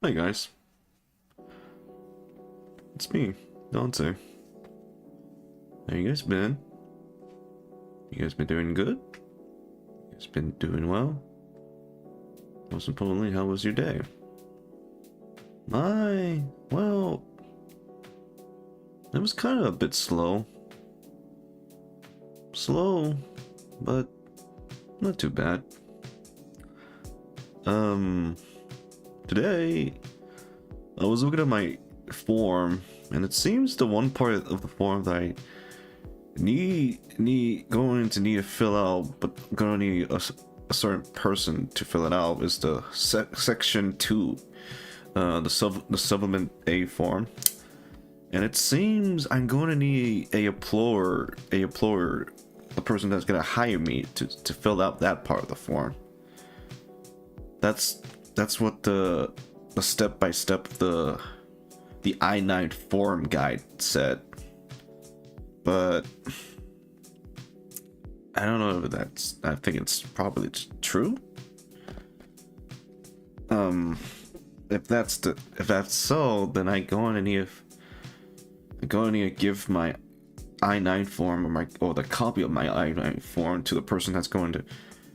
Hi guys, it's me, Dante. How you guys been? You guys been doing good? You guys been doing well? Most importantly, how was your day? Well, it was kind of a bit slow. Slow, but not too bad. Today, I was looking at my form, and it seems the one part of the form that I going to need to fill out, but gonna need a certain person to fill it out is the section 2, the supplement A form. And it seems I'm going to need a person that's gonna hire me to fill out that part of the form. That's what the step by step the I-9 form guide said. But I don't know if I think it's probably true. If that's so, then I'm going to need to give my I-9 form or the copy of my I-9 form to the person that's going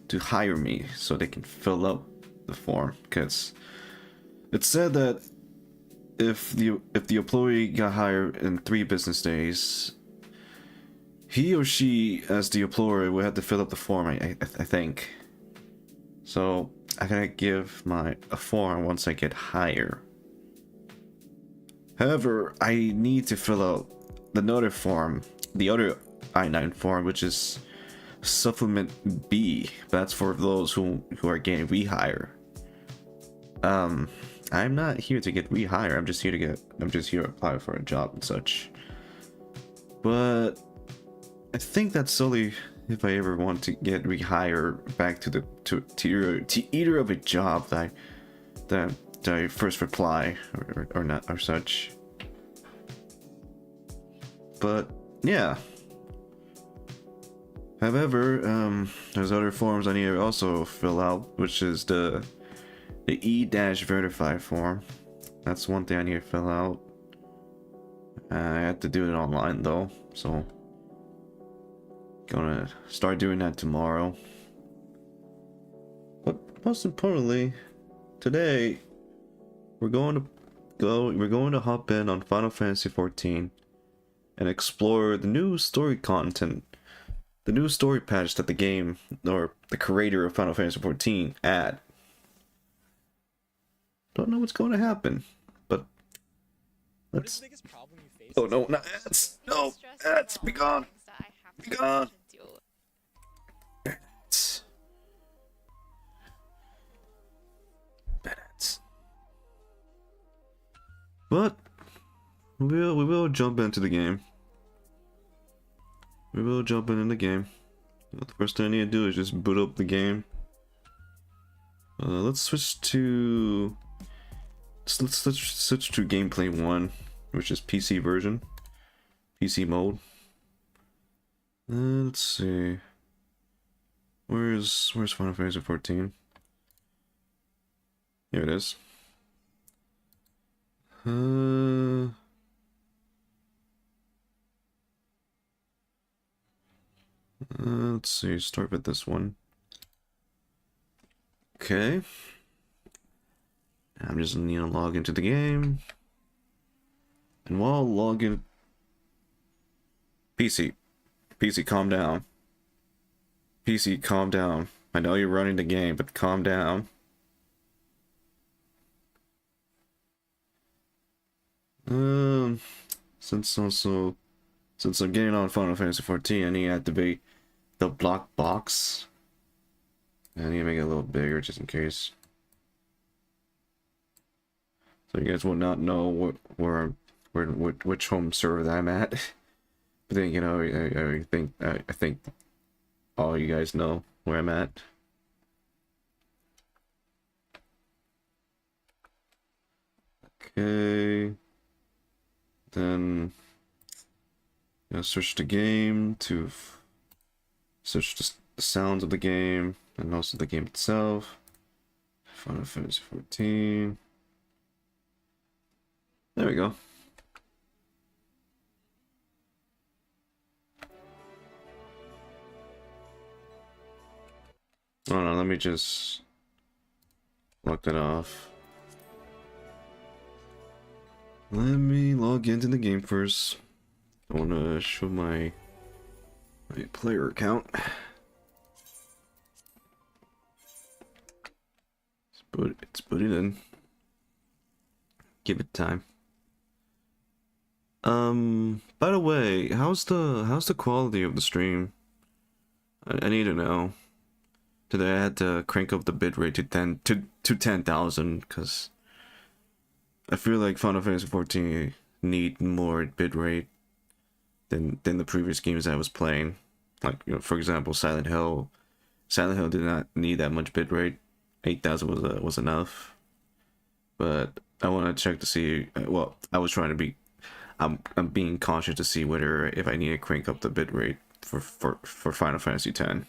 to hire me, so they can fill up the form, because it said that if the employee got hired in 3 business days, he or she, as the employer, will have to fill up the form. I think. So I gotta give a form once I get hired. However, I need to fill out the other form, the other I-9 form, which is supplement B. That's for those who are getting rehire. I'm not here to get rehire. I'm just here to apply for a job and such. But I think that's solely if I ever want to get rehired back to either of a job that I first apply or not or such. But yeah. However, there's other forms I need to also fill out, which is the E-verify form. That's one thing I need to fill out. I have to do it online though, so gonna start doing that tomorrow. But most importantly, today we're going to hop in on Final Fantasy XIV and explore the new story content, the new story patch that the game or the creator of Final Fantasy XIV add. Don't know what's going to happen, but let's. Oh no, not ads! No, ads! Be gone! Be gone! Ads. Bad ads. But we will jump into the game. We will jump in the game. The first thing I need to do is just boot up the game. Let's switch to. Let's switch to gameplay 1, which is PC version, PC mode. Let's see. Where's Final Fantasy XIV? Here it is. Let's see. Start with this one. Okay. I'm just gonna log into the game. And while logging, PC, calm down. PC, calm down. I know you're running the game, but calm down. Since I'm getting on Final Fantasy XIV, I need to activate the block box. I need to make it a little bigger just in case. So you guys will not know which home server that I'm at. But then, you know, I think all you guys know where I'm at. Okay. Then search the game to search the sounds of the game and also the game itself. Final Fantasy XIV. There we go. Oh no, let me just lock that off. Let me log into the game first. I want to show my player account. It's put it in. Give it time. By the way, how's the quality of the stream? I need to know. Today I had to crank up the bitrate to 10,000 because I feel like Final Fantasy 14 need more bitrate than the previous games I was playing. Like, you know, for example, Silent Hill. Silent Hill did not need that much bitrate. 8,000 was enough. But I want to check to see. Well, I was trying to be. I'm being cautious to see whether if I need to crank up the bitrate for Final Fantasy 10.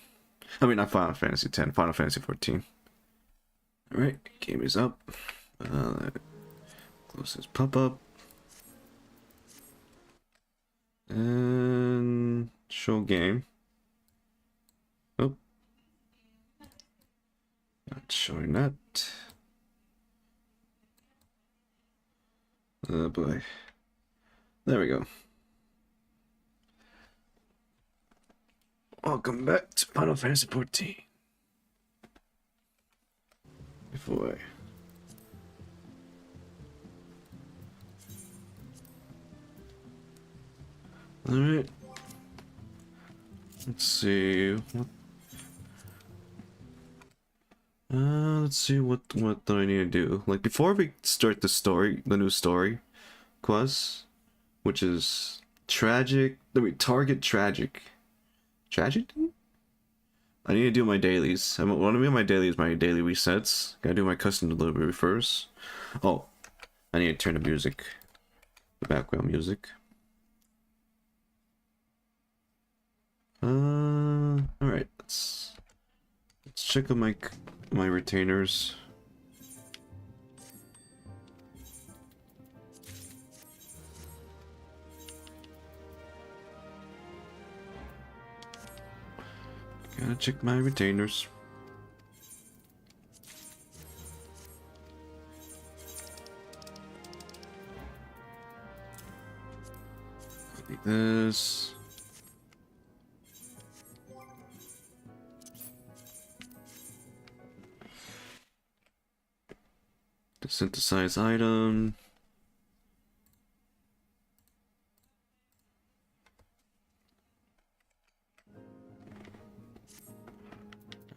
I mean, not Final Fantasy 10, Final Fantasy 14. Alright, game is up. Close this pop-up. And show game. Oh. Not showing that. Oh boy. There we go. Welcome back to Final Fantasy 14. Before Alright. Let's see. Let's see what do I need to do. Like before we start the new story quest, which is tragic. Target tragic. Tragic? I need to do my dailies. One of my dailies, my daily resets. Gotta do my custom delivery first. Oh, I need to turn the music, the background music. All right. Let's check on my retainers. Gotta check my retainers. Like this. The synthesize item.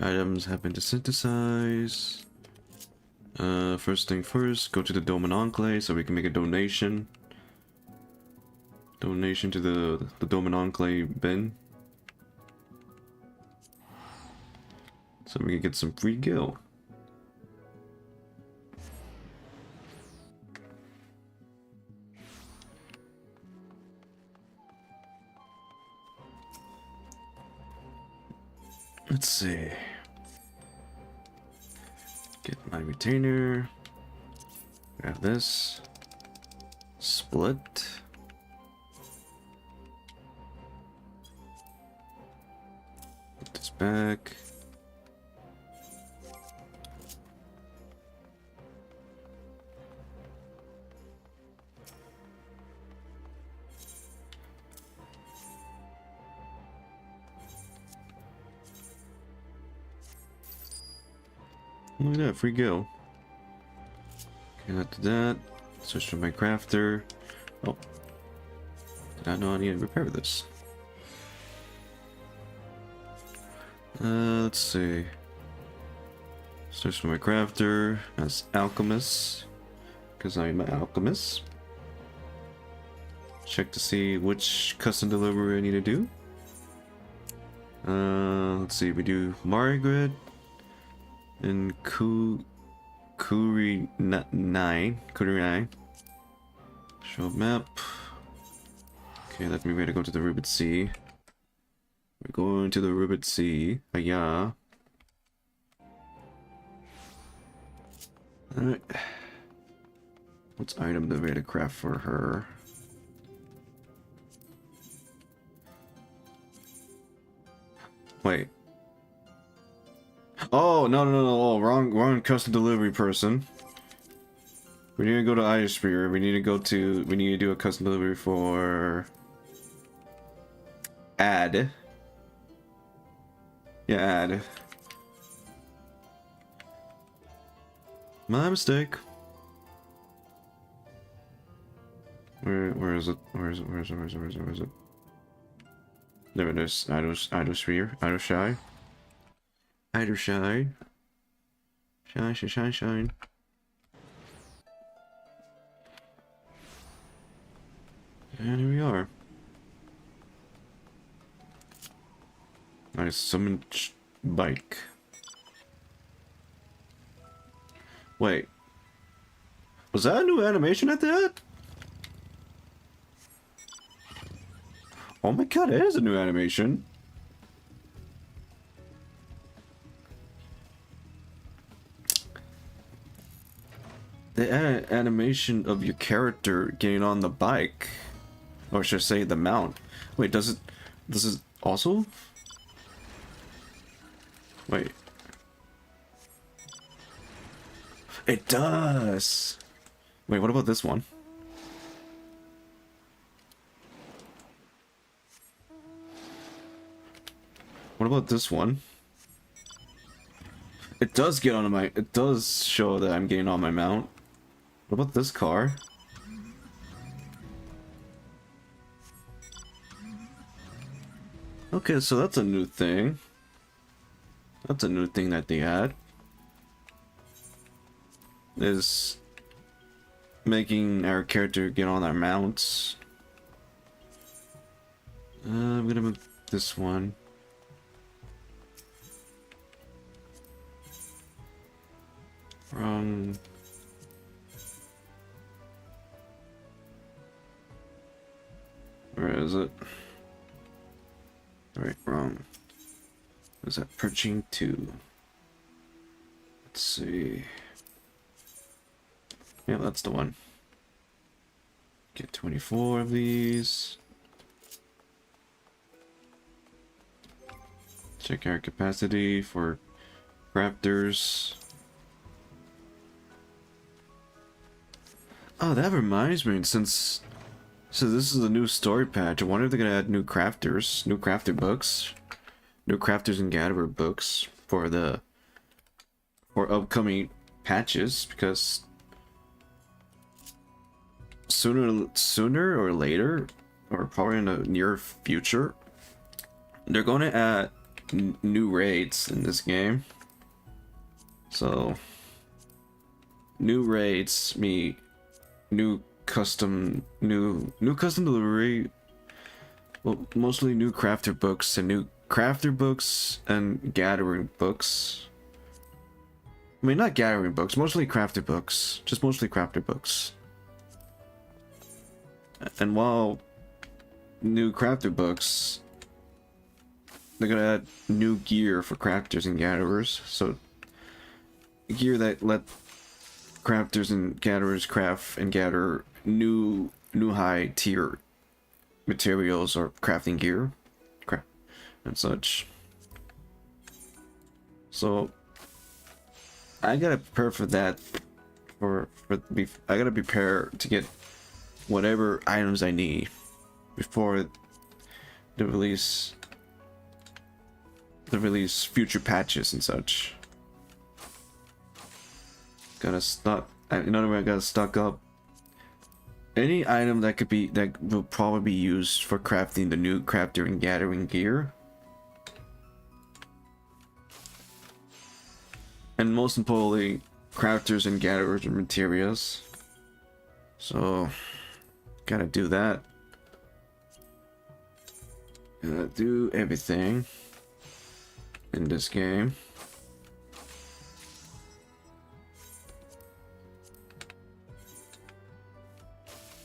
Items have been synthesize. First thing first, go to the Domain Enclave so we can make a donation. Donation to the Domain Enclave bin. So we can get some free gil. Let's see. Get my retainer. Grab this. Split. Put this back. Look at that, free gil. Okay, after that, switch to my crafter. Oh, did I know I need to repair this? Let's see. Switch to my crafter as alchemist, because I'm an alchemist. Check to see which custom delivery I need to do. Let's see, we do Margaret and Kuri 9. Show map. Okay, let me ready to go to the Ribbit Sea. We're going to the Ribbit Sea. Yeah. Alright. What's item the way to craft for her? Wait. Oh, no. Oh, wrong custom delivery person. We need to go to Iosphere. We need to do a custom delivery for add. Yeah, add. My mistake. Where is it? Where is it? There it is. Iosphere. Shine. Shine. And here we are. Nice summon bike. Wait. Was that a new animation at that? Oh my god, it is a new animation. The animation of your character getting on the bike. Or should I say the mount. Wait, does it also? Wait. It does! Wait, what about this one? What about this one? It does get on my... It does show that I'm getting on my mount. What about this car? Okay, so that's a new thing. That's a new thing that they add. Is making our character get on our mounts. I'm gonna move this one. Wrong. Where is it? Alright, wrong. Is that perching to? Let's see. Yeah, that's the one. Get 24 of these. Check our capacity for crafters. Oh, that reminds me, so this is a new story patch. I wonder if they're gonna add new crafters, new crafter books, new crafters and gatherer books for upcoming patches, because sooner or later, or probably in the near future, they're going to add new raids in this game. So new raids mean new custom delivery, well, mostly new crafter books and gathering books. I mean, not gathering books, mostly crafter books, just mostly crafter books. And while new crafter books, they're gonna add new gear for crafters and gatherers, so gear that let crafters and gatherers craft and gather new high tier materials or crafting gear and such. So I gotta prepare for that. I gotta prepare to get whatever items I need before the release future patches and such. In other words, I gotta stock up any item that will probably be used for crafting the new crafter and gathering gear. And most importantly, crafters and gatherers of materials. So gotta do that. Gotta do everything in this game.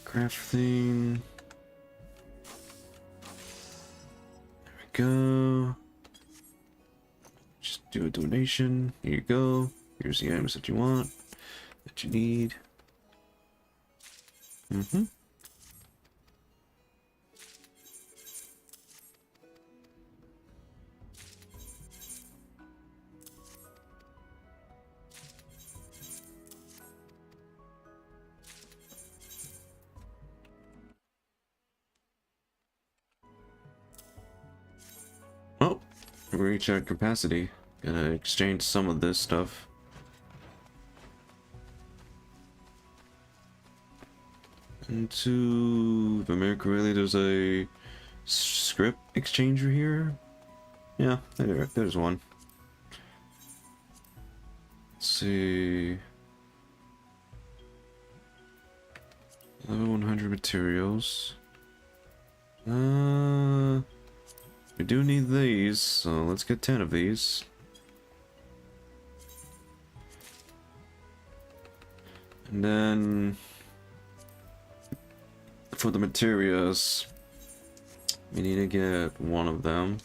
Crafting. There we go. Just do a donation. Here you go. Here's the items that you want, that you need. Mm-hmm. Oh, we reach our capacity. Gotta exchange some of this stuff. Into if America really, there's a script exchanger here. Yeah, there's one. Let's see. Level 100 materials. We do need these, so let's get 10 of these. And then for the materials, we need to get one of them.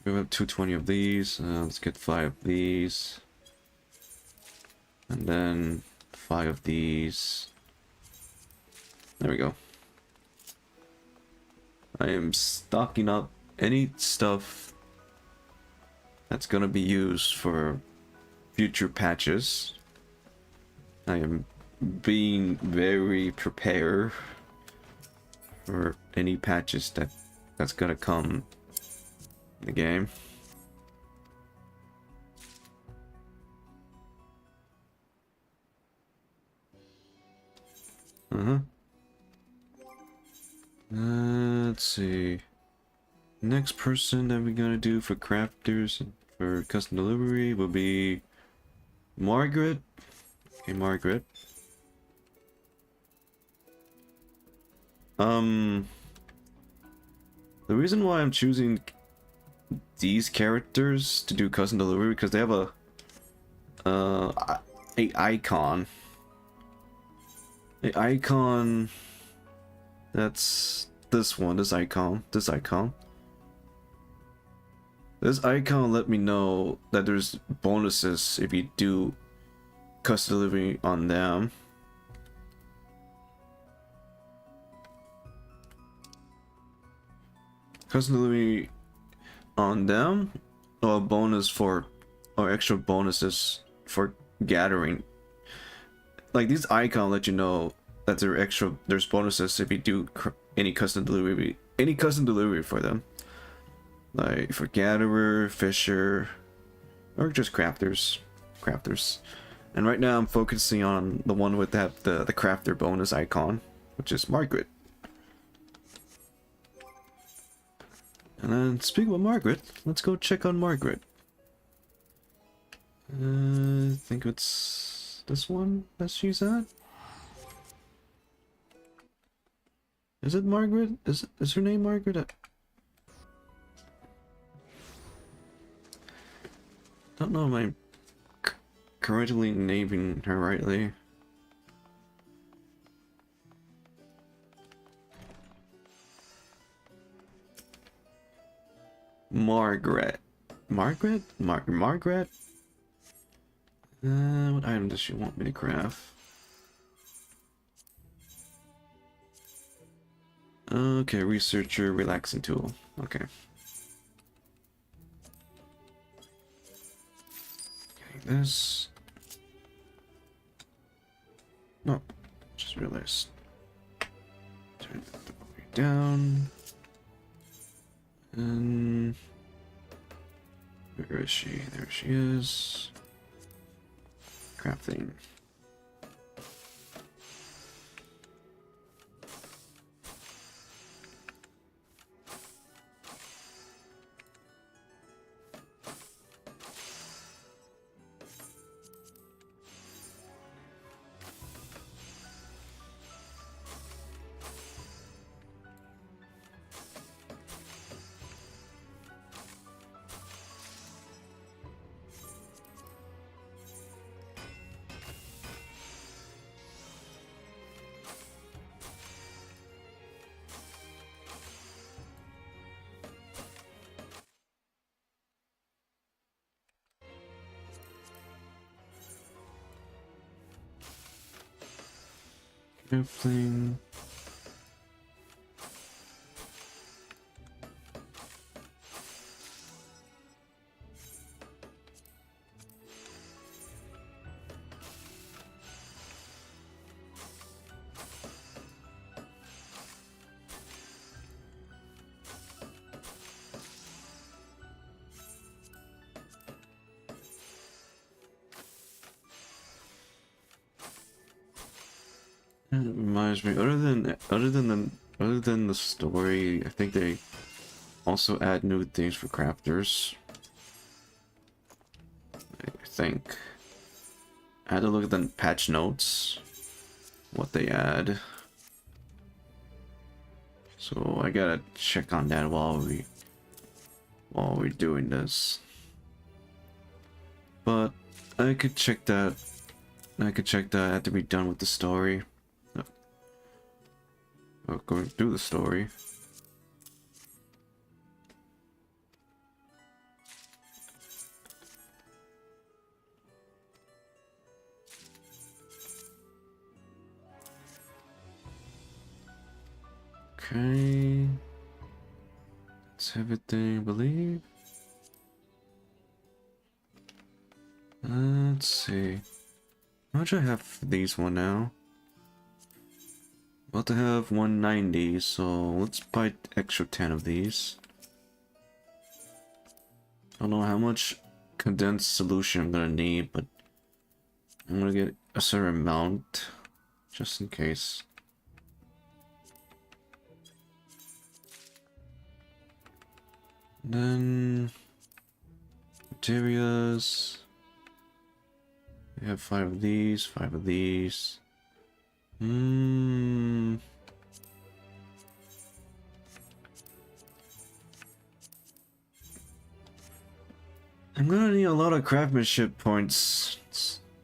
We have 220 of these. Let's get 5 of these. And then 5 of these. There we go. I am stocking up any stuff that's gonna be used for future patches. I am being very prepared for any patches that's gonna come in the game. Let's see. Next person that we're gonna do for crafters and for custom delivery will be Margaret. Okay, Margaret. The reason why I'm choosing these characters to do custom delivery because they have a icon. A icon that's this one, this icon. This icon let me know that there's bonuses if you do custom delivery on them. Custom delivery on them, or a bonus for, or extra bonuses for gathering. Like these icons let you know that there's bonuses if you do any custom delivery for them. Like for gatherer, fisher, or just crafters. And right now I'm focusing on the one with the crafter bonus icon, which is Margaret. And then speaking of Margaret, let's go check on Margaret. I think it's this one that she's at. Is it Margaret? Is her name Margaret? Don't know if I'm correctly naming her rightly. Margaret. Margaret? Margaret? What item does she want me to craft? Okay, researcher, relaxing tool. Okay. Getting this. No, just realized. Turn that all the way down. And where is she? There she is. Crafting. Airplane. It reminds me, other than the story, I think they also add new things for crafters. I think. I had to look at the patch notes, what they add. So I gotta check on that while we're doing this. But I could check that. I could check that after we're done with the story. Or going through the story. Okay. That's everything, I believe. Let's see. How much I have for these one now? About to have 190, so let's buy extra 10 of these. I don't know how much condensed solution I'm gonna need, but I'm gonna get a certain amount just in case. Then materials. We have 5 of these, 5 of these. I'm gonna need a lot of craftsmanship points,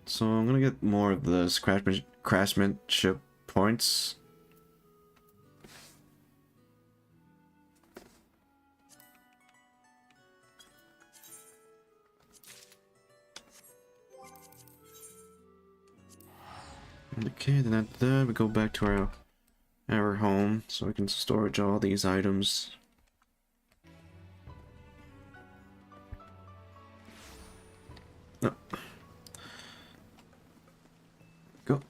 so I'm gonna get more of the craftsmanship points. Okay, then after that we go back to our home so we can storage all these items. Oh. Go.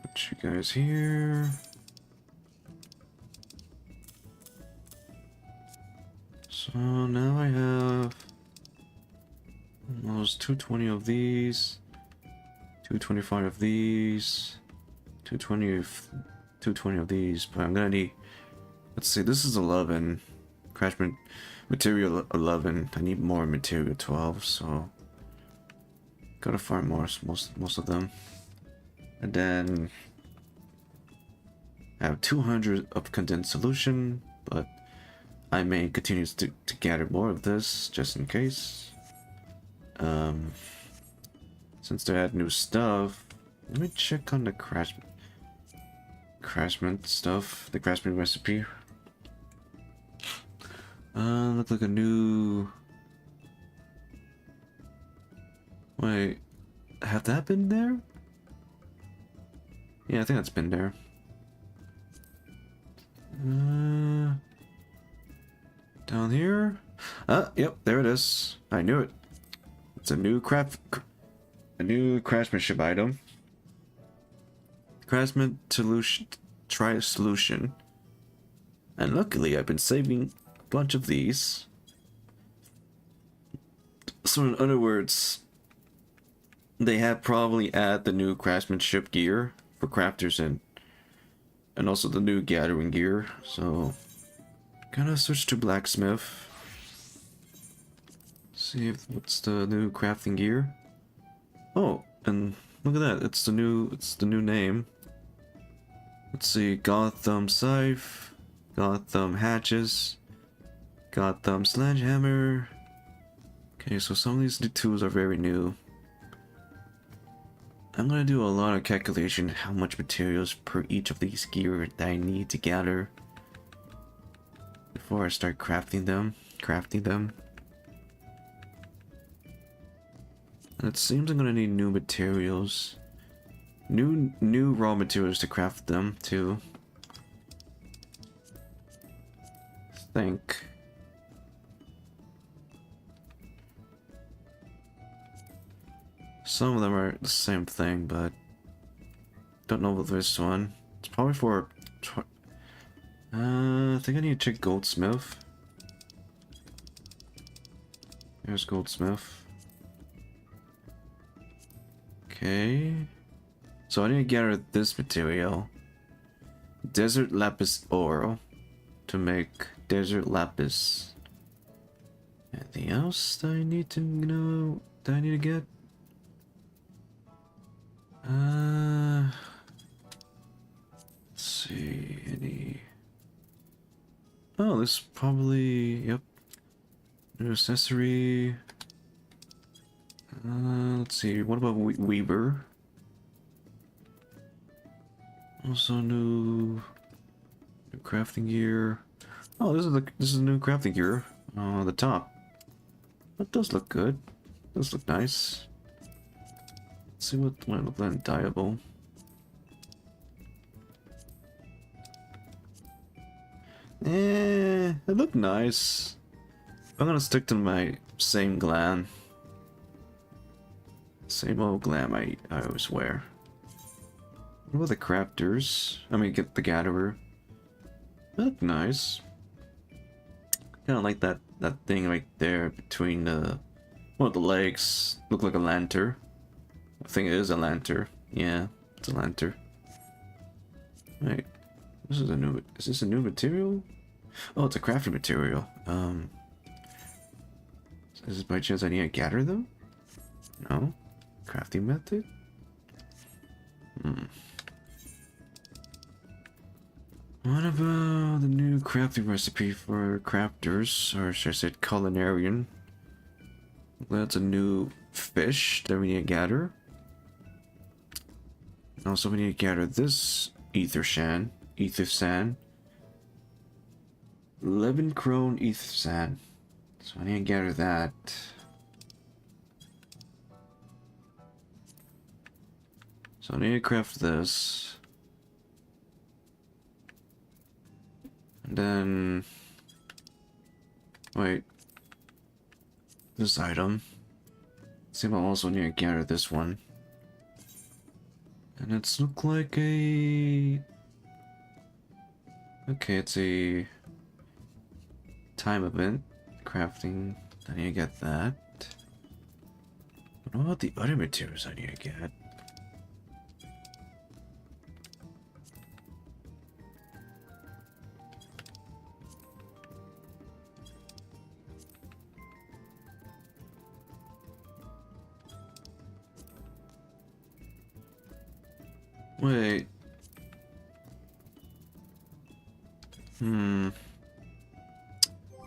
Put you guys here. So now I have almost 220 of these, 225 of these, 220 of these, but I'm gonna need, let's see, this is 11, craftsman material 11, I need more material 12, so gotta find most of them. And then I have 200 of condensed solution, but I may continue to gather more of this just in case. Since they add new stuff, let me check on the craftsman stuff, the craftsman recipe. Look like a new. Wait, have that been there? Yeah, I think that's been there. Down here? Yep, there it is. I knew it. It's a new craftsmanship item. Craftsman solution, try a solution. And luckily, I've been saving a bunch of these. So in other words, they have probably add the new craftsmanship gear for crafters and also the new gathering gear. So gonna switch to blacksmith. See if what's the new crafting gear. Oh, and look at that! It's the new name. Let's see, Gotham scythe, Gotham hatches, Gotham sledgehammer. Okay, so some of these tools are very new. I'm gonna do a lot of calculation how much materials per each of these gear that I need to gather before I start crafting them. crafting them. And it seems I'm gonna need new materials. New raw materials to craft them too. I think. Some of them are the same thing, but don't know about this one. It's probably for. I think I need to check goldsmith. There's goldsmith. Okay. So I need to gather this material. Desert lapis ore to make desert lapis. Anything else that I need to know that I need to get? Let's see, any... Oh, this probably, yep. New accessory. Let's see, what about Weaver? Also new crafting gear. Oh, this is new crafting gear on the top. That does look good. Does look nice. Let's see what might look like dyeable. It looked nice. I'm gonna stick to my same glam. Same old glam I always wear. What about the crafters? I mean, get the gatherer. They look nice. Kind of like that thing right there between one of the legs. Look like a lantern. I think it is a lantern. Yeah, it's a lantern. Wait, this is a new. Is this a new material? Oh, it's a crafting material. Is this by chance I need to gather them? No, crafting method. What about the new crafting recipe for crafters, or should I say culinarian? That's a new fish that we need to gather. Also, we need to gather this ether sand. 11 crone ether sand. So I need to gather that. So I need to craft this. And then... Wait. This item. See if I also need to gather this one. And it's look like a... Okay, it's a... time event. Crafting. I need to get that. But what about the other materials I need to get? Wait.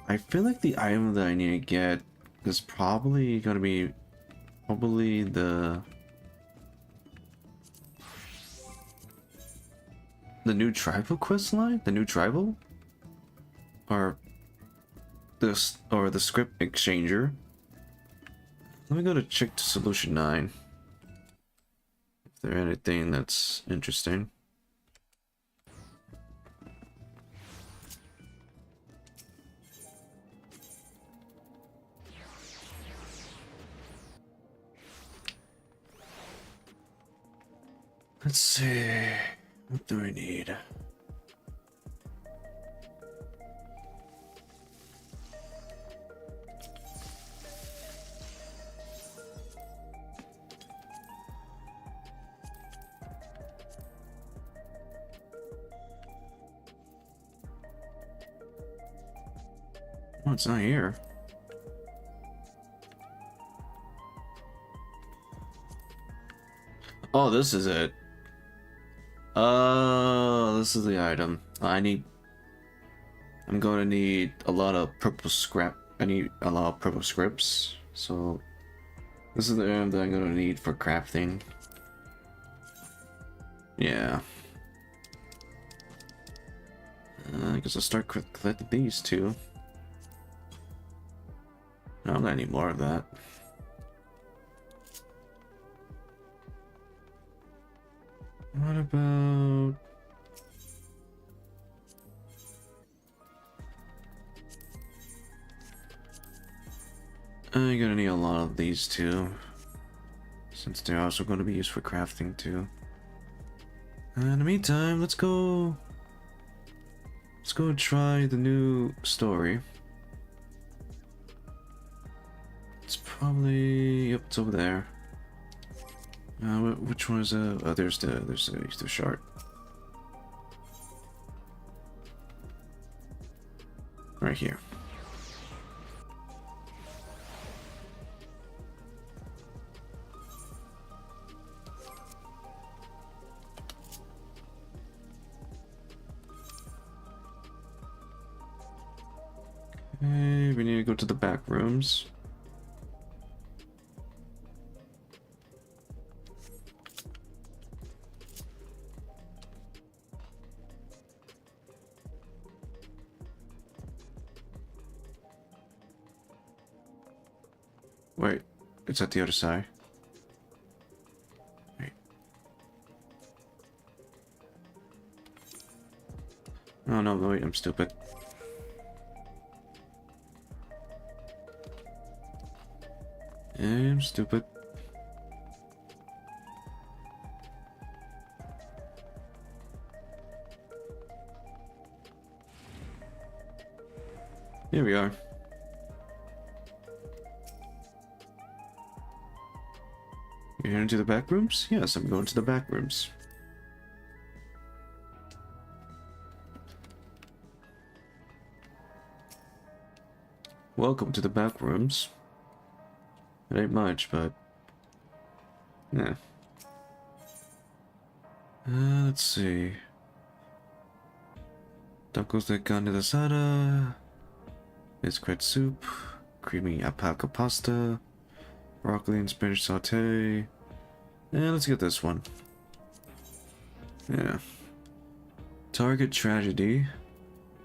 I feel like the item that I need to get is probably gonna be the new tribal quest line? The new tribal? Or the script exchanger. Let me go to check to solution 9. If there's anything that's interesting. Let's see. What do I need? Oh, it's not here. Oh, this is it. Oh, this is the item. I'm gonna need a lot of purple scrap. I need a lot of purple scripts. So, this is the item that I'm gonna need for crafting. Yeah. I guess I'll start collecting these two. I don't got any more of that. What about... I'm gonna need a lot of these too, since they're also going to be used for crafting too. In the meantime, let's go try the new story. It's probably... Yep, it's over there. Which one is oh, there's the shard. Right here. Okay, we need to go to the back rooms. Wait, it's at the other side. Wait. Oh no, wait, I'm stupid. I'm stupid. Here we are. You're into the back rooms? Yes, I'm going to the back rooms. Welcome to the back rooms. It ain't much, but... yeah. Let's see. Tacos de carne asada. Biscuit soup. Creamy alpaca pasta. Broccoli and spinach saute. Yeah, let's get this one. Yeah. Target tragedy.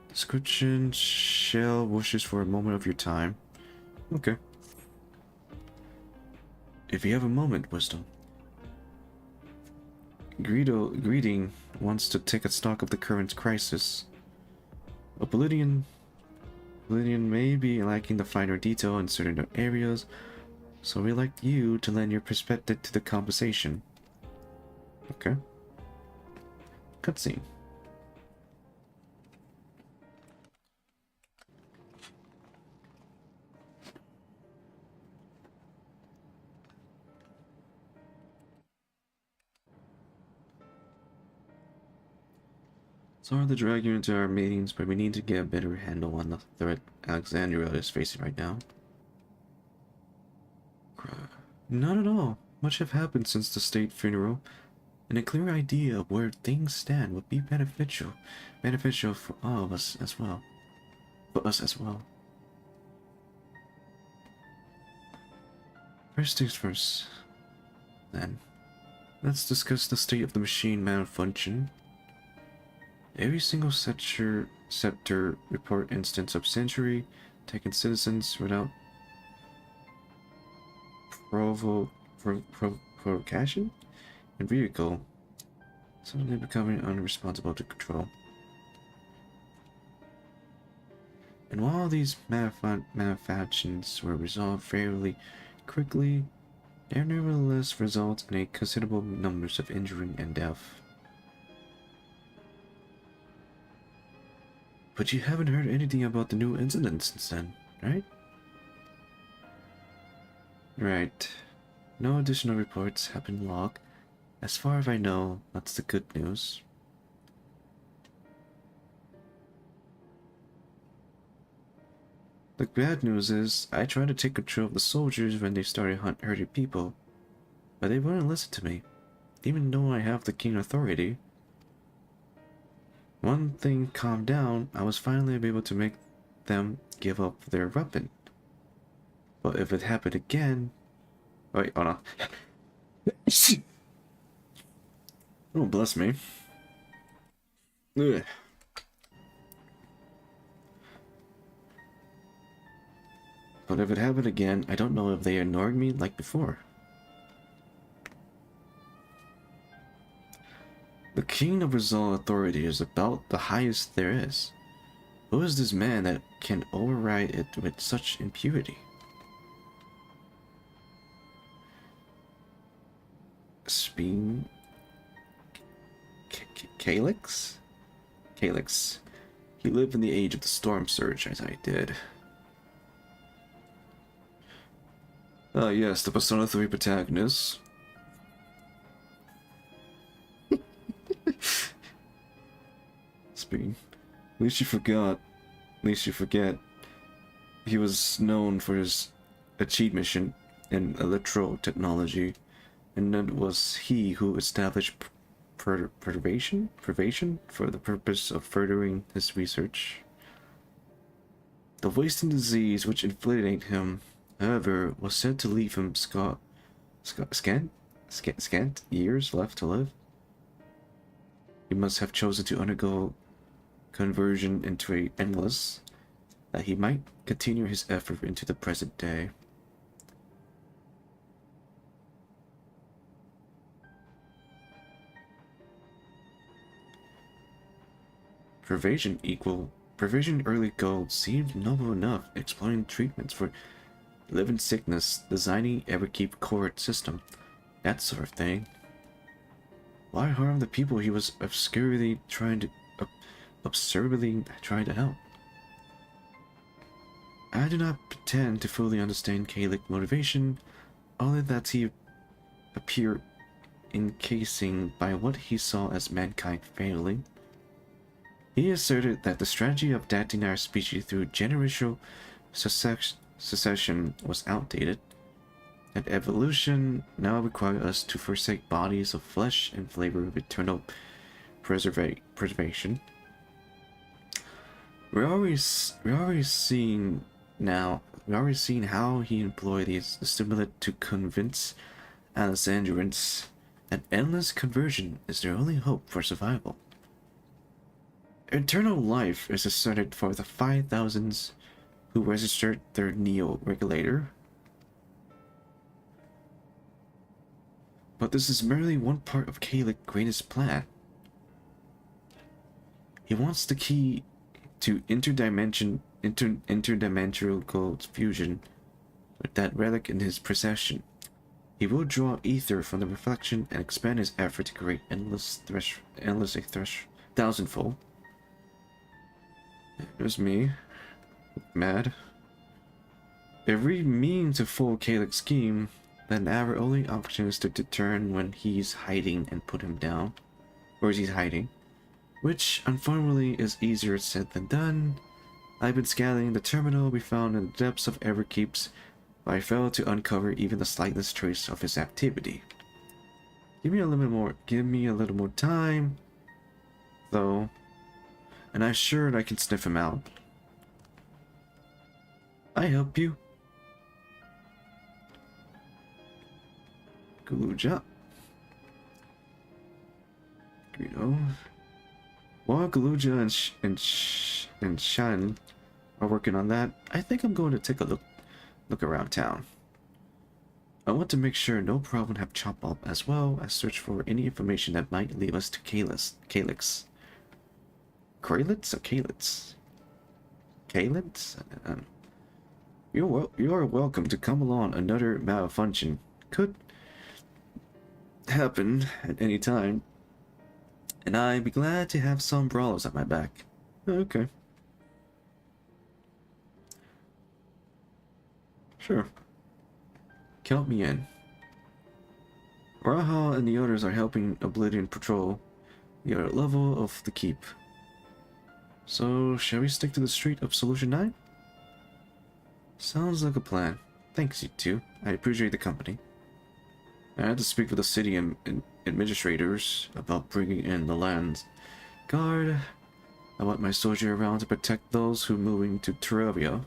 Description: Shell wishes for a moment of your time. Okay. If you have a moment, wisdom. Greeting wants to take a stock of the current crisis. Oblivion may be lacking the finer detail in certain areas, so we'd like you to lend your perspective to the conversation. Okay. Cutscene. Sorry to drag you into our meetings, but we need to get a better handle on the threat Alexandria is facing right now. Not at all. Much have happened since the state funeral, and a clear idea of where things stand would be beneficial for all of us as well. For us as well. First things first, then. Let's discuss the state of the machine malfunction. Every single sector report instance of century taken citizens without provocation and vehicle suddenly becoming unresponsible to control. And while these malfunctions were resolved fairly quickly, they nevertheless result in a considerable numbers of injury and death. But you haven't heard anything about the new incident since then, right? Right. No additional reports have been logged. As far as I know, that's the good news. The bad news is, I tried to take control of the soldiers when they started hurting people, but they wouldn't listen to me, even though I have the king authority. One thing calmed down, I was finally able to make them give up their weapon. But if it happened again... Wait, oh no. Oh, bless me. Ugh. But if it happened again, I don't know if they ignored me like before. The King of Rizal authority is about the highest there is. Who is this man that can override it with such impurity? Speen... Calyx? Calyx. He lived in the age of the storm surge, as I did. Ah, yes, the Persona 3 protagonist. Speaking. At least you forgot. At least you forget. He was known for his achievement in electro technology, and it was he who established perturbation for the purpose of furthering his research. The wasting disease which inflicted him, however, was said to leave him scant years left to live. He must have chosen to undergo conversion into a endless, that he might continue his effort into the present day. Provision early gold seemed noble enough, exploring treatments for living sickness, designing Everkeep court system, that sort of thing. Why harm the people he was absurdly trying to help? I do not pretend to fully understand Kalic motivation, only that he appeared encasing by what he saw as mankind failing. He asserted that the strategy of adapting our species through generational succession was outdated, that evolution now required us to forsake bodies of flesh in favor of eternal preservation. We're already seeing how he employed these stimuli to convince Alexandrians that endless conversion is their only hope for survival. Eternal life is asserted for the 5,000s who registered their neo-regulator. But this is merely one part of Kalic's greatest plan. He wants the key to interdimensional gold fusion with that relic in his possession. He will draw ether from the reflection and expand his effort to create endless thousandfold. There's me, mad. If we mean to fool Kalic's scheme, then our only option is to determine when he's hiding and put him down. Or is he hiding? Which, unfortunately, is easier said than done. I've been scanning the terminal we found in the depths of Everkeeps, but I failed to uncover even the slightest trace of his activity. Give me a little more time, though, and I'm sure I can sniff him out. I help you. Good job. Greedo. While Galuja and Shan are working on that, I think I'm going to take a look around town. I want to make sure no problem have chop up, as well as search for any information that might lead us to Calyx. Kralitz or Calyx? Calyx? You are welcome to come along. Another malfunction could happen at any time, and I'd be glad to have some brawlers at my back. Okay. Sure. Count me in. Raha and the others are helping Oblivion patrol the other level of the keep. So, shall we stick to the street of Solution 9? Sounds like a plan. Thanks, you two. I appreciate the company. I had to speak with the city and administrators about bringing in the land guard. I want my soldier around to protect those who are moving to Turia.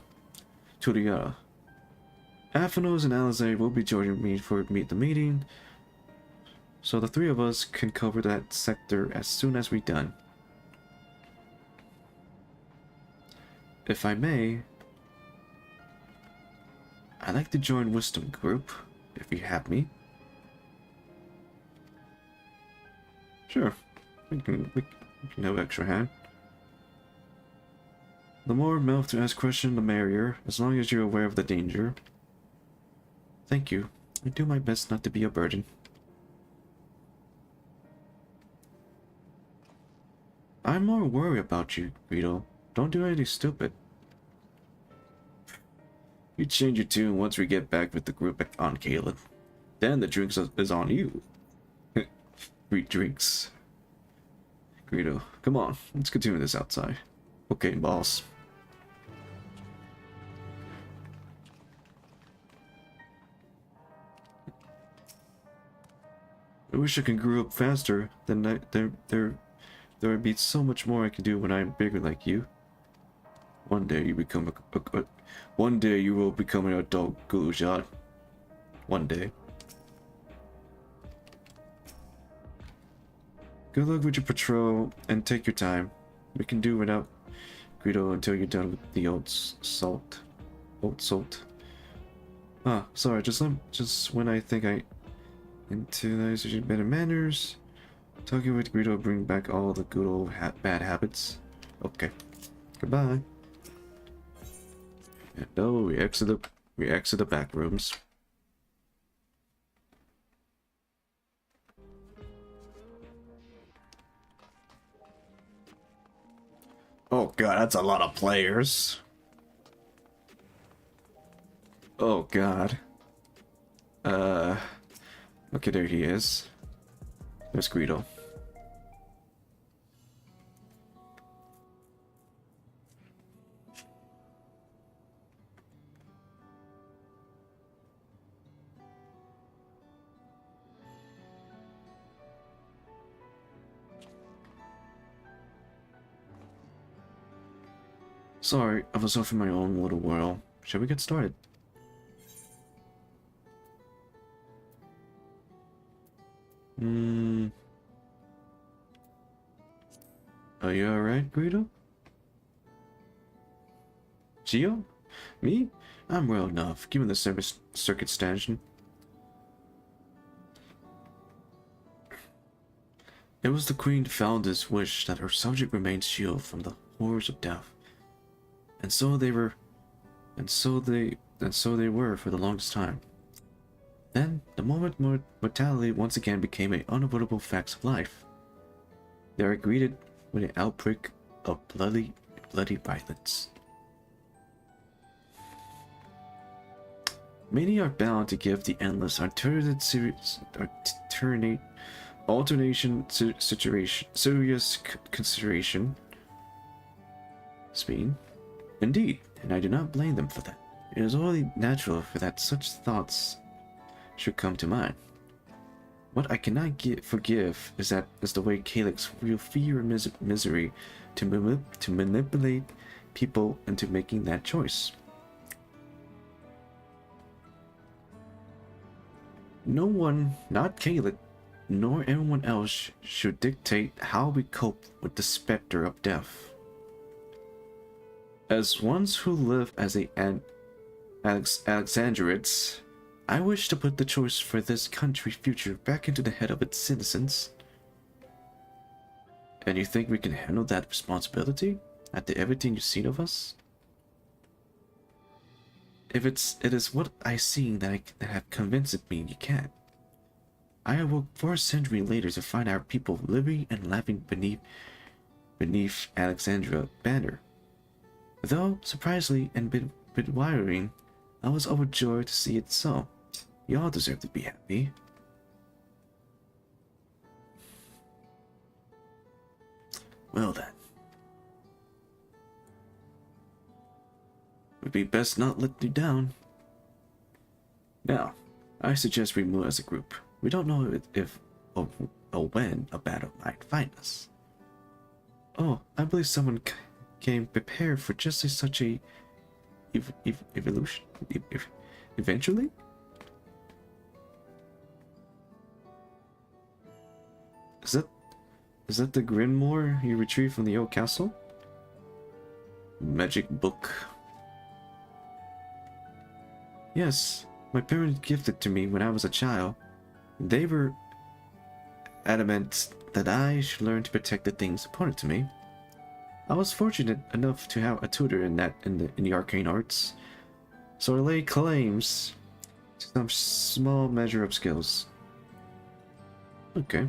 Aphanos and Alizé will be joining me for the meeting, so the three of us can cover that sector as soon as we're done. If I may, I'd like to join Wisdom Group, if you have me. Sure, we can have extra hand. The more mouth to ask question, the merrier, as long as you're aware of the danger. Thank you. I do my best not to be a burden. I'm more worried about you, Guido. Don't do anything stupid. You change your tune once we get back with the group on Caleb. Then the drinks is on you. Free drinks. Guido, come on, let's continue this outside. Okay, boss. I wish I could grow up faster. Then there would be so much more I can do when I'm bigger like you. One day you become one day you will become an adult Gulujad. One day. Good luck with your patrol and take your time. We can do without Guido until you're done with the old salt. Ah, sorry. Just when I think I into nice better manners. Talking with Guido bring back all the good old bad habits. Okay. Goodbye. And no, we exit the back rooms. Oh god, that's a lot of players. Oh god. Okay, there he is. There's Guido. Sorry, I was off in my own little world. Shall we get started? Are you alright, Guido? Gio? Me? I'm well enough, given the service circumstantial. It was the Queen Founder's wish that her subject remain shielded from the horrors of death. And so they were for the longest time. Then, the moment mortality once again became an unavoidable fact of life, they are greeted with an outbreak of bloody violence. Many are bound to give the endless serious consideration. Speed. Indeed, and I do not blame them for that. It is only natural for that such thoughts should come to mind. What I cannot forgive is the way Calyx feel fear and misery to manipulate people into making that choice. No one, not Calyx, nor anyone else, should dictate how we cope with the specter of death. As ones who live as Alexandrites, I wish to put the choice for this country's future back into the head of its citizens. And you think we can handle that responsibility after everything you've seen of us? It is what I see that have convinced me you can. I awoke 4 centuries later to find our people living and laughing beneath Alexandria banner. Though surprisingly and bit worrying, I was overjoyed to see it so. Y'all deserve to be happy. Well then. Would be best not let you down. Now, I suggest we move as a group. We don't know if or when a battle might find us. Oh, I believe someone came prepared for just such a evolution. Eventually? Is that the Grinmore you retrieved from the old castle? Magic book. Yes, my parents gifted to me when I was a child. They were adamant that I should learn to protect the things important to me. I was fortunate enough to have a tutor in the arcane arts, so I lay claims to some small measure of skills. Okay.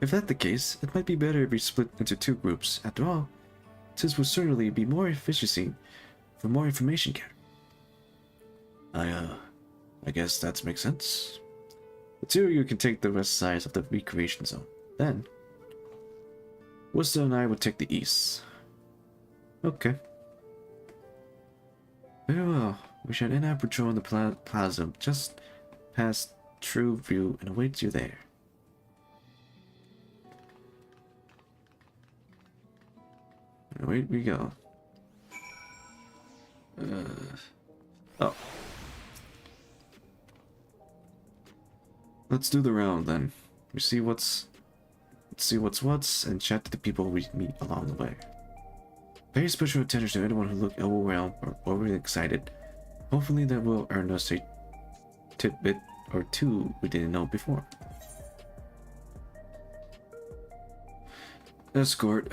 If that's the case, it might be better if we split into two groups. After all, this will certainly be more efficiency for more information gathering. I guess that makes sense. The two of you can take the west side of the recreation zone. Then, Worcester and I will take the east. Okay. Very well. We shall end our patrol in the plaza just past True View and await you there. Away we go. Oh. Let's do the round then. Let's see what's and chat to the people we meet along the way. Pay special attention to anyone who look overwhelmed or overly excited. Hopefully that will earn us a tidbit or two we didn't know before. Escort.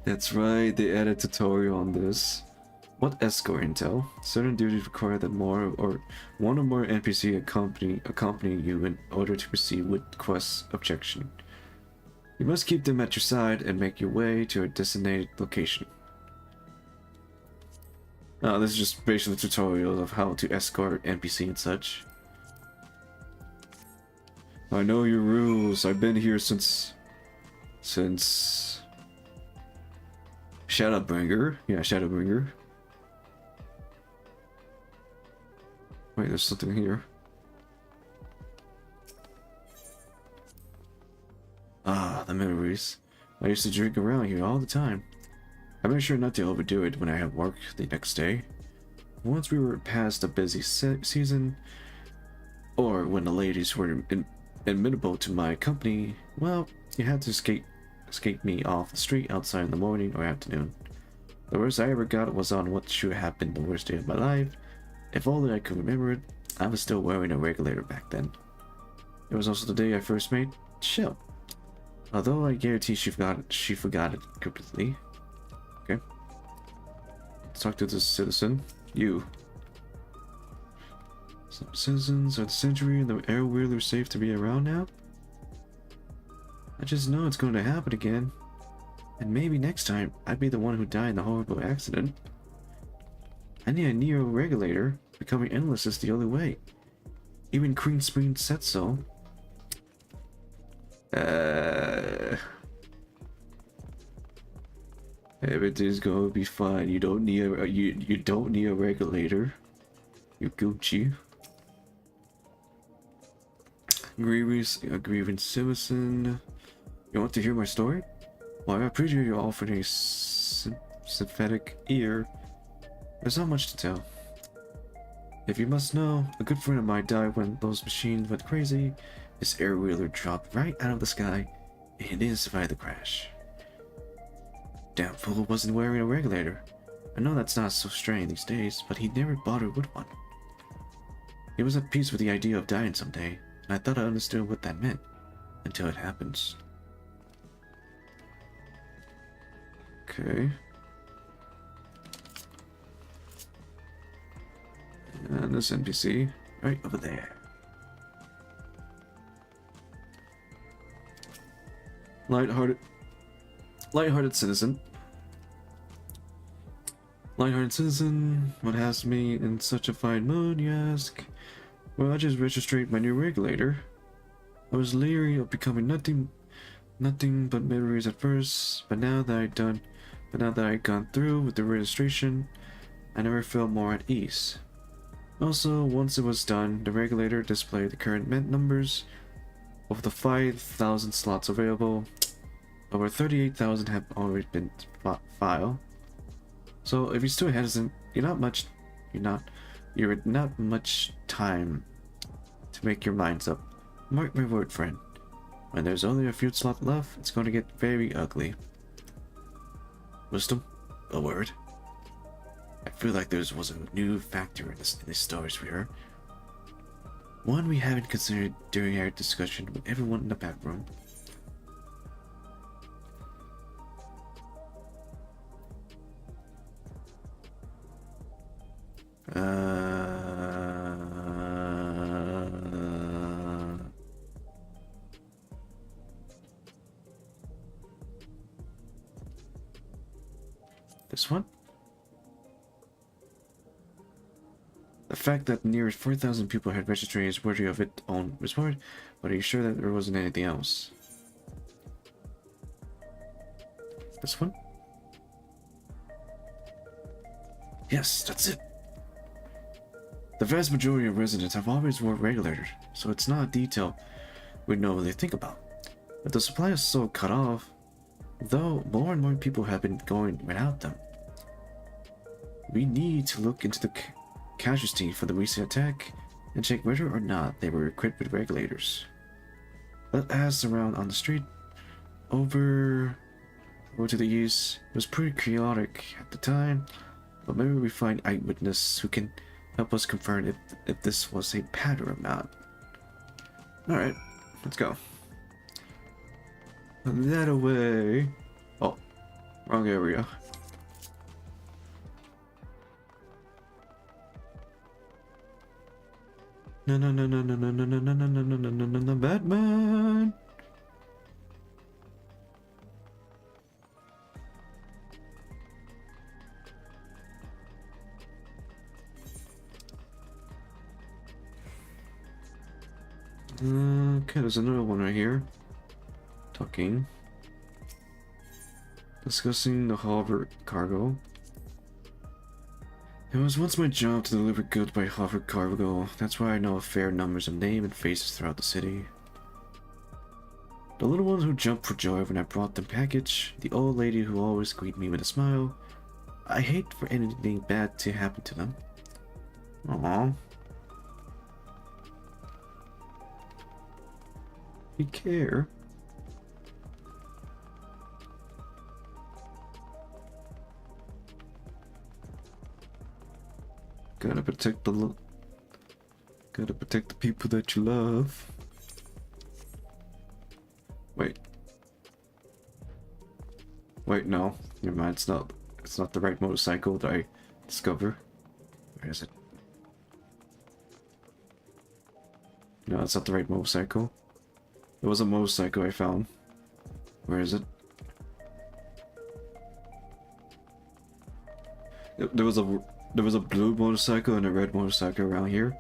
That's right, they added a tutorial on this. What escort intel? Certain duties require that one or more NPC accompany you in order to proceed with quest objection. You must keep them at your side and make your way to a designated location. This is just basically tutorials of how to escort NPC and such. I know your rules. I've been here since Shadowbringer. Yeah, Shadowbringer. Wait, there's something here. Ah, the memories. I used to drink around here all the time. I made sure not to overdo it when I had work the next day. Once we were past a busy season, or when the ladies were amenable to my company, well, you had to escape me off the street outside in the morning or afternoon. The worst I ever got was on what should have been the worst day of my life. If only I could remember it, I was still wearing a regulator back then. It was also the day I first made Shell. Although I guarantee she forgot it completely. Okay. Let's talk to this citizen. You. Some citizens of the century and the air wheeler safe to be around now? I just know it's going to happen again. And maybe next time, I'd be the one who died in the horrible accident. I need a neo-regulator. Becoming endless is the only way. Even Queen Spring said so. Everything's gonna be fine. You don't need a regulator. You're Gucci. A grievous citizen. You want to hear my story? Well, I appreciate you offering a sympathetic ear. There's not much to tell. If you must know, a good friend of mine died when those machines went crazy. His air wheeler dropped right out of the sky, and he didn't survive the crash. Damn fool wasn't wearing a regulator. I know that's not so strange these days, but he never bothered with one. He was at peace with the idea of dying someday, and I thought I understood what that meant, until it happens. Okay. And this NPC, right over there. Lighthearted citizen. Lighthearted citizen, what has me in such a fine mood, you ask? Well, I just registered my new regulator. I was leery of becoming nothing but memories at first, but now that I've gone through with the registration, I never felt more at ease. Also, once it was done, the regulator displayed the current mint numbers. Of the 5,000 slots available, over 38,000 have already been filed. So if you're still hesitant, you're not much time to make your minds up. Mark my word, friend. When there's only a few slots left, it's going to get very ugly. Wisdom? A word? I feel like there was a new factor in this stories we heard. One we haven't considered during our discussion with everyone in the back room. This one? The fact that nearly 4,000 people had registered is worthy of its own reward, but are you sure that there wasn't anything else? This one? Yes, that's it. The vast majority of residents have always worked regulated, so it's not a detail we normally think about. But the supply is so cut off, though more and more people have been going without them. We need to look into the casualty for the recent attack and check whether or not they were equipped with regulators. Let ask around on the street over to the east. It was pretty chaotic at the time, but maybe we find eyewitness who can help us confirm if this was a pattern or not. Alright, let's go. That away. Oh, wrong area. No, no, no, no, no, no, no, no, no, no, no, no, no, no, no, no, Batman. Okay, there's another one right here. Talking. Discussing the Harvard cargo. It was once my job to deliver goods by Harvard cargo. That's why I know a fair numbers of names and faces throughout the city. The little ones who jumped for joy when I brought them package. The old lady who always greeted me with a smile. I hate for anything bad to happen to them. Aww. You care. Gotta protect the people that you love. Wait. Wait, no. Never mind, it's not the right motorcycle that I discover. Where is it? No, it's not the right motorcycle. It was a motorcycle I found. Where is it? There was a blue motorcycle and a red motorcycle around here.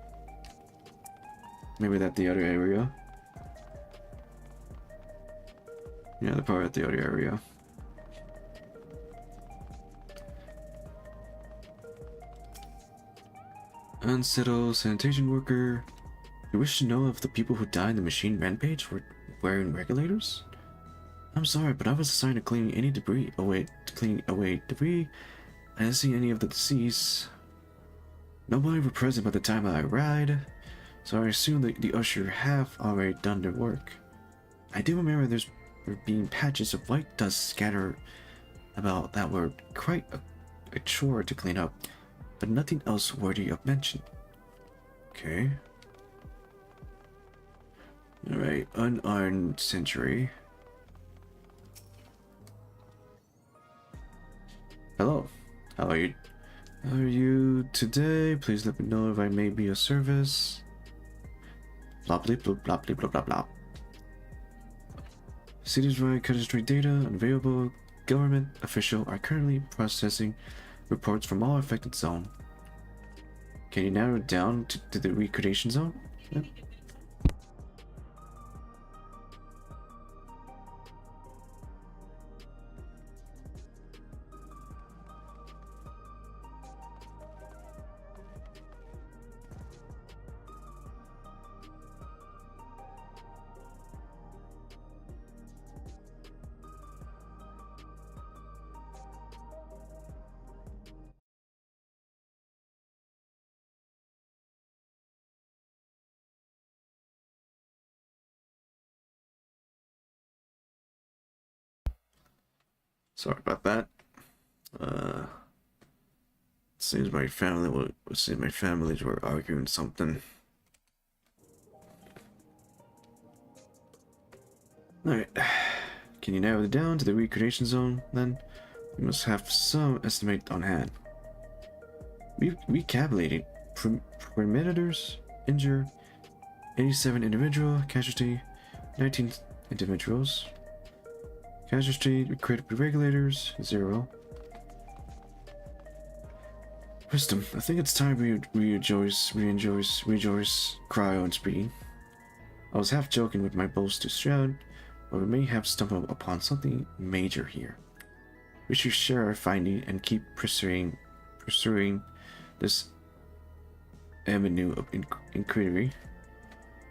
Maybe that's the other area. Yeah, they're probably at the other area. Unsettled sanitation worker. You wish to know if the people who died in the machine rampage were wearing regulators? I'm sorry, but I was assigned to clean any debris away. I didn't see any of the deceased. Nobody were present by the time I arrived, so I assume that the usher have already done their work. I do remember there being patches of white dust scattered about that were quite a chore to clean up, but nothing else worthy of mention. Okay. Alright, unarmed sentry. Hello. How are you? How are you today? Please let me know if I may be of service. Blah blah blah blah blah blah blah blah. Cities-wide cadastry data unavailable. Government officials are currently processing reports from all affected zone. Can you narrow it down to the recreation zone? Yep. Sorry about that. Uh, seems my families were arguing something. Alright. Can you narrow it down to the recreation zone, then? We must have some estimate on hand. Recapitulating. Perimeters injured 87 individual casualty, 19 individuals. Casualty recruited regulators 0. Wisdom. I think it's time we rejoice, cryo, and speed. I was half joking with my boast to Shroud, but we may have stumbled upon something major here. We should share our finding and keep pursuing this avenue of inquiry.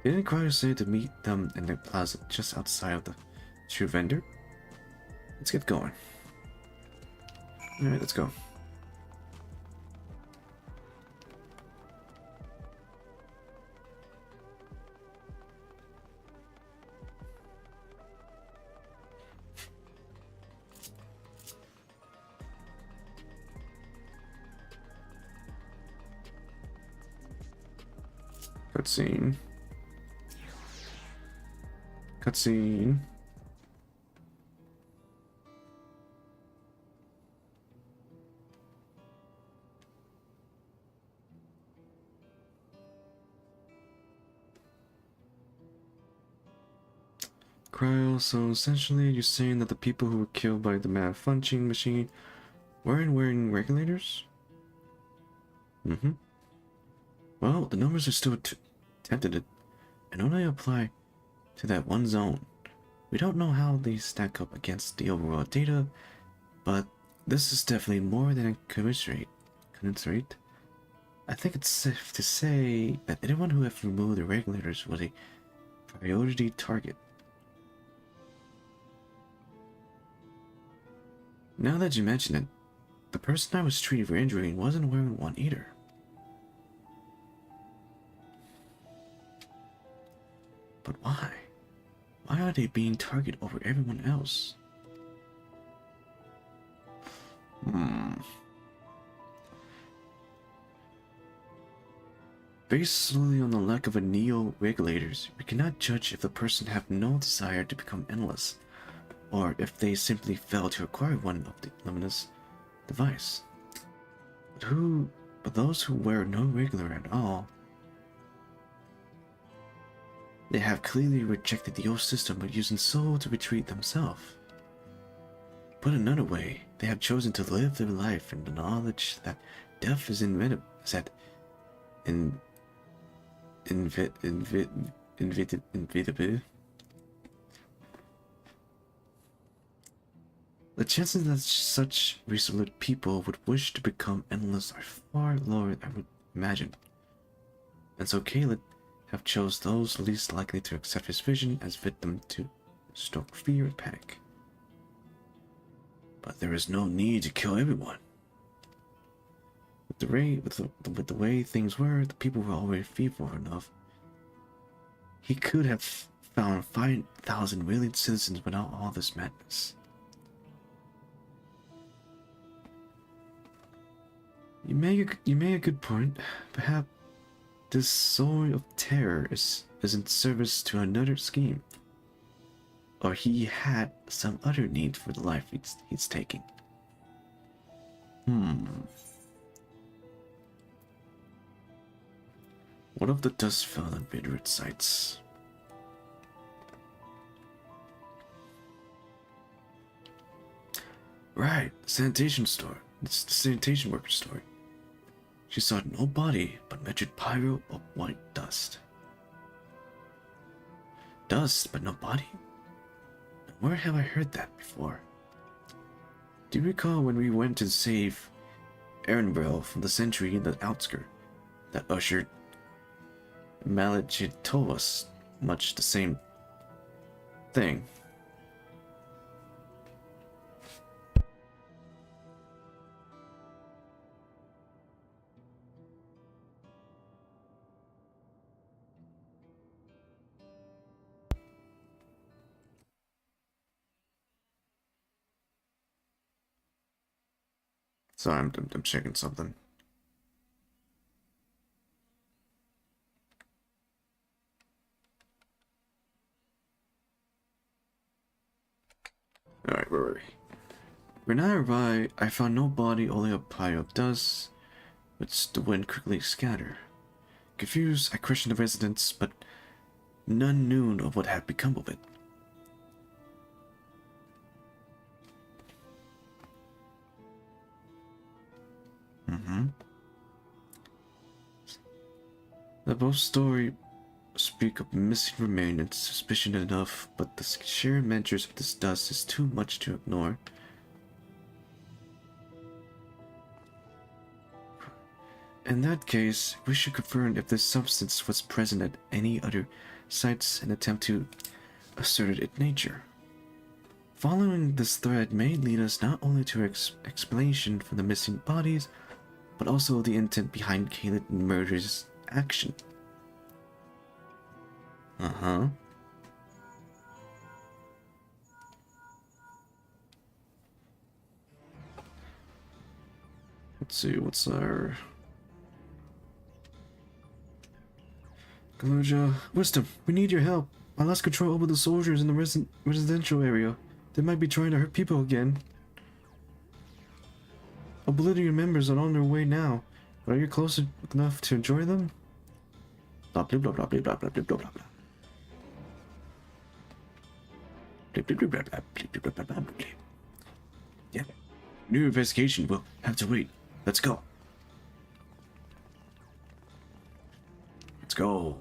Didn't Cryo say to meet them in the plaza just outside of the shoe vendor? Let's get going. Alright, let's go. Cutscene. Cutscene. Cryo, so essentially you're saying that the people who were killed by the malfunctioning machine weren't wearing regulators? Mm-hmm. Well, the numbers are still tentative and only apply to that one zone. We don't know how they stack up against the overall data, but this is definitely more than a commensurate. I think it's safe to say that anyone who has removed the regulators was a priority target. Now that you mention it, the person I was treating for injury wasn't wearing one either. But why? Why are they being targeted over everyone else? Based solely on the lack of a neo-regulators, we cannot judge if the person have no desire to become endless, or if they simply fail to acquire one of the luminous device. But those who wear no regular at all, they have clearly rejected the old system of using soul to retreat themselves. Put another way, they have chosen to live their life in the knowledge that death is inevitable. The chances that such resolute people would wish to become endless are far lower than I would imagine. And so Caleb have chose those least likely to accept his vision as victim to stoke fear and panic. But there is no need to kill everyone. With the way things were, the people were already fearful enough. He could have found 5,000 willing citizens without all this madness. You made a good point. Perhaps this sword of terror is in service to another scheme. Or he had some other need for the life he's taking. What if the dust fell on Vidrid sites? Right, sanitation store. It's the sanitation worker story. She saw no body, but measured pyro of white dust. Dust, but no body? Where have I heard that before? Do you recall when we went to save Erinbrell from the sentry in the outskirt that ushered Malachit told us much the same thing? Sorry, I'm checking something. Alright, where were we? When I arrived, I found no body, only a pile of dust, which the wind quickly scattered. Confused, I questioned the residents, but none knew of what had become of it. The both story speak of missing remains, suspicion enough, but the sheer measures of this dust is too much to ignore. In that case, we should confirm if this substance was present at any other sites and attempt to assert its nature. Following this thread may lead us not only to explanation for the missing bodies, but also the intent behind Caleb murder's action. Uh-huh. Let's see, what's our... Galuja, Wisdom, we need your help. I lost control over the soldiers in the residential area. They might be trying to hurt people again. Oblivion members are on their way now, but are you close enough to enjoy them? Blah blah blah blah blah blah blah blah blah blah. Yeah. New investigation will have to wait. Let's go. Let's go.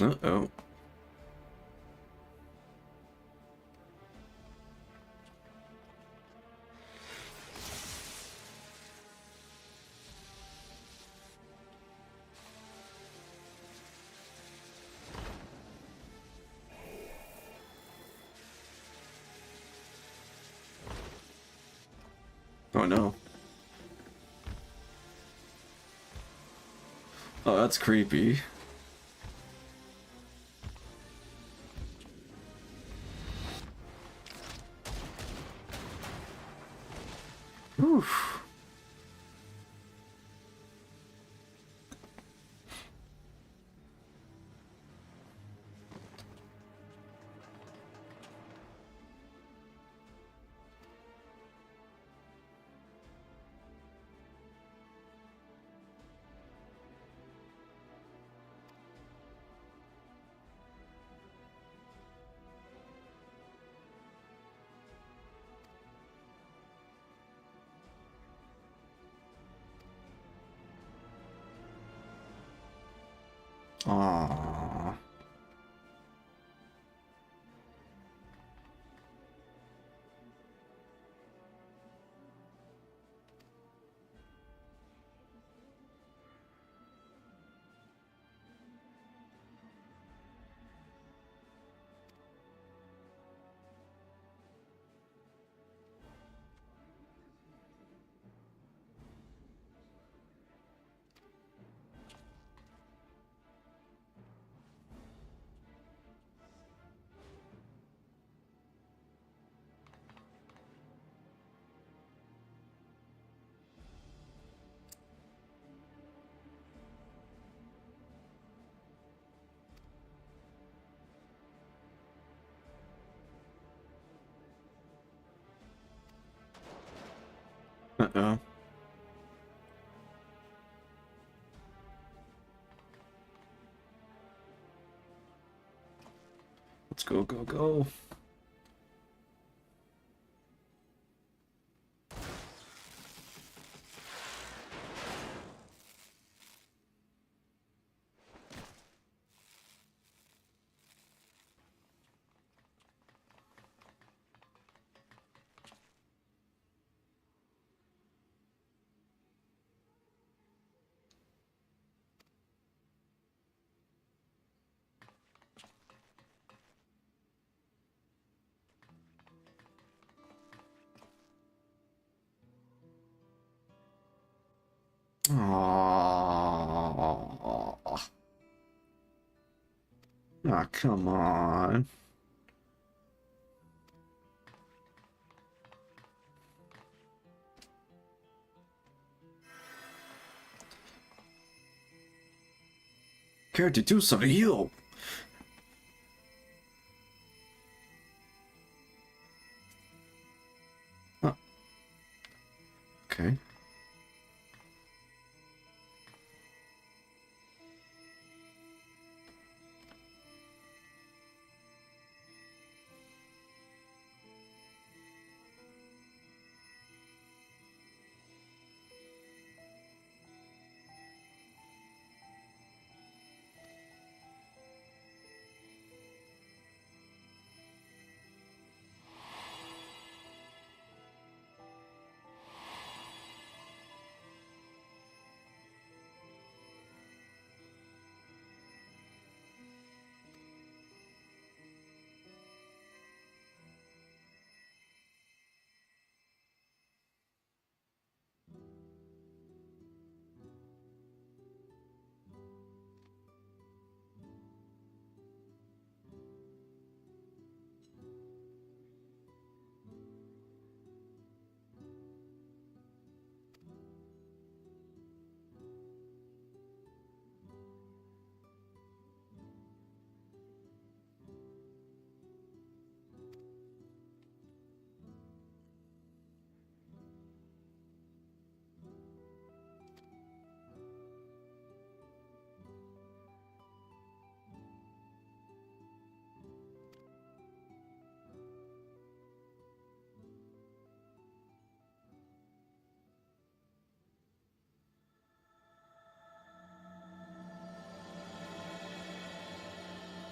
Uh-oh. Oh no. Oh, that's creepy. Oof. Aww. Uh-oh. Let's go, go, go. Oh, ah, come on. Care to do something, you? Huh. Okay.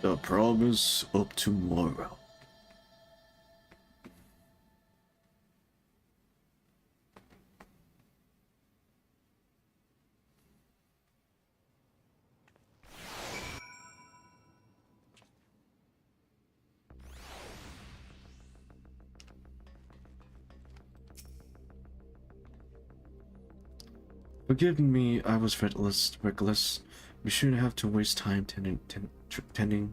The promise of tomorrow. Forgive me, I was reckless. We shouldn't have to waste time tending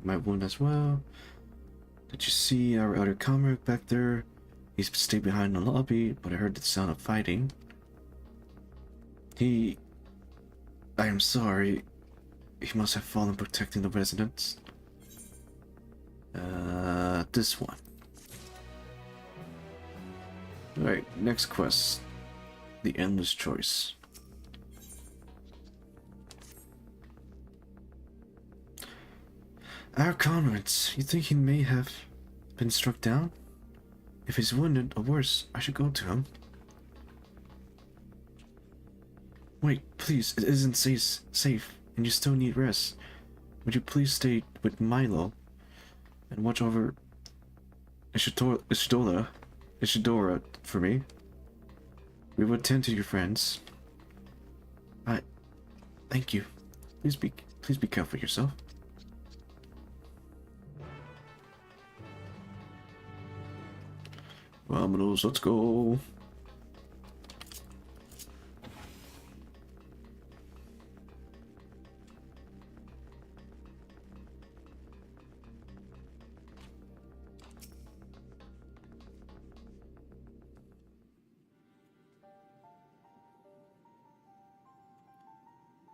my wound as well. Did you see our other comrade back there? He's stayed behind in the lobby, but I heard the sound of fighting. I am sorry. He must have fallen protecting the residents. This one. Alright, next quest. The Endless Choice. Our comrades, you think he may have been struck down? If he's wounded or worse, I should go to him. Wait, please, it isn't safe, and you still need rest. Would you please stay with Milo and watch over Ishidora for me? We will attend to your friends. Thank you. Please be careful yourself. Vámonos, let's go.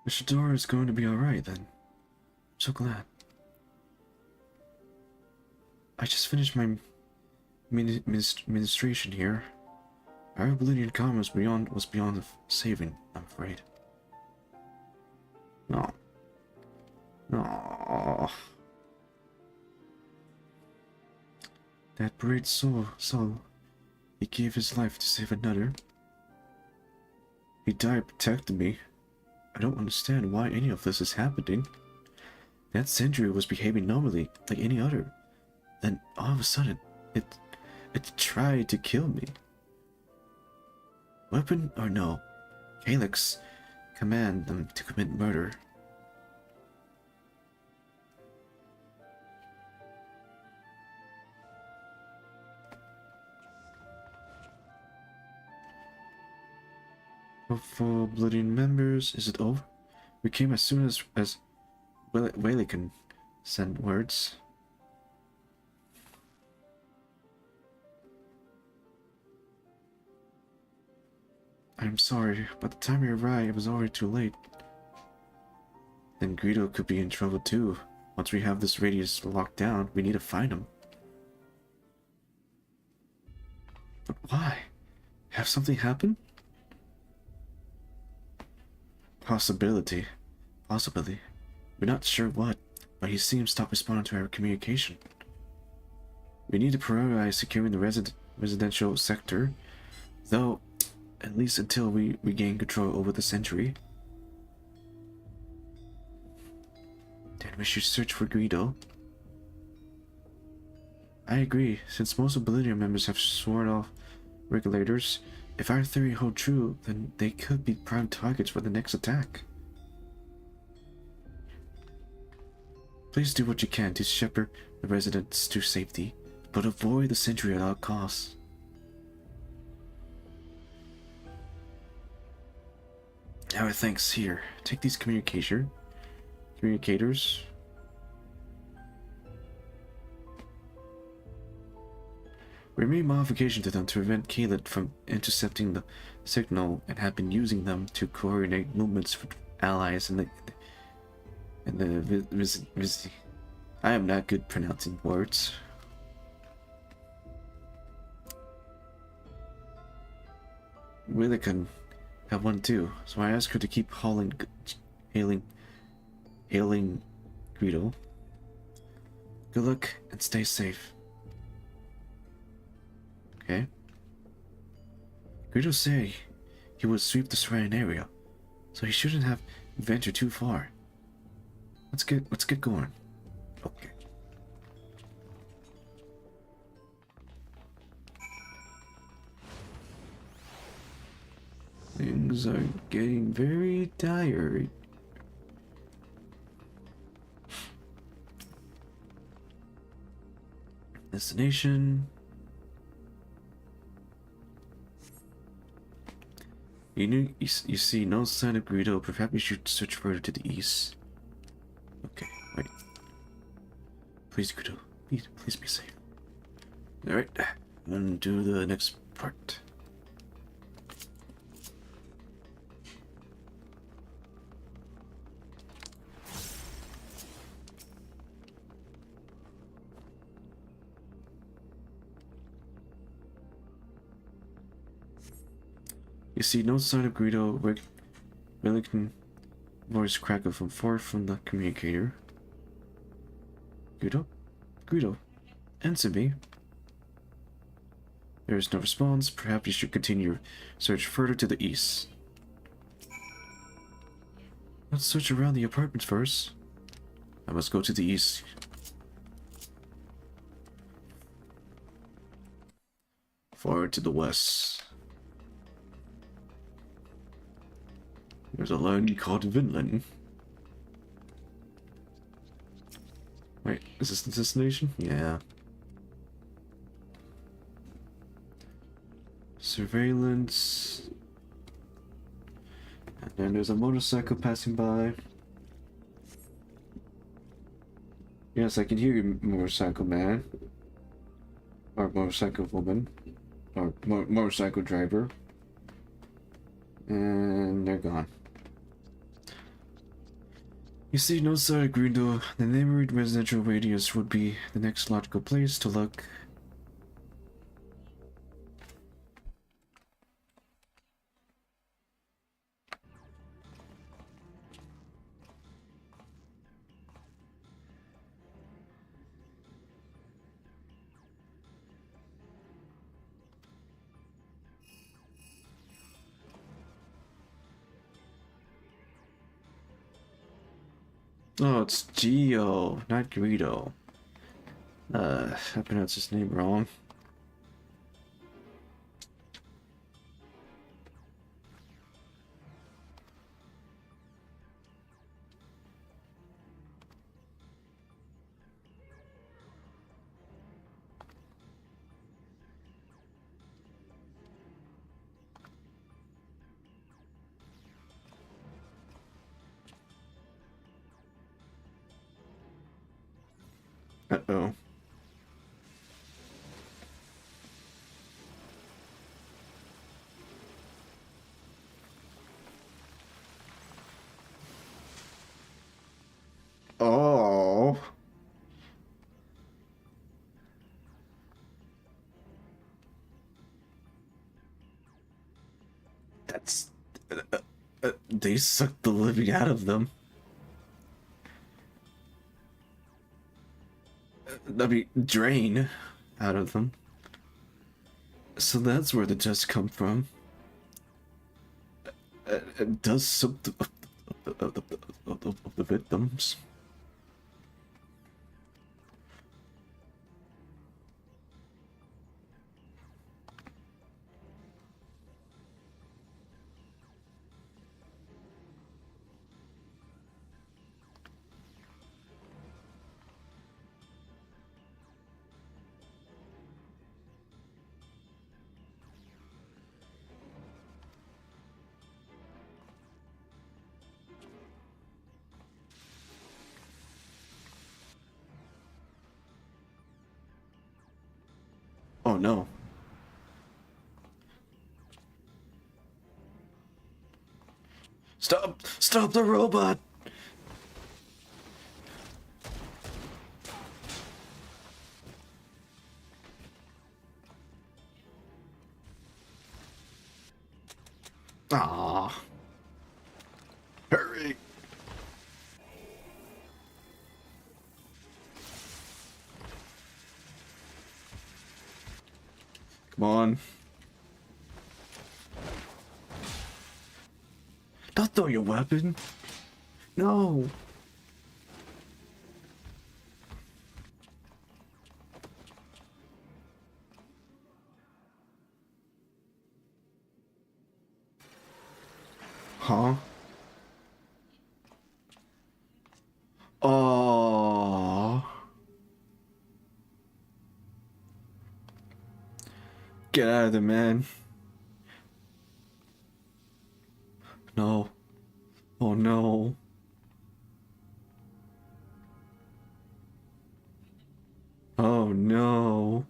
Ishidora is going to be alright then. I'm so glad. I just finished my administration here. Our Oblivion Common was beyond saving, I'm afraid. No. No. That brave soul, he gave his life to save another. He died protecting me. I don't understand why any of this is happening. That sentry was behaving normally, like any other. Then all of a sudden, it tried to kill me. Weapon or no, Calyx command them to commit murder. For bloody members, is it over? We came as soon as Whaley can send words. I'm sorry, by the time we arrived, it was already too late. Then Greedo could be in trouble too. Once we have this radius locked down, we need to find him. But why? Have something happen? Possibility. Possibly. We're not sure what, but he seems to stop responding to our communication. We need to prioritize securing the residential sector, though, at least until we regain control over the Century. Then we should search for Greedo. I agree, since most Oblivion members have sworn off regulators, if our theory holds true, then they could be prime targets for the next attack. Please do what you can to shepherd the residents to safety, but avoid the Century at all costs. Our thanks here. Take these communicators. We made modifications to them to prevent Caleb from intercepting the signal and have been using them to coordinate movements with allies in the I am not good pronouncing words. Whaley can have one too, so I asked her to keep hailing Greedo. Good luck and stay safe. Okay. Greedo said he would sweep the surrounding area, so he shouldn't have ventured too far. Let's get going. Okay. Things are getting very tired. Destination. You see no sign of Greedo. Perhaps you should search further to the east. Okay, wait. Please, Greedo. Please be safe. Alright, on to the next part. You see no sign of Greedo. Relican voice crackled from far from the communicator. Greedo, answer me. There is no response. Perhaps you should continue your search further to the east. Let's search around the apartments first. I must go to the east. Far to the west. There's a land called Vinland. Wait, is this the destination? Yeah. Surveillance. And then there's a motorcycle passing by. Yes, I can hear you, motorcycle man. Or motorcycle woman. Or motorcycle driver. And they're gone. You see no sign of Greedo. The neighboring residential radius would be the next logical place to look. Oh, it's Geo, not Greedo. I pronounced his name wrong. Uh-oh. Oh. That's... they sucked the living out of them. I mean, drain out of them. So that's where the dust come from. It does suck the victims. Oh no. Stop! Stop the robot! Ah! Hurry! Come on. Don't throw your weapon! No! Huh? Oh! Get out of there, man. No. Oh no. Oh no.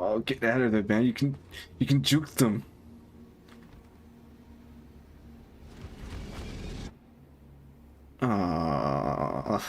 Oh, get out of there, man. You can juke them. Ah.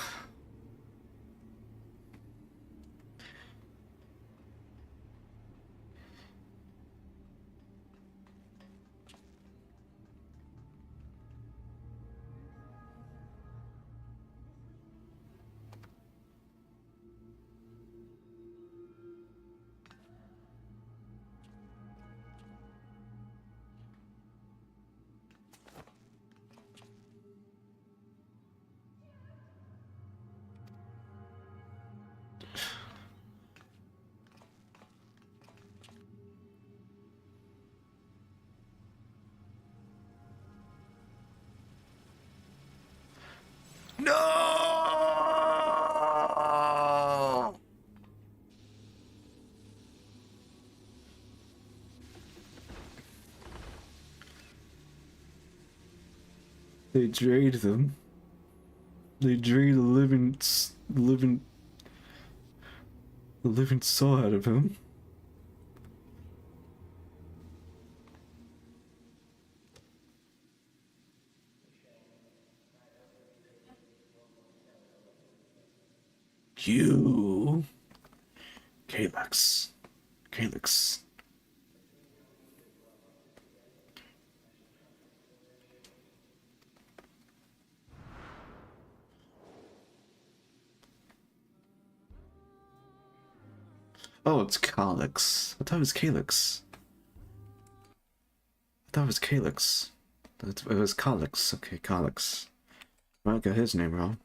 No! They drained them. They drained the living soul out of him. You, Calyx, Calyx. Oh, it's Calyx. I thought it was Calyx. I thought it was Calyx. It was Calyx. Okay, Calyx. I got his name wrong.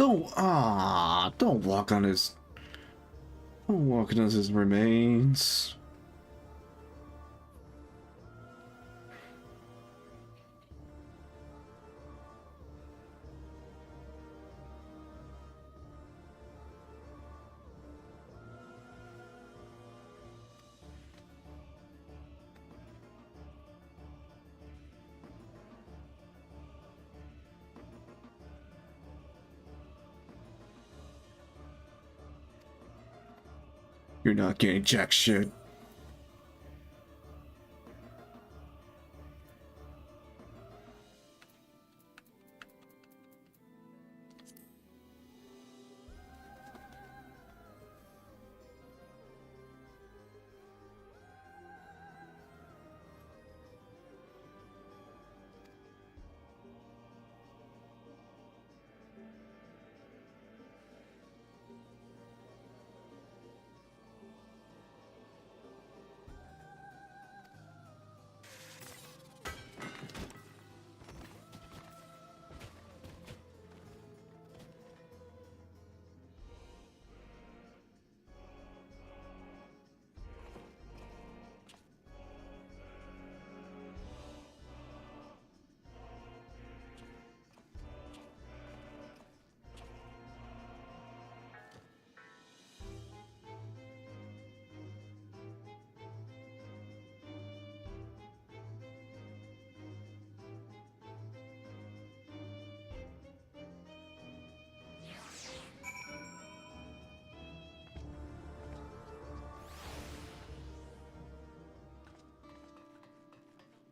Don't walk on his... Don't walk on his remains. You're not getting jack shit.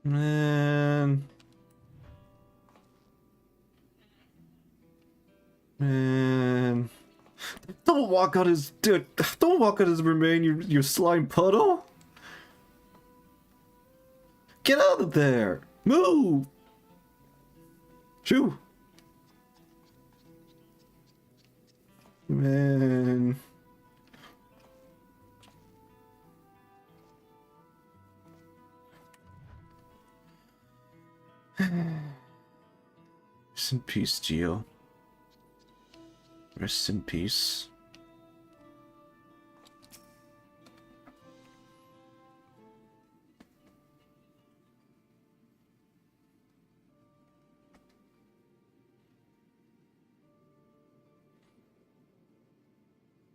Man. Man. Don't walk on his... Dude, don't walk on his remain, you slime puddle. Get out of there. Move. Shoo. Man. Rest in peace, Geo. Rest in peace.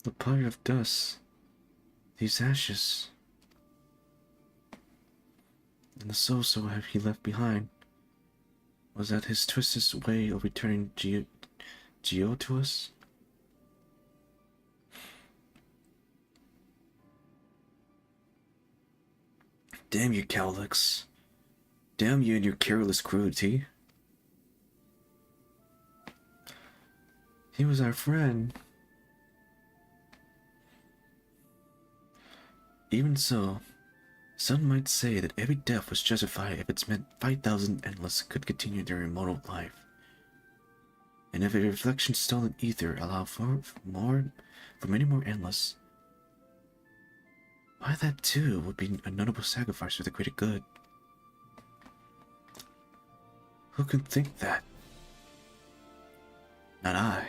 The pyre of dust. These ashes. And the soul so heavy he left behind. Was that his twisted way of returning Geo to us? Damn you, Cowlix. Damn you and your careless cruelty. He was our friend. Even so, some might say that every death was justified if it's meant 5,000 endless could continue their immortal life. And if a reflection stolen ether allowed for many more endless, why that too would be a notable sacrifice for the greater good. Who could think that? Not I.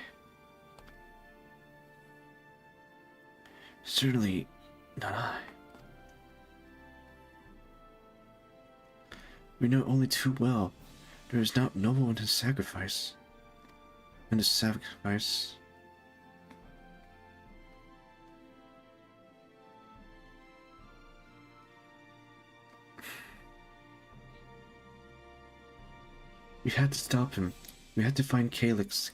Certainly not I. We know only too well there is not noble in his sacrifice. And his sacrifice. We had to stop him. We had to find Cowlix,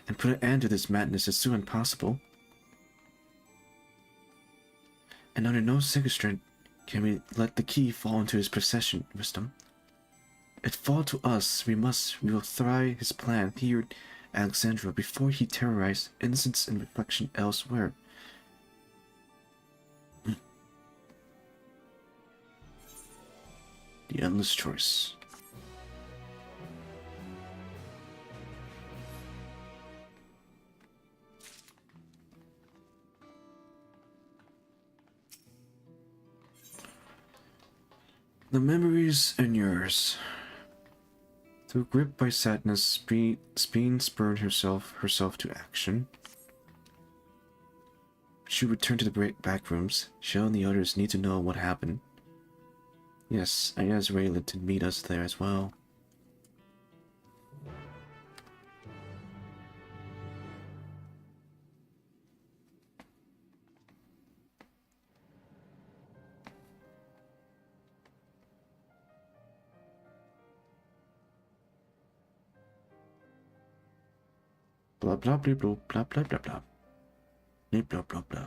and put an end to this madness as soon as possible. And under no circumstance can we let the key fall into his possession, wisdom. It fall to us, we will try his plan here at Alexandria before he terrorized innocence and reflection elsewhere. The endless choice. The memories and yours. Though gripped by sadness, Speen spurred herself to action. She returned to the back rooms. Shell and the others need to know what happened. Yes, I asked Raylan to meet us there as well. Blah blah blah blah blah blah blah blah blah blah blah blah.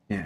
Yeah.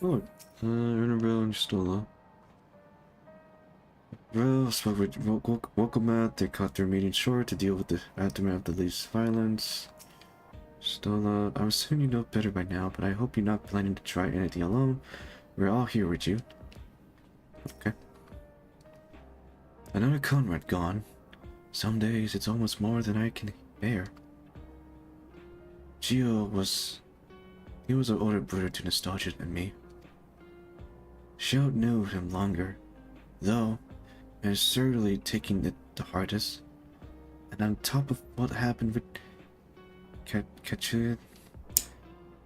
Oh, Annabelle and Stola. Well, spoke with Wokomat. They cut their meeting short to deal with the aftermath of the least violence. Stola, I'm assuming you know better by now, but I hope you're not planning to try anything alone. We're all here with you. Okay. Another Conrad gone. Some days it's almost more than I can bear. Gio was... He was an older brother to nostalgia than me. Shao knew him longer, though, and is certainly taking it the hardest. And on top of what happened with Kachuya,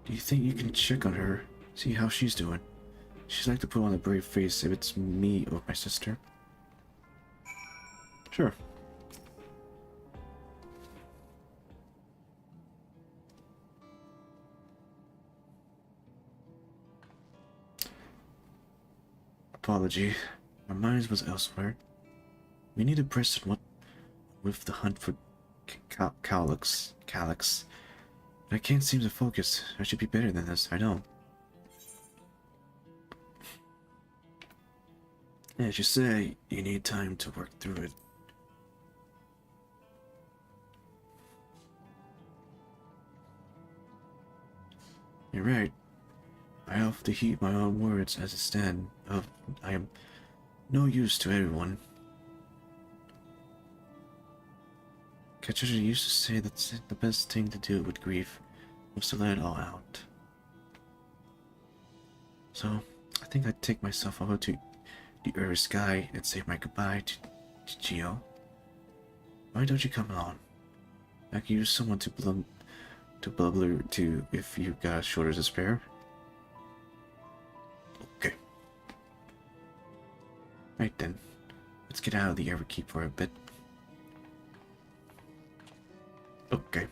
do you think you can check on her, see how she's doing? She'd like to put on a brave face if it's me or my sister. Sure. Apology. Our minds was elsewhere. We need to press on what with the hunt for Calyx. I can't seem to focus. I should be better than this, I know. As you say, you need time to work through it. You're right. I have to heed my own words as it stand. I am no use to everyone. Katrina used to say that the best thing to do with grief was to let it all out. So, I think I'd take myself over to the early sky and say my goodbye to Gio. Why don't you come along? I could use someone to blubber to if you've got shoulders to spare. Okay. Right then. Let's get out of the Everkeep for a bit. Okay.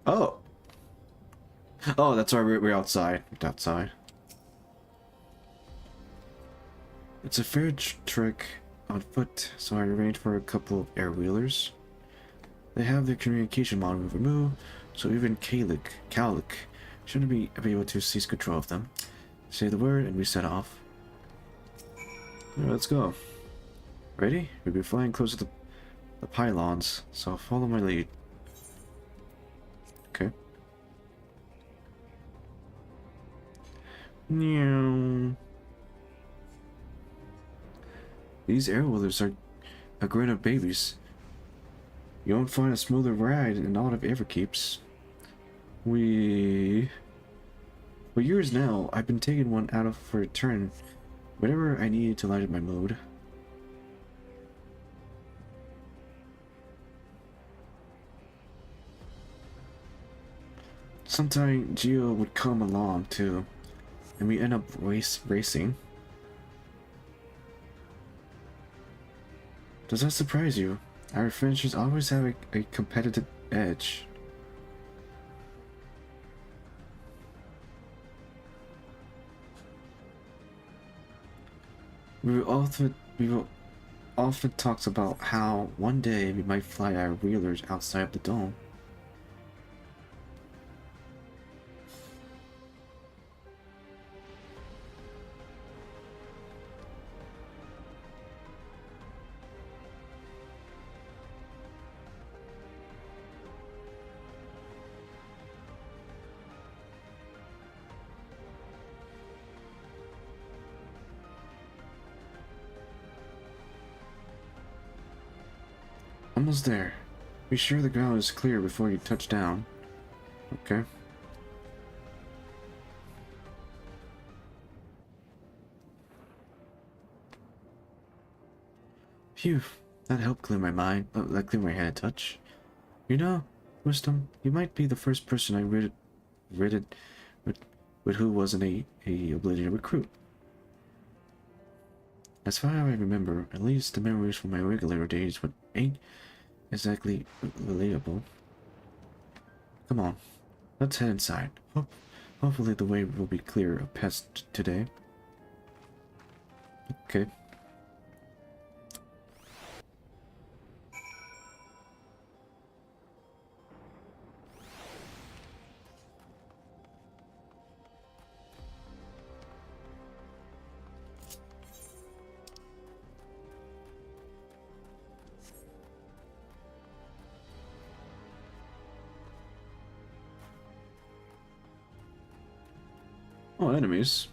Oh! Oh, that's why we're outside. We're outside. It's a fair trek on foot, so I arranged for a couple of air-wheelers. They have their communication module removed, so even Kalik shouldn't be able to seize control of them. Say the word and we set off. Yeah, let's go. Ready? We'll be flying close to the pylons, so follow my lead. Okay. Meow. These air-wheelers are grown-up babies. You won't find a smoother ride in all of Everkeeps. For years now, I've been taking one out for a turn whenever I needed to lighten my mood. Sometimes Gio would come along too, and we end up racing. Does that surprise you? Our finishers always have a competitive edge. We will often talk about how one day we might fly our wheelers outside of the dome. Almost there. Be sure the ground is clear before you touch down. Okay. Phew. That helped clear my mind. That cleared my head a touch. You know, Wisdom, you might be the first person I read with who wasn't a Oblivion recruit. As far as I remember, at least the memories from my regular days ain't exactly relatable. Come on, let's head inside. Hopefully the way will be clear of pests today. Okay. Oh, enemies.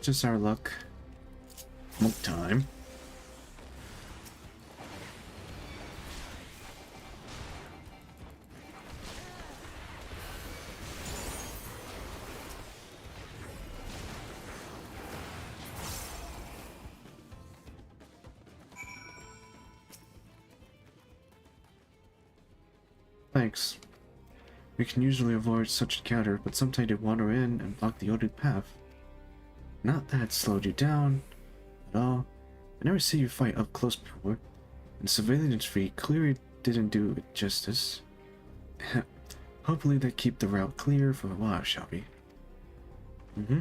Just our luck. Smoke time. Thanks. We can usually avoid such encounter, but sometimes they wander in and block the only path. Not that it slowed you down at all. I never see you fight up close before, and civilians feet clearly didn't do it justice. Hopefully they keep the route clear for a while, shall we? Mm-hmm.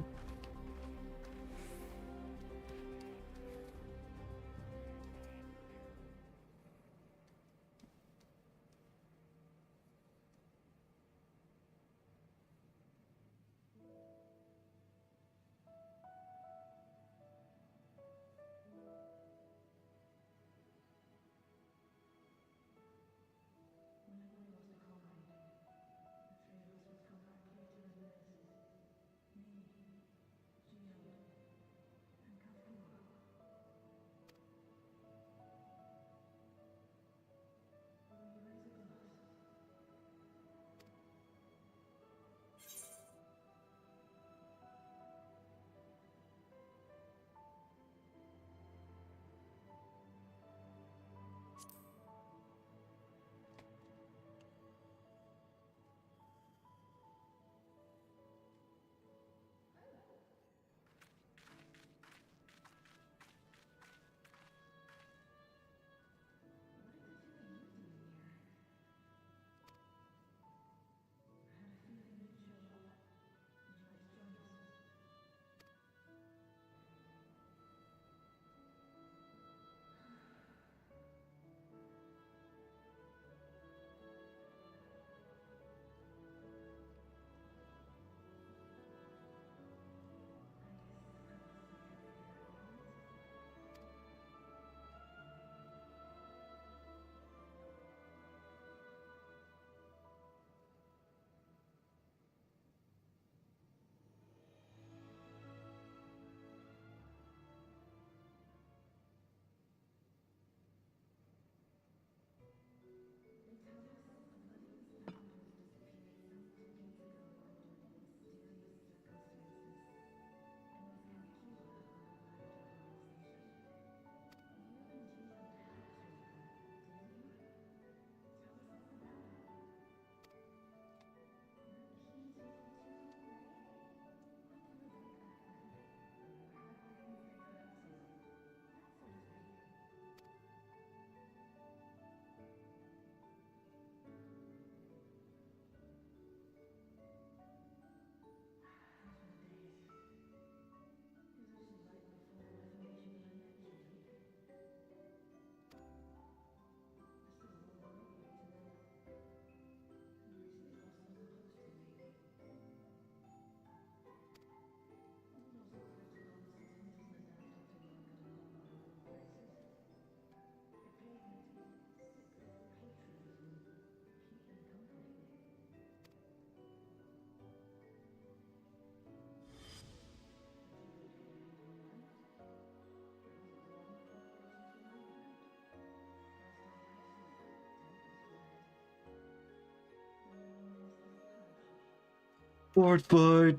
Board fight.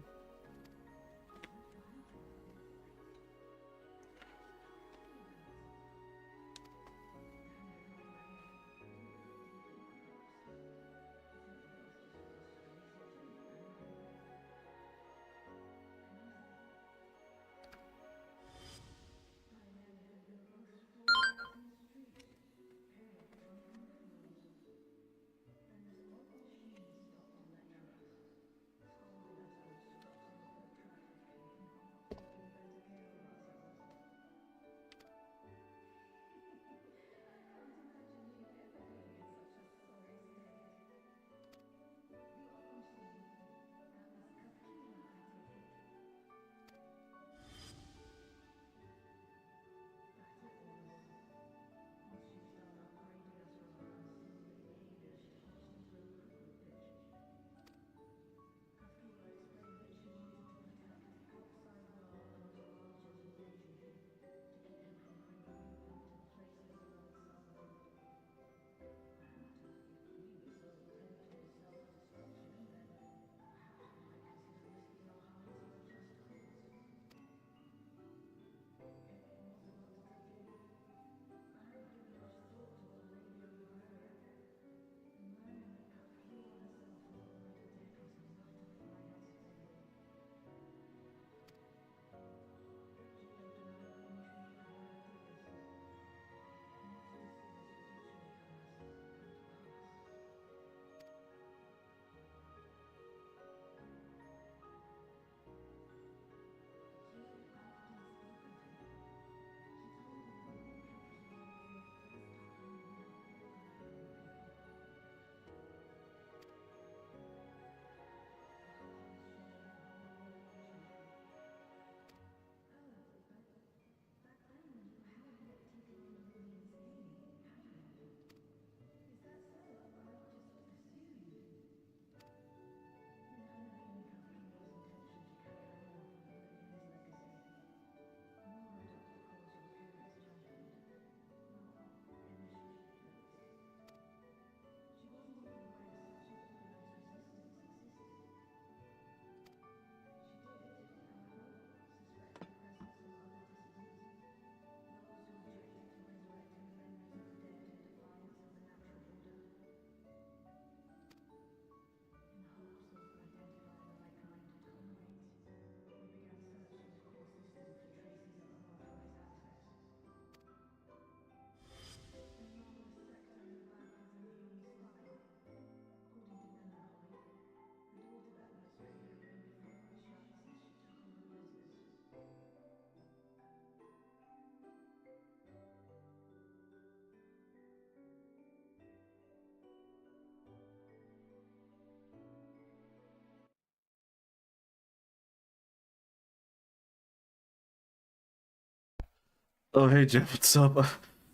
Oh hey Jeff, what's up?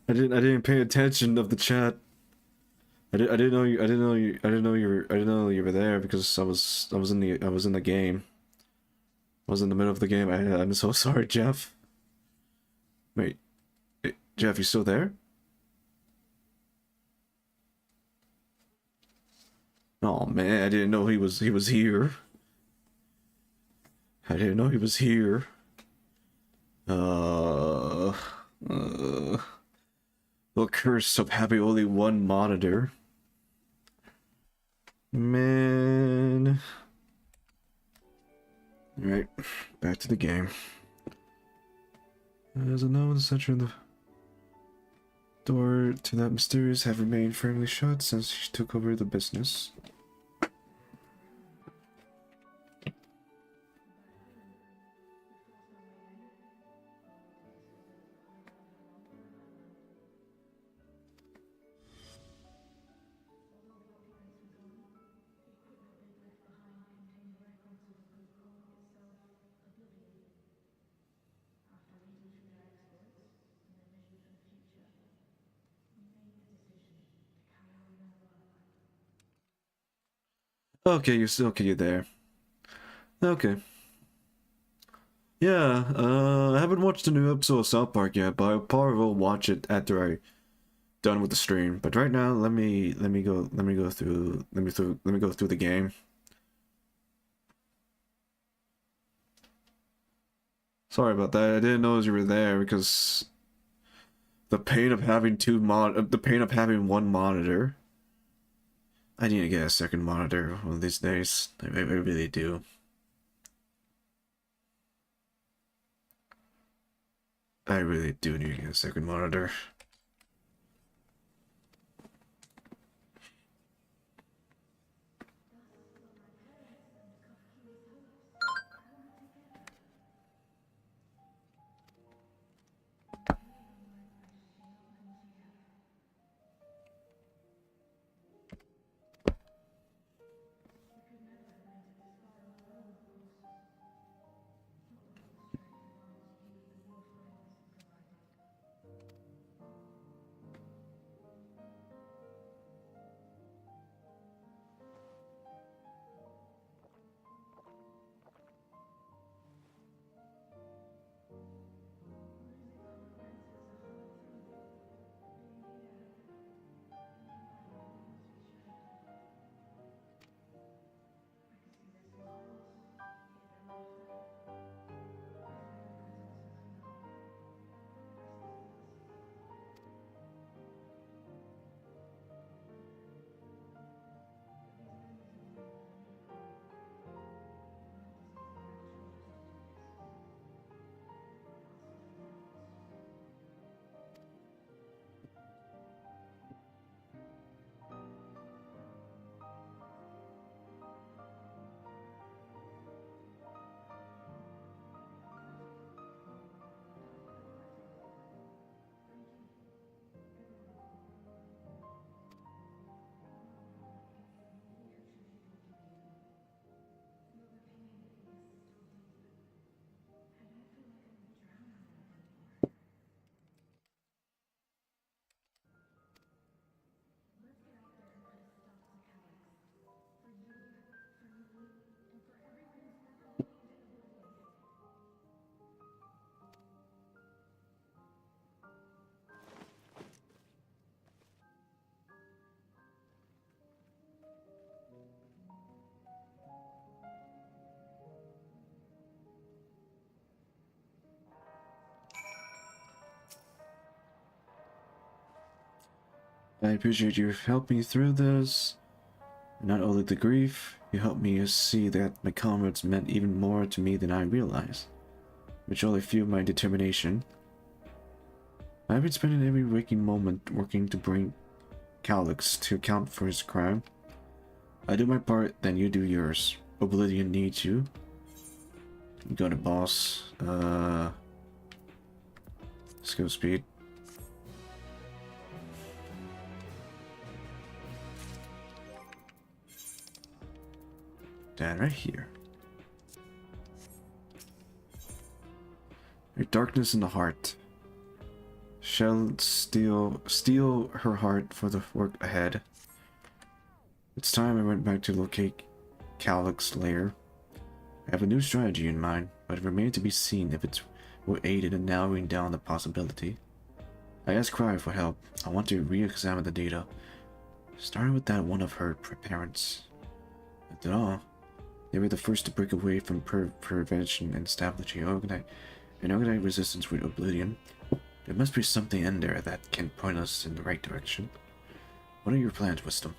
I didn't pay attention of the chat. I didn't know you were there because I was in the game. I was in the middle of the game. I'm so sorry, Jeff. Wait, Jeff, you still there? Oh man, I didn't know he was here. I didn't know he was here. Uh, uh, the curse of having only one monitor. Man. Alright, back to the game. As a known, the center of the door to that mysterious have remained firmly shut since she took over the business. Okay, you're still okay, you're there. Okay. Yeah, I haven't watched the new episode of South Park yet, but I probably will watch it after I done with the stream. But right now, let me go through the game. Sorry about that. I didn't know you were there because the pain of having the pain of having one monitor. I need to get a second monitor one of these days. I really do. I really do need to get a second monitor. I appreciate you helping me through this. Not only the grief, you helped me see that my comrades meant even more to me than I realized, which only fueled my determination. I've been spending every waking moment working to bring Calyx to account for his crime. I do my part, then you do yours. Oblivion needs you. Go to boss. Skill speed. That right here. A darkness in the heart. Shall steal her heart for the work ahead. It's time I went back to locate Calyx's lair. I have a new strategy in mind, but it remains to be seen if it will aid in narrowing down the possibility. I asked Cry for help. I want to re-examine the data, starting with that one of her parents. After all, they were the first to break away from prevention and establish an organized resistance with Oblivion. There must be something in there that can point us in the right direction. What are your plans, Wisdom?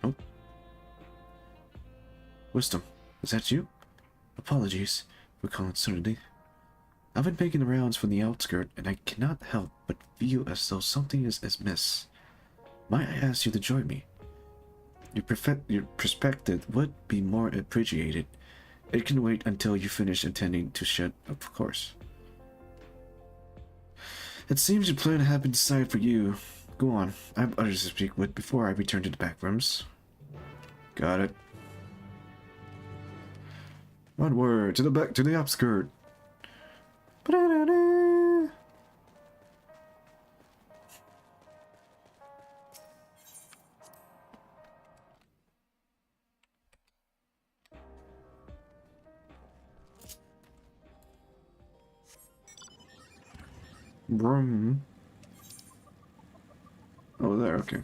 Oh. Wisdom, is that you? Apologies for calling suddenly. I've been making the rounds from the outskirts, and I cannot help but feel as though something is amiss. Might I ask you to join me? Your perspective would be more appreciated. It can wait until you finish intending to shed, of course. It seems your plan had been decided for you. Go on, I have others to speak with before I return to the back rooms. Got it. Onward to the outskirt. Broom. Oh, there, okay.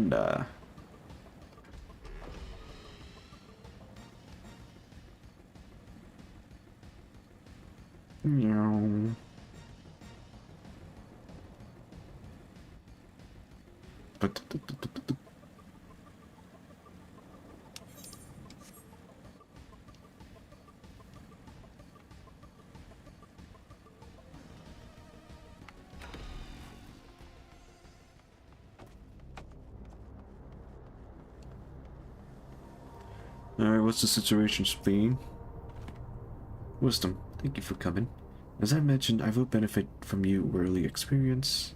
Honda. Meow. But alright, what's the situation, Spleen? Wisdom, thank you for coming. As I mentioned, I will benefit from your early experience.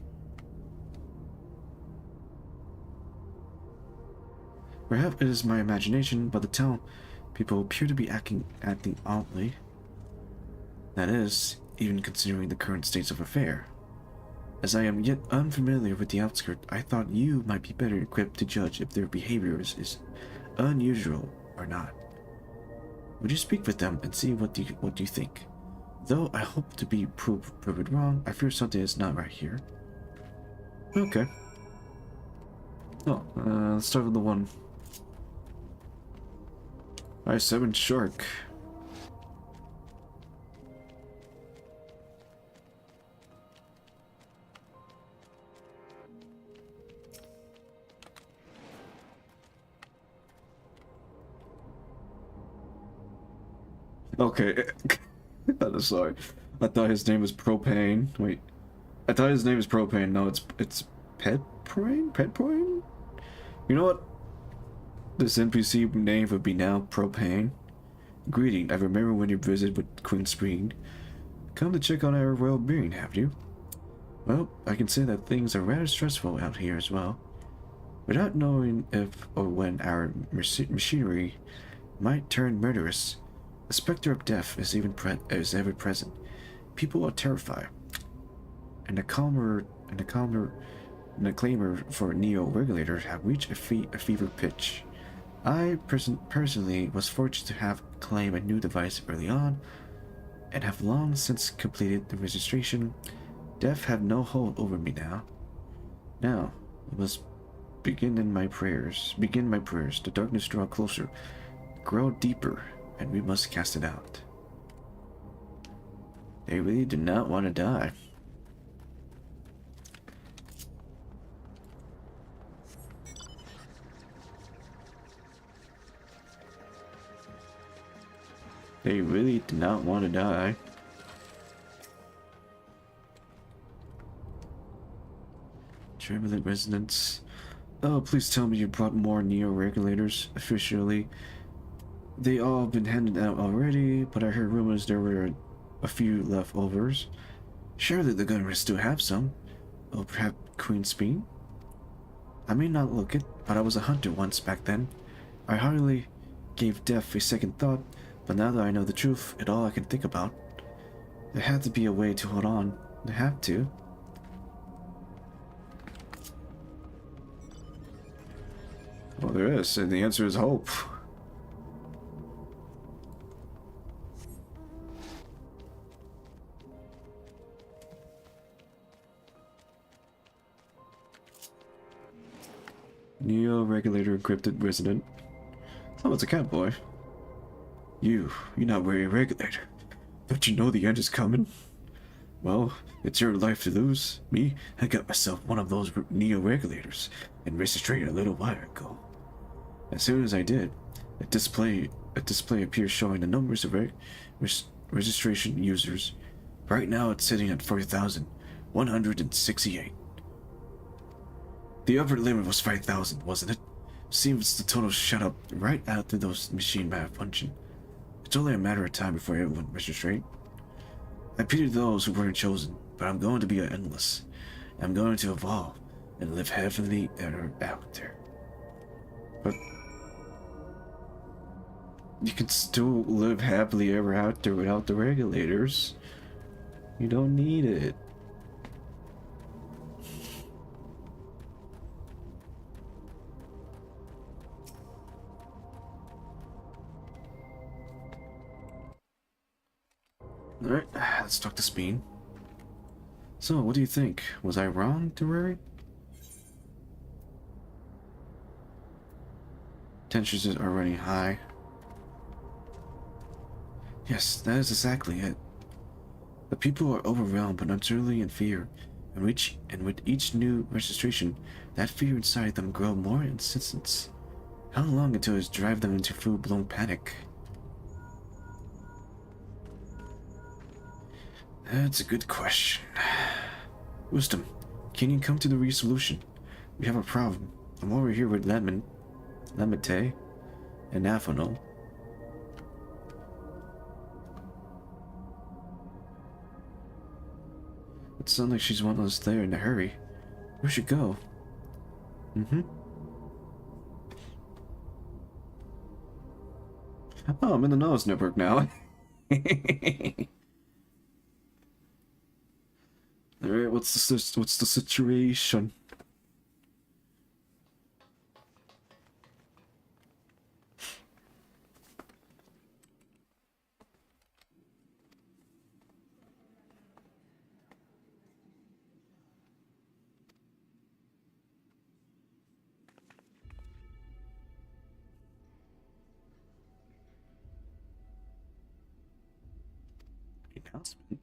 Perhaps it is my imagination, but the town people appear to be acting oddly. That is, even considering the current states of affair. As I am yet unfamiliar with the outskirts, I thought you might be better equipped to judge if their behavior is unusual or not. Would you speak with them and see what you think? Though I hope to be proved wrong, I fear something is not right here. Okay. Oh, let's start with the one. I-7 Shark. Okay. I'm sorry. I thought his name was Propane. Wait. I thought his name was Propane. No, it's Petproin? Petproin? You know what? This NPC name would be now Propane. Greeting, I remember when you visited with Queen Spring. Come to check on our well-being, have you? Well, I can say that things are rather stressful out here as well. Without knowing if or when our machinery might turn murderous, the specter of death is ever present. People are terrified, and the clamor for neo-regulators have reached a fever pitch. I personally was fortunate to have claimed a new device early on, and have long since completed the registration. Death have no hold over me now. Now, I must begin my prayers. The darkness draw closer, grow deeper, and we must cast it out. They really do not want to die. They really do not want to die. Turbulent residents. Oh, please tell me you brought more neo-regulators officially. They all have been handed out already, but I heard rumors there were a few leftovers. Surely the government still have some. Oh, perhaps Queen Speen? I may not look it, but I was a hunter once back then. I hardly gave death a second thought, but now that I know the truth, it's all I can think about. There had to be a way to hold on. There had to. Well, there is, and the answer is hope. Neo-regulator encrypted resident. Oh, it's a cat boy. You're not very regulator. Don't you know the end is coming? Well, it's your life to lose. Me, I got myself one of those neo-regulators and registered a little while ago. As soon as I did, a display appears showing the numbers of registration users. Right now it's sitting at 40,168. The upper limit was 5,000, wasn't it? Seems the total shut up right after those machine malfunction. It's only a matter of time before everyone registers. I pity those who weren't chosen, but I'm going to be endless. I'm going to evolve and live happily ever after. But you can still live happily ever after without the regulators. You don't need it. Alright, let's talk to Speen. So, what do you think? Was I wrong, Terrari? Tensions are running high. Yes, that is exactly it. The people are overwhelmed but utterly in fear, and with each new registration, that fear inside them grows more insistent. How long until it drives them into full-blown panic? That's a good question. Wisdom, can you come to the resolution? We have a problem. I'm over here with Lemite, and Aphono. It sounds like she's wanting us there in a hurry. We should go. Oh, I'm in the Knowledge Network now. Alright, what's the situation? Announcement.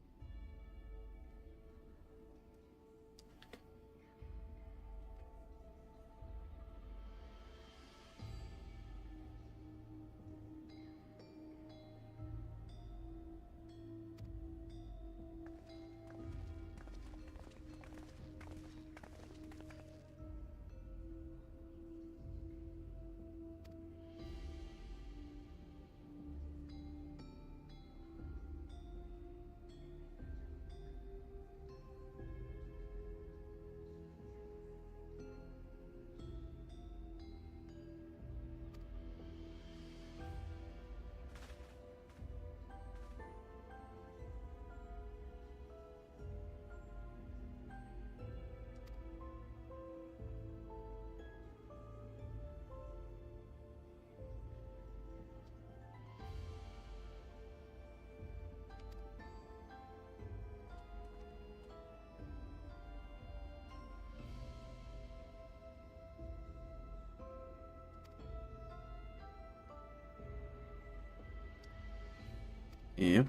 Yep.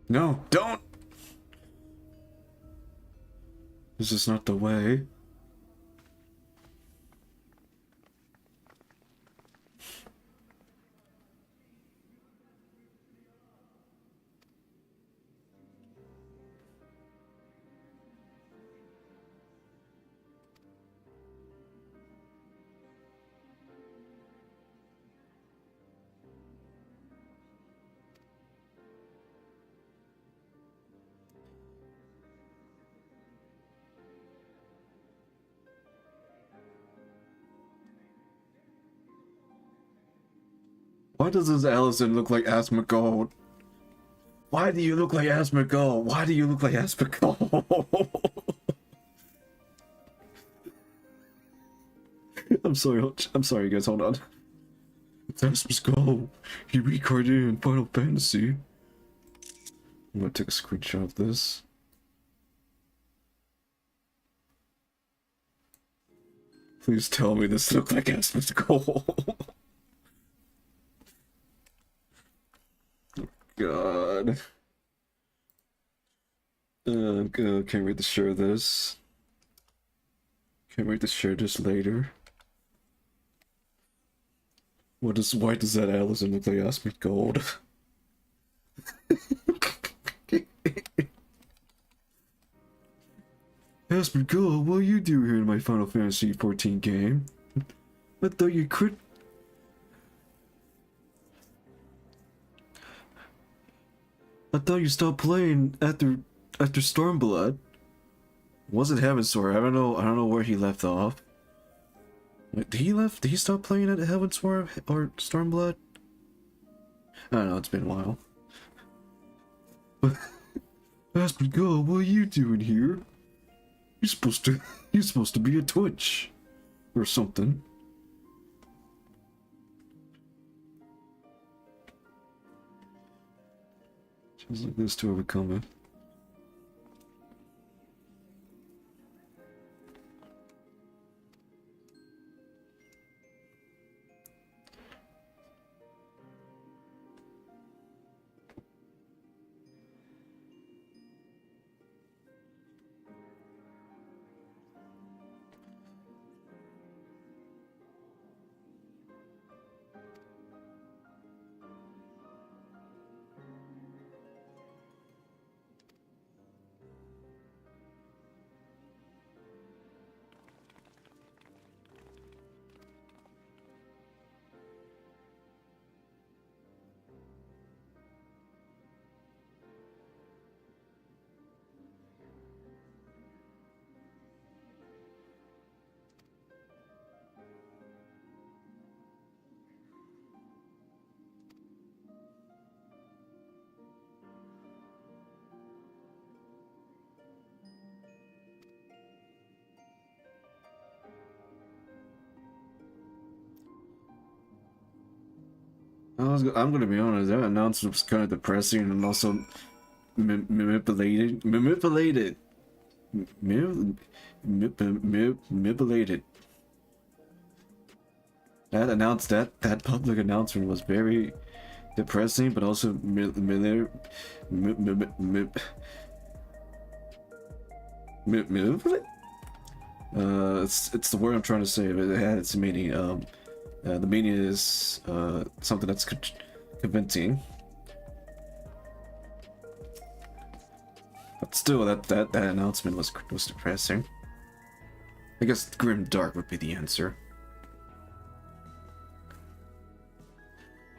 No, don't! This is not the way. Why does this Allison look like Asmongold? Why do you look like Asmongold? Why do you look like Asmongold? I'm sorry guys, hold on. It's Asmongold. He recorded in Final Fantasy. I'm gonna take a screenshot of this. Please tell me this looks like Asmongold. God. Can't wait to share this. Can't wait to share this later. Why does that Allison look like Asmongold? Aspergilla, what you do here in my Final Fantasy XIV game? I thought you quit. I thought you stopped playing after Stormblood. Was it Heavensward? I don't know where he left off. Wait, did he stop playing at Heavensward or Stormblood? I don't know, it's been a while. Aspergilla, what are you doing here? You're supposed to be a Twitch or something. Sounds like those two are coming. I'm gonna be honest, that announcement was kind of depressing and also manipulated. That public announcement was very depressing, but also it's the word I'm trying to say, but it had its meaning. The meaning is something that's convincing. But still, that announcement was depressing. I guess grim dark would be the answer.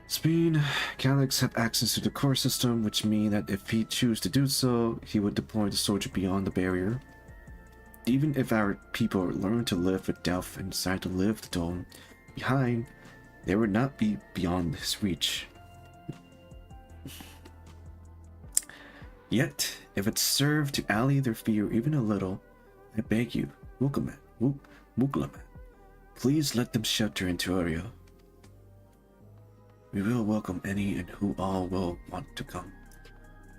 Speed, Calyx had access to the core system, which means that if he chose to do so, he would deploy the soldier beyond the barrier. Even if our people learn to live with death and decide to leave the dome behind, they would not be beyond his reach. Yet, if it served to allay their fear even a little, I beg you, Muklaman, please let them shelter in Terraria. We will welcome any and who all will want to come.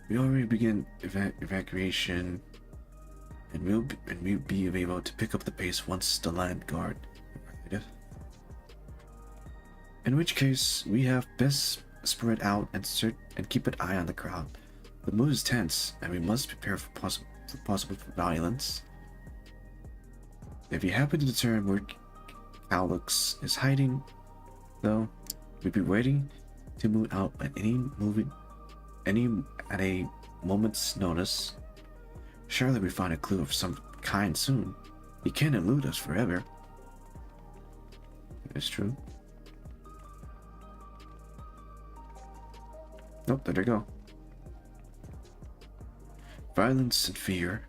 We already begin evacuation, and we'll be able to pick up the pace once the land guard arrives. In which case, we have best spread out and keep an eye on the crowd. The mood is tense, and we must prepare for possible violence. If you happen to determine where Calyx is hiding, though, we'd be waiting to move out at a moment's notice. Surely we find a clue of some kind soon. He can't elude us forever. It's true. Oh, there they go. Violence and fear.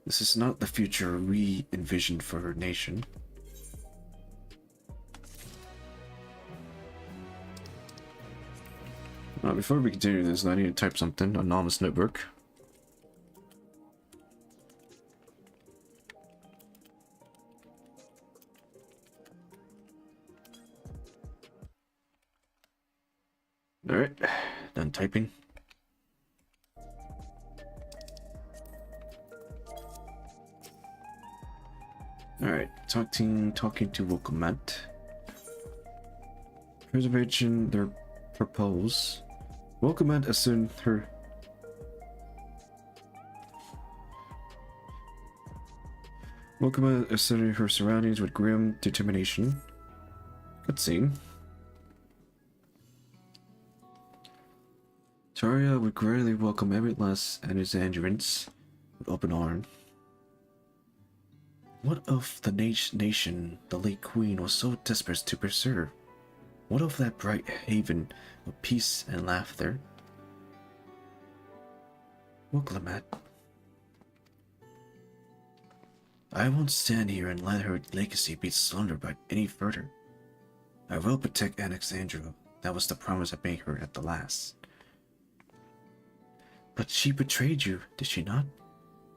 This is not the future we envisioned for our nation. Before we continue this, I need to type something. Anonymous notebook. Alright, done typing. Alright, talking to Wokomat. Preservation, their propose. Wokomat assumed her. Wokomat assumed her surroundings with grim determination. Good scene. Taria would greatly welcome every last Alexandrians with open arms. What of the nation the late queen was so desperate to preserve? What of that bright haven of peace and laughter? Wuklamat. I won't stand here and let her legacy be slandered by any further. I will protect Alexandria. That was the promise I made her at the last. But she betrayed you, did she not?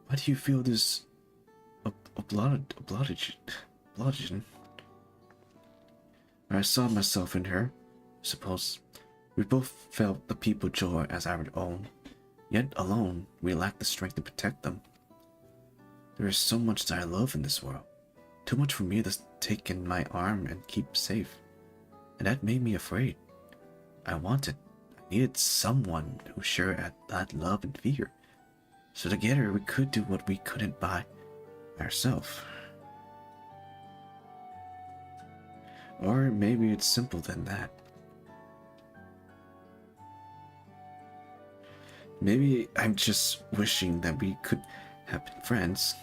Why do you feel this obligation? I saw myself in her, I suppose. We both felt the people joy as our own, yet alone we lacked the strength to protect them. There is so much that I love in this world, too much for me to take in my arm and keep safe, and that made me afraid. I needed someone who shared that love and fear, so together we could do what we couldn't by ourselves. Or maybe it's simpler than that. Maybe I'm just wishing that we could have been friends.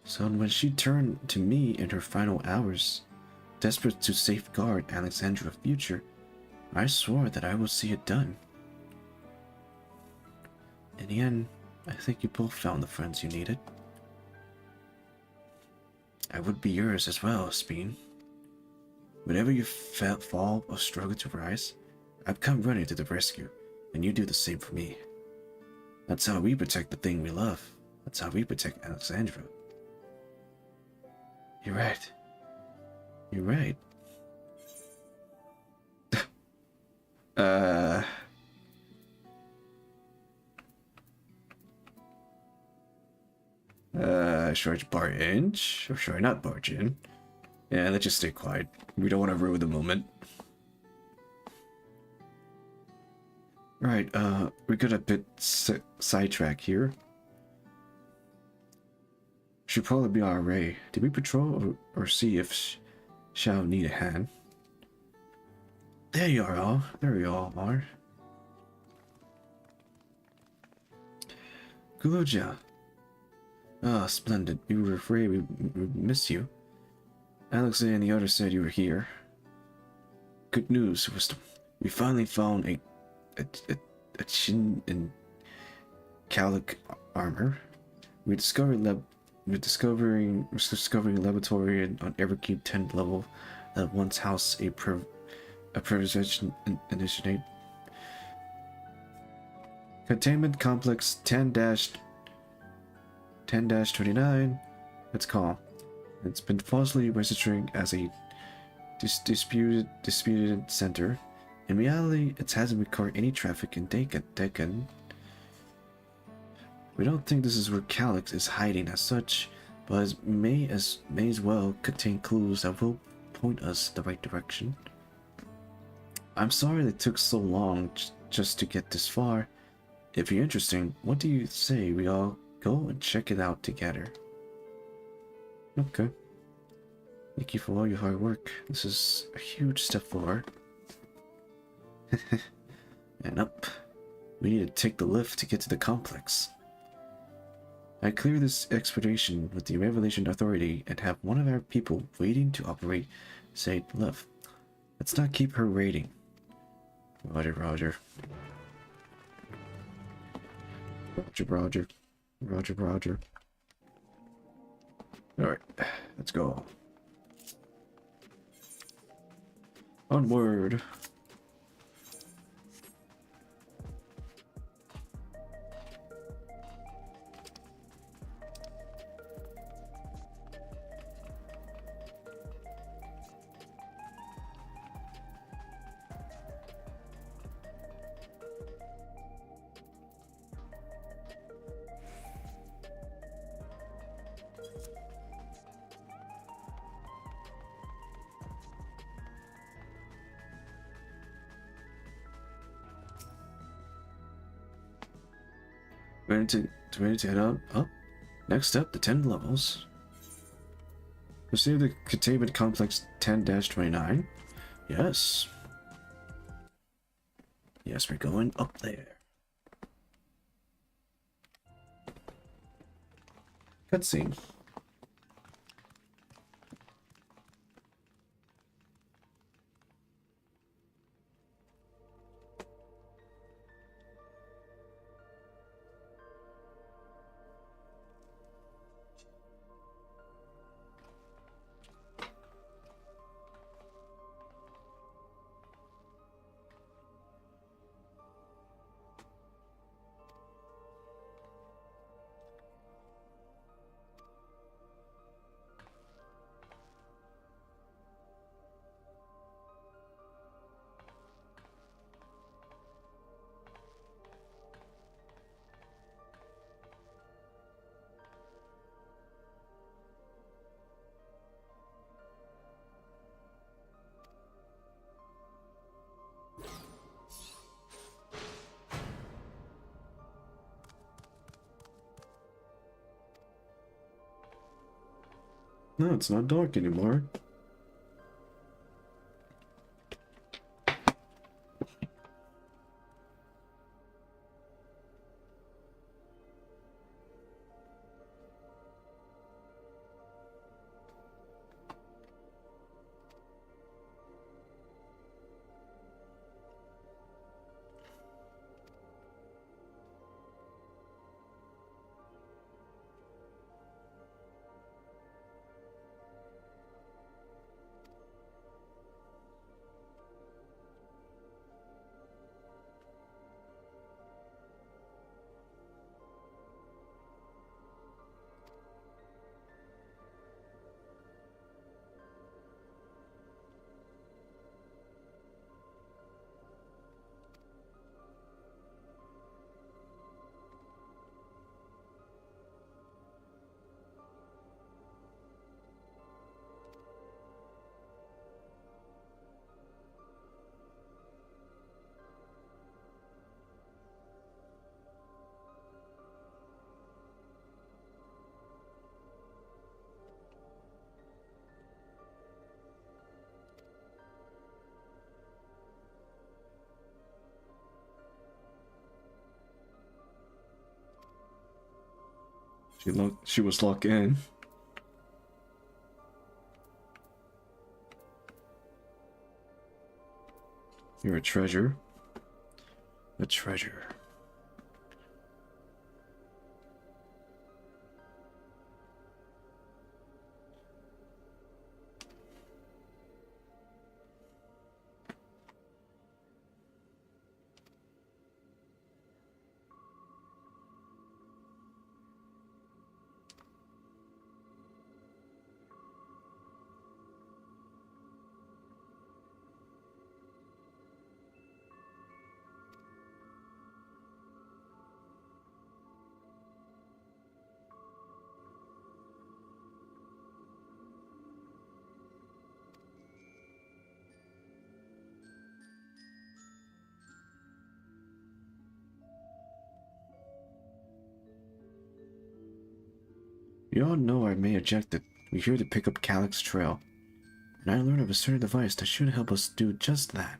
So when she turned to me in her final hours, desperate to safeguard Alexandra's future, I swore that I would see it done. In the end, I think you both found the friends you needed. I would be yours as well, Speen. Whenever you fall or struggle to rise, I've come running to the rescue, and you do the same for me. That's how we protect the thing we love. That's how we protect Alexandra. You're right. You're right. Should I barge in? Or should I not barge in? Yeah, let's just stay quiet. We don't want to ruin the moment. Right, we got a bit sidetracked here. Should probably be our Ray. Did we patrol or see if Shao need a hand? There you are all. There you all are. Guluja. Ah, splendid. We were afraid we missed you. Alex and the others said you were here. Good news was we finally found a chin in Calic armor. We're discovering a laboratory on Everkeep 10th level that once housed a privileged initiate. Containment Complex 10-29. Let's call. It's been falsely registering as a disputed center. In reality, it hasn't recorded any traffic in Deccan. We don't think this is where Calyx is hiding as such, but it may as well contain clues that will point us the right direction. I'm sorry it took so long just to get this far. If you're interested, what do you say we all go and check it out together? Okay. Thank you for all your hard work. This is a huge step forward. And up. We need to take the lift to get to the complex. I clear this expedition with the Revelation Authority and have one of our people waiting to operate said lift. Let's not keep her waiting. Roger, Roger. Roger, Roger. Roger, Roger. Alright, let's go. Onward. Ready to head up. Next up, the 10 levels. Receive the containment complex 10-29. Yes. Yes, we're going up there. Cutscene. No, it's not dark anymore. She was locked in. You're a treasure. A treasure. You all know I may eject it. We're here to pick up Calyx's trail, and I learned of a certain device that should help us do just that.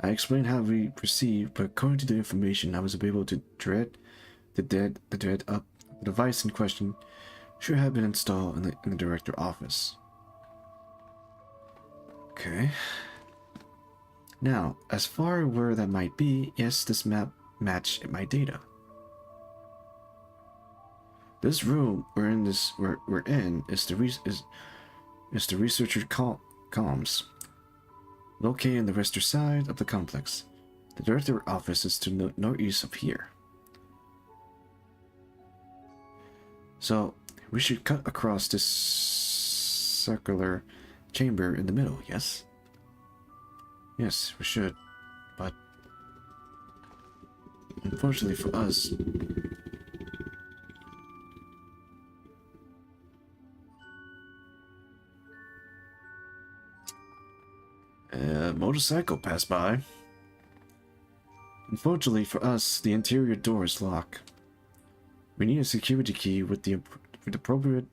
I explained how we proceed, but according to the information I was able to dread up, the device in question should have been installed in the director office. Okay. Now, as far where that might be, yes, this map matched my data. This room we're in is the researcher comms, located on the western side of the complex. The director office is to the northeast of here. So we should cut across this circular chamber in the middle, yes? Yes, we should, but unfortunately for us, a motorcycle passed by. Unfortunately for us, the interior door is locked. We need a security key with appropriate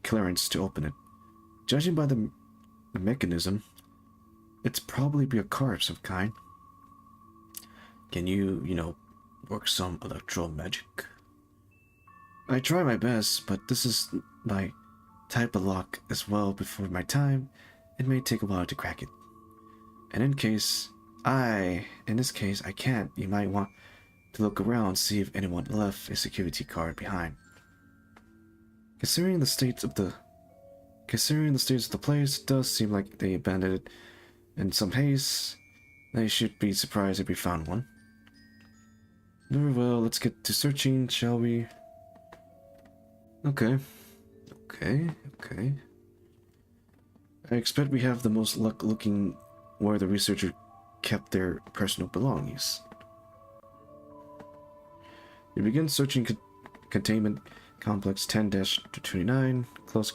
clearance to open it. Judging by the mechanism, It's probably be a car of some kind. Can you, work some electro magic? I try my best, but this is my type of lock as well before my time. It may take a while to crack it. And in this case, I can't. You might want to look around, see if anyone left a security card behind. Considering the state of the place, it does seem like they abandoned it in some haste. I should be surprised if we found one. Very well, let's get to searching, shall we? Okay. I expect we have the most luck looking where the researcher kept their personal belongings. You begin searching containment complex 10-29. Close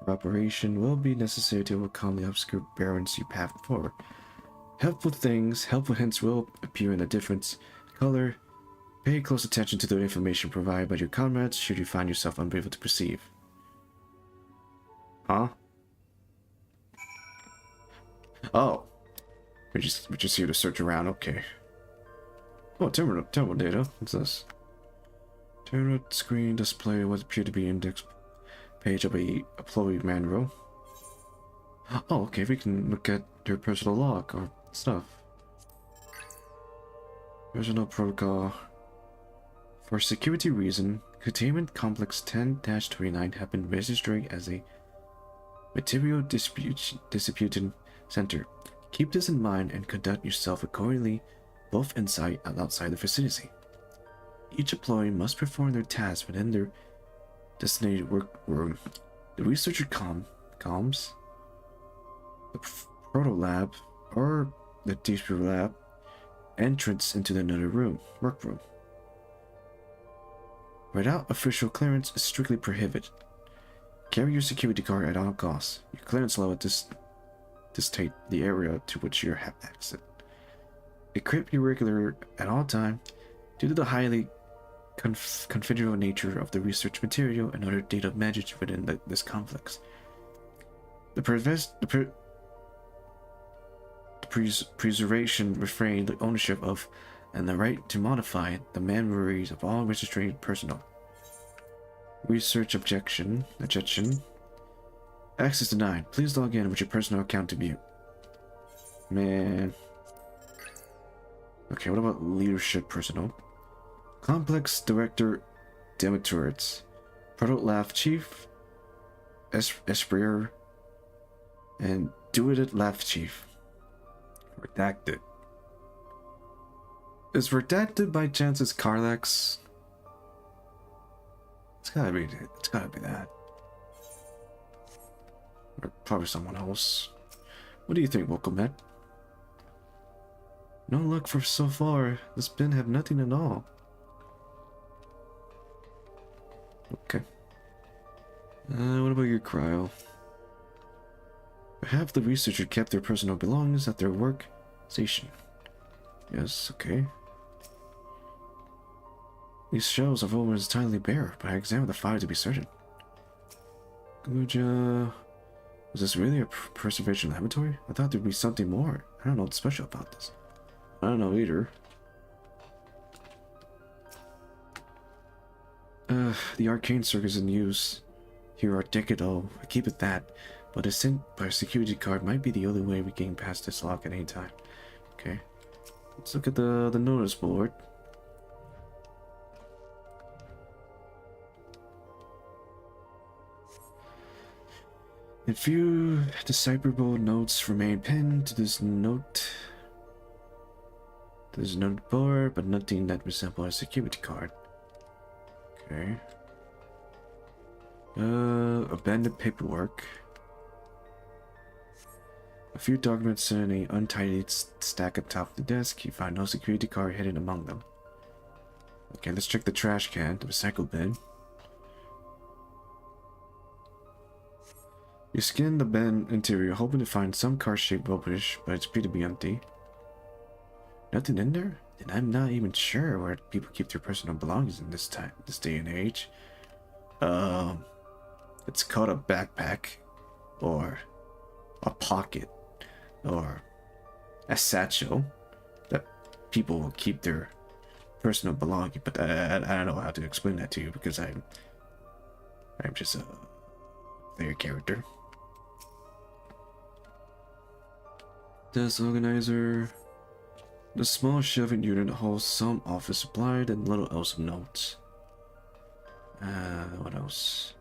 cooperation will be necessary to overcome the obscure barrens you path forward. Helpful hints will appear in a different color. Pay close attention to the information provided by your comrades should you find yourself unable to perceive. Huh? Oh. We're just here to search around, okay. Oh, terminal data. What's this? Terminal screen display what appear to be index page of a employee manual. Oh, okay, we can look at their personal log or stuff. Personal protocol. For security reason, containment complex 10-29 have been registered as a material distribution center. Keep this in mind and conduct yourself accordingly, both inside and outside the facility. Each employee must perform their tasks within their designated work room. The researcher comms, the proto lab, or the deep lab, entrance into another workroom. Without official clearance is strictly prohibited. Carry your security card at all costs. Your clearance level dictate the area to which you have access. Equip your regular at all time. Due to the highly confidential nature of the research material and other data managed within this complex, the preservation, refrain, the ownership of, and the right to modify the memories of all registered personnel. Research objection. Access denied. Please log in with your personal account to view. Man. Okay, what about leadership personnel? Complex Director Demetrius, Proto Lab Chief Esprier, and Duet Lab Chief. Redacted. Is redacted by chance is Carlax? It's gotta be that. Or probably someone else. What do you think, Wokomet? No luck for so far. This bin have nothing at all. Okay. What about your cryo? Perhaps the researcher kept their personal belongings at their work station. Yes, okay. These shelves are almost entirely bare, but I examined the file to be certain. Guja... Was this really a preservation laboratory? I thought there'd be something more. I don't know what's special about this. I don't know either. The arcane circuits in use here are decadal. I keep it that, but a sent by a security card might be the only way we gain past this lock at any time. Okay. Let's look at the notice board. A few decipherable notes remain pinned to this note. There's a note board, but nothing that resembles a security card. Okay. Abandoned paperwork. A few documents in an untidy stack atop the desk. You find no security card hidden among them. Okay, let's check the trash can, the recycle bin. You scan the bin interior, hoping to find some car-shaped rubbish, but it's pretty to be empty. Nothing in there? Then I'm not even sure where people keep their personal belongings in this day and age. It's called a backpack or a pocket. or a satchel that people will keep their personal belonging. But I don't know how to explain that to you because I'm just a player character. Desk organizer. The small shelving unit holds some office supply and little else of note. What else?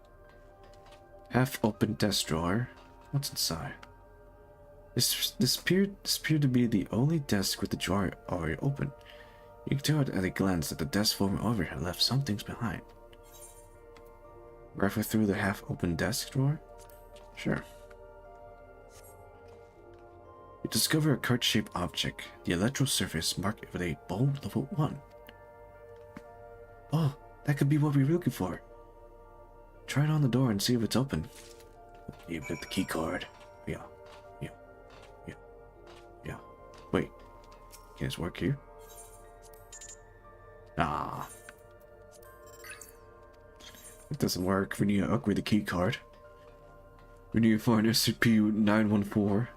Half-open desk drawer. What's inside? This appeared to be the only desk with the drawer already open. You can tell at a glance that the desk former overhead left some things behind. Rifle through the half-open desk drawer? Sure. You discover a card-shaped object, the electro surface marked with a bold level 1. Oh, that could be what we were looking for. Try it on the door and see if it's open. You get the key card. Yeah. Wait, can this work here? Ah. It doesn't work. We need to upgrade the key card. We need to find SCP-914.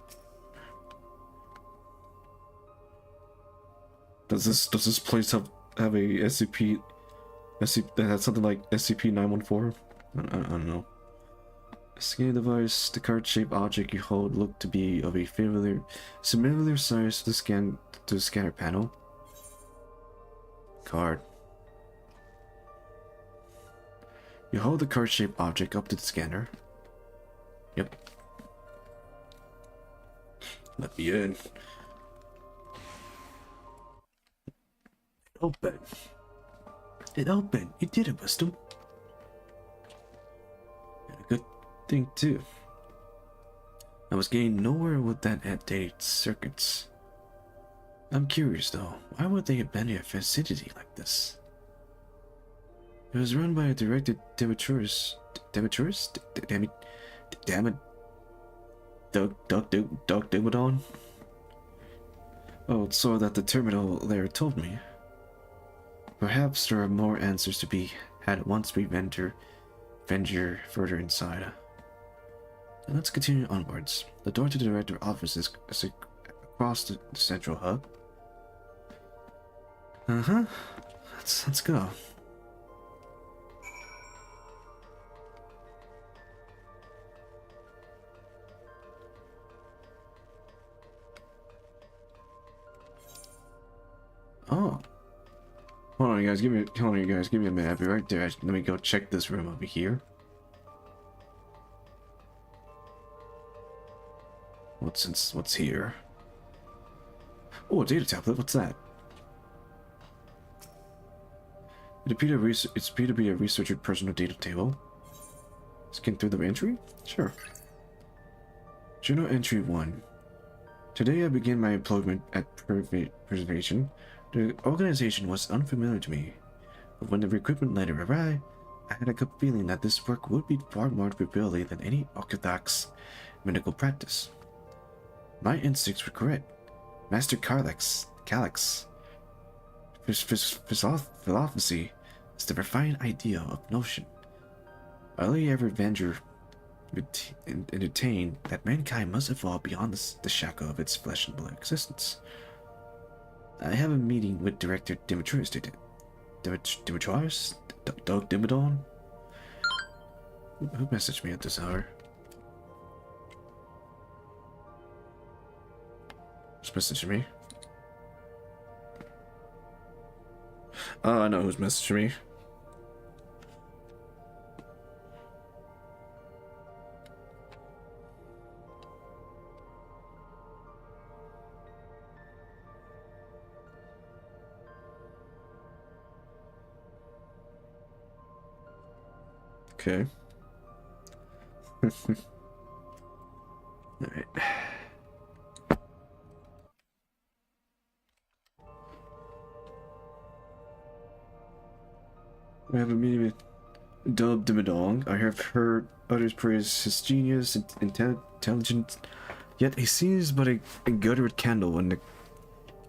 Does this place have a SCP that has something like SCP-914? I don't know. A scanning device. The card-shaped object you hold looked to be of a similar size to the scanner panel. Card. You hold the card-shaped object up to the scanner. Yep. Let me in. Open. It opened. You did it, Wisdom. And a good thing too. I was getting nowhere with that outdated circuits. I'm curious though, why would they abandon a facility like this? It was run by a director Demetrius. Damn it. Doug Dimmadon? Oh, it's so that the terminal there told me. Perhaps there are more answers to be had once we venture further inside. And let's continue onwards. The door to the director office is across the central hub. Let's go. Oh. Hold on, you guys. Give me a minute. I'll be right there. Let me go check this room over here. What's here? Oh, a data tablet. What's that? It appeared to be a researcher personal data table. Scan through the entry? Sure. Journal entry 1. Today I began my employment at Preservation. The organization was unfamiliar to me, but when the recruitment letter arrived, I had a good feeling that this work would be far more fulfilling than any orthodox medical practice. My instincts were correct. Master Calyx philosophy is the refined idea of notion. I only ever venture entertain that mankind must evolve beyond the shackle of its flesh and blood existence. I have a meeting with Director Demetrius today. Demetrius? Doug Dimmadon? Who messaged me at this hour? Who's messaging me? Oh, I know who's messaging me. Okay. Alright. We have a meeting with Dub Dimmadong. I have heard others praise his genius and intelligence, yet he seems but a guttered candle in the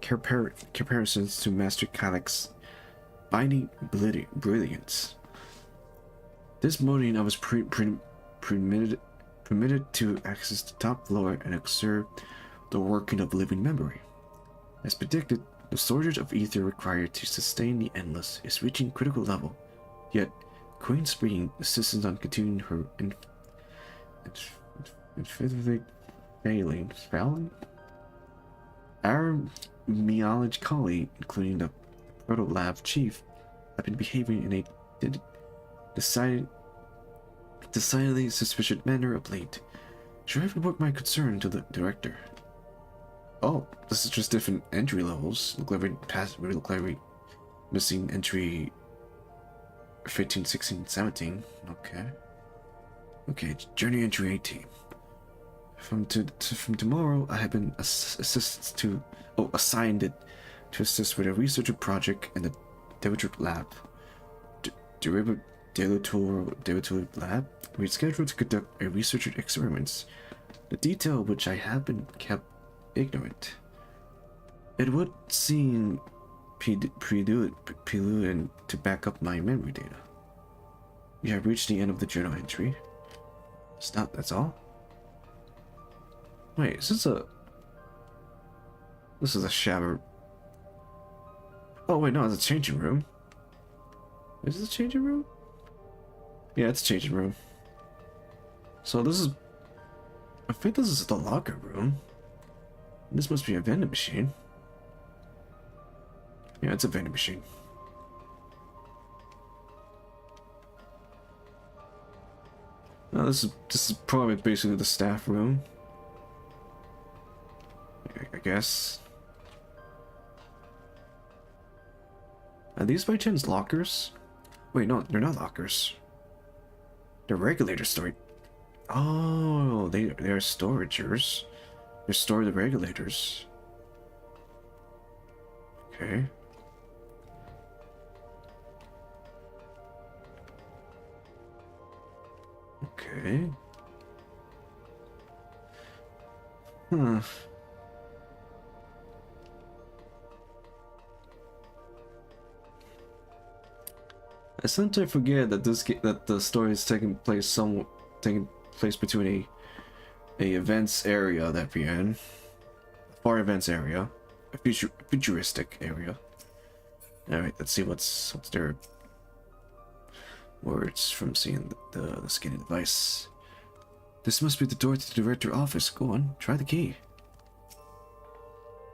comparisons to Master Calyx's binding brilliance. This morning I was permitted to access the top floor and observe the working of living memory. As predicted, the storage of ether required to sustain the Endless is reaching critical level, yet Queen Spring insists on continuing her infinite failing. Our meology colleague, including the Proto Lab chief, have been behaving in a decidedly suspicious manner of late. Should I report my concern to the director? Oh, this is just different entry levels. Look like we missing entry 15, 16, 17. Okay, journey entry 18. From tomorrow, I have been assigned to assist with a research project in the Derivative Lab. Derivative Lab? We're scheduled to conduct a research experiments, the detail of which I have been kept ignorant. It would seem prelude to back up my memory data. We have reached the end of the journal entry. Stop, that's all? Wait, is this a... This is a shower. Oh wait, no, it's a changing room. Is this a changing room? Yeah, it's a changing room. So this is... I think this is the locker room. This must be a vending machine. Yeah, it's a vending machine. Now this is probably basically the staff room. I guess. Are these by chance lockers? Wait, no, they're not lockers. They're regulator storage. Oh, they're storagers. They store the regulators. Okay. Okay. Huh. I sometimes forget that that the story is taking place between a events area that we're in, a far events area, a futuristic area. All right, let's see what's their words from seeing the scanning device. This must be the door to the director office. Go on, try the key.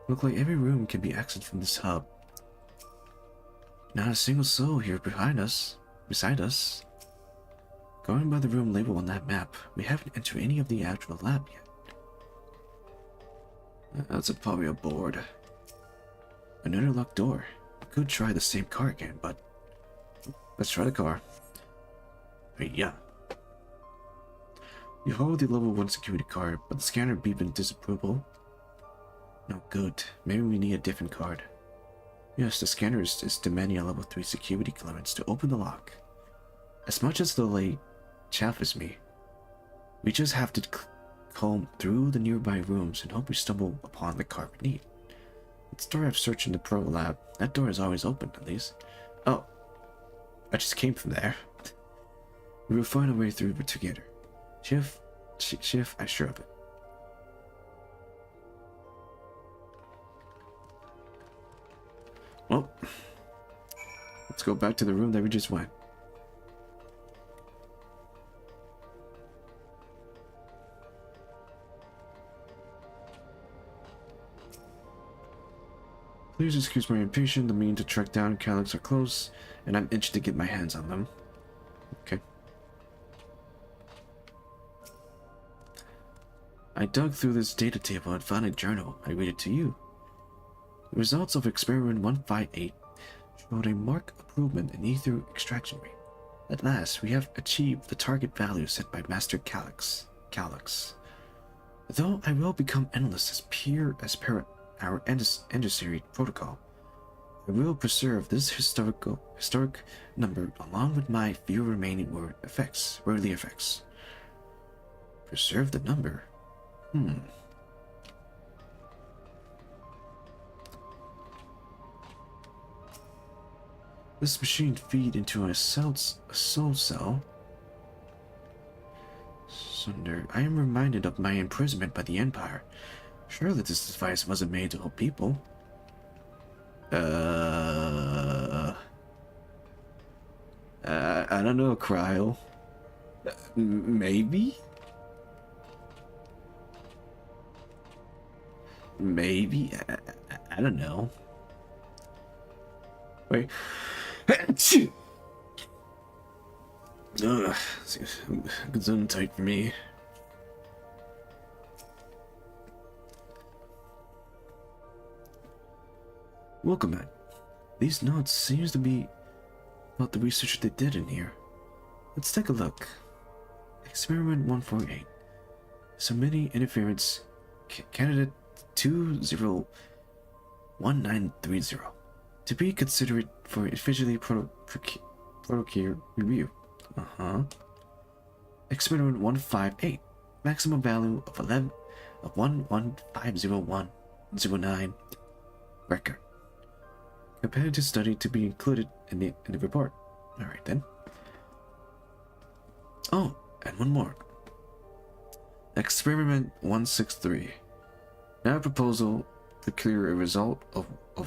Look like every room can be accessed from this hub. Not a single soul here beside us. Going by the room label on that map, we haven't entered any of the actual lab yet. That's probably a board. Another locked door. I could try the same car again, but let's try the car. Yeah. You hold the level 1 security card, but the scanner beeping disapproval. No good. Maybe we need a different card. Yes, the scanner is demanding a level 3 security clearance to open the lock. As much as the delay chaffes me, we just have to comb through the nearby rooms and hope we stumble upon the card we need. It's the door I've searched in the Pro Lab. That door is always open, at least. Oh, I just came from there. We will find a way through it together. Chief, I'm sure of it. Well, let's go back to the room that we just went. Please excuse my impatience. The means to track down Calyx are close, and I'm itching to get my hands on them. Okay. I dug through this data table and found a journal. I read it to you. The results of experiment 158 showed a marked improvement in ether extraction rate. At last, we have achieved the target value set by Master Calyx. Though I will become endless as per our endossery protocol, I will preserve this historic number along with my few remaining worldly effects. Preserve the number? This machine feed into a soul cell. Sunder, I am reminded of my imprisonment by the Empire. Surely this device wasn't made to help people. I don't know, Cryo. Maybe? Maybe? I don't know. Wait. Ugh, it's tight for me. Welcome back. These notes seems to be about the research they did in here. Let's take a look. Experiment 148. Submitting interference candidate 201930 to be considered for officially protocol review. Experiment 158. Maximum value of 1150109 record. Comparative study to be included in the report. Alright then. Oh, and one more. Experiment 163. Now a proposal to clear a result of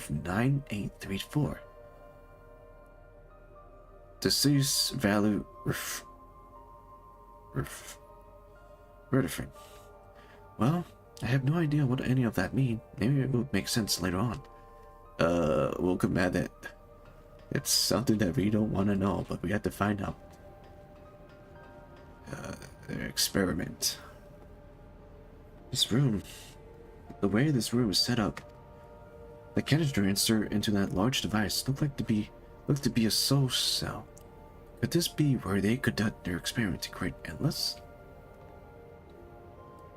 9834. Deceased value different. Well, I have no idea what any of that mean. Maybe it will make sense later on. We'll command it. It's something that we don't want to know, but we have to find out. Experiment. This room. The way this room is set up. The canister insert into that large device looks to be a soul cell. Could this be where they conduct their experiment to create endless?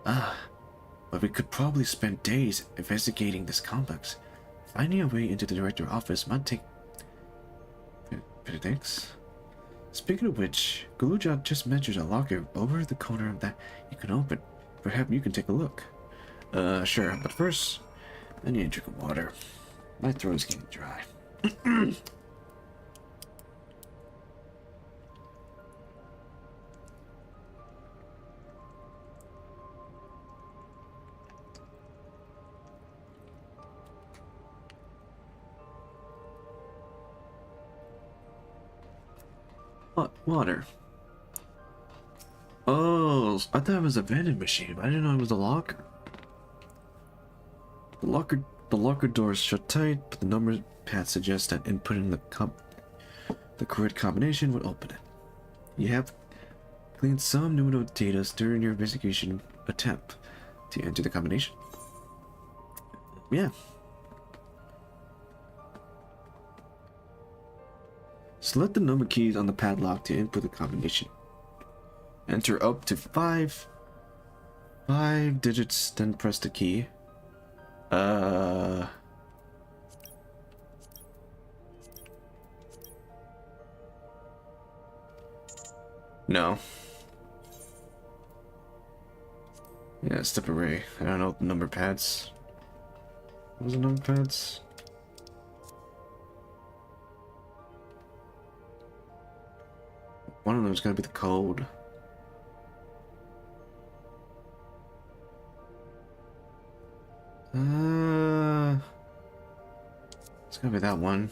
But we could probably spend days investigating this complex. Finding a way into the director's office might take... Thanks. Speaking of which, Galuja just mentioned a locker over the corner that you can open. Perhaps you can take a look. Sure, but first, I need a drink of water. My throat is getting dry. What? Water. Oh, I thought it was a vending machine, but I didn't know it was a locker. The locker door is shut tight, but the number pad suggests that inputting the correct combination would open it. You have cleaned some pseudo data during your investigation attempt to enter the combination. Yeah. Select the number keys on the padlock to input the combination. Enter up to five digits, then press the key. No. Yeah, step array. I don't know number pads. What was the number pads? One of them is gonna be the code. It's gonna be that one.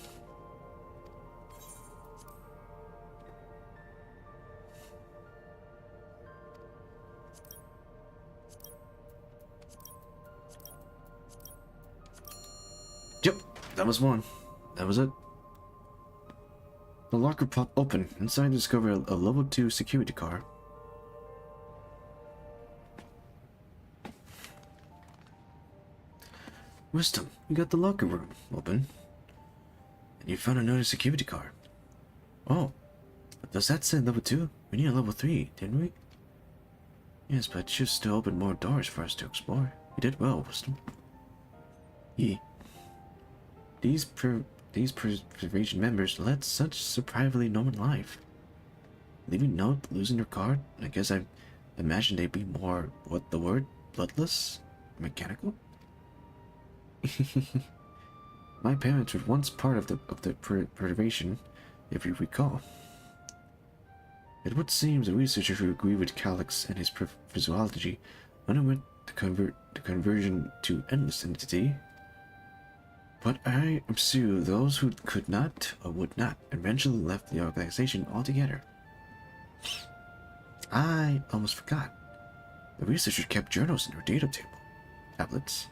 Yep, that was one. That was it. The locker popped open. Inside, discover a level 2 security card. Wisdom, you got the locker room open. And you found another security card. Oh, does that say level 2? We need a level 3, didn't we? Yes, but it should still open more doors for us to explore. You did well, Wisdom. These preservation members led such surprisingly normal life. Leaving note, losing your card? I guess I imagine they'd be more, what the word? Bloodless? Mechanical? My parents were once part of the preservation, if you recall. It would seem the researcher who agreed with Calyx and his physiology underwent the conversion to endless entity. But I assume those who could not or would not eventually left the organization altogether. I almost forgot. The researchers kept journals in their data tablets.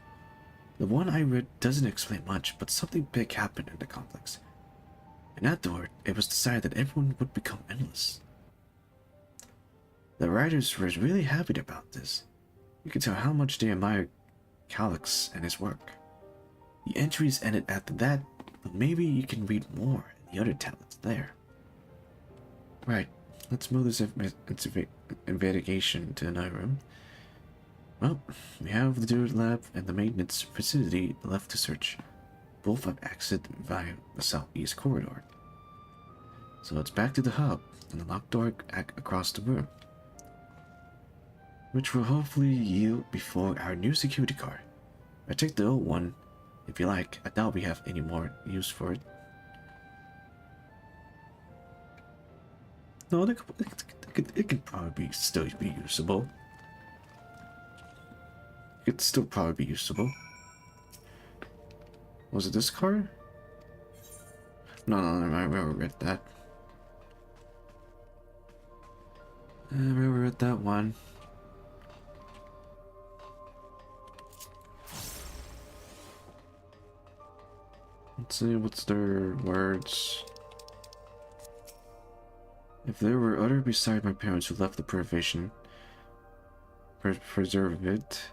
The one I read doesn't explain much, but something big happened in the complex. And afterward, it was decided that everyone would become endless. The writers were really happy about this. You could tell how much they admired Calix and his work. The entries ended after that, but maybe you can read more in the other tablets there. Right, let's move this investigation to another room. Well, we have the dirt lab and the maintenance facility left to search. Both have exit via the southeast corridor. So it's back to the hub and the locked door across the room, which will hopefully yield before our new security card. I take the old one if you like. I doubt we have any more use for it. No, it could probably still be usable. It could still probably be usable. Was it this card? No, I already read that. I already read that one. Let's see, what's their words? If there were other beside my parents who left the preserve it,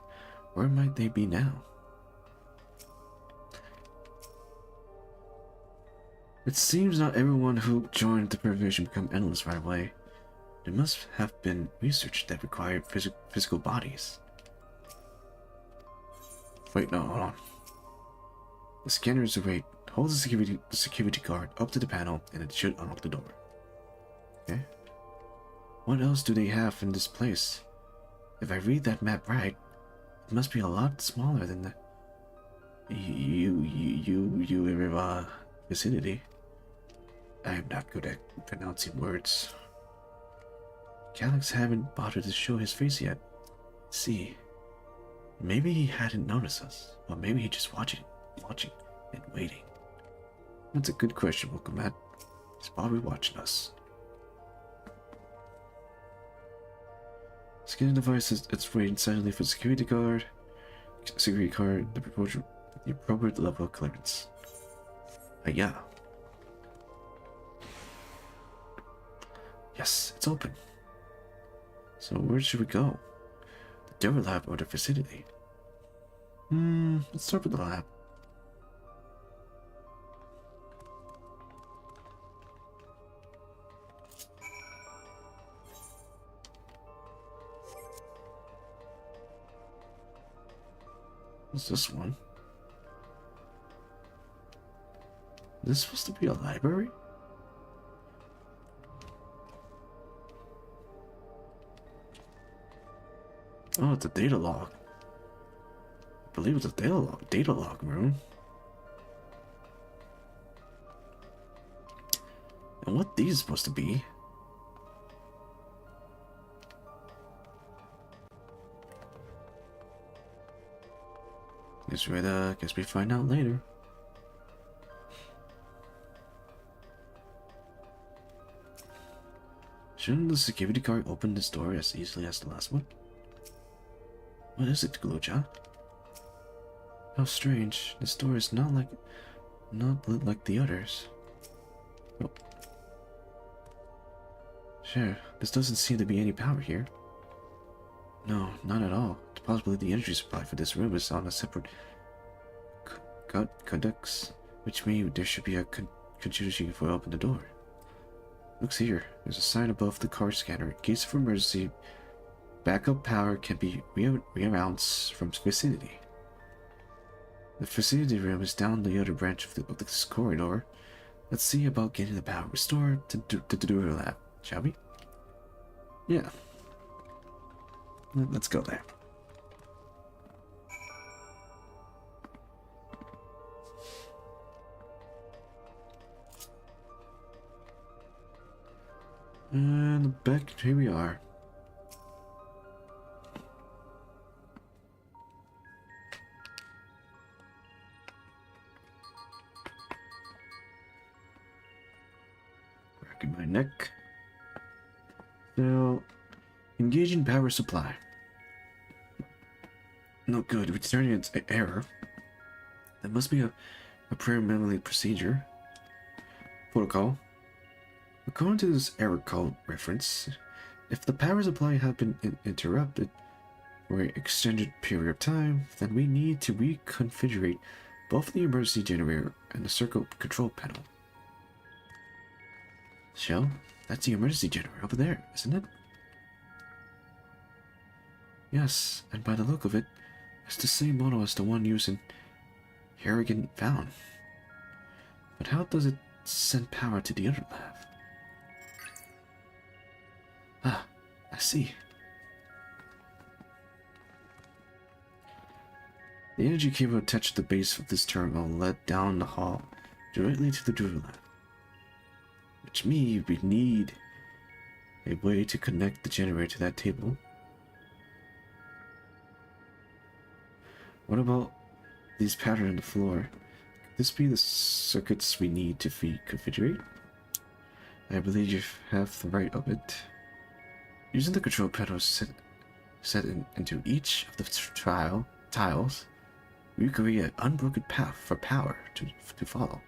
where might they be now? It seems not everyone who joined the preservation become endless right away. There must have been research that required physical bodies. Wait, no, hold on. The scanner is away. Hold the security guard up to the panel and it should unlock the door. Okay. What else do they have in this place? If I read that map right, it must be a lot smaller than the vicinity. I am not good at pronouncing words. Calix haven't bothered to show his face yet. See, maybe he hadn't noticed us, or maybe he just watching and waiting. That's a good question, Matt. He's probably watching us. Scanning device is it's waiting silently for the security card. Security card, the appropriate level of clearance. Yeah. Yes, it's open. So where should we go? The Dover lab or the facility? Let's start with the lab. What's this one? Is this supposed to be a library? Oh, it's a data log. I believe it's a data log room. And what these supposed to be? Guess we find out later. Shouldn't the security guard open this door as easily as the last one? What is it, Glowjaw? How strange. This door is not lit like the others. Oh. Sure, this doesn't seem to be any power here. No, not at all. Possibly the energy supply for this room is on a separate conducts, which means there should be a continuity for open the door. Looks here. There's a sign above the car scanner. In case of emergency, backup power can be rerouted from vicinity. The facility room is down the other branch of this corridor. Let's see about getting the power restored to the door lab, shall we? Yeah. Let's go there. And back, here we are. my neck. So, engaging power supply. No good. Returning its error. That must be a preliminary procedure. Protocol. According to this error code reference, if the power supply have been interrupted for an extended period of time, then we need to reconfigure both the emergency generator and the circuit control panel. So, that's the emergency generator over there, isn't it? Yes, and by the look of it, it's the same model as the one used in Harrigan found. But how does it send power to the other lab? Ah, I see. The energy cable attached to the base of this terminal led down the hall directly to the drill lab. Which means we need a way to connect the generator to that table. What about these patterns on the floor? Could this be the circuits we need to configure? I believe you have the right of it. Using the control panel set into each of the tiles, we create an unbroken path for power to follow.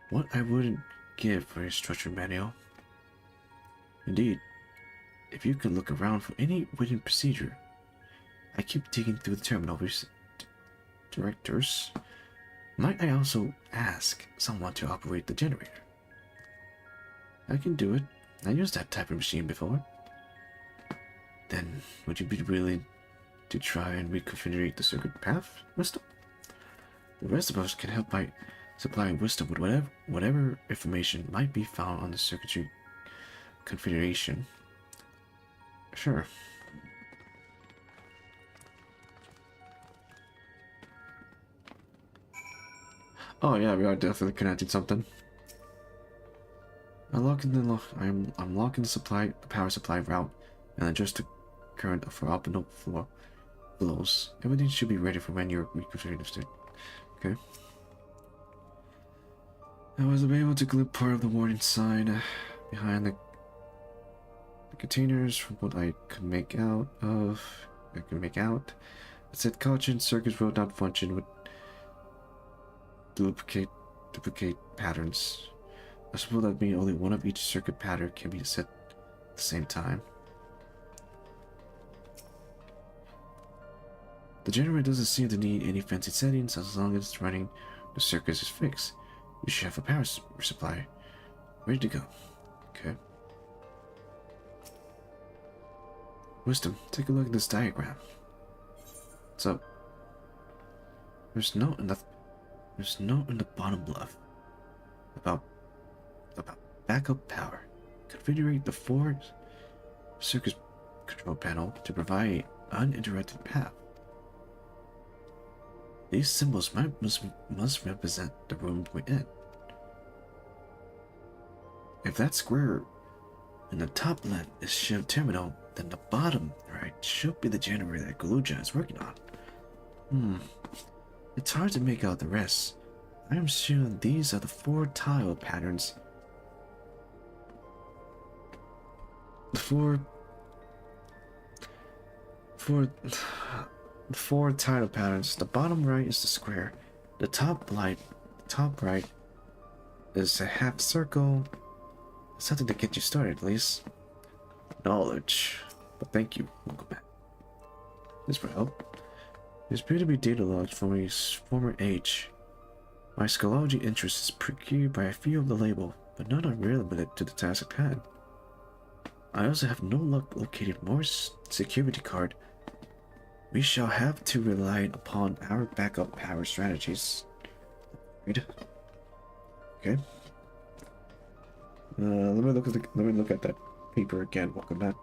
What I wouldn't give for a structure manual. Indeed, if you can look around for any written procedure. I keep digging through the terminal directors. Might I also ask someone to operate the generator? I can do it. I used that type of machine before. Then, would you be willing to try and reconfigure the circuit path, Wisdom? The rest of us can help by supplying Wisdom with whatever information might be found on the circuitry configuration. Sure. Oh yeah, we are definitely connecting something. I'm locking the power supply route, and adjust the current for optimal flows. Everything should be ready for when you're reconfiguring the state. Okay. I was able to clip part of the warning sign behind the containers from what I could make out. It said caution, circuits will not function with duplicate patterns. I suppose that means only one of each circuit pattern can be set at the same time. The generator doesn't seem to need any fancy settings as long as it's running. The circuit is fixed. We should have a power supply ready to go. Okay. Wisdom, take a look at this diagram. So, there's note in the bottom left about backup power. Configure the 4 circuit control panel to provide an uninterrupted path. These symbols must represent the room we're in. If that square in the top left is shift terminal, then the bottom right should be the generator that Galuja is working on. It's hard to make out the rest. I am sure these are the 4 tile patterns. The four tile patterns. The bottom right is the square. The top right is a half circle. Something to get you started, at least. Knowledge. But thank you. Welcome back. This will help. There's appear to be data logs from a former age. My scholology interest is procured by a few of the label, but none are relevant to the task at hand. I also have no luck locating Morse security card. We shall have to rely upon our backup power strategies. Right? Okay. Let me look at that paper again. Welcome back.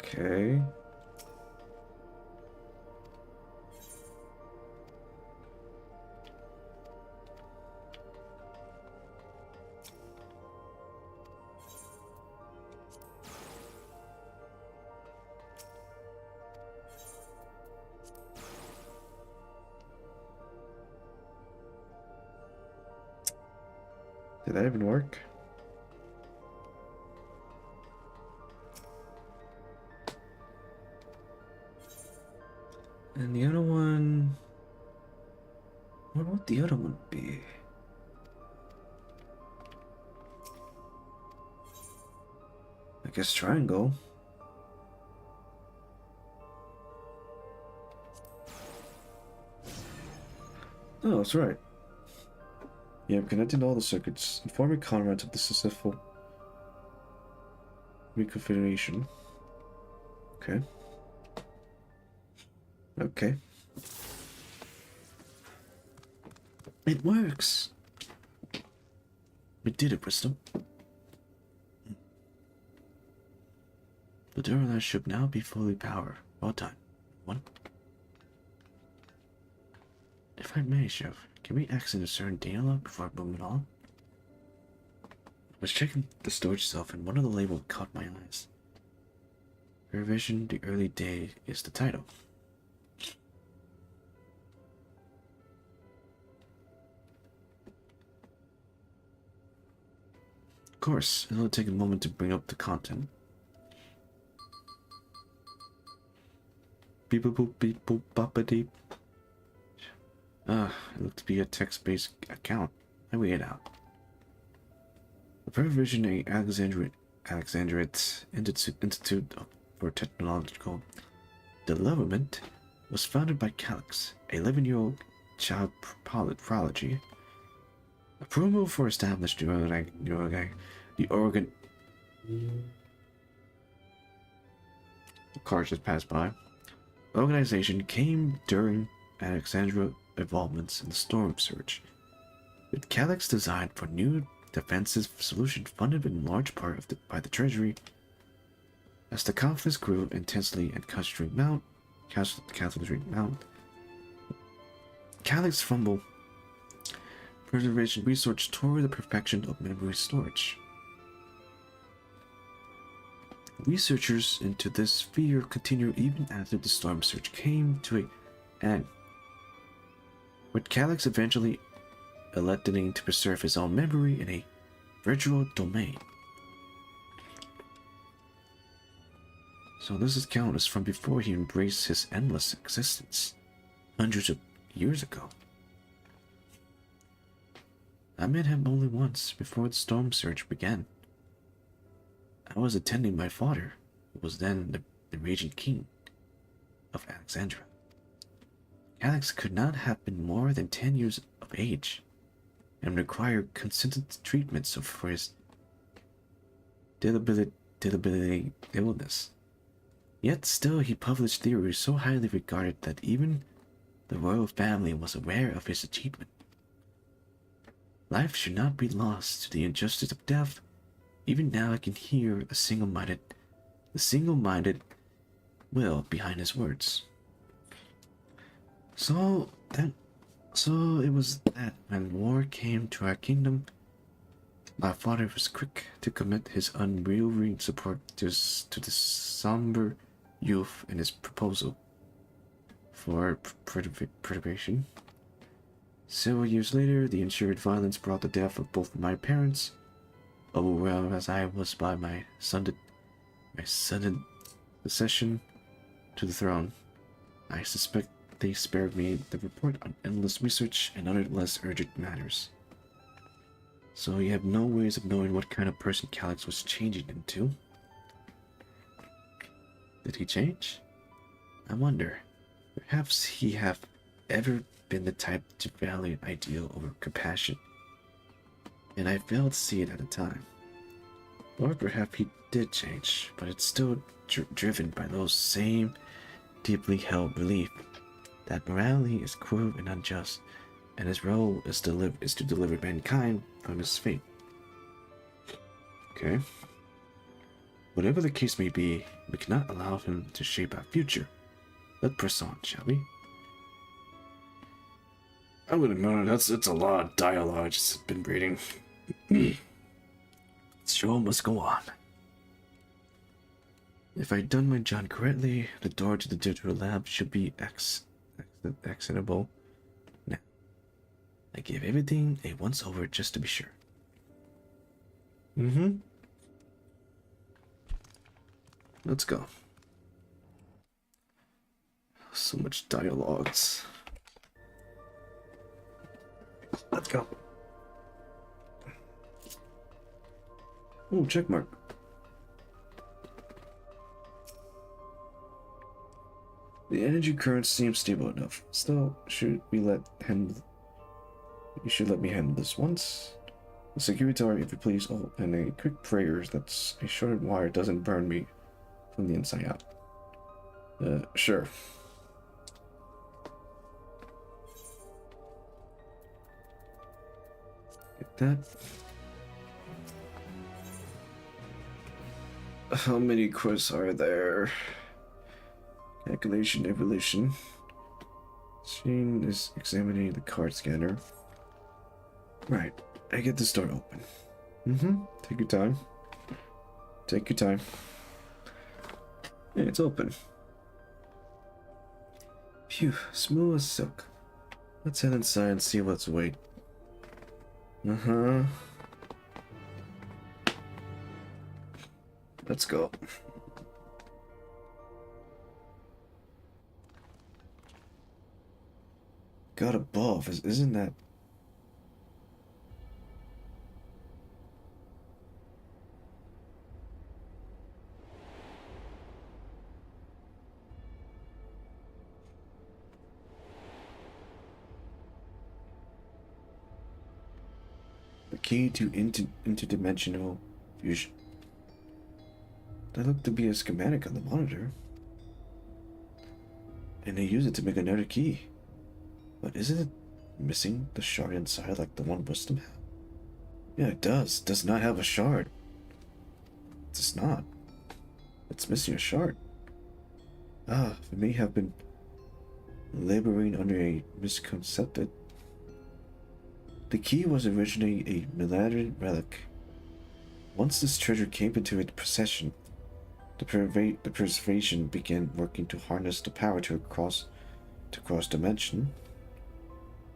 Okay. Did that even work? And the other one... What would the other one be? I guess triangle. Oh, that's right. Yeah, I'm connecting all the circuits. Informing Conrad of the successful reconfiguration. Okay. Okay. It works! We did it, Bristol. The Duralast should now be fully powered. Well done. One. If I may, Chef, can we exit a certain data log before moving on? I was checking the storage shelf and one of the labels caught my eyes. Revision, the early day is the title. Of course, it'll take a moment to bring up the content. Beep boop boop beep boop boppa deep. It looked to be a text-based account. I weigh it out. The Provisionary Alexandrite Institute for Technological Development was founded by Calix, a 11-year-old child prodigy. Approval for established the Oregon. The car just passed by. The organization came during Alexandria involvements in the storm surge, with Calix designed for new defensive solution funded in large part by the Treasury. As the conflict grew intensely and Castle Mount, Calix fumble preservation research toward the perfection of memory storage. Researchers into this sphere continued even after the storm surge came to an end, with Calix eventually electing to preserve his own memory in a virtual domain. So this account is from before he embraced his endless existence, hundreds of years ago. I met him only once before the storm surge began. I was attending my father, who was then the reigning king of Alexandria. Alex could not have been more than 10 years of age and required consistent treatments for his debilitating illness. Yet still he published theories so highly regarded that even the royal family was aware of his achievement. Life should not be lost to the injustice of death. Even now I can hear the single-minded will behind his words. So it was that when war came to our kingdom, my father was quick to commit his unwavering support to the somber youth in his proposal for preservation. Several years later, the ensured violence brought the death of both my parents. Overwhelmed as I was by my sudden accession to the throne, I suspect they spared me the report on endless research and other less urgent matters. So you have no ways of knowing what kind of person Calix was changing into. Did he change? I wonder. Perhaps he have ever been the type to value ideal over compassion, and I failed to see it at the time. Or perhaps he did change, but it's still driven by those same deeply held belief that morality is cruel and unjust, and his role is to deliver mankind from his fate. Okay. Whatever the case may be, we cannot allow him to shape our future. Let's press on, shall we? I would admit it's a lot of dialogue I just been reading. The show must go on. If I'd done my job correctly, the door to the digital lab should be exitable now. I gave everything a once over just to be sure. Mm-hmm. Let's go. So much dialogues. Let's go. Oh, check mark. The energy current seems stable enough. Still, should we let him? You should let me handle this once. The security tower, if you please. Oh, and a quick prayer that a shorted wire doesn't burn me from the inside out. Sure. Get that. How many quests are there? Calculation, evolution. Sheen is examining the card scanner. Right, I get this door open. Mm-hmm. Take your time. Take your time. Yeah, it's open. Phew, smooth as silk. Let's head inside and see what's wait. Uh-huh. Let's go. God above, isn't that... The key to interdimensional fusion. That looked to be a schematic on the monitor. And they use it to make another key. But isn't it missing the shard inside like the one Wisdom had? Yeah, it does. Does not have a shard. It does not. It's missing a shard. Ah, it may have been laboring under a misconcepted. The key was originally a Miladian relic. Once this treasure came into its possession, the preservation began working to harness the power to cross dimension.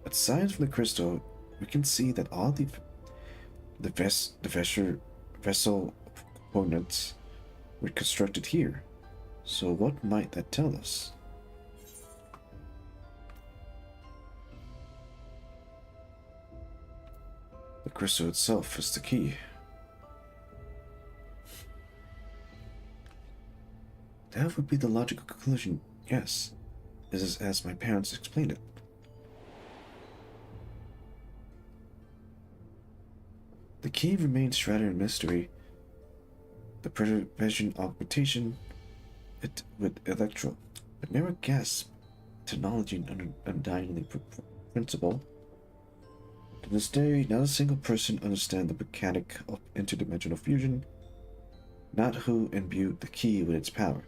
Aside from the crystal, we can see that all the vessel components were constructed here. So what might that tell us? The crystal itself is the key. That would be the logical conclusion, yes. This is as my parents explained it. The key remains shrouded in mystery. The preservation augmentation with Electro, but never guessed technology and undyingly principle. To this day, not a single person understands the mechanic of interdimensional fusion, not who imbued the key with its power,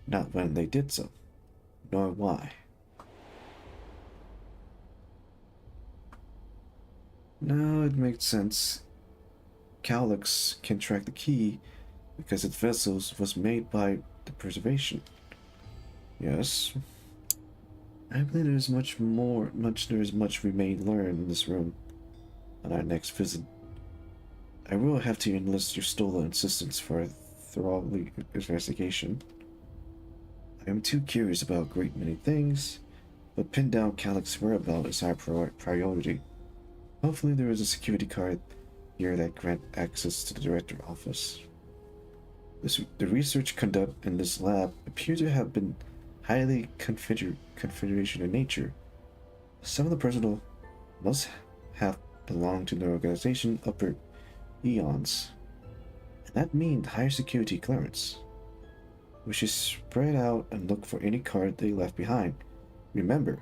not when they did so, nor why. Now it makes sense. Calyx can track the key because its vessels was made by the preservation. Yes. I believe there is much we may learn in this room on our next visit. I will have to enlist your stolen assistance for a thorough investigation. I am too curious about a great many things, but pin down Calyx's whereabouts is our priority. Hopefully there is a security card here that grants access to the director's office. The research conducted in this lab appears to have been highly configuration in nature. Some of the personnel must have belonged to the organization upper eons, and that means higher security clearance. We should spread out and look for any card they left behind. Remember,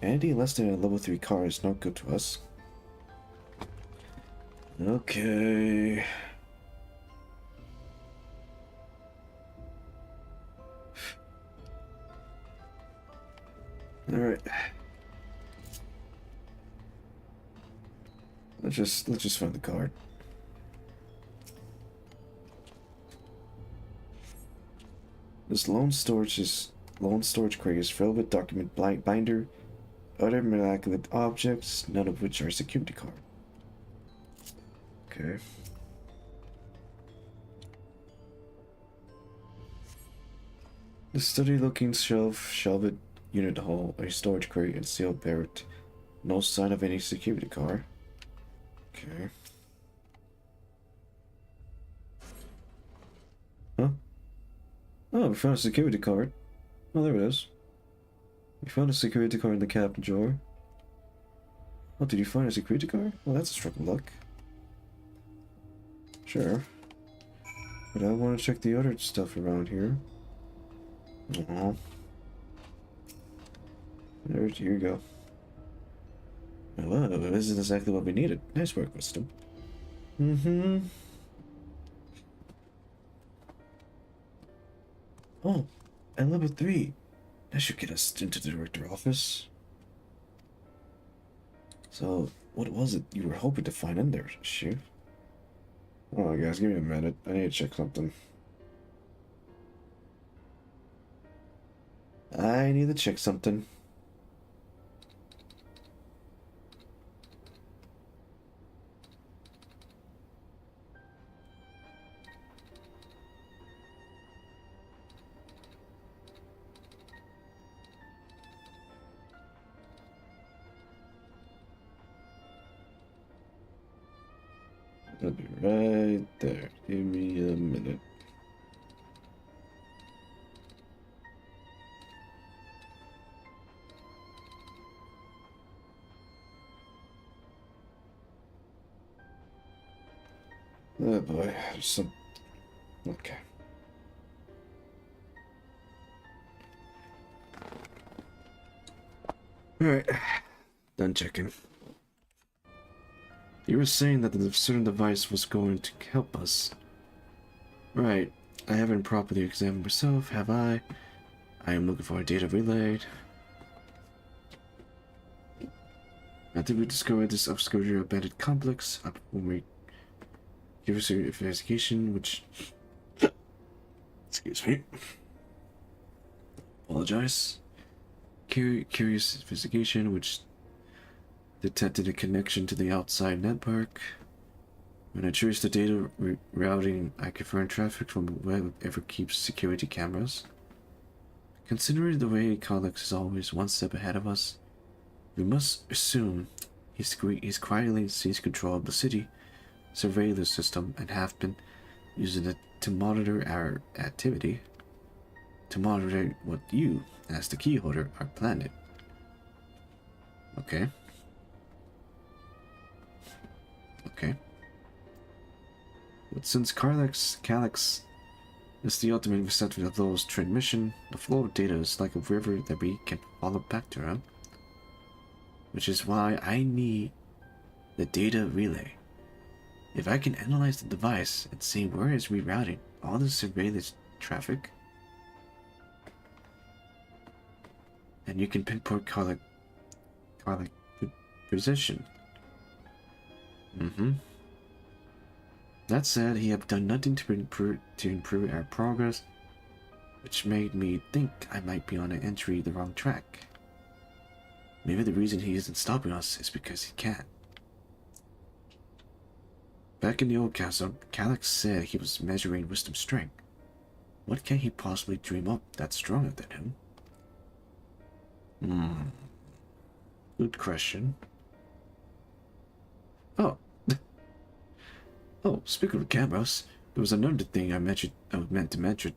anything less than a level 3 card is not good to us. Okay. All right. Let's just find the card. This lone storage crate is filled with document binder, other miraculous objects, none of which are security card. Okay. The study-looking shelved unit hall, a storage crate, and sealed barrett. No sign of any security car. Okay. Huh? Oh, we found a security card. Oh, there it is. We found a security card in the cabin drawer. Oh, did you find a security card? Well, that's a stroke of luck. Sure. But I want to check the other stuff around here. Oh. Here you go. Well, this is exactly what we needed. Nice work, Wisdom. Mm-hmm. Oh, and level 3. That should get us into the director office. So, what was it you were hoping to find in there, Chief? Oh, guys, give me a minute. I need to check something. I need to check something. I'll be right there. Give me a minute. Oh boy, there's some... Okay. Alright, done checking. You were saying that the certain device was going to help us. Right. I haven't properly examined myself, have I? I am looking for a data relayed. I think we discovered this obscure abandoned complex when we give us an investigation, which... Excuse me. Apologize. Curious investigation, which detected a connection to the outside network. When I traced the data routing, I confirmed traffic from whoever keeps security cameras. Considering the way Codex is always one step ahead of us, we must assume he's quietly seized control of the city, survey the system, and have been using it to monitor our activity, to monitor what you, as the key holder, are planning. Okay. Okay. But since Calyx is the ultimate receptor of those transmission, the flow of data is like a river that we can follow back to him. Which is why I need the data relay. If I can analyze the device and see where it's rerouting all the surveillance traffic, then you can pinpoint Calyx position. That said, he had done nothing to improve our progress, which made me think I might be on an entry the wrong track. Maybe the reason he isn't stopping us is because he can't. Back in the old castle, Calyx said he was measuring wisdom strength. What can he possibly dream up that's stronger than him? Good question. Oh. Oh, speaking of cameras, there was another thing I meant to mention.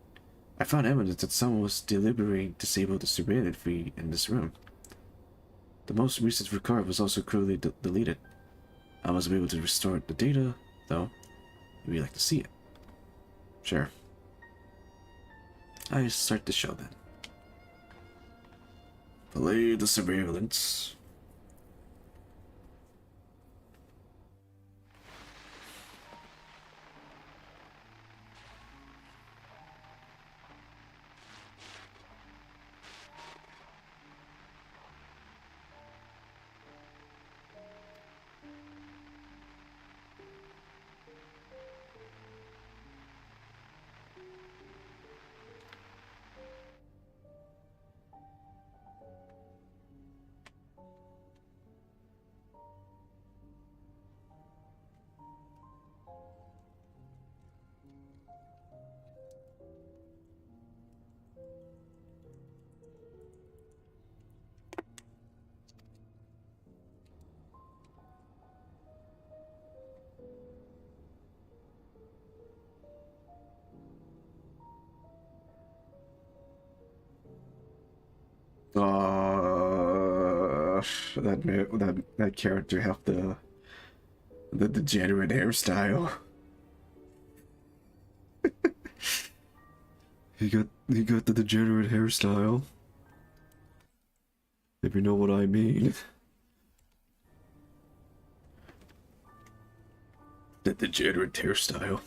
I found evidence that someone was deliberately disabled the surveillance feed in this room. The most recent record was also clearly deleted. I wasn't able to restore the data, though. Would you like to see it? Sure. I start the show then. Play the surveillance. That character have the degenerate hairstyle. He got the degenerate hairstyle. If you know what I mean. The degenerate hairstyle.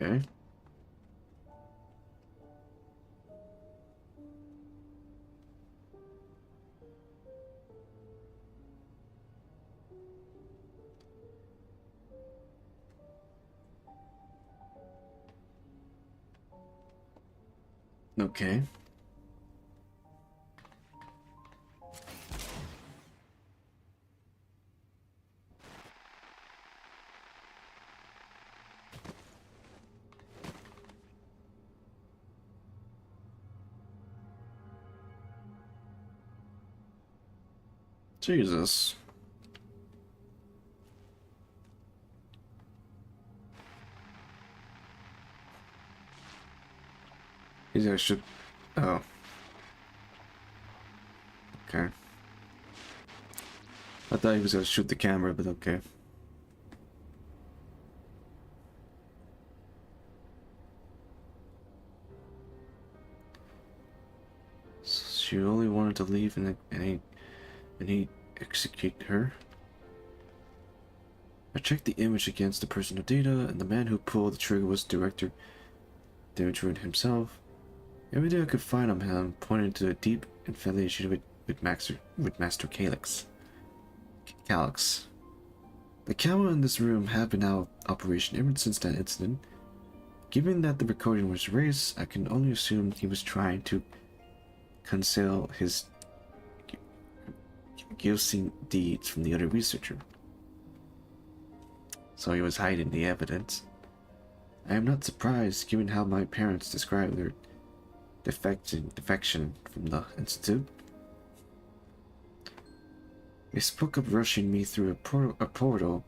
Okay. Okay. Jesus. He's gonna shoot. Oh. Okay. I thought he was gonna shoot the camera, but okay. She only wanted to leave and he executed her. I checked the image against the personal data, and the man who pulled the trigger was Director Dimitri himself. Everything I could find on him pointed to a deep affiliation with Master Calyx. The camera in this room have been out of operation ever since that incident. Given that the recording was erased, I can only assume he was trying to conceal his guilty deeds from the other researcher. So he was hiding the evidence. I am not surprised, given how my parents described their defection from the Institute. They spoke of rushing me through a portal,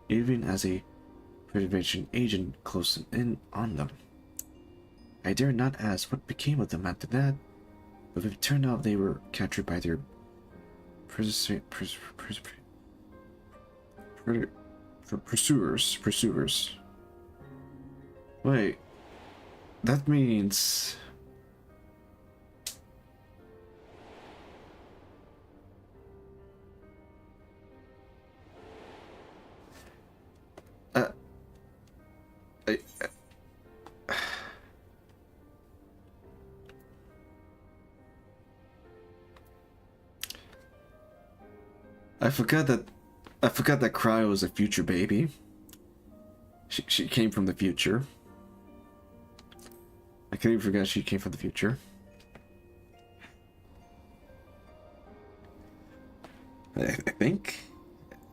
even as a preservation agent close in on them. I dare not ask what became of them after that, but it turned out they were captured by their pursuers. Wait, that means... I, I forgot that Cry was a future baby. She came from the future. I can't even forget she came from the future. I think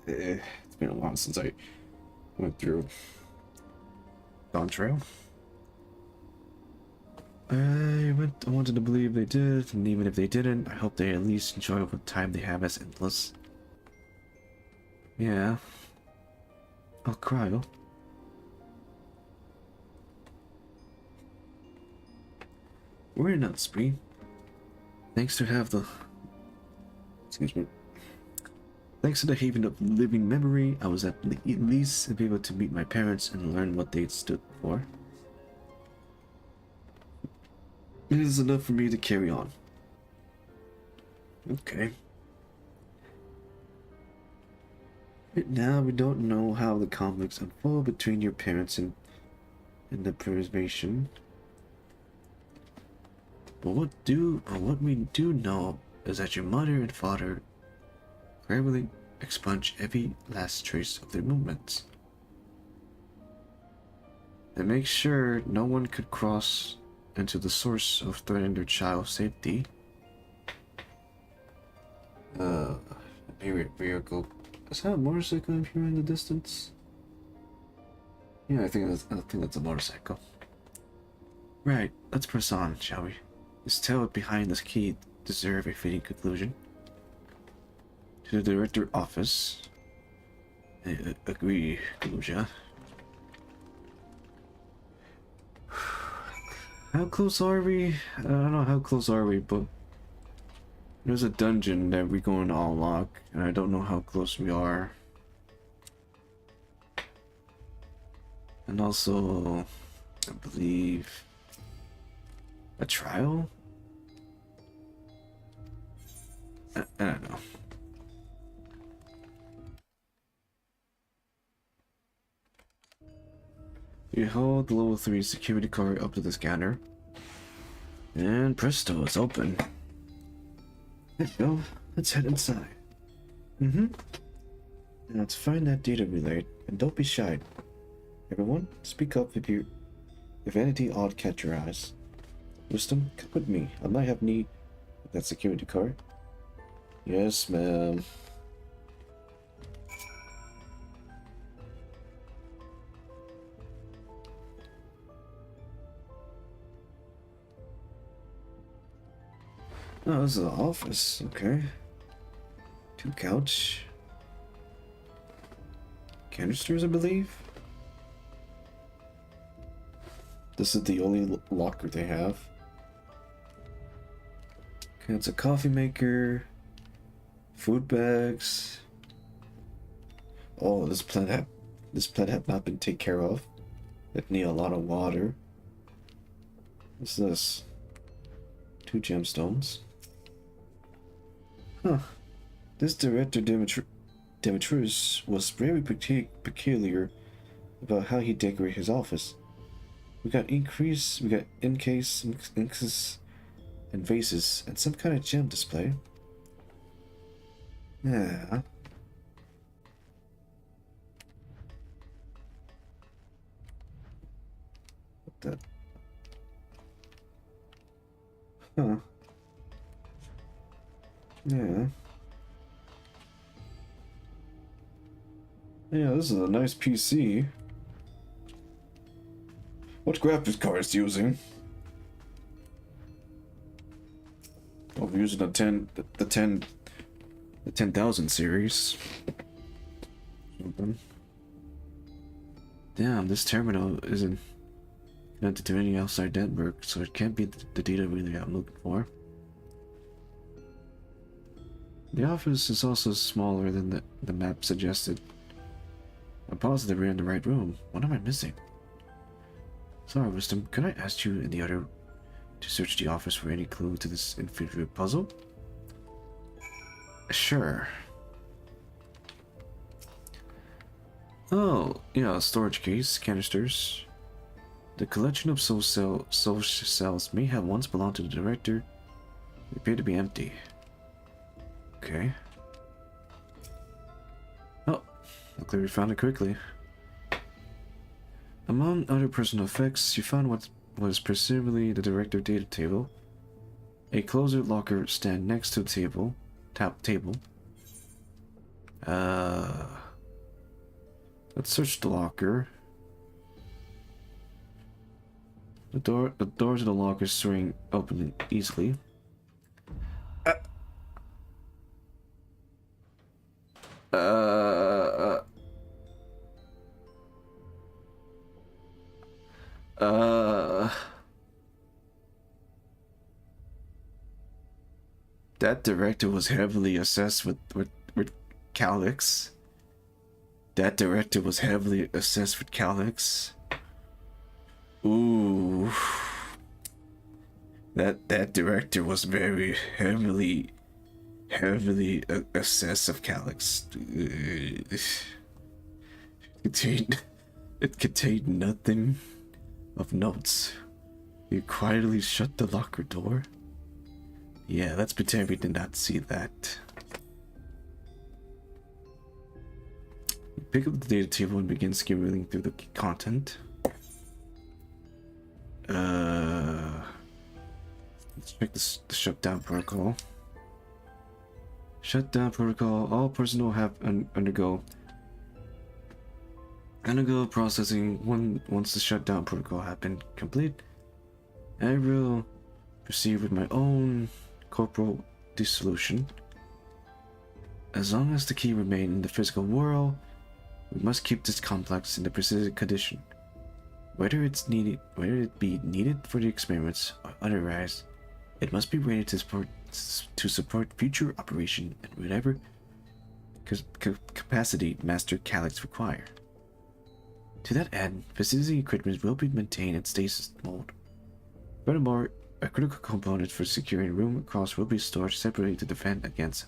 it's been a while since I went through Dawn Trail. I wanted to believe they did, and even if they didn't, I hope they at least enjoy what time they have as endless. Yeah. I'll cry. We're in a spree. Thanks to the Haven of Living Memory, I was at least able to meet my parents and learn what they stood for. It is enough for me to carry on. Okay. Right now, we don't know how the conflicts unfold between your parents and the preservation. But what we do know is that your mother and father gradually expunge every last trace of their movements. And make sure no one could cross into the source of threatening their child's safety. Vehicle. Is that a motorcycle up here in the distance? Yeah, I think that's a motorcycle. Right, let's press on, shall we? This tale behind this key deserve a fitting conclusion. To the director office. I agree, Kaluja. How close are we? I don't know how close are we, but there's a dungeon that we're going to unlock, and I don't know how close we are. And also, I believe a trial? I don't know. You hold the level 3 security card up to the scanner. And presto, it's open. There you go. Let's head inside. Now let's find that data relay, and don't be shy. Everyone, speak up if anything odd catch your eyes. Wisdom, come with me. I might have need of that security card. Yes, ma'am. Oh, this is the office. Okay. 2 couch. Canisters, I believe. This is the only locker they have. Okay, it's a coffee maker. Food bags. Oh, this plant have not been taken care of. It need a lot of water. What's this? 2 gemstones. Huh. This director Demetrius was very peculiar about how he decorated his office. We got inks, and vases, and some kind of gem display. Yeah. What the? Huh. Yeah. Yeah, this is a nice PC. What graphics card is using? Oh, we're using the 10,000 series. Damn, this terminal isn't connected to any outside network, so it can't be the data relay I'm looking for. The office is also smaller than the map suggested. I'm positive we're in the right room. What am I missing? Sorry, Wisdom, can I ask you and the other to search the office for any clue to this inferior puzzle? Sure. Oh, yeah, storage case, canisters. The collection of soul cells may have once belonged to the director. They appear to be empty. Okay. Oh, luckily we found it quickly. Among other personal effects, you found what was presumably the director data table. A closet locker stand next to the table. Table. Let's search the locker. The doors of the locker swing open easily. That director was heavily assessed with Calyx. That director was heavily assessed with Calyx. Ooh. That director was very heavily assessed of Calyx. Contained, it contained nothing of notes. You quietly shut the locker door. Yeah, let's pretend we did not see that. You pick up the data table and begin skimming through the content. Let's check the shutdown protocol. Shutdown protocol. All personnel have undergo processing once the shutdown protocol has been complete. I will proceed with my own corporal dissolution. As long as the key remains in the physical world, we must keep this complex in the persistent condition. Whether it be needed for the experiments or otherwise, it must be ready to support future operation and whatever capacity Master Calyx require. To that end, facility equipment will be maintained in stasis mode. Furthermore, a critical component for securing room across will be stored separately to defend against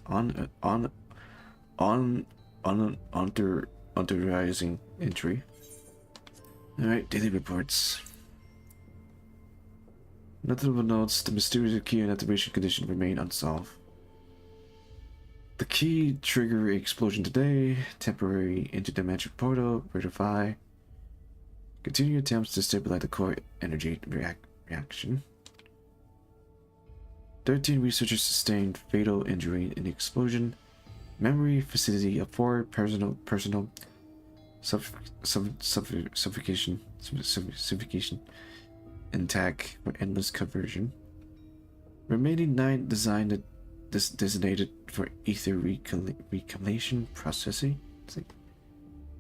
authorizing entry. Alright, daily reports. Notable notes: the mysterious key and activation condition remain unsolved. The key trigger explosion today. Temporary interdimensional portal. Rectify. Continue attempts to stabilize the core energy reaction. 13 researchers sustained fatal injury in the explosion. Memory facility of 4 personal suffocation intact for endless conversion. Remaining 9 designated for ether reclamation processing.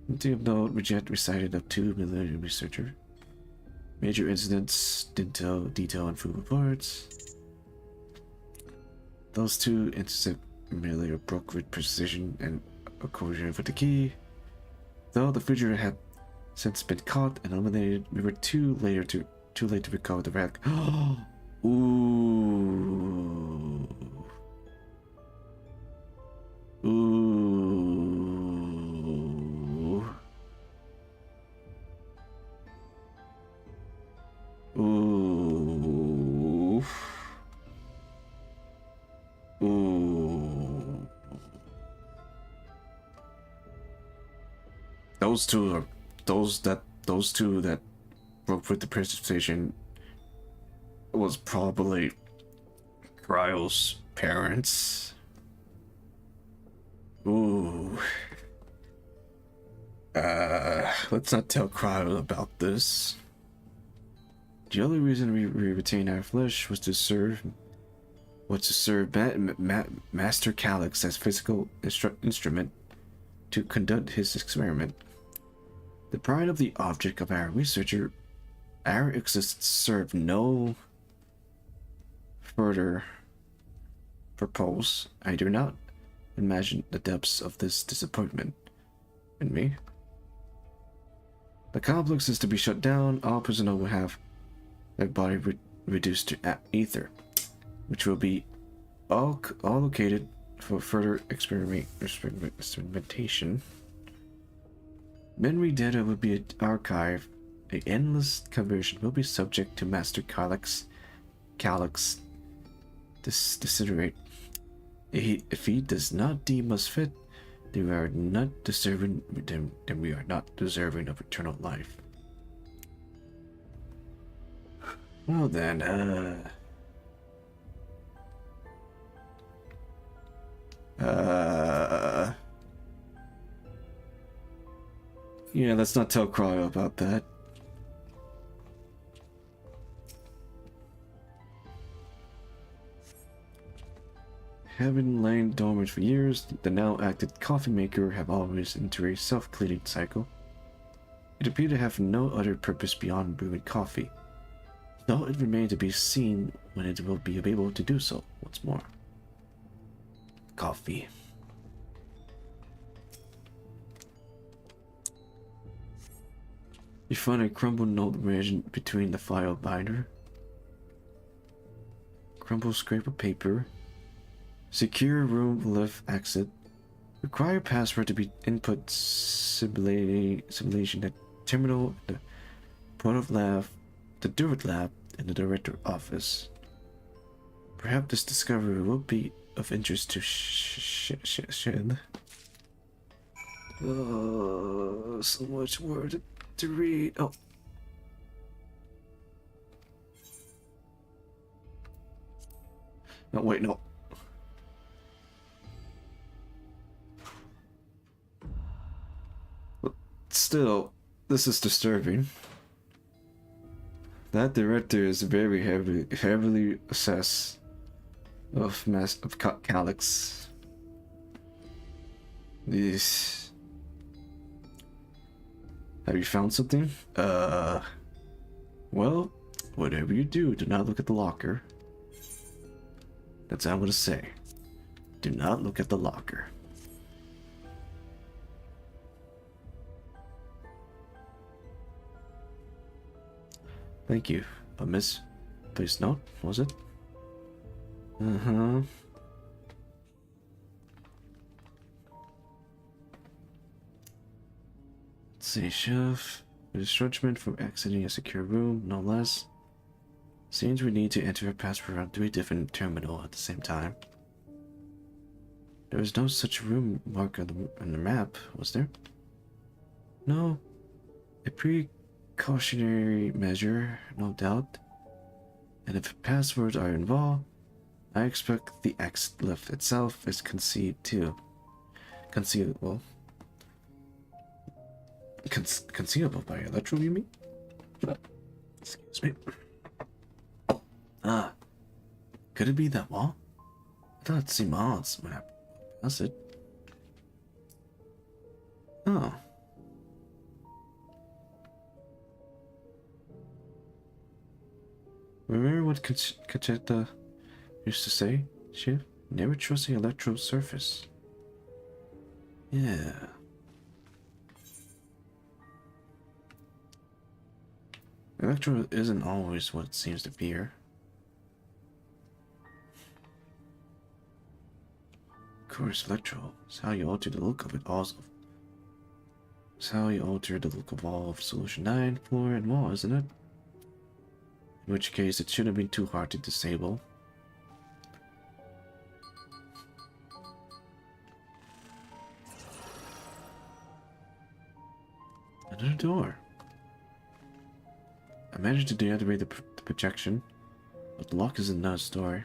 Empty of note, reject recited of 2 military researcher. Major incidents, detail and full reports. Those 2 intercept merely broke with precision and a collision with the key. Though the fugitive had since been caught and eliminated, we were too late to recover the relic. Ooh. Ooh. Ooh. Ooh. Those two that broke with the precipitation was probably Cryo's parents. Ooh. Let's not tell Cryo about this. The only reason we retained our flesh was to serve Master Calyx as physical instrument to conduct his experiment. The pride of the object of our researcher, our existence served no further purpose. I do not imagine the depths of this disappointment in me. The complex is to be shut down. All personnel will have their body reduced to ether, which will be all located for further experimentation. Memory data will be archived. An endless conversion will be subject to Master Calyx disintegrate. If he does not deem us fit, then we are not deserving. Then we are not deserving of eternal life. Well then, yeah, let's not tell Cryo about that. Having lain dormant for years, the now active coffee maker have always entered a self-cleaning cycle. It appeared to have no other purpose beyond brewing coffee, though it remained to be seen when it will be able to do so once more. Coffee. You find a crumbled note arranged between the file binder. Crumble scrape of paper. Secure room lift exit. Require password to be input simulation at terminal, the product lab, the Durant lab, and the director office. Perhaps this discovery will be of interest to Shin. Oh, so much more to read. Oh. No, wait, no. But still, this is disturbing. That director is very heavily assessed of Calyx. This. Have you found something? Well, whatever you do not look at the locker. That's what I'm gonna say. Do not look at the locker. Thank you. A misplaced note, was it? Uh-huh. Let's see, chef. Instruction from exiting a secure room, no less. Seems we need to enter a password on 3 different terminals at the same time. There was no such room marked on the map, was there? No. A precautionary measure, no doubt. And if passwords are involved, I expect the exit lift itself is concealable. Concealable by electro, you mean? Excuse me. Ah, could it be that wall? I thought I'd see moths when I passed it. Oh. Remember what Cachetta used to say, Shiv? Never trust the electro surface. Yeah. Electro isn't always what it seems to appear. Of course, electro is how you alter the look of it also. It's how you alter the look of all of Solution 9, floor, and wall, isn't it? In which case, it shouldn't be too hard to disable. Another door. I managed to deactivate the projection, but the lock is in another story.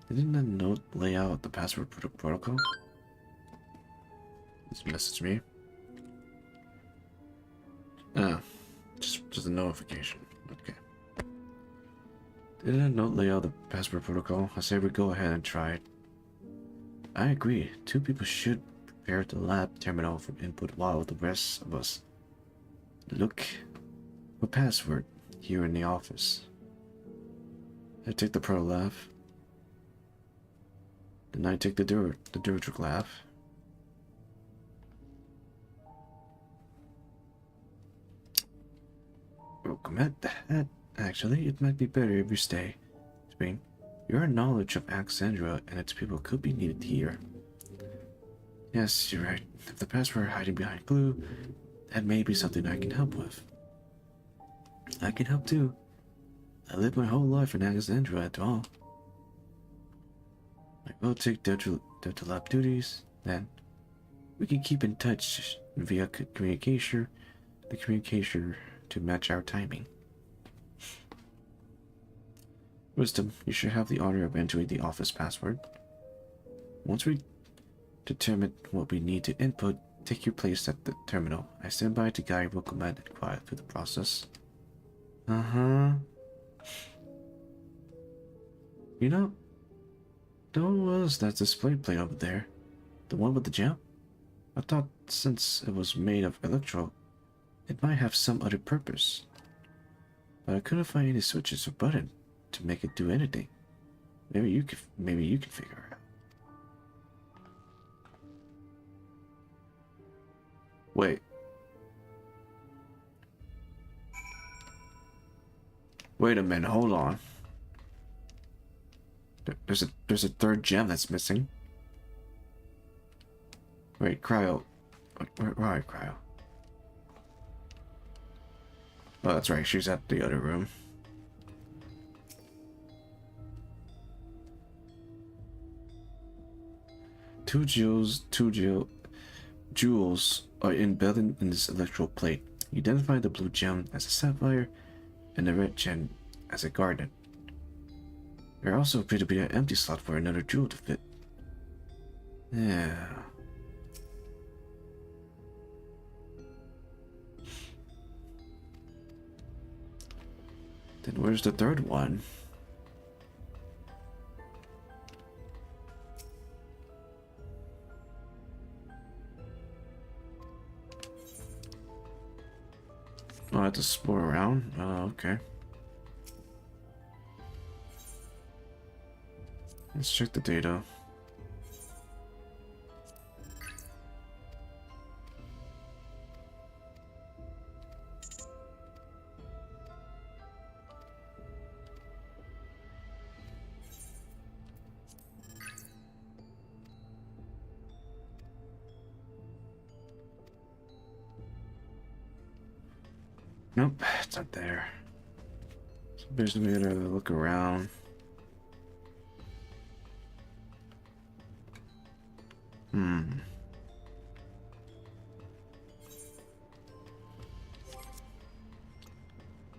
Didn't that note lay out the password protocol? Just message me. Ah, just a notification. Okay. Didn't that note lay out the password protocol? I say we go ahead and try it. I agree. 2 people should prepare the lab terminal for input while the rest of us look for password here in the office. I take the pro lab. Then I take the Duratric lab. Welcome at that. Actually, it might be better if you stay. Spring, your knowledge of Alexandria and its people could be needed here. Yes, you're right. If the password hiding behind glue, that may be something I can help with. I can help too. I lived my whole life in Alexandria after all. I will take Delta Lab duties, then we can keep in touch via communication, to match our timing. Wisdom, you should have the honor of entering the office password. Once we determine what we need to input, take your place at the terminal. I stand by to guide Wilcomet and quiet through the process. Uh-huh. You know, there was that display plate over there. The one with the gem? I thought since it was made of electro, it might have some other purpose. But I couldn't find any switches or button to make it do anything. Maybe you can figure it out. Wait. Wait a minute, hold on. there's a third gem that's missing. Wait, Cryo. Where are you, Cryo? Oh, that's right. She's at the other room. Two jewels are embedded in this electrical plate. You identify the blue gem as a sapphire and the red gem as a garnet. There also appears to be an empty slot for another jewel to fit. Yeah. Then where's the third one? Oh, I have to explore around? Oh, okay. Let's check the data. Nope, it's not there. So basically, we gotta look around.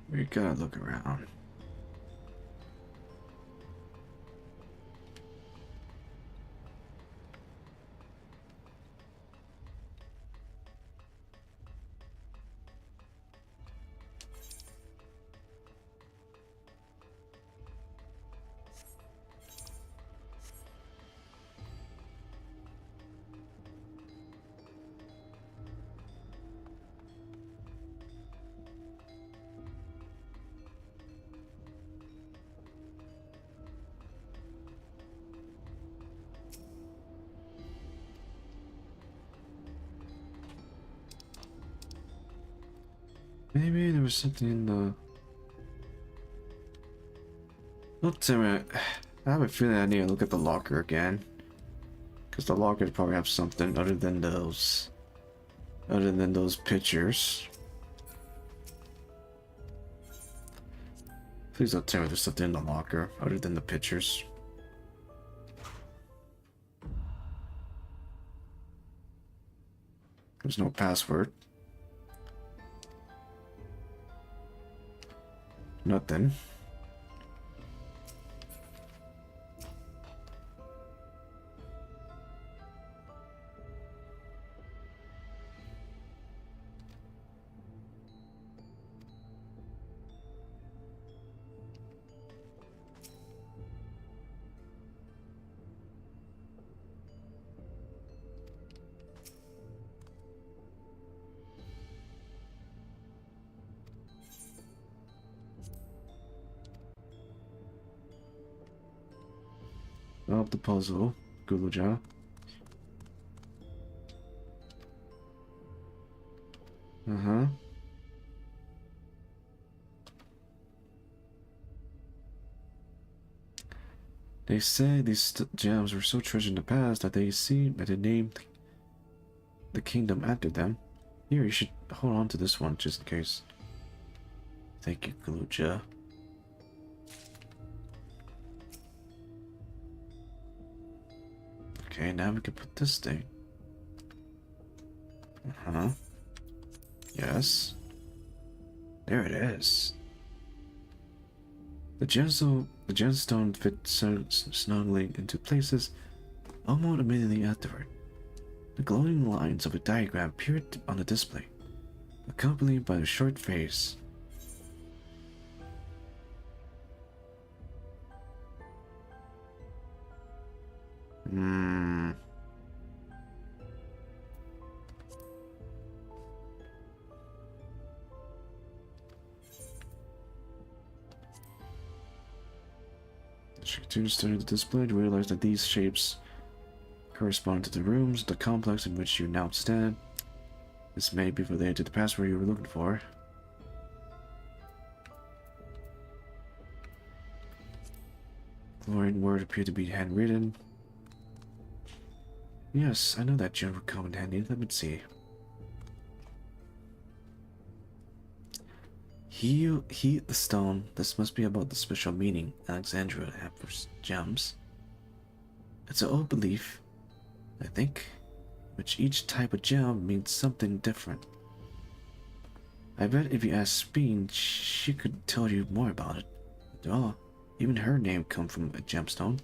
We gotta look around. Maybe there was something in the... Don't tell me. I have a feeling I need to look at the locker again. Because the locker probably have something other than those... Other than those pictures. Please don't tell me there's something in the locker other than the pictures. There's no password. Nothing. Solve the puzzle, Guluja. Uh-huh. They say these gems were so treasured in the past that they named the kingdom after them. Here, you should hold on to this one just in case. Thank you, Guluja. Okay, now we can put this thing. Uh-huh. Yes. There it is. The gemstone fit snugly into places almost immediately afterward. The glowing lines of a diagram appeared on the display, accompanied by a short phrase. She continued studying the display to realize that these shapes correspond to the rooms, the complex in which you now stand. This may be related to the password you were looking for. Foreign word appeared to be handwritten. Yes, I know that gem would come in handy. Let me see. Heat the stone. This must be about the special meaning Alexandria had for gems. It's an old belief, I think, which each type of gem means something different. I bet if you asked Speen, she could tell you more about it. After all, even her name comes from a gemstone.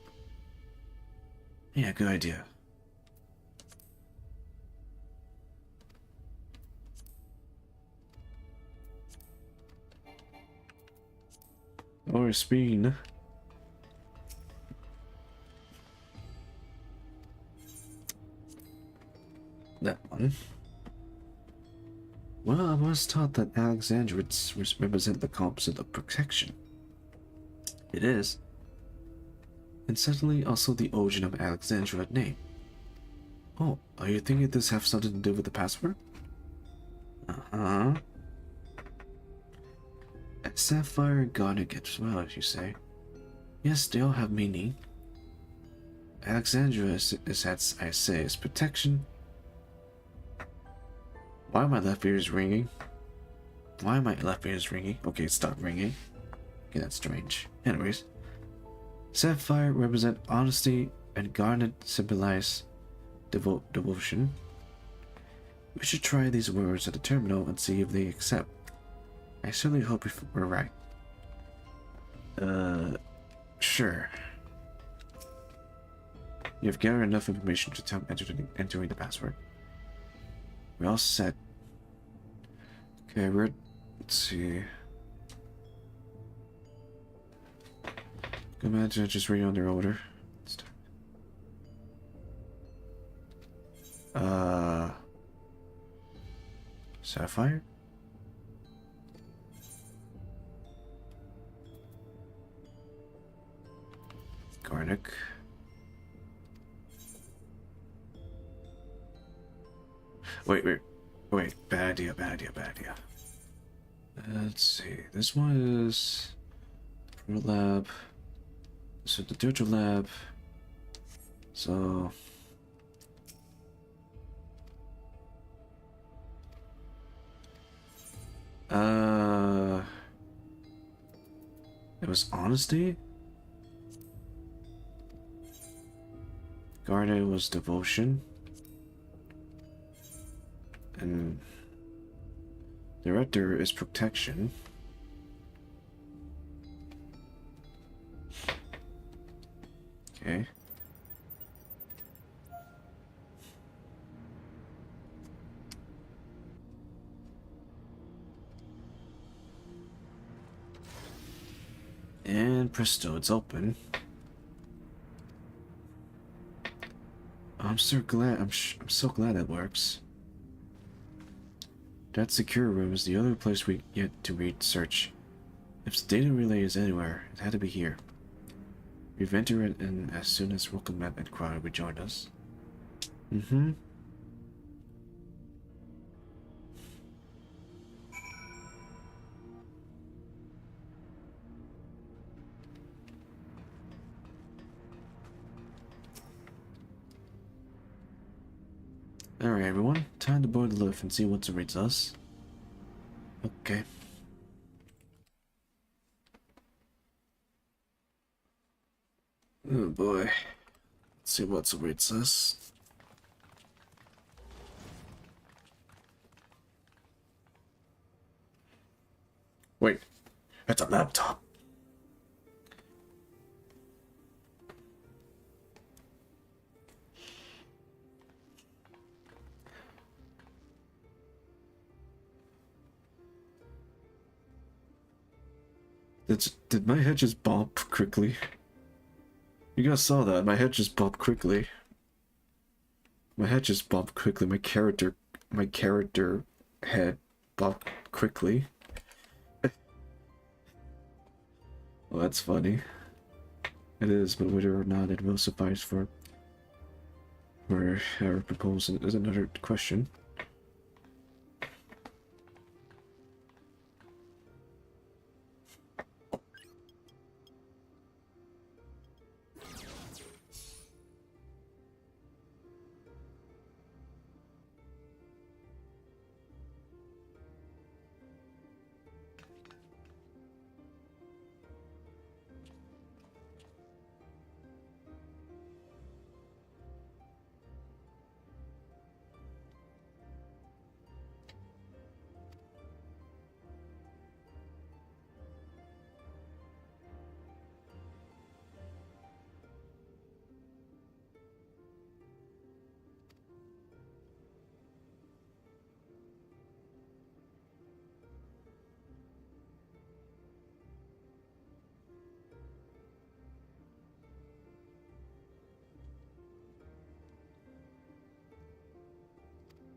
Yeah, good idea. Or Speen. That one. Well, I was taught that Alexandrites represent the opposite of protection. It is. And certainly also the origin of Alexandria name. Oh, are you thinking this have something to do with the password? Uh-huh. And Sapphire and Garnet as well, as you say. Yes, they all have meaning. Alexandria is as I say, is protection. Why are my left ears ringing? Why are my left ears ringing? Okay, stop ringing. Okay, that's strange. Anyways. Sapphire represent honesty and Garnet symbolize devotion. We should try these words at the terminal and see if they accept. I certainly hope we're right. Sure. You've gathered enough information to tell entering the password. We're all set. Okay, let's see. Command to just read on their order. Sapphire? Garnick. Wait, bad idea. Let's see, this one is Pro Lab. This is the Digital Lab. So it was honesty. Garnet was devotion. And director is protection. Okay. And presto, it's open. I'm so glad. I'm so glad it works. That secure room is the other place we get to research. If the data relay is anywhere, it had to be here. We've entered in as soon as Welcome Map and Crowd rejoined us. Mm-hmm. Alright, everyone. Time to board the lift and see what awaits us. Okay. Oh boy. Let's see what awaits us. Wait, it's a laptop. Did my head just bump quickly? You guys saw that. My head just bumped quickly. My head just bumped quickly. My character head bumped quickly. Well, that's funny. It is, but whether or not it will suffice for our proposal is another question.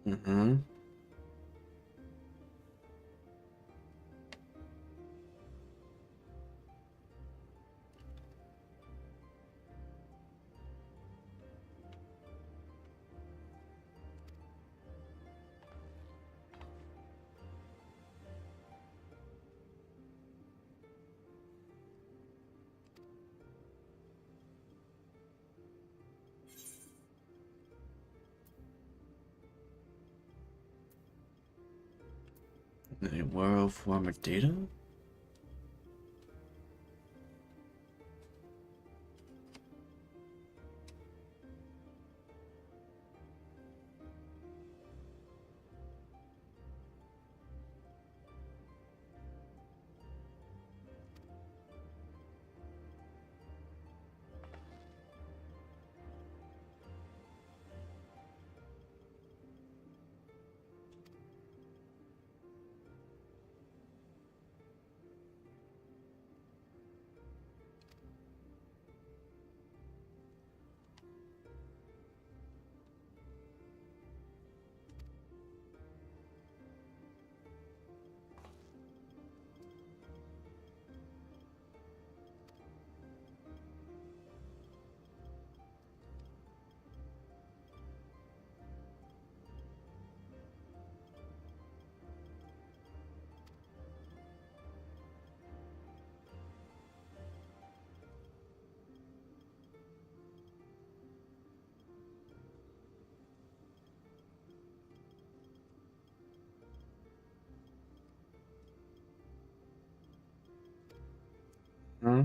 Mm-hmm. A world form of data? Hmm?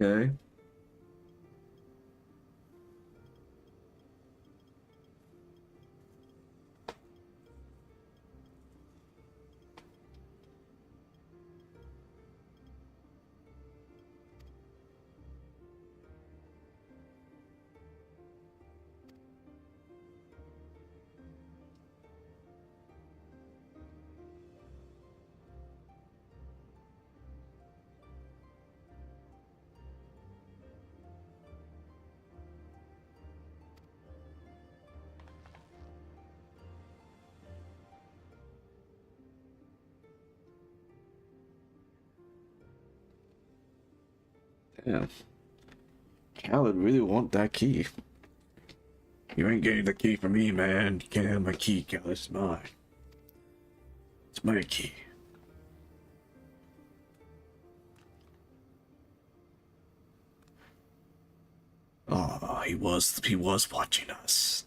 Okay. Damn. Khaled really want that key. You ain't getting the key from me, man. You can't have my key, Khaled. It's mine. It's my key. Oh, he was watching us.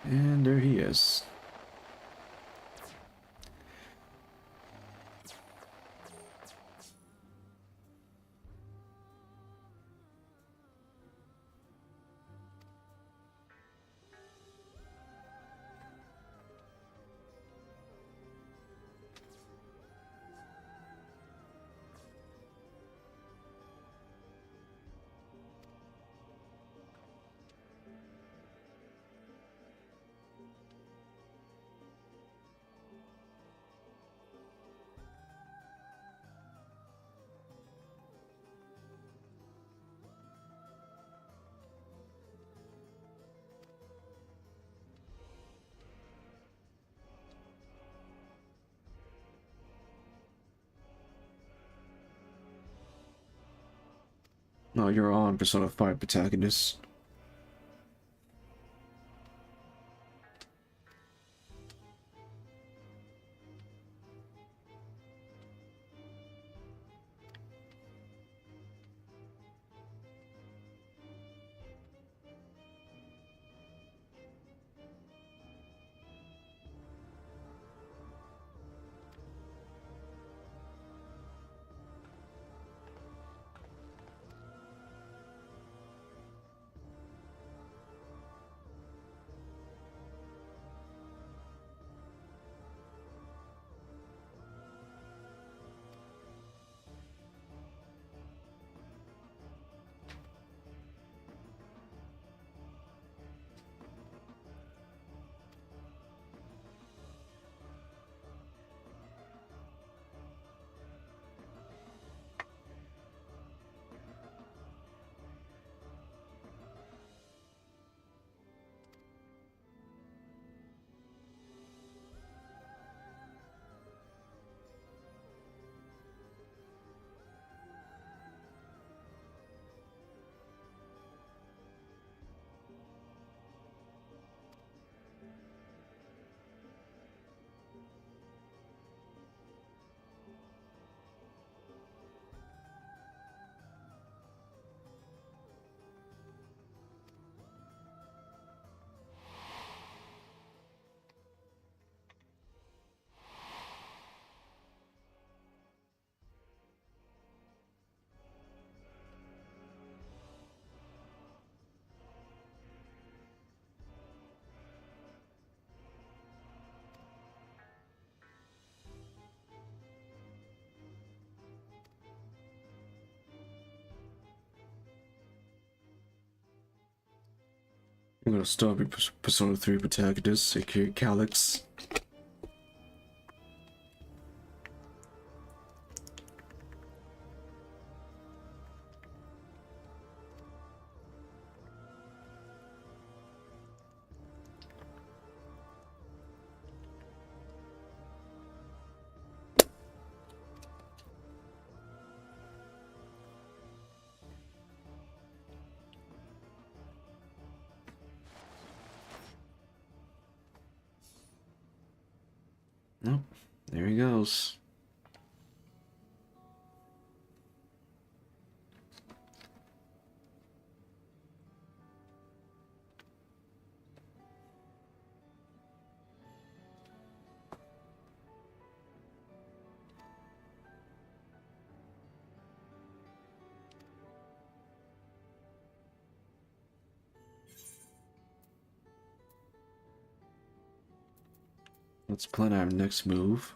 And there he is. No, you're on Persona 5 protagonist. I'm gonna start with Persona 3 protagonist, aka Calyx. Nope, there he goes. Let's plan our next move.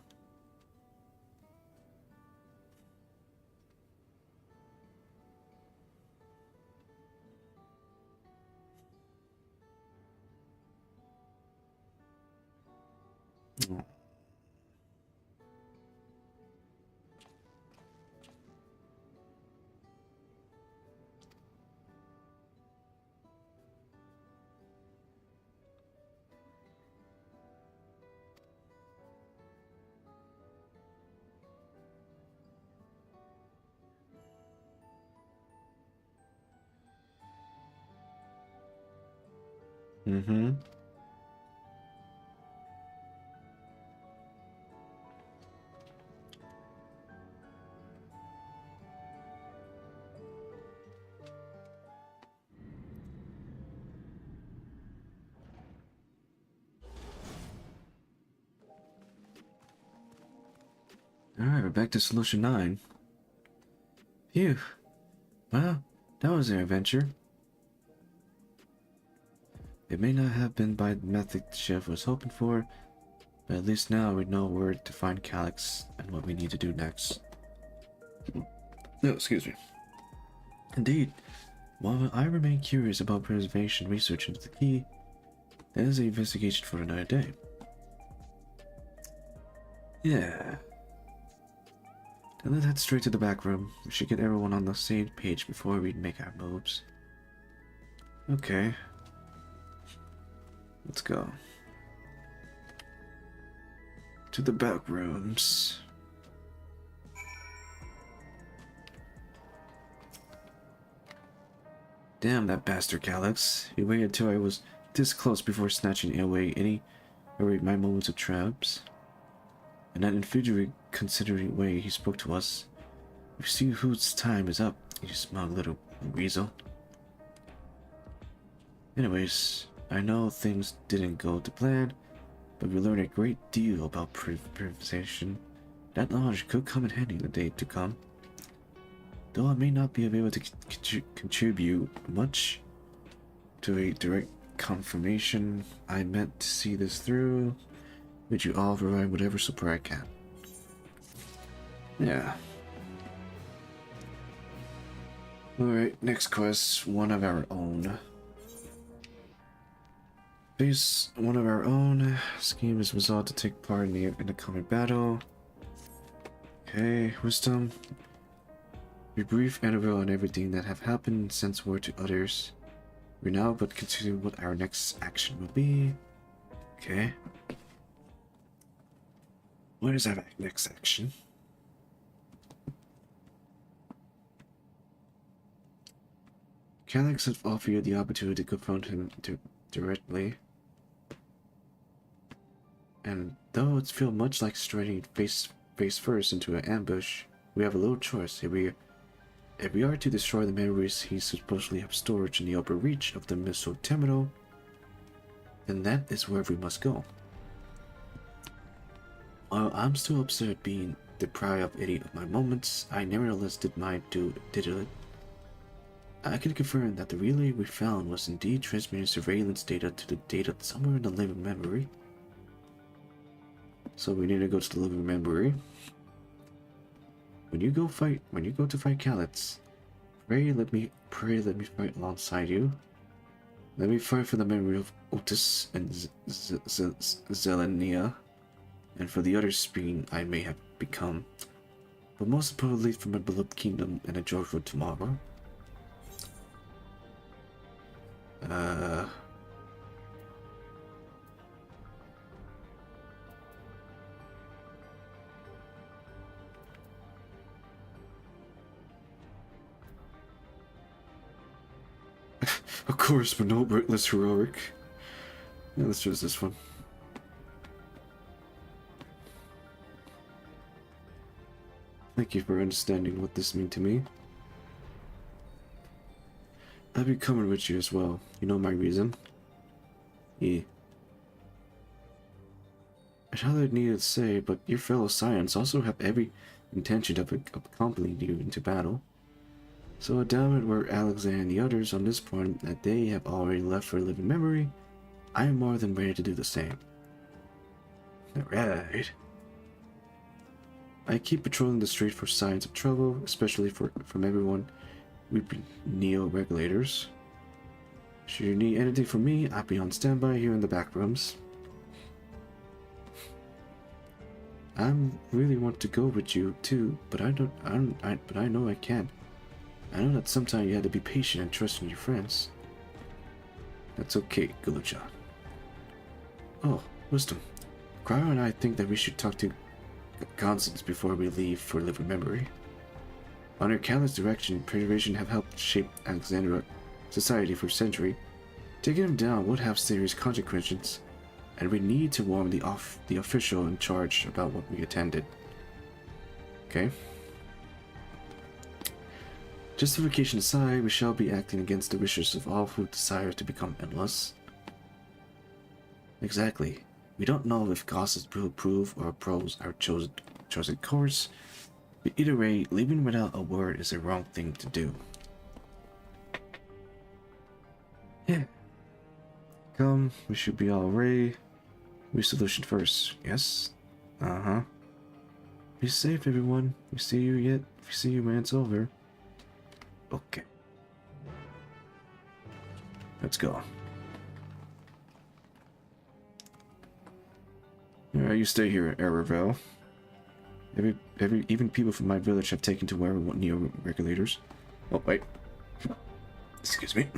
Mm-hmm. Alright, we're back to Solution 9. Phew. Well, that was an adventure. It may not have been by the method the chef was hoping for, but at least now we know where to find Calyx and what we need to do next. No, excuse me. Indeed, while I remain curious about preservation research into the key, that is an investigation for another day. Yeah. Now let's head straight to the back room. We should get everyone on the same page before we make our moves. Okay. Let's go. To the back rooms. Damn that bastard Calyx. He waited until I was this close before snatching away my moments of traps. In that infuriating, considerate way he spoke to us. You see whose time is up, you smug little weasel. Anyways, I know things didn't go to plan, but we learned a great deal about preservation. That knowledge could come in handy in the day to come. Though I may not be able to contribute much to a direct confirmation, I meant to see this through. Would you all provide whatever support I can? Yeah. Alright, next quest, one of our own. Face one of our own. Scheme is resolved to take part in the coming battle. Okay, wisdom. We brief Annabelle on everything that have happened and sends word to others. We now but consider what our next action will be. Okay. What is our next action? Calyx have offered you the opportunity to confront him directly. And though it feels much like striding face first into an ambush, we have a little choice. If we are to destroy the memories he supposedly have stored in the upper reach of the missile terminal, then that is where we must go. While I'm still upset at being deprived of any of my moments, I nevertheless did it. I can confirm that the relay we found was indeed transmitting surveillance data to the data somewhere in the living memory. So we need to go to the living memory. When you go to fight Calyx, pray let me fight alongside you. Let me fight for the memory of Otis and Zelenia, and for the other Speen I may have become, but most importantly for my beloved kingdom and a joyful tomorrow. Of course, but no less heroic. Yeah, let's choose this one. Thank you for understanding what this means to me. I'll be coming with you as well. You know my reason? Yeah. I hardly need to say, but your fellow Scions also have every intention of accompanying you into battle. So I doubt it were Alexander and the others on this point that they have already left for living memory. I am more than ready to do the same. Alright. I keep patrolling the street for signs of trouble, especially from everyone we've been neo-regulators. Should you need anything from me, I'll be on standby here in the back rooms. I really want to go with you too, but I know I can't. I know that sometimes you have to be patient and trust in your friends. That's okay, Galucha. Oh, Wisdom. Cryo and I think that we should talk to Constance before we leave for living memory. Under Callus' direction, preservation have helped shape Alexandria society for centuries. Taking him down would have serious consequences, and we need to warn the official in charge about what we attended. Okay. Justification aside, we shall be acting against the wishes of all who desire to become endless. Exactly. We don't know if Gossip will approve or oppose our chosen course, but either way, leaving without a word is the wrong thing to do. Yeah. Come, we should be all ready. We solution first, yes? Uh-huh. Be safe, everyone. If we see you yet, if we see you, man, it's over. Okay. Let's go. Alright, you stay here, Aravel. Even people from my village have taken to where we want neo-regulators. Oh, wait. Excuse me.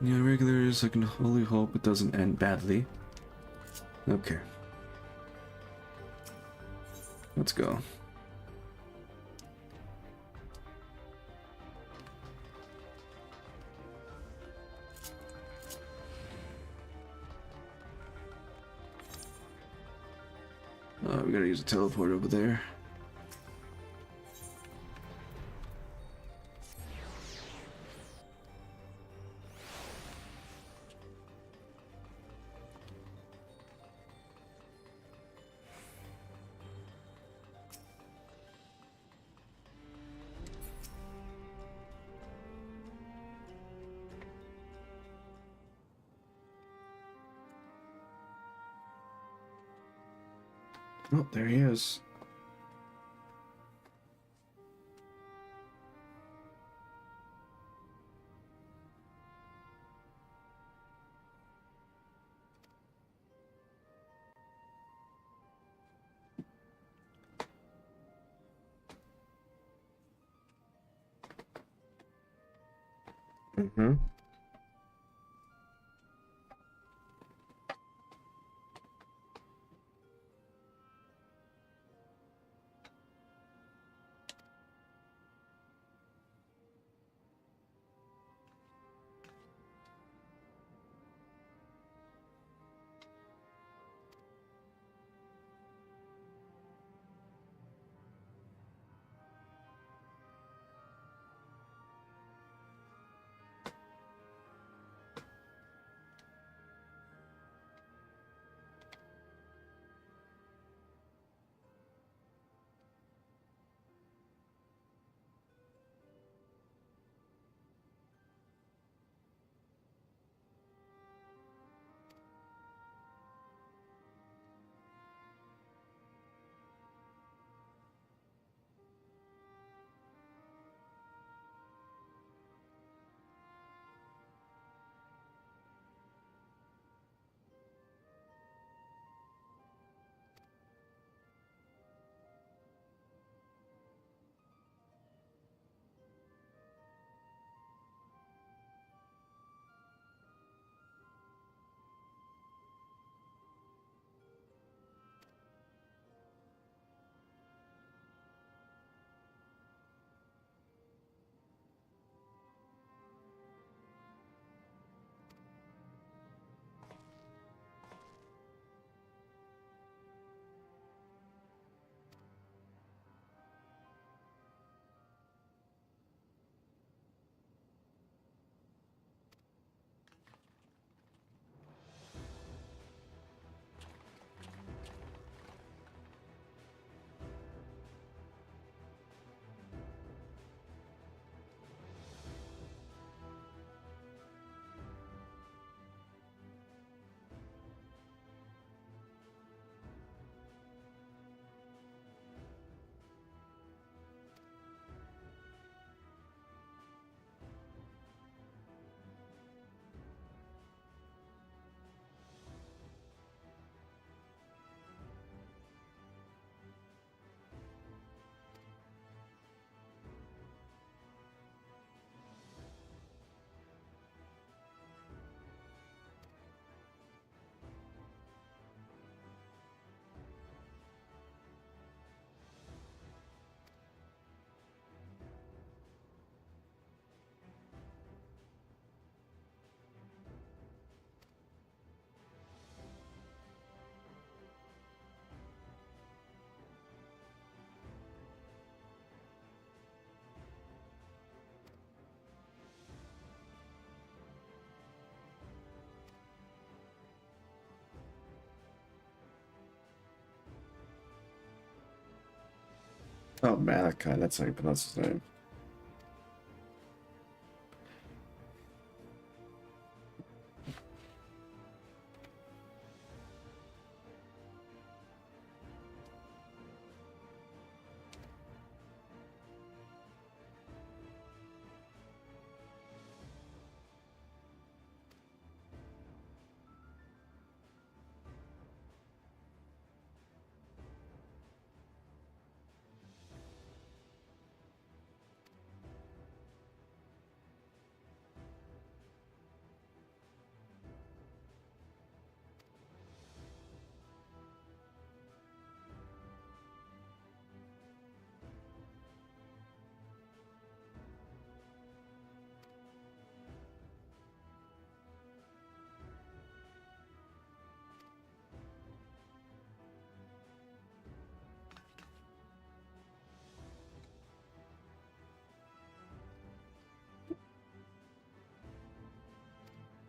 Neo-regulators, I can only hope it doesn't end badly. Okay. Let's go. We gotta use a teleport over there. Oh, there he is. Mm-hmm. Oh, Malachi, that's how you pronounce his name.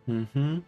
Mm-hmm.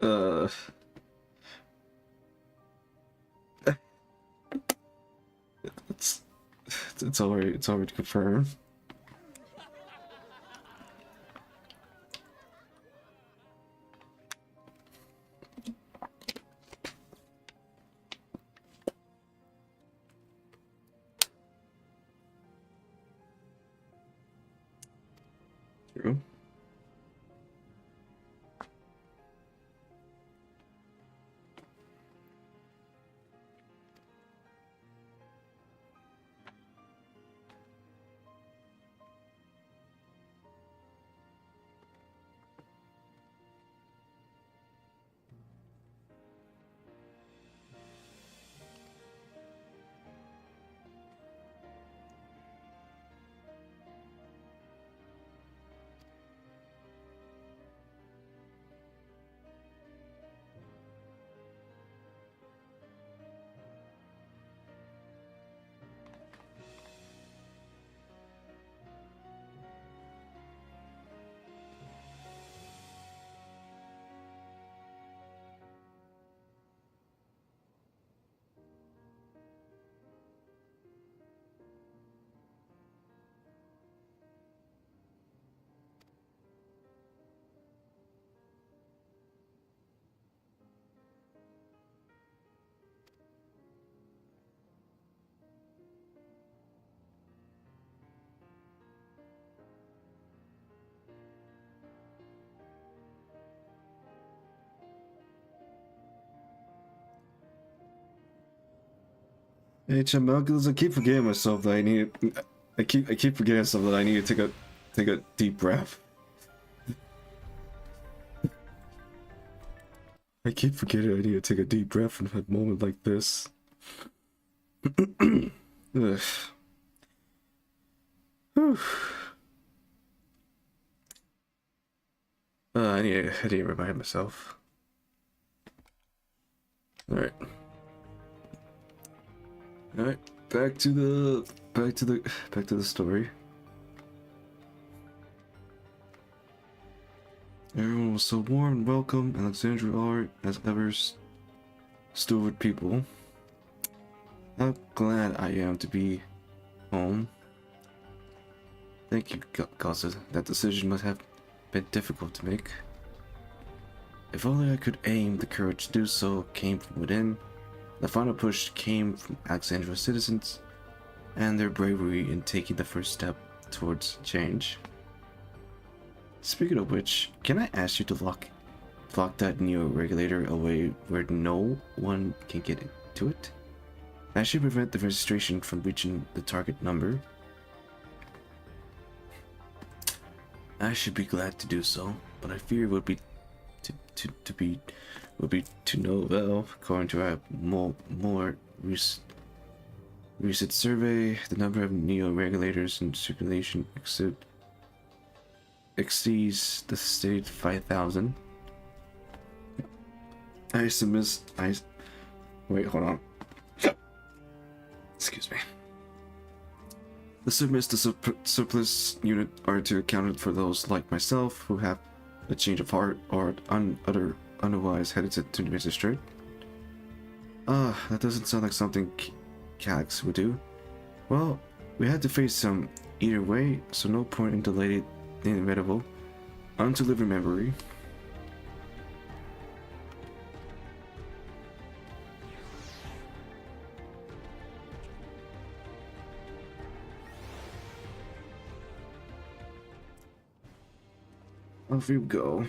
Uh, it's it's already confirmed. True. Hey, Chum, I keep forgetting myself that I need. I keep forgetting myself that I need to take a deep breath. I keep forgetting I need to take a deep breath in a moment like this. Ugh. Whew. I need to remind myself. All right. All right. Back to the story. Everyone was so warm and welcome. Alexandria are, as ever, steward people. How glad I am to be home. Thank you, Gaza. That decision must have been difficult to make. If only I could aim, the courage to do so came from within. The final push came from Alexandria's citizens and their bravery in taking the first step towards change. Speaking of which, can I ask you to lock that neo-regulator away where no one can get into it? That should prevent the registration from reaching the target number. I should be glad to do so, but I fear it would be to no avail. According to our more recent survey, the number of neo-regulators in circulation exceeds the stated 5,000. Wait, hold on. Excuse me. The surplus unit are to account for those like myself who have a change of heart or otherwise headed to register. That doesn't sound like something Calyx would do. Well, we had to face some either way, so no point in delaying the inevitable. On to living memory. Off you go.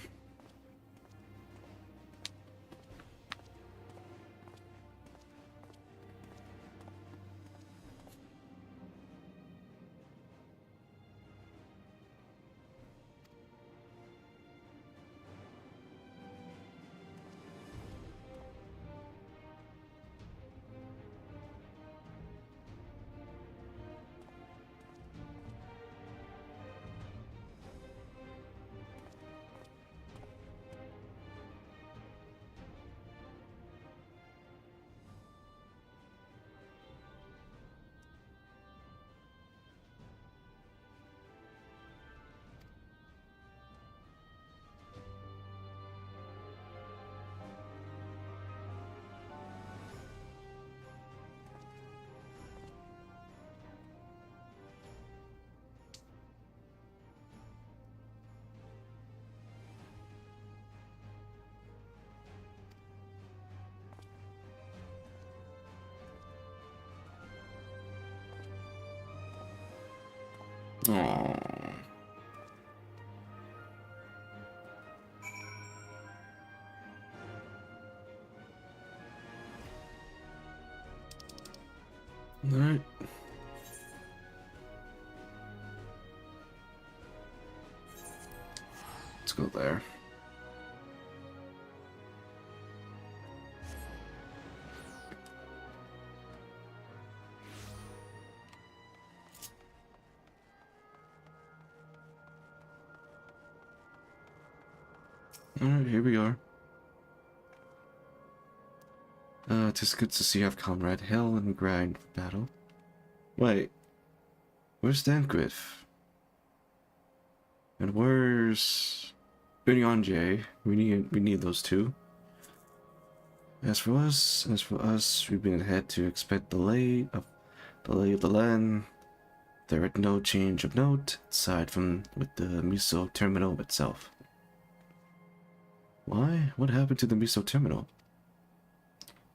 Aww. Alright. Let's go there. Alright, here we are. Tis good to see you have comrade hell and grind battle. Wait, where's Dankriff? And where's Binyanje? We need those two. As for us, we've been ahead to expect the lay of the land. There is no change of note aside from with the Miso terminal itself. Why? What happened to the Miso terminal?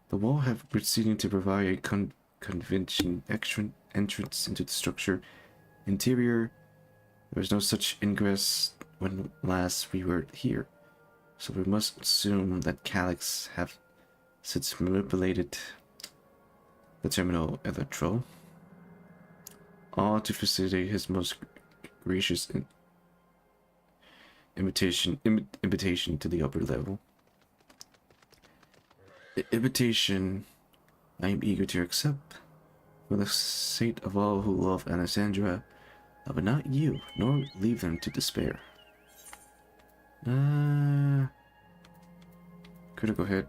The wall have proceeding to provide a convention entrance into the structure. Interior, there was no such ingress when last we were here, so we must assume that Calyx have since manipulated the terminal electro, all to facilitate his most gracious invitation to the upper level. The invitation I am eager to accept. For the sake of all who love Alexandra, I will not yield, nor leave them to despair. Critical hit.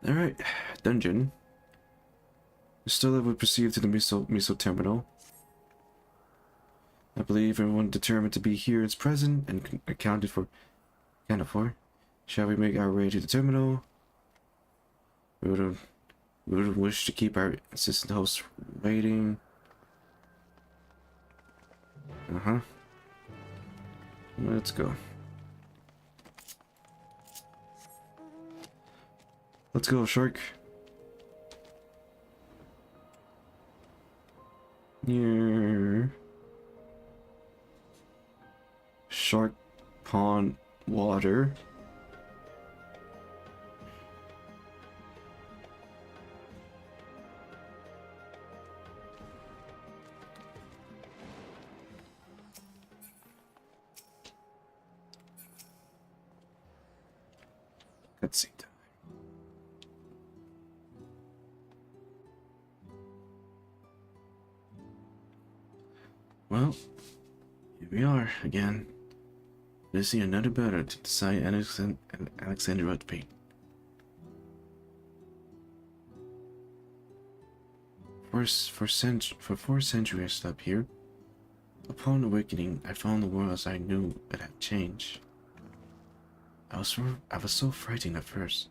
Alright, dungeon. Still, I would proceed to the miso terminal. I believe everyone determined to be here is present and accounted for. Shall we make our way to the terminal? We would wish to keep our assistant hosts waiting. Let's go. Let's go, shark. Near Shark Pond water. Cutscene time. Well, here we are again. Missing another battle to decide Alexandra's fate. For 4 centuries I slept here. Upon awakening, I found the world as I knew it had changed. I was so frightened at first.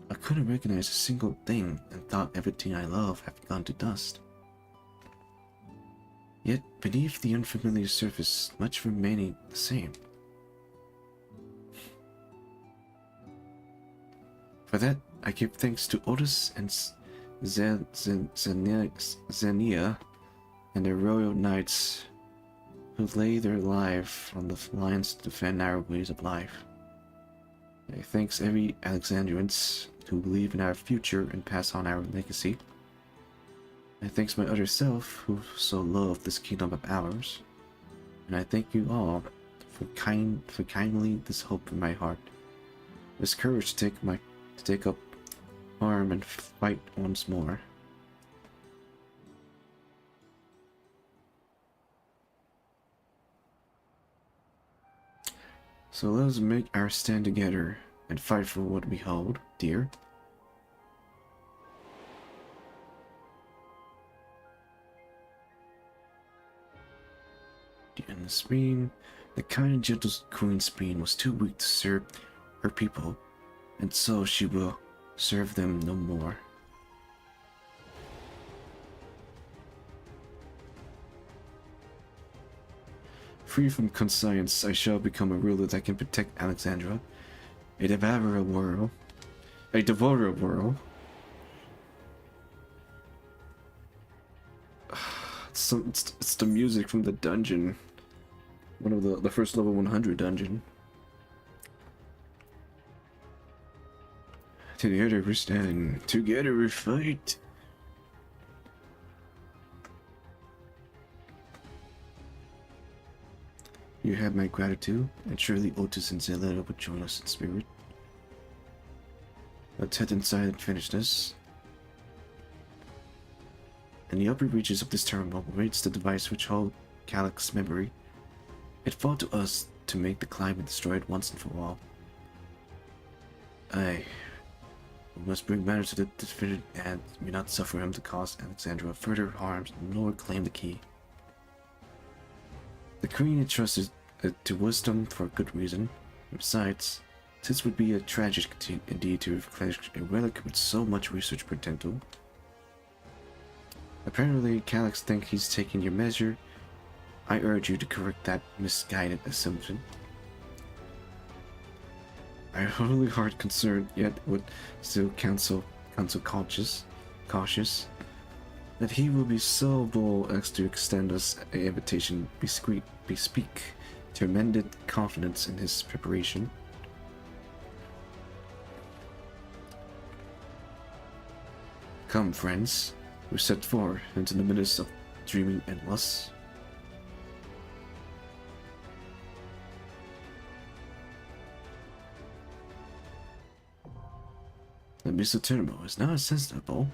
I couldn't recognize a single thing and thought everything I loved had gone to dust. Yet, beneath the unfamiliar surface, much remained the same. For that, I give thanks to Otis and Xenia and the royal knights who lay their life on the lines to defend our ways of life. I thanks every Alexandrians who believe in our future and pass on our legacy. I thanks my other self who so loved this kingdom of ours. And I thank you all for kindly this hope in my heart, this courage to take up arm and fight once more. So let us make our stand together and fight for what we hold dear. And Speen, the kind and gentle Queen Speen, was too weak to serve her people, and so she will serve them no more. Free from conscience, I shall become a ruler that can protect Alexandra, a devourer world. It's the music from the dungeon. One of the first level 100 dungeon. Together we stand, together we fight. You have my gratitude, and surely Otis and Zelda would join us in spirit. Let's head inside and finish this. In the upper reaches of this terminal waits the device which holds Calyx's memory. It falls to us to make the climate destroyed once and for all. We must bring matters to the definitive and may not suffer him to cause Alexandra further harms nor claim the key. The Queen entrusted it to wisdom for good reason. Besides, this would be a tragedy indeed to replenish a relic with so much research potential. Apparently, Calyx thinks he's taking your measure. I urge you to correct that misguided assumption. I am wholly heart concerned, yet would still counsel cautious that he will be so bold as to extend us an invitation bespeak tremendous confidence in his preparation. Come, friends, we set forward into the midst of dreaming and lust. The Mr. Turbo is now sensible.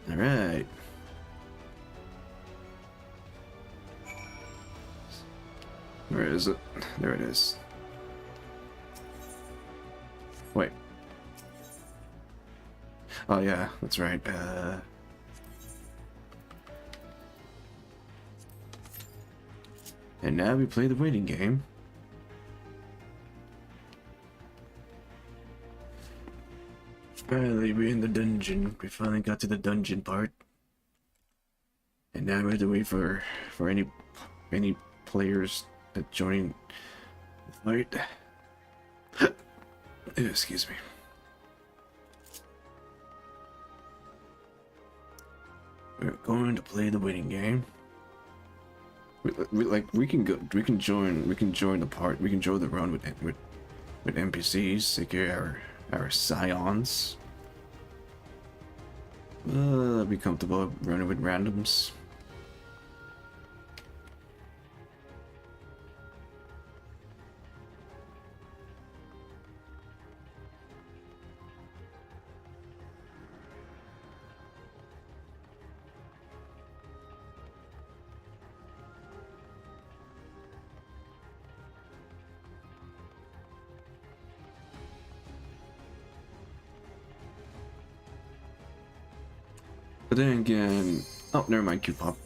Alright. Where is it? There it is. Wait. Oh yeah, that's right. And now we play the waiting game. Finally, we're in the dungeon. We finally got to the dungeon part. And now we have to wait for any players to join the fight. Excuse me. We're going to play the waiting game. We can join the part. We can join the run with NPCs, aka our scions. Be comfortable running with randoms. But then again, oh, never mind, Q-pop.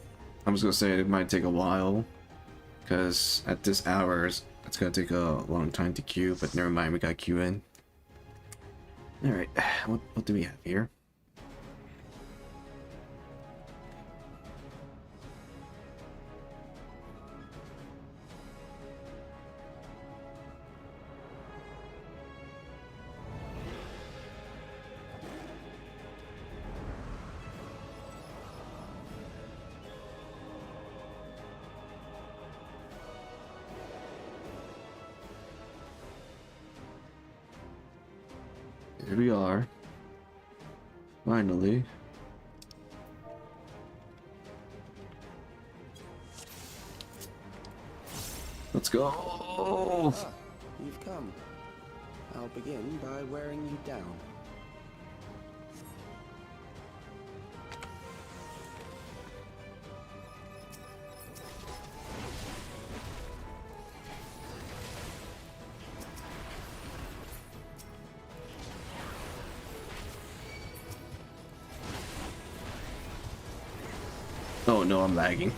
I was gonna say it might take a while, because at this hour, it's gonna take a long time to queue, but never mind, we got queue in. Alright, what do we have here? Here we are. Finally. Let's go! Ah, you've come. I'll begin by wearing you down. Oh no, I'm lagging.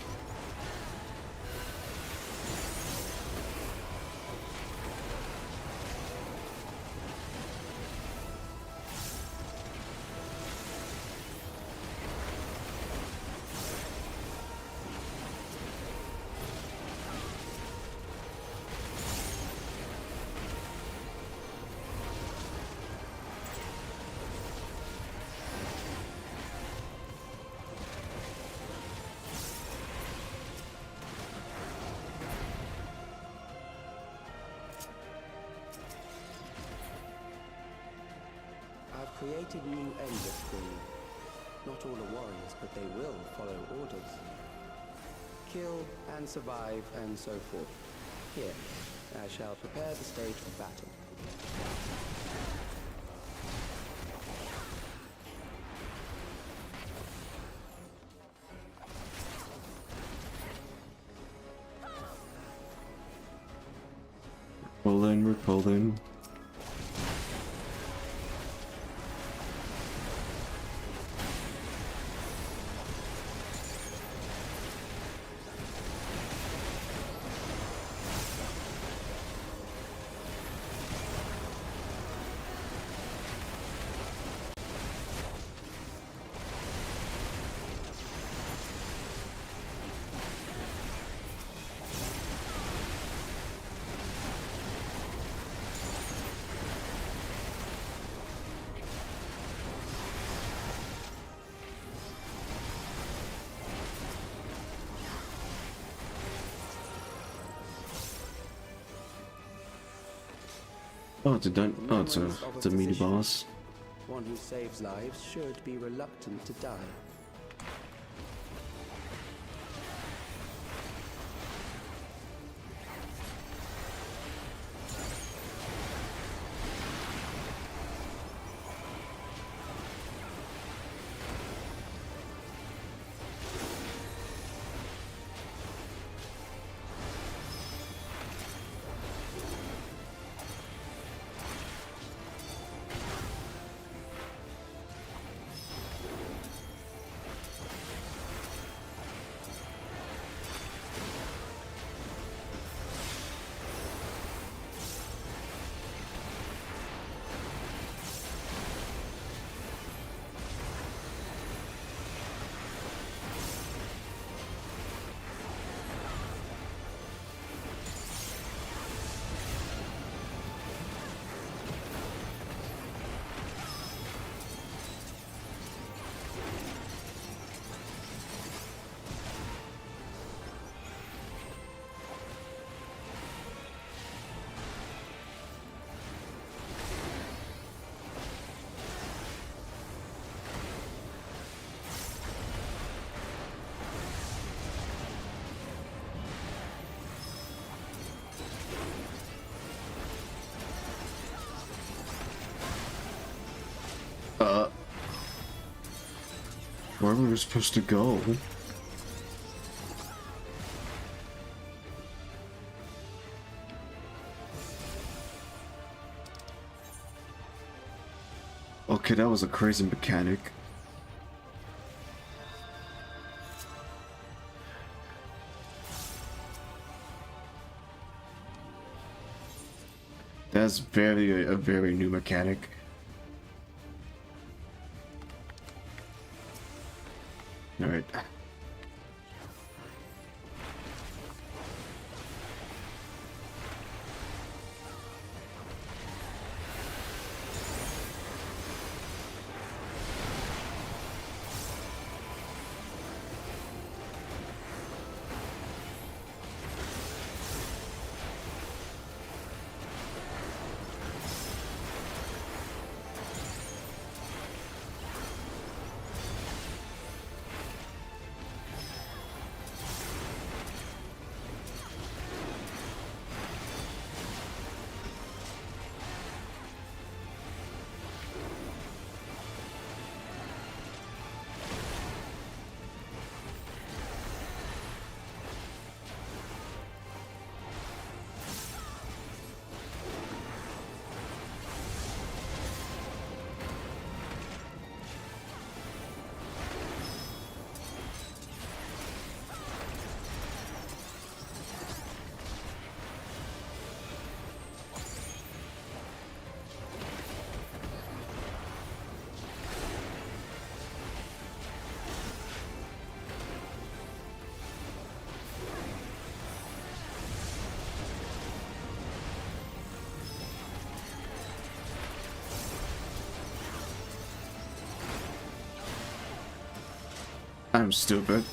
I've created new endless for you. Not all are warriors, but they will follow orders. Kill and survive and so forth. Here, I shall prepare the stage for battle. We're pulling. Oh, it's a dun. Oh, it's Memories of a meaty physician. boss. One who saves lives should be reluctant to die. Where were we supposed to go? Okay, that was a crazy mechanic. That's a very new mechanic. All right. I'm stupid.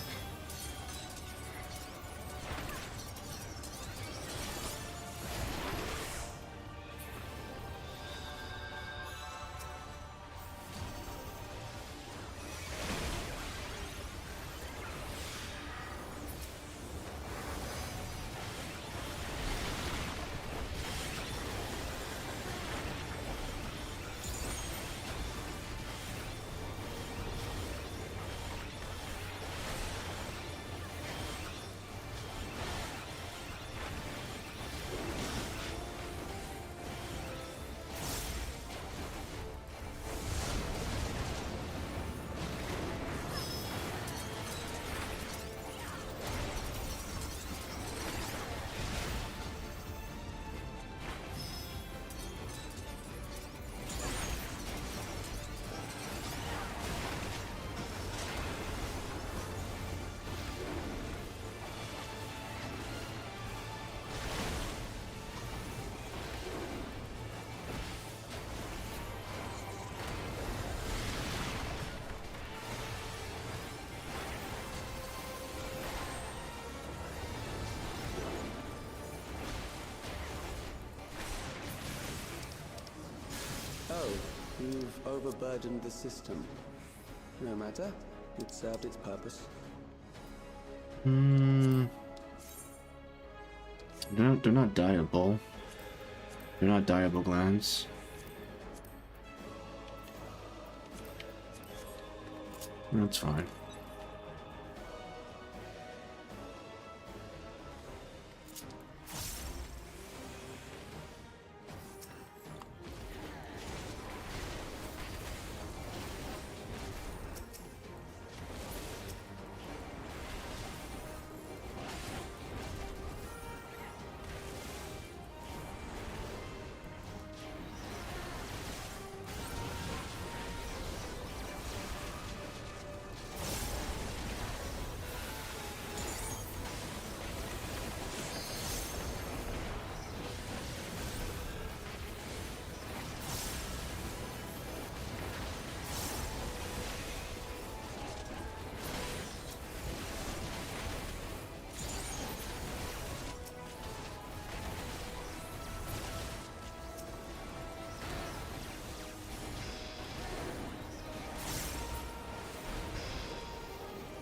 You've overburdened the system. No matter. It served its purpose. Hmm. They're not diable. They're not diable glands. That's fine.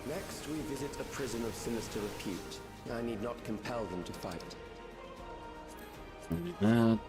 Next, we visit a prison of sinister repute. I need not compel them to fight. That.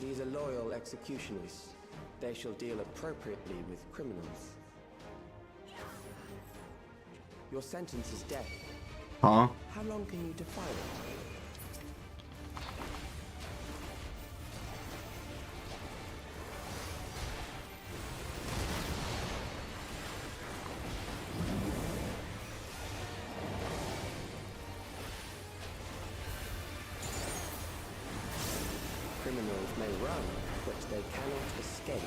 These are loyal executioners. They shall deal appropriately with criminals. Your sentence is death. Huh? How long can you defy it? Criminals may run, but they cannot escape.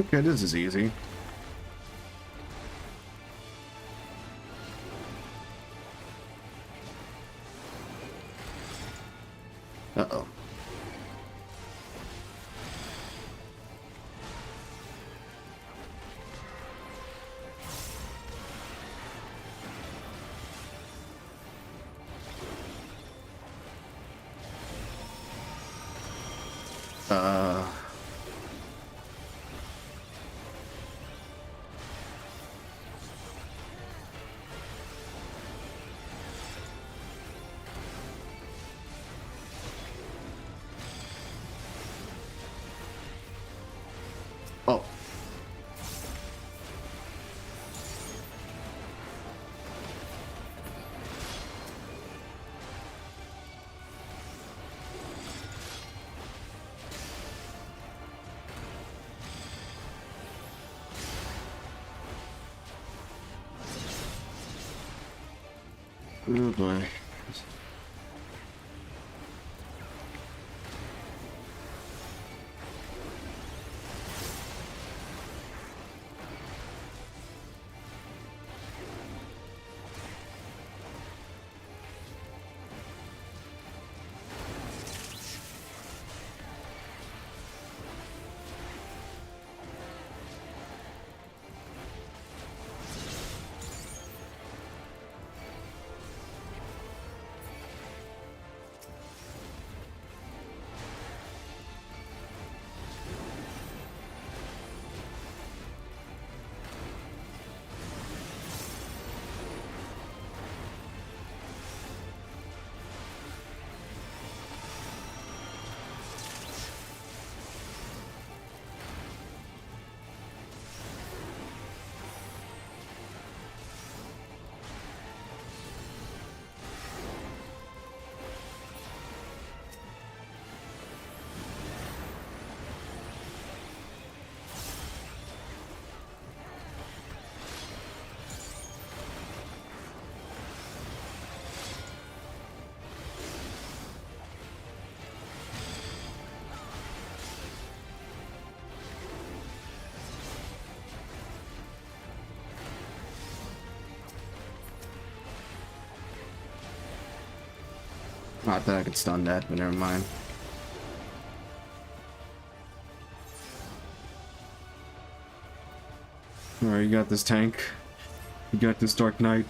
Okay, this is easy. Uh-oh. Oh. Oh boy. I thought I could stun that, but never mind. Alright, you got this, tank. You got this, Dark Knight.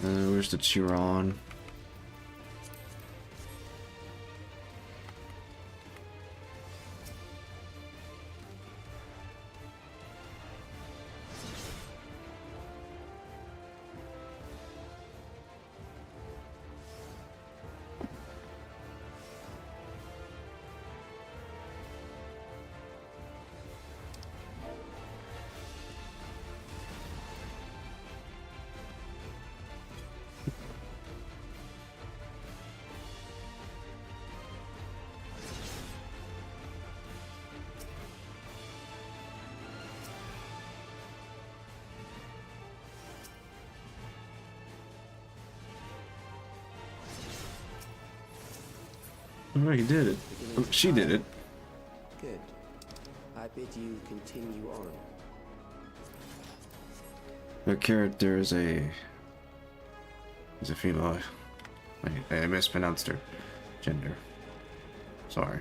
Where's the Chiron? Oh, he did it. Oh, she did it. Good. I bid you continue on. Their character is a female. I mispronounced her gender. Sorry.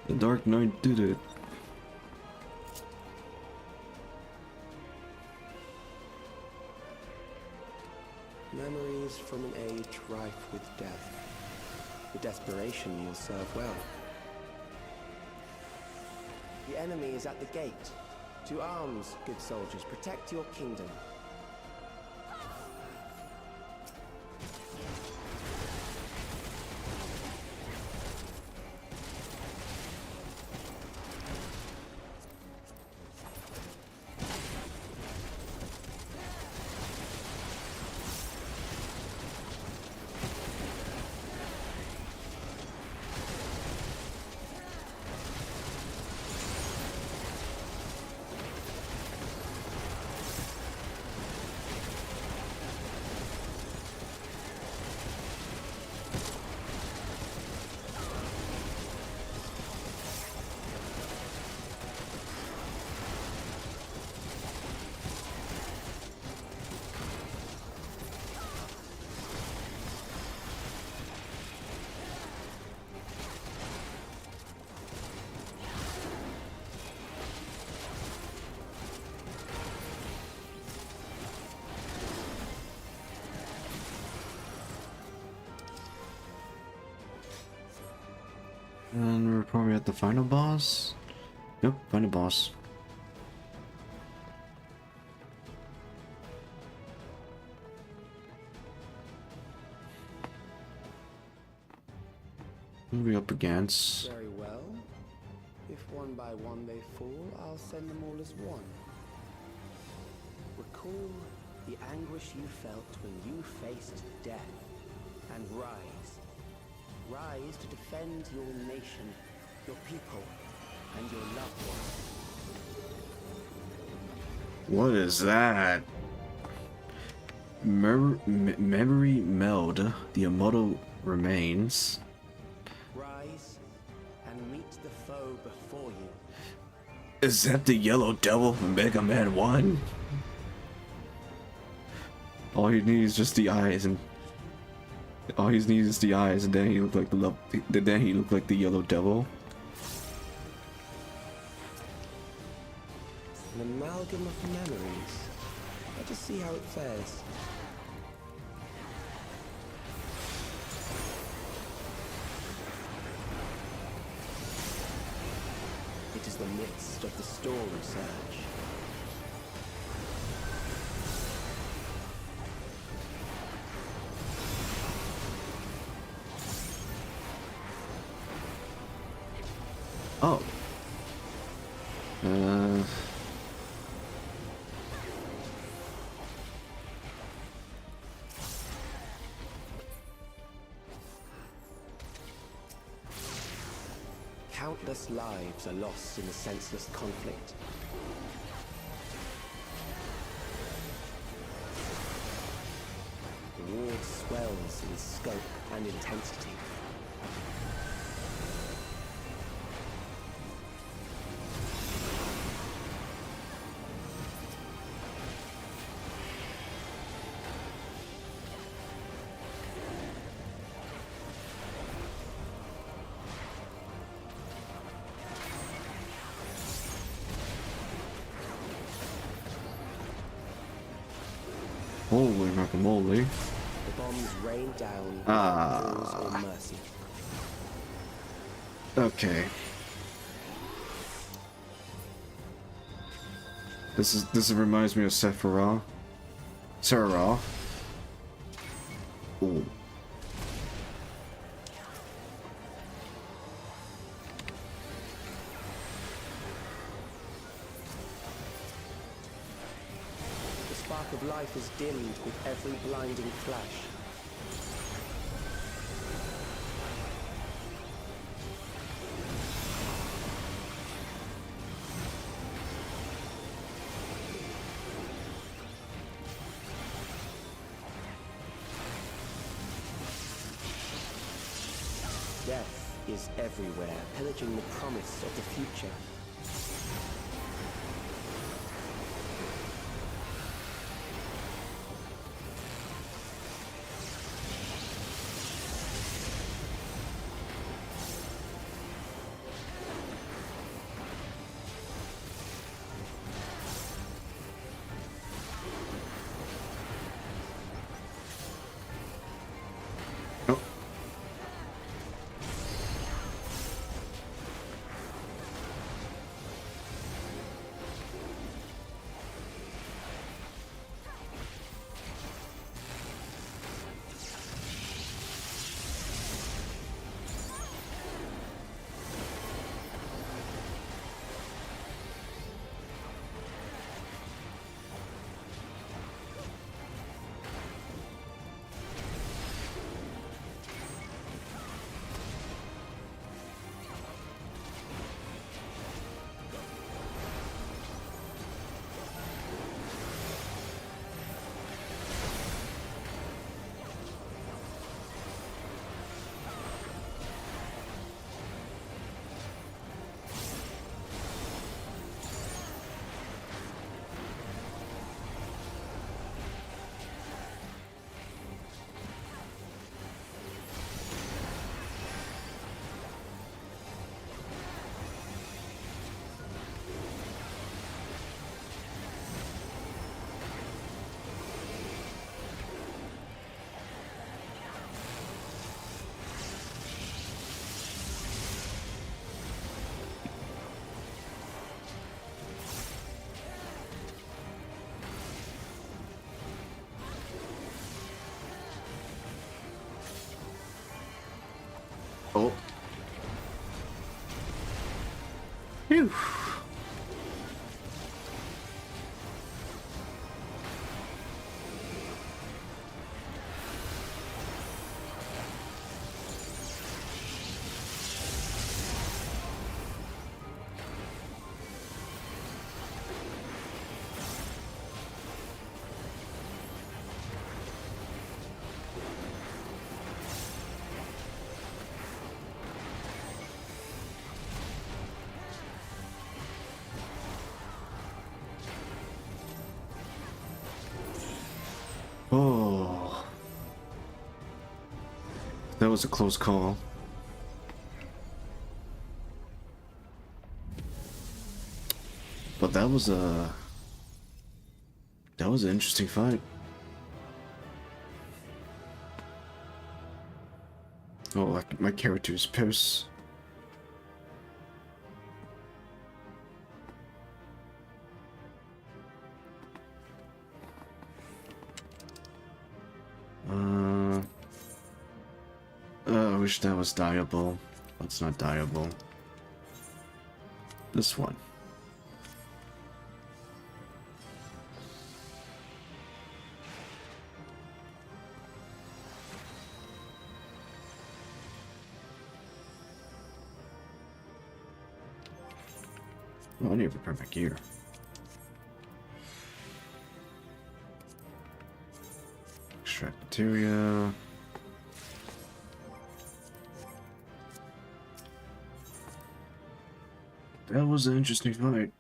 The Dark Knight did it. Memories from an age rife with death. The desperation you'll serve well. The enemy is at the gate. To arms, good soldiers. Protect your kingdom. And we're probably at the final boss. Yep, final boss. Who are we up against? Very well. If one by one they fall, I'll send them all as one. Recall the anguish you felt when you faced death, and rise. Rise to defend your nation, your people, and your loved ones. What is that? Memory meld. The immortal remains. Rise and meet the foe before you. Is that the yellow devil from Mega Man 1? All you need is just the eyes, and all he needs is the eyes, and then he looked like the yellow devil. An amalgam of memories. Let us see how it fares. It is the midst of the storm surge. Oh. Countless lives are lost in the senseless conflict. The war swells in scope and intensity. Holy guacamole. The bombs rain down without pause or mercy. Okay. This reminds me of Sephiroth. Ooh. The spark of life is dimmed with every blinding flash. Death is everywhere, pillaging the promise of the future. Oh. Oh. Phew. That was a close call. But that was an interesting fight. Oh, like my character's pissed. I wish that was dyeable. That's not dyeable. This one. Oh, I need to prepare my gear. Extract materia. That was an interesting fight.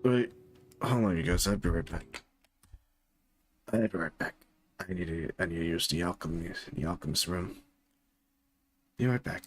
Wait, hold on, you guys. I'll be right back. I'll be right back. I need to use the alchemist room. Be right back.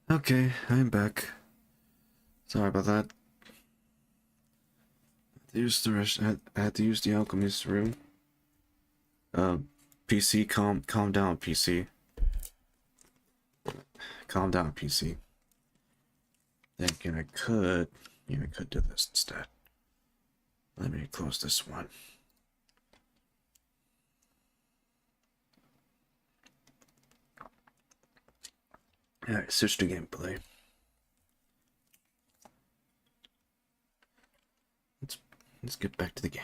Okay, I'm back. Sorry about that. I had to use the alchemist room. PC, calm down, PC. Calm down, PC. Thinking I could Yeah, we could do this instead. Let me close this one. Alright, switch to gameplay. Let's get back to the game.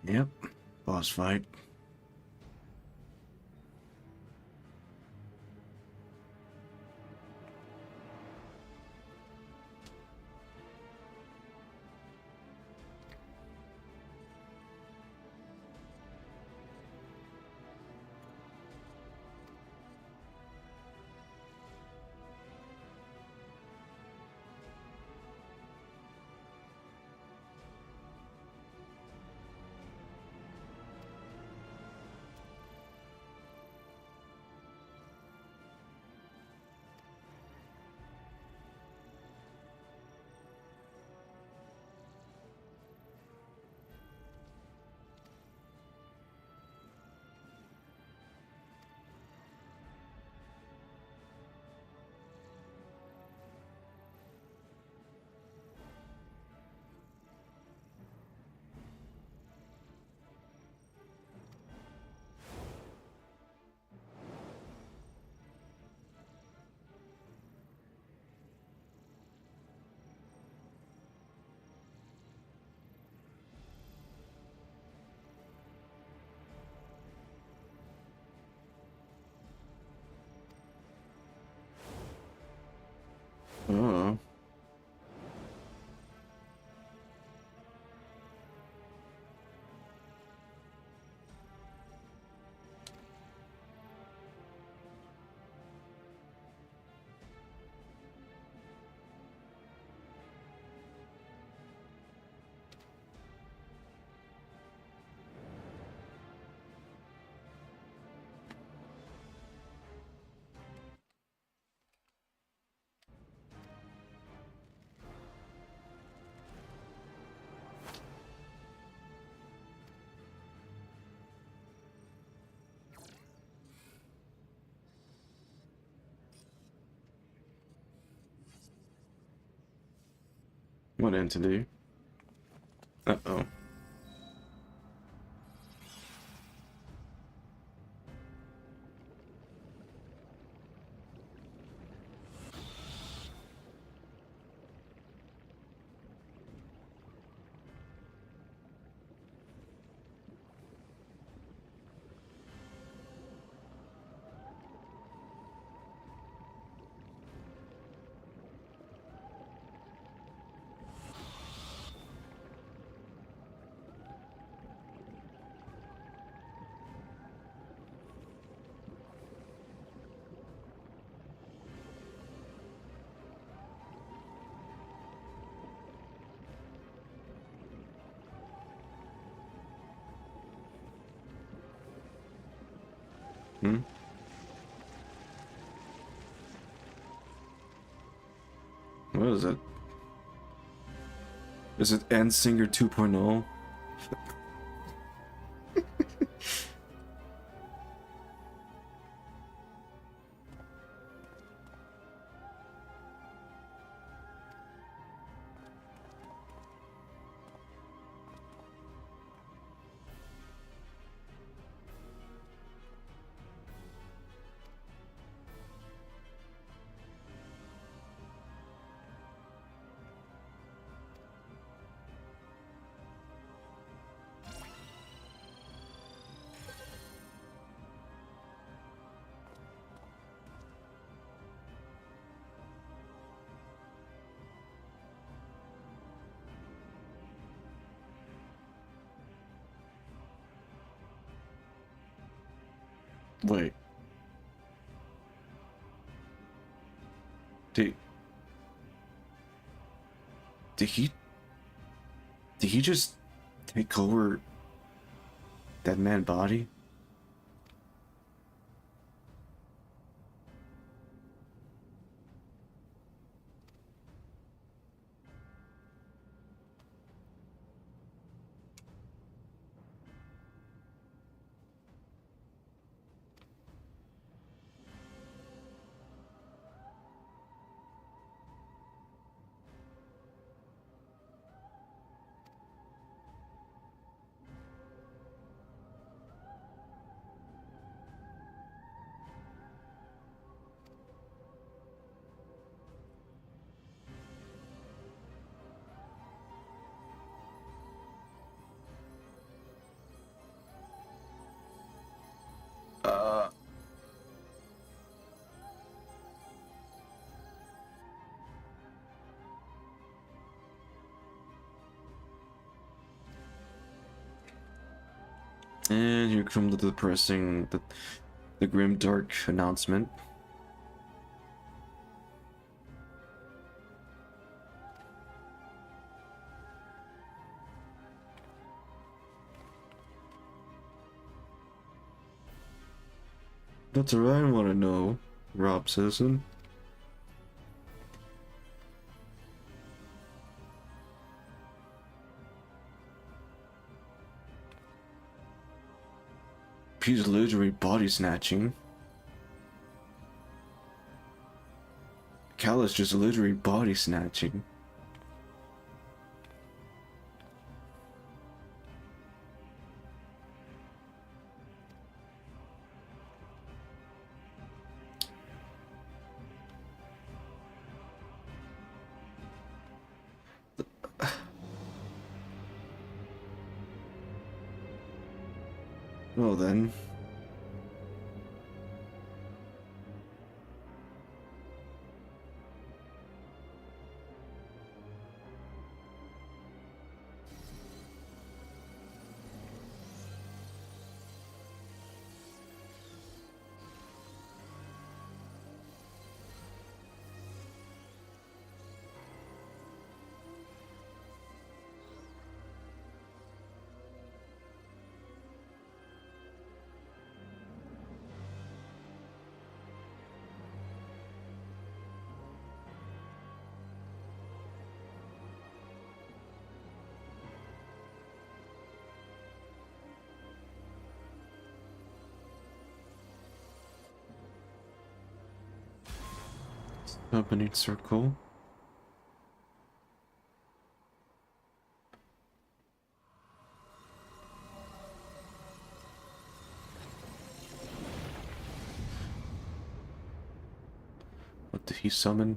Yep. Boss fight. Oh. What entity? Uh-oh. Hmm? What is it? Is it Endsinger 2.0? Wait. Did, did he... Did he just take over that man's body? Uh... And here comes the depressing, the grim dark announcement. That's what I want to know, Rob Citizen. He's literally body snatching. Cal is just literally body snatching. Well then. Opening circle. What did he summon?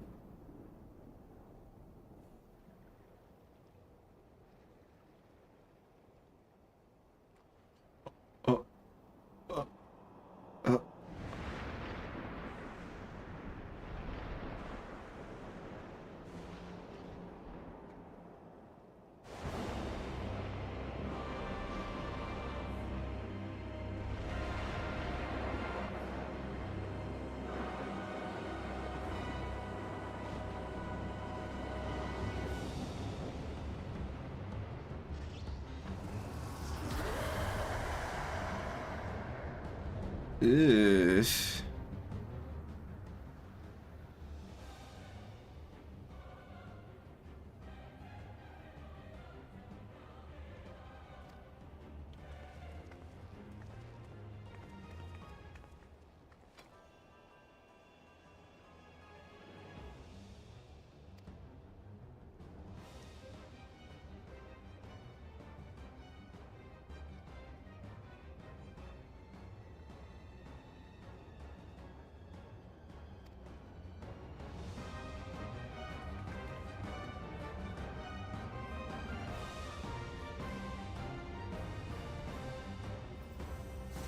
Oh, uh, uh. Ugh.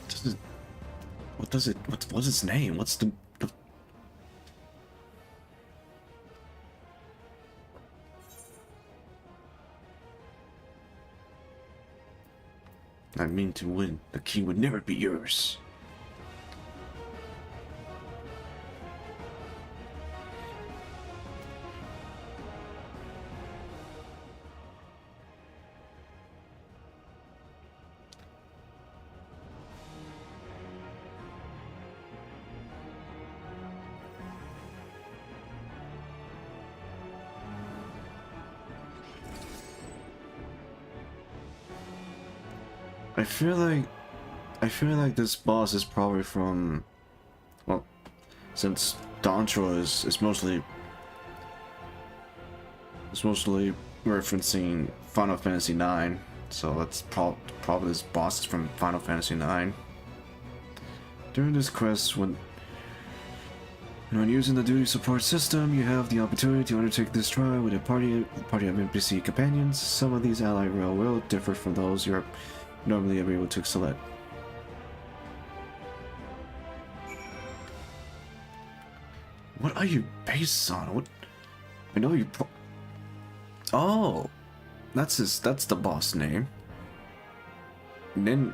Does it, what does it? What's its name? What's the? I mean to win. The key would never be yours. I feel like this boss is probably from, well, since Dontra is mostly referencing Final Fantasy IX, so that's probably this boss is from Final Fantasy IX. During this quest, when using the duty support system, you have the opportunity to undertake this trial with a party of NPC companions. Some of these ally rail will differ from those you're normally able to select. What are you based on? What? I know you. Oh, that's the boss name. Nurkal?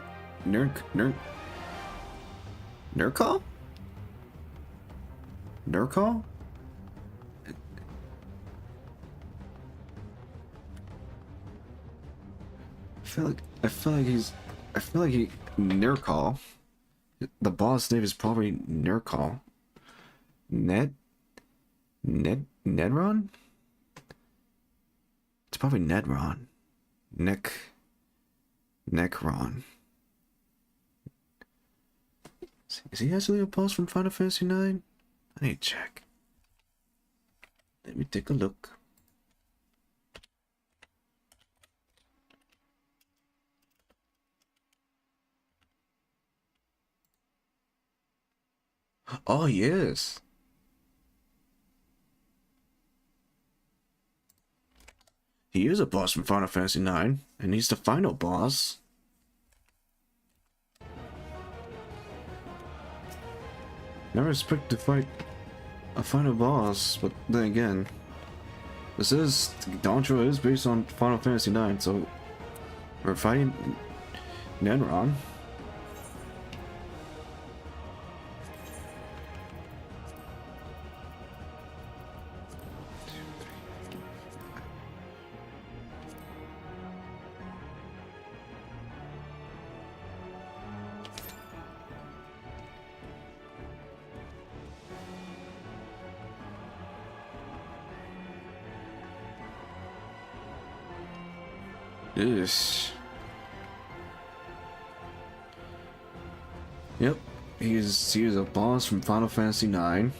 Nurkal? I feel like he Nurkal. The boss name is probably Nurkal. Nedron? It's probably Nedron. Necron. Is he actually a boss from Final Fantasy IX? I need to check. Let me take a look. Oh, yes. He is a boss from Final Fantasy IX, and he's the final boss. Never expect to fight a final boss, but then again, Dontra is based on Final Fantasy IX, so we're fighting Nenron. Yes. Yep, he is a boss from Final Fantasy IX.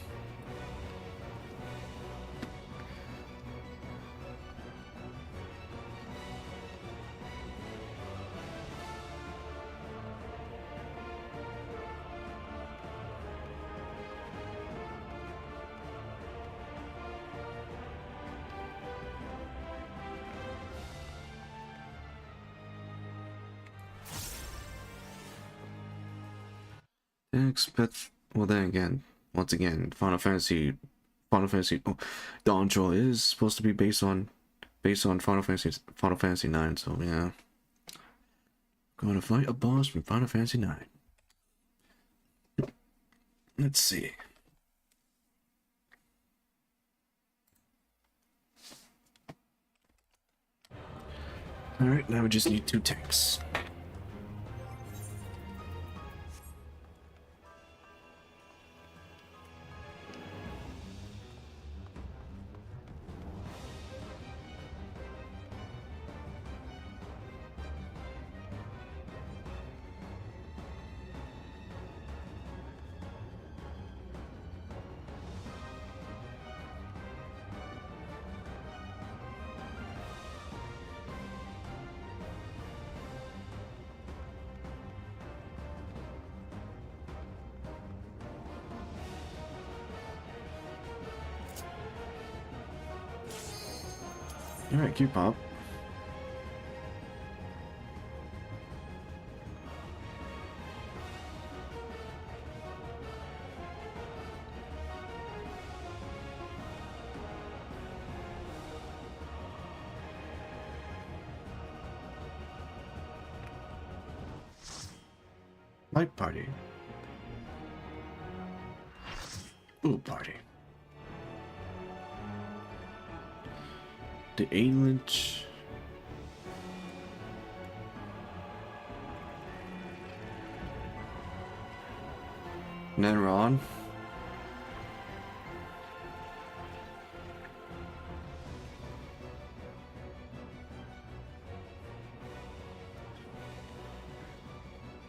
Expect, well, then again, once again, Final Fantasy, oh, Dontra is supposed to be based on Final Fantasy IX. So yeah, going to fight a boss from Final Fantasy IX. Let's see. All right, now we just need 2 tanks. Alright, Q pop. Night party. Ooh, party. The A-Lynch. Nenron.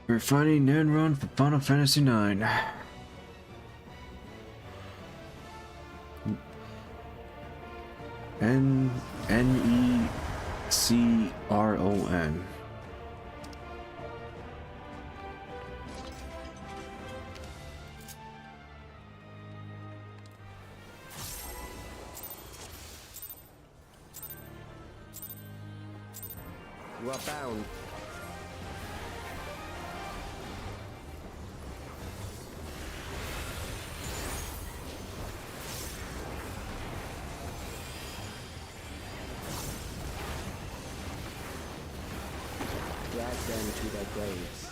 We're fighting Nenron for Final Fantasy IX. Necron. You are bound. Drag them to their graves.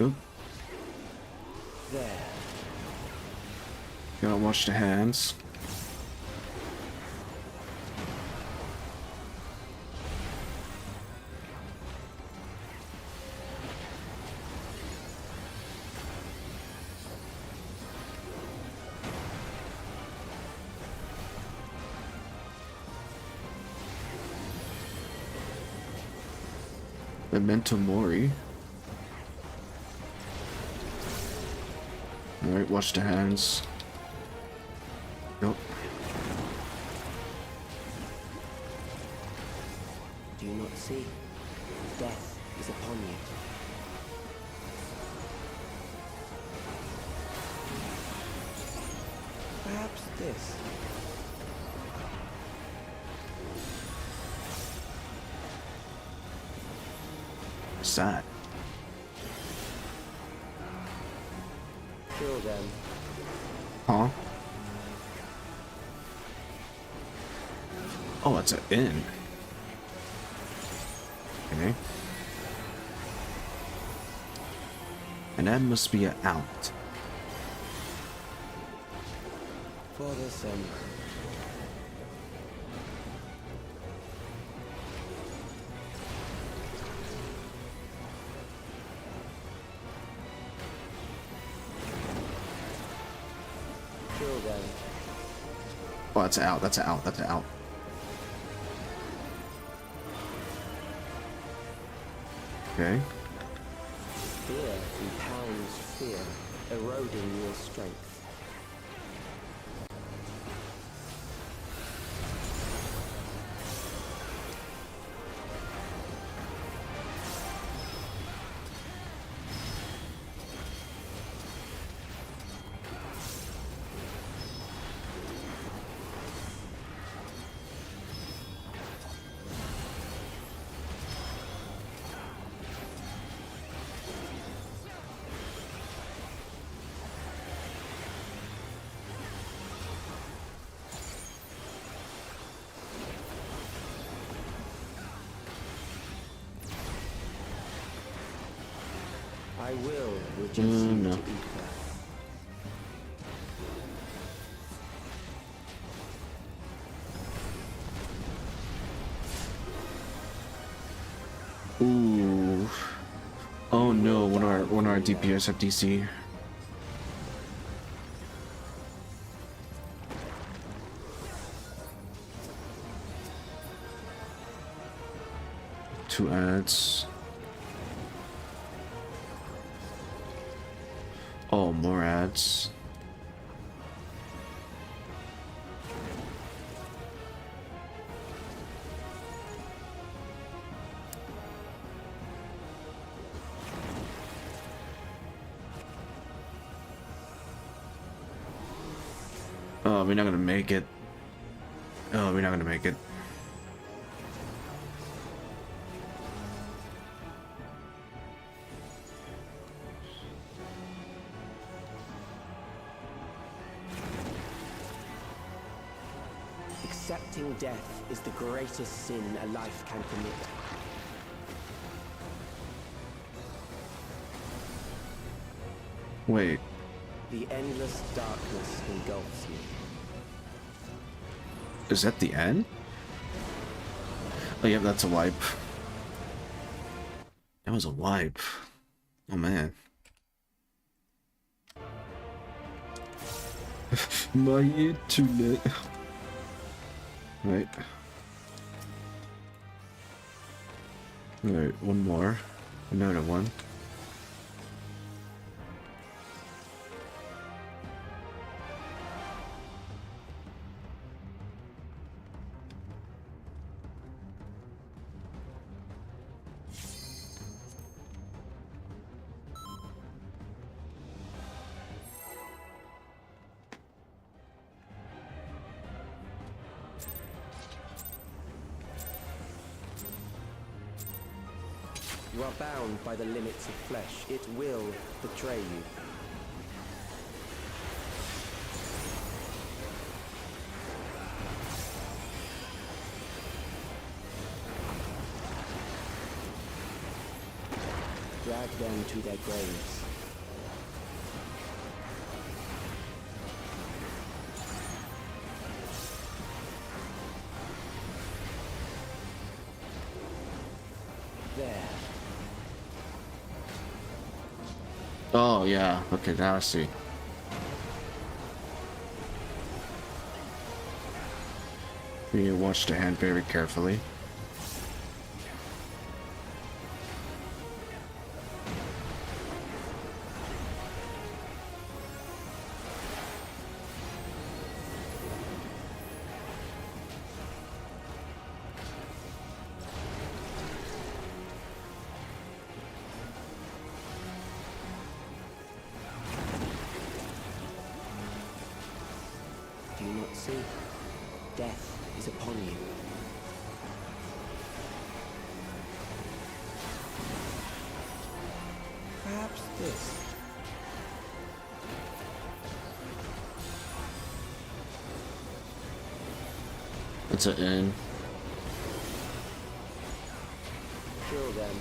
Oop. There. Gotta wash the hands. Memento Mori. Alright, wash the hands. Nope. Do you not see? Death is upon you. Perhaps this. What's that? Kill them. Huh? Oh, it's an in. Okay. And that must be an out. For the sun. Kill them. Oh, that's an out. That's an out. That's an out. Okay. Fear compounds fear, eroding your strength. I will reduce you no. to ether. Ooh. Oh no, one of our DPS at DC. Two ads. Oh, more ads. Oh, we're not gonna make it. Oh, we're not gonna make it. Accepting death is the greatest sin a life can commit. Wait. The endless darkness engulfs you. Is that the end? Oh, yeah, that's a wipe. That was a wipe. Oh, man. My internet. Right. Alright, one more. Another one. You are bound by the limits of flesh. It will betray you. Drag them to their graves. There. Oh, yeah. Okay, now I see. We need to watch the hand very carefully. Do you not see? Death is upon you. Perhaps this. It's an inn. Kill them.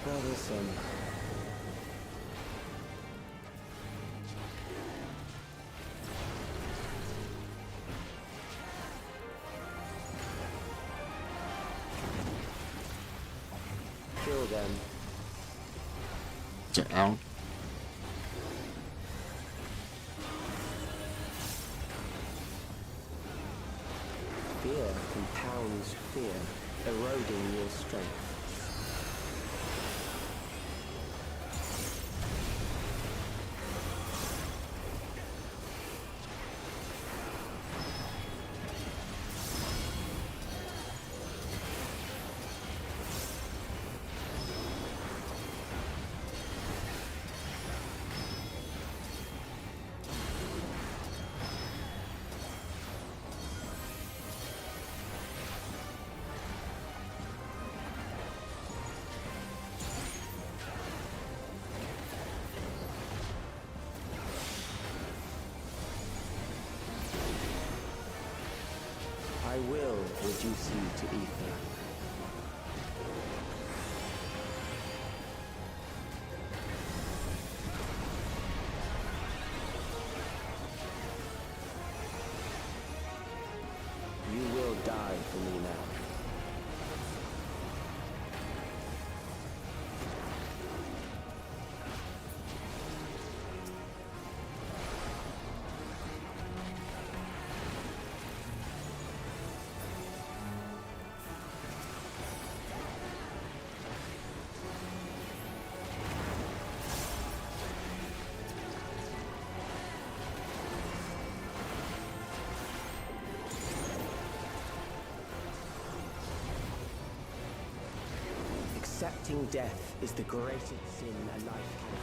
Bothersome. Kill them. Is it out? Fear compounds fear, eroding your strength. I will reduce you to ether. You will die for me now. Fighting death is the greatest sin a life can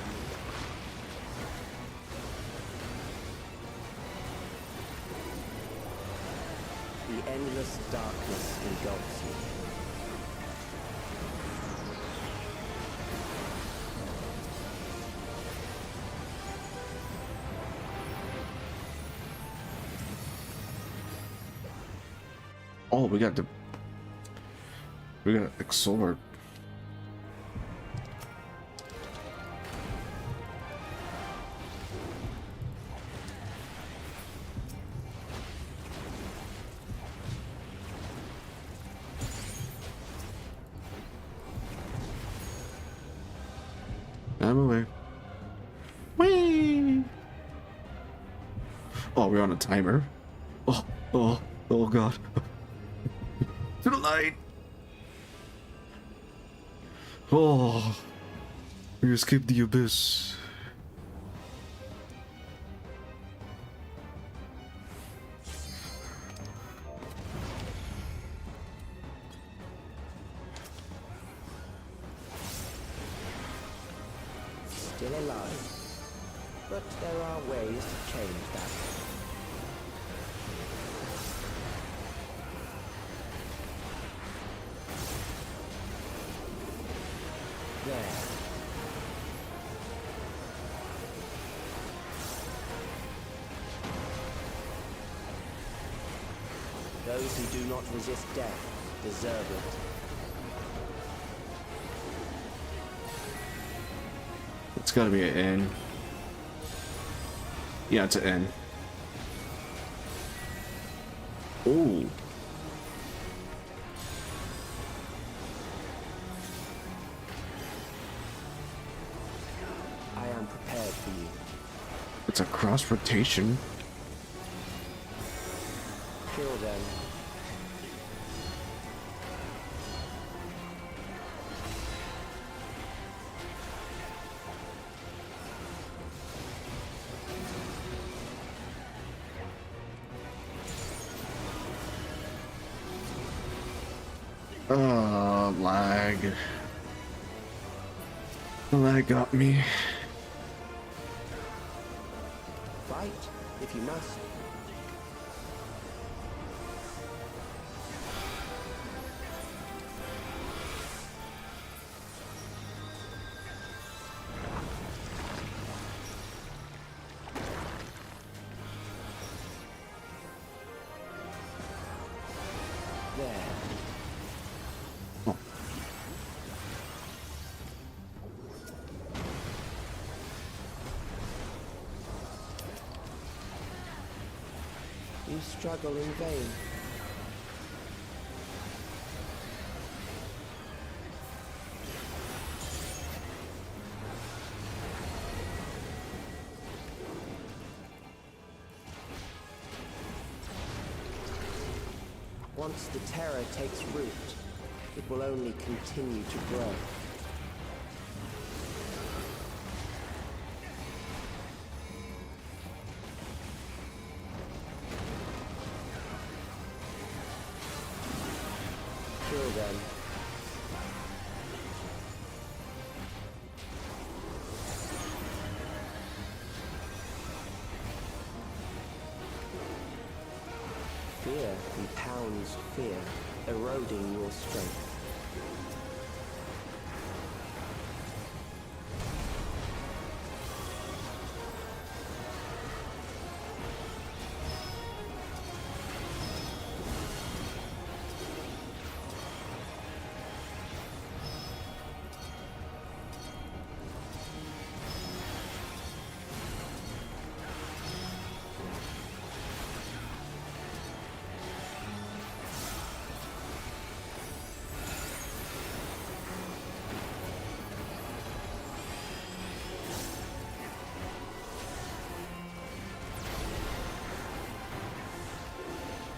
commit. The endless darkness engulfs you. Oh, we got a sword. I'm away. Whee! Oh, we're on a timer. Oh God. To the light. Oh, we escaped the abyss. Still alive, but there are ways to change that. There. Those who do not resist death deserve it. It's gotta be an N. Yeah, it's an N. Oh. I am prepared for you. It's a cross rotation. Kill them. Lag. The lag got me. Fight if you must. There. Oh. You struggle in vain. Once the terror takes root, it will only continue to grow. Kill them. Fear compounds fear, eroding your strength.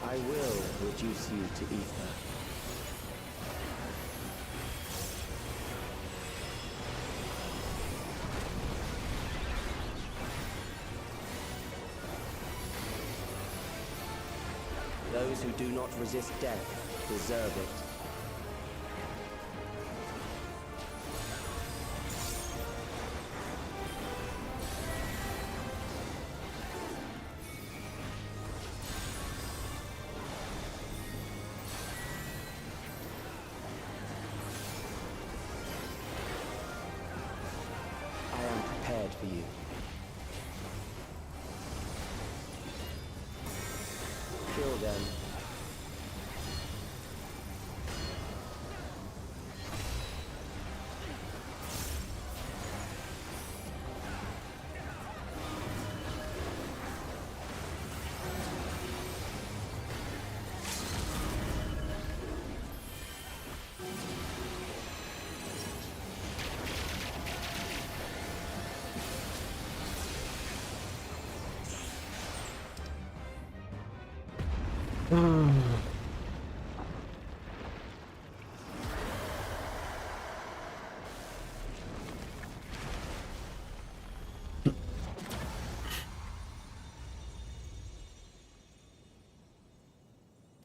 I will reduce you to ether. Those who do not resist death deserve it. Kill them.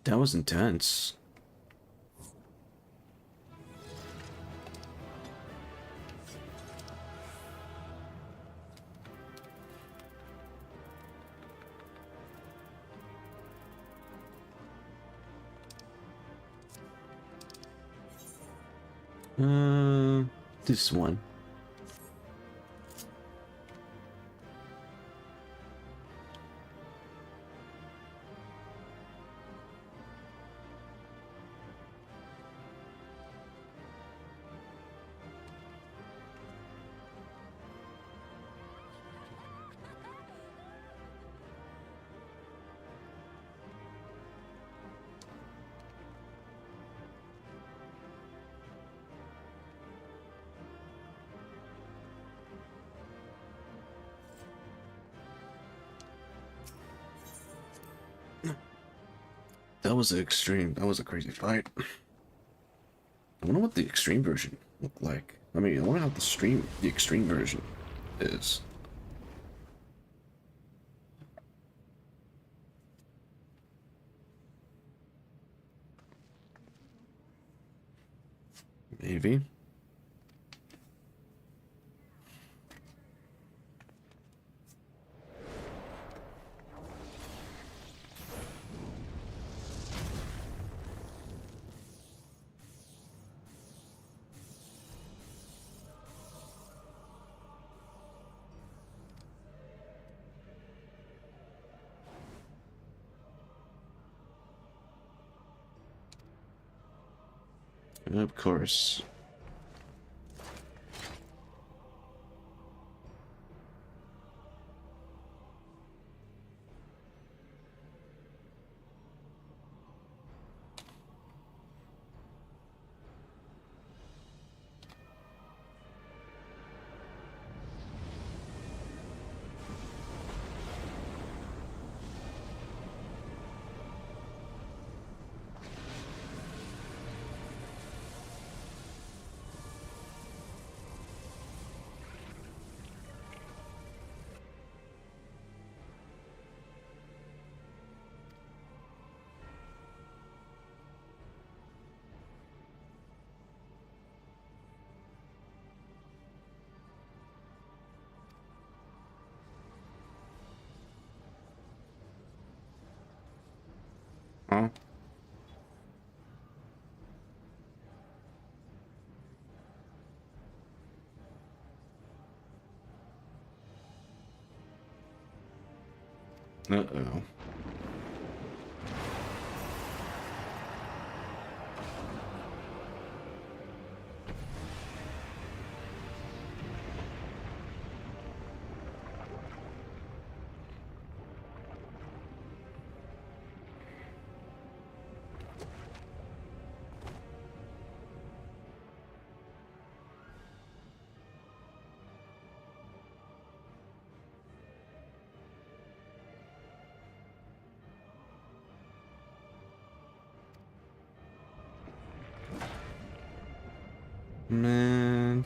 That was intense. This one. That was extreme. That was a crazy fight. I wonder what the extreme version looked like. I mean, I wonder how the extreme version is. Maybe. Of course. Huh? Uh-oh. Man.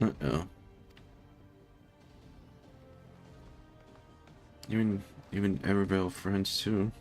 Uh-oh. Even Evervale friends too.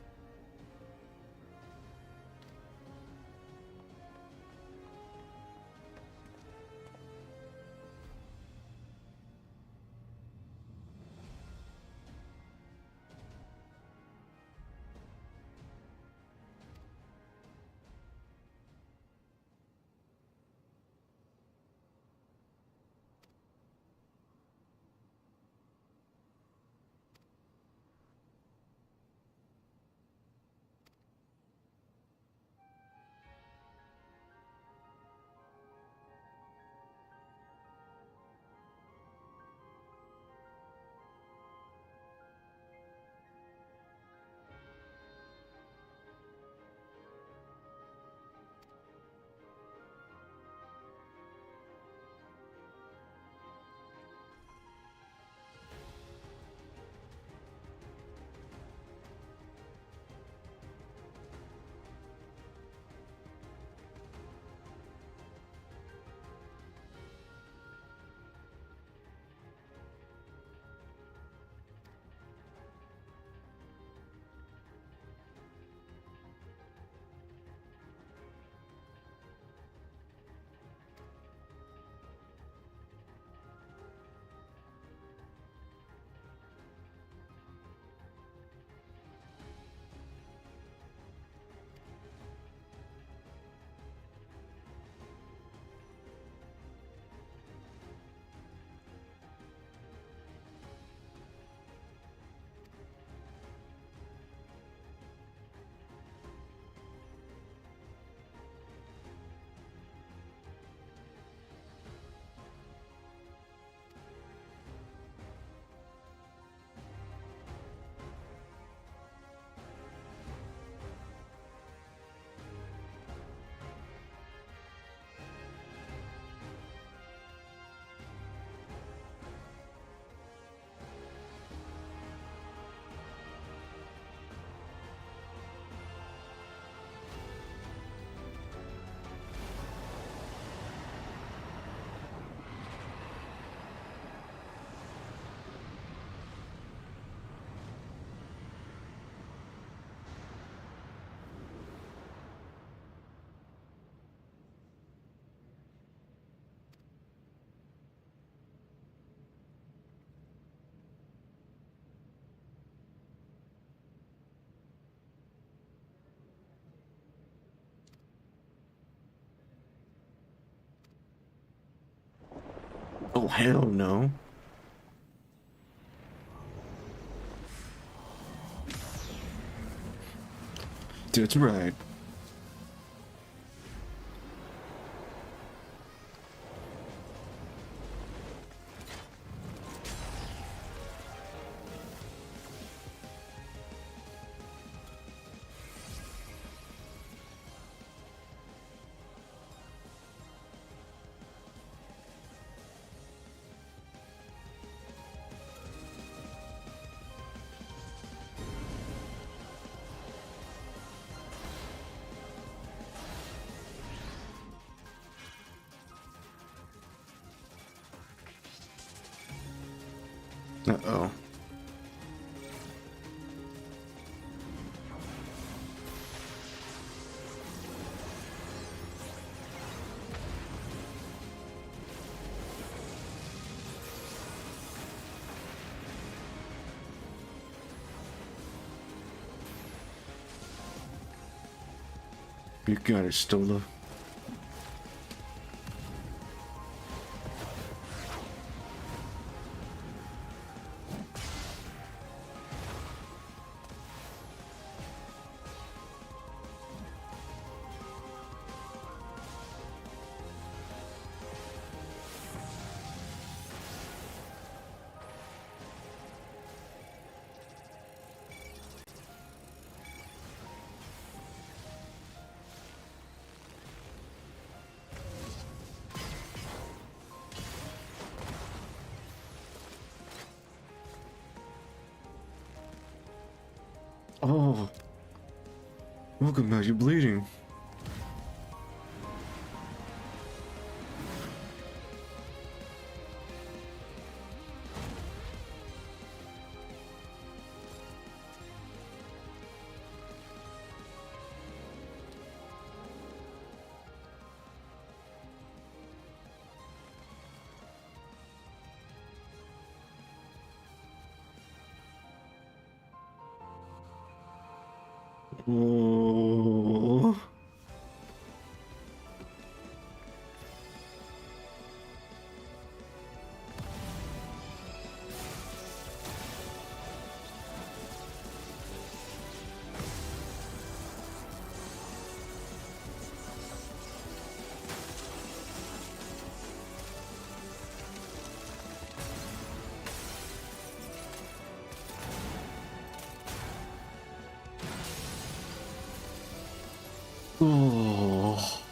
Oh, hell no. That's right. Uh-oh. You got it, Stola. Oh, welcome back. You're bleeding. Oh. Oh.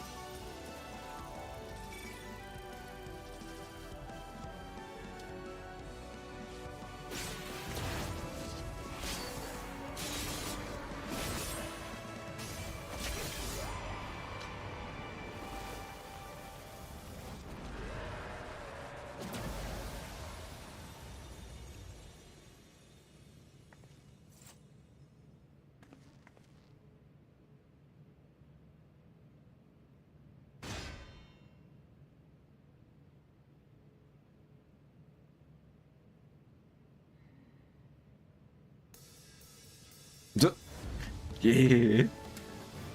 Yeah,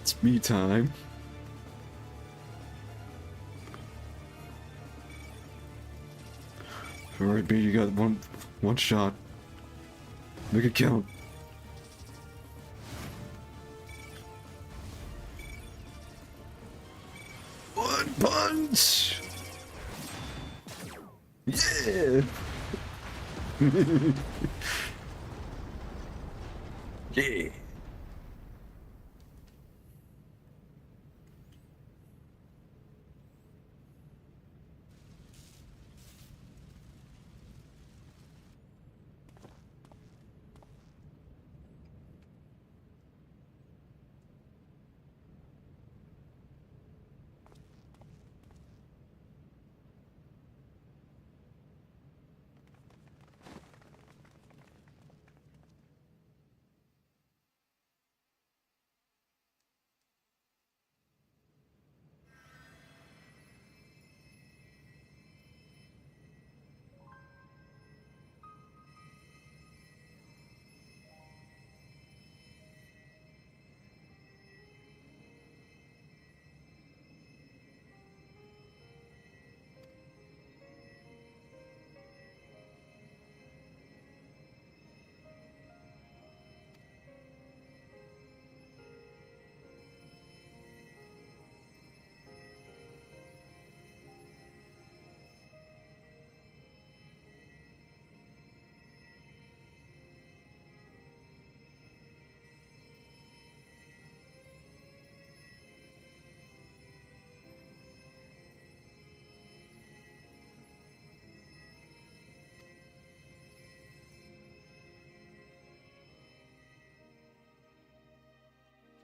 it's me time. Alright, B, you got one shot. Make it count. One punch! Yeah! Yeah!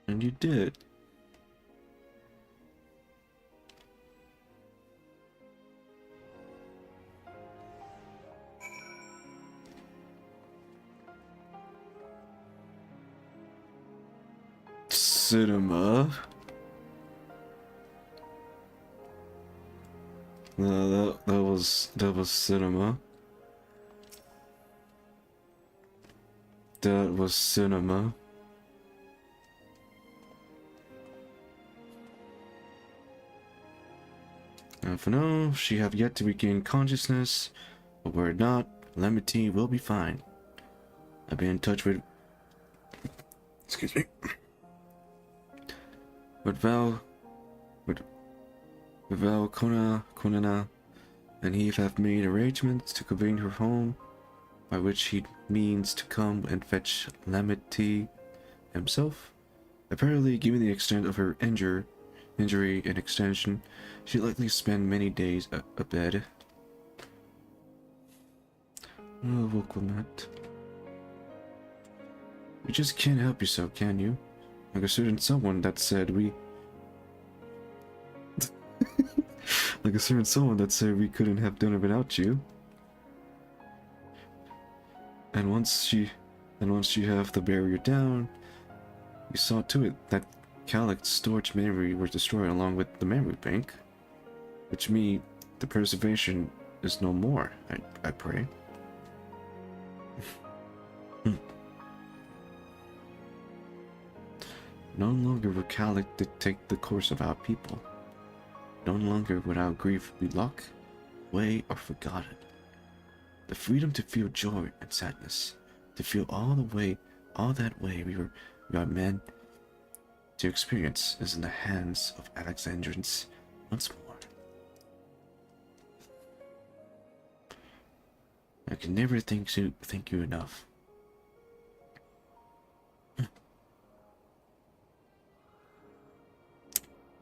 And you did. Cinema. No, that was cinema. That was cinema. And for now, she have yet to regain consciousness, but were it not, Lemity will be fine. I've been in touch with... Excuse me. With Val... With Val Konana, and he have made arrangements to convey her home, by which he means to come and fetch Lemity himself. Apparently, given the extent of her injury and extension, she'd likely spend many days abed. Oh, vocal net. You just can't help yourself, can you? Like a certain someone that said we... like a certain someone that said we couldn't have done it without you. And once you have the barrier down, you saw to it that Calyx's storage memory was destroyed along with the memory bank. Which means the preservation is no more, I pray. No longer will Calic dictate the course of our people. No longer would our grief be locked away or forgotten. The freedom to feel joy and sadness, to feel all that way we are meant to experience, is in the hands of Alexandrians once more. I can never thank you enough.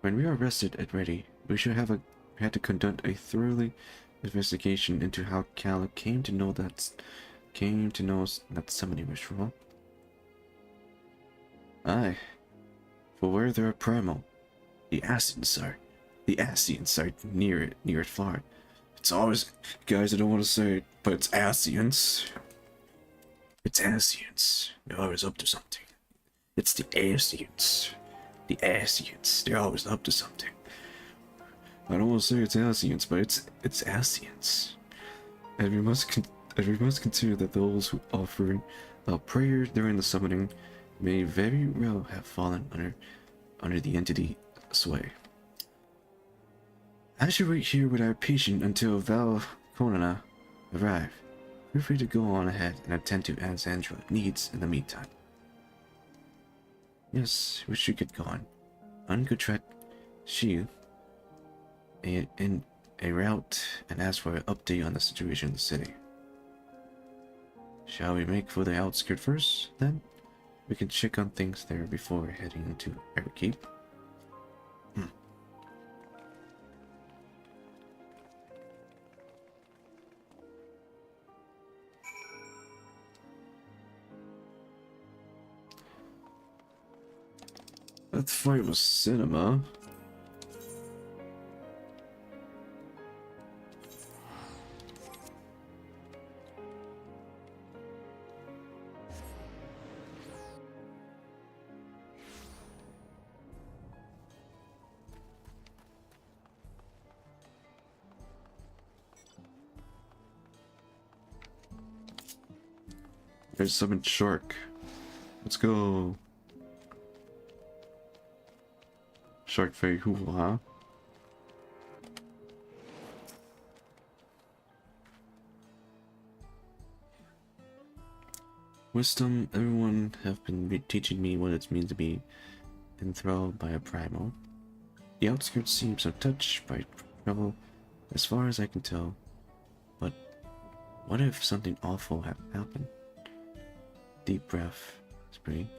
When we are rested and ready, we had to conduct a thoroughly investigation into how Calic came to know that summoning ritual. Aye, for where there are primal, the Asians are near it far. It's always, guys, I don't want to say it, but it's Asians. It's Asians. They're always up to something. It's the Asians. The Asians. They're always up to something. I don't want to say it's Asians, but it's Asians. And we must consider that those who offer prayer during the summoning may very well have fallen under the entity sway. I should wait here with our patient until Val Conana arrive. Feel free to go on ahead and attend to Alexandra needs in the meantime. Yes, we should get going. Uncotret Shi in a route and ask for an update on the situation in the city. Shall we make for the outskirts first, then? We can check on things there before heading into our keep. That fight was cinema. There's some shark. Let's go. Shark Fey hoo-ha. Wisdom, everyone have been teaching me what it means to be enthralled by a primal. The outskirts seems untouched by trouble as far as I can tell. But what if something awful had happened? Deep breath, Spring.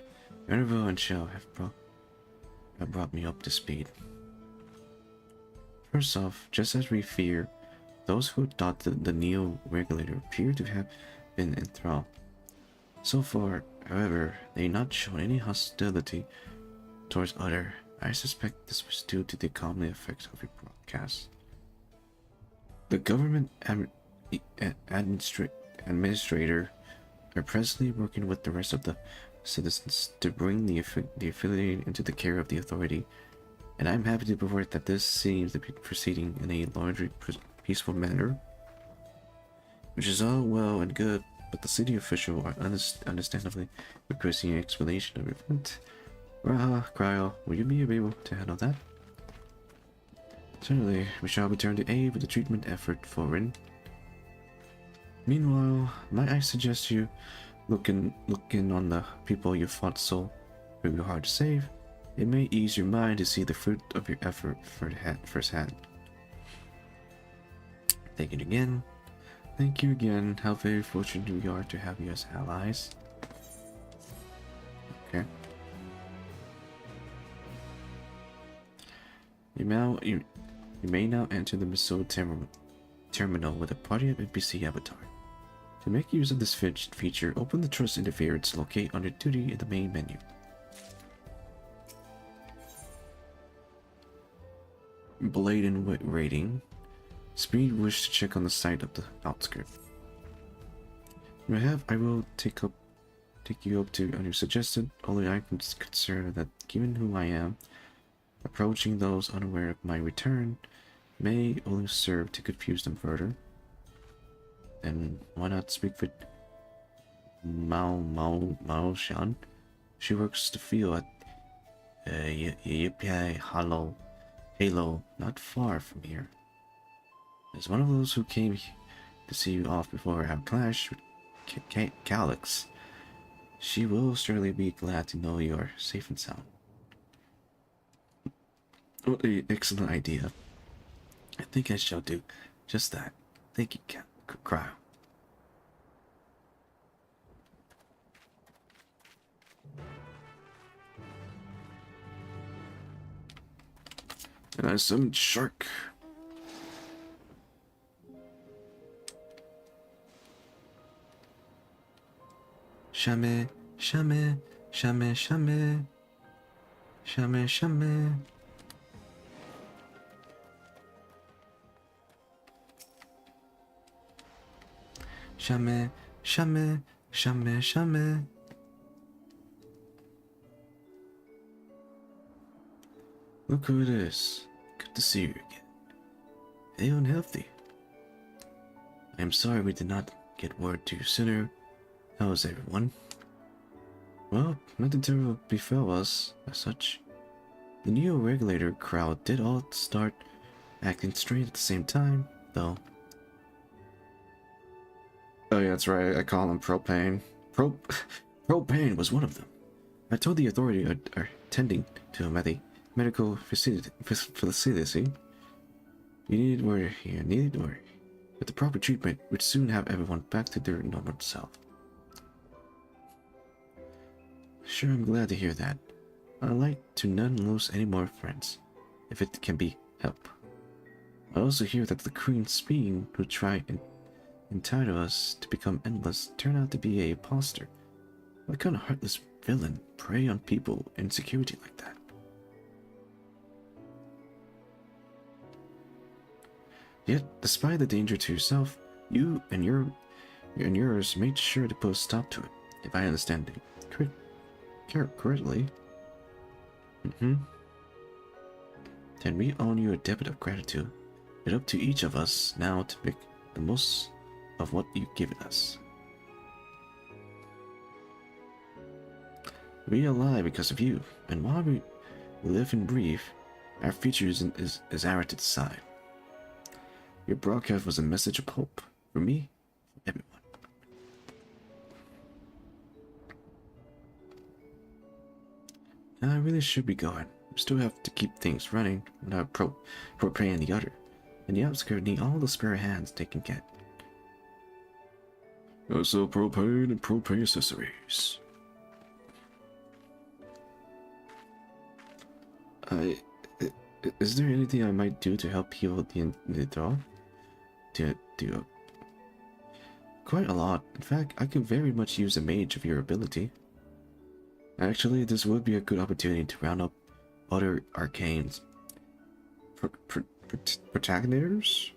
Minerva and Shell have brought me up to speed. First off, just as we fear, those who thought the Neo-Regulator appear to have been enthralled. So far, however, they not shown any hostility towards other. I suspect this was due to the calming effects of a broadcast. The government administrator are presently working with the rest of the citizens to bring the affiliated into the care of the authority, and I'm happy to report that this seems to be proceeding in a largely peaceful manner, which is all well and good, but the city official are understandably requesting an explanation of the event. Raha, Cryo, will you be able to handle that? Certainly, we shall return to aid with the treatment effort for Rin. Meanwhile, might I suggest you look in on the people you fought so very hard to save? It may ease your mind to see the fruit of your effort firsthand. Thank you again. Thank you again. How very fortunate we are to have you as allies. Okay. You may now enter the missile terminal with a party of NPC avatar. To make use of this feature, open the Trust Interference locate under Duty in the main menu. Blade and Wit rating. Speed wish to check on the site of the outskirts. I will take you up to your suggested, only I'm concerned that given who I am, approaching those unaware of my return may only serve to confuse them further. And why not speak with Mao Shan? She works the field Yippee, Halo, not far from here. As one of those who came to see you off before our clash with Calyx, she will surely be glad to know you are safe and sound. What an excellent idea. I think I shall do just that. Thank you, Cryo. And I summoned Shark. Shame, shame, shame, shame. Shame, shame. Shame, shame, shame, shame. Look who it is. Good to see you again. Hey, unhealthy. I am sorry we did not get word to you sooner. How is everyone? Well, nothing terrible befell us, as such. The new regulator crowd did all start acting strange at the same time, though. Oh yeah, that's right, I call him Propane. Propane was one of them. I told the authority are tending to him at the medical facility. You needed worry here, needed worry. With the proper treatment, we'd soon have everyone back to their normal self. Sure, I'm glad to hear that. I'd like to none lose any more friends, if it can be helped. I also hear that the Queen's Speen, who tried and entitled us to become endless, turned out to be a imposter. What kind of heartless villain prey on people in security like that? Yet, despite the danger to yourself, you and yours made sure to put a stop to it, if I understand it correctly. Then we owe you a debt of gratitude. It's up to each of us now to make the most of what you've given us. We are alive because of you, and while we live and breathe, our future is ours to decide. Your broadcast was a message of hope for me, for everyone. I really should be going. We still have to keep things running without propane the other, and the outskirts need all the spare hands they can get. Also propane and propane accessories. Is there anything I might do to help heal the dog? Quite a lot. In fact, I could very much use a mage of your ability. Actually, this would be a good opportunity to round up other arcanes protagonists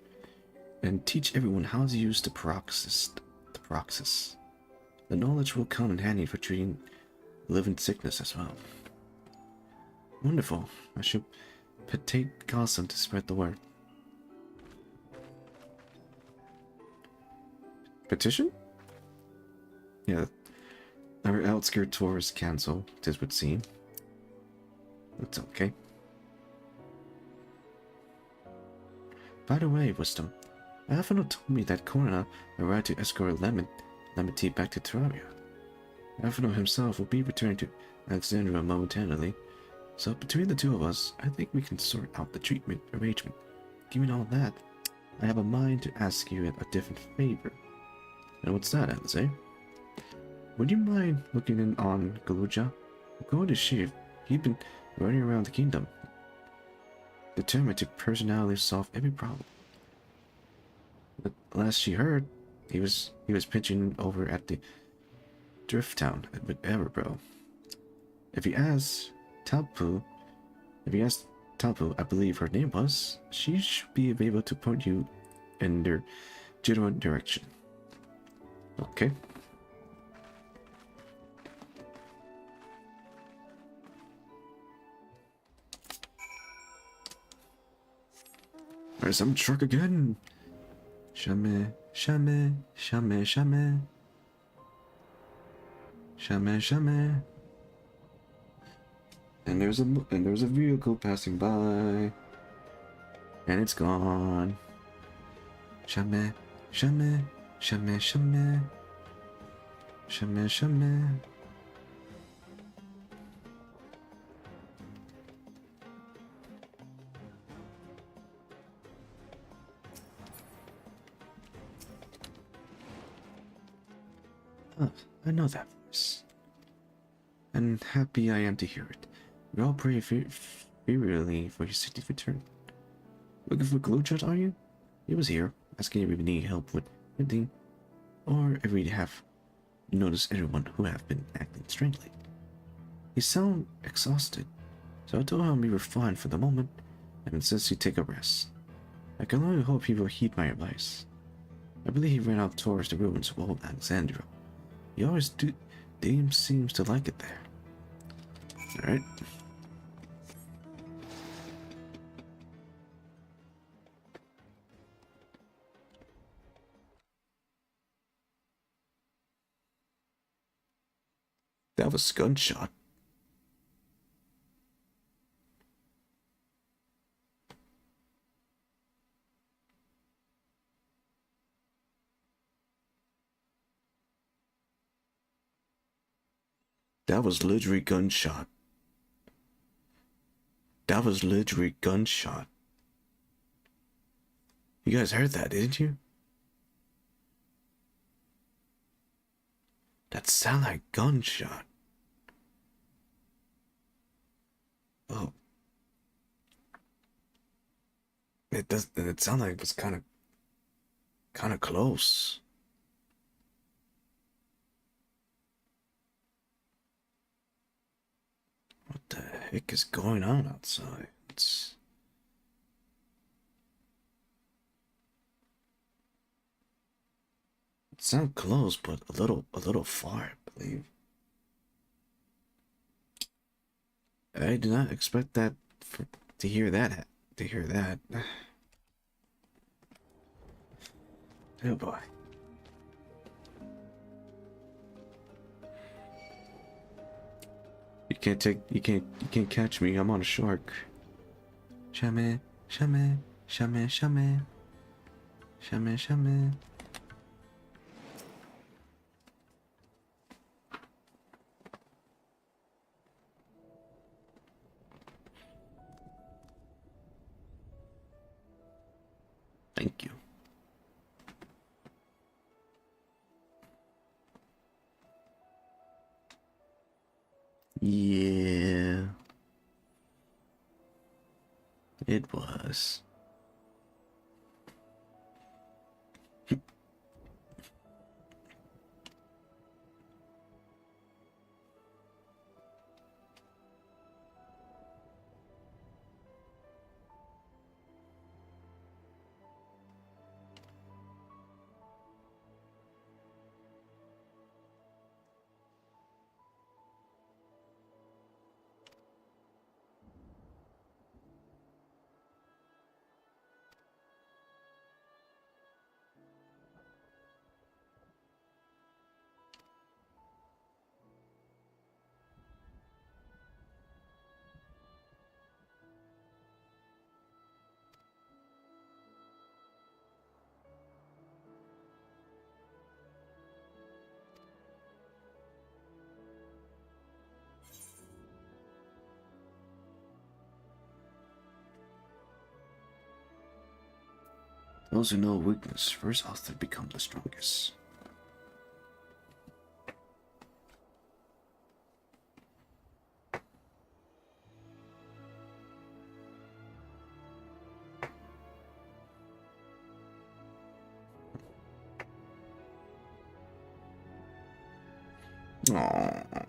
and teach everyone how to use the Paroxys. The knowledge will come in handy for treating living sickness as well. Wonderful. I should take custom to spread the word. Petition? Yeah. Our outskirt tour is cancelled, this would seem. That's okay. By the way, Wisdom, Alphino told me that Corona arrived to escort Lemity back to Terraria. Alphino himself will be returning to Alexandria momentarily, so between the two of us, I think we can sort out the treatment arrangement. Given all that, I have a mind to ask you a different favor. And what's that, Alice? Would you mind looking in on Galuja? I'm going to Shiv. He's been running around the kingdom, determined to personally solve every problem. But last she heard, he was pitching over at the Drift Town with Everbro. If you ask Talpu, I believe her name was, she should be able to point you in their general direction. Okay. There's some truck again. Shame, shame, shame, shame. Shame, shame. And there's a vehicle passing by. And it's gone. Jamais, jamais, jamais, jamais. Jamais, jamais. Oh, I know that voice. And happy I am to hear it. We all pray fervently for your city's return. Looking for Glowchat, are you? He was here, asking if we need help with anything, or if we have noticed everyone who have been acting strangely. He sounded exhausted, so I told him we were fine for the moment, and insisted he take a rest. I can only hope he will heed my advice. I believe he ran out towards the ruins of old Alexandria. He always seems to like it there. Alright. That was gunshot. That was literally gunshot. That was literally gunshot. You guys heard that, didn't you? That sounded like gunshot. Oh. It sounded like it was kind of close. What the heck is going on outside? It sounds close, but a little far, I believe. I did not expect that to hear that. Oh boy. You can't catch me. I'm on a shark. Jamais, jamais, jamais, jamais. Jamais, jamais. Thank you. Yeah. It was. Those who know weakness first often become the strongest. Aww.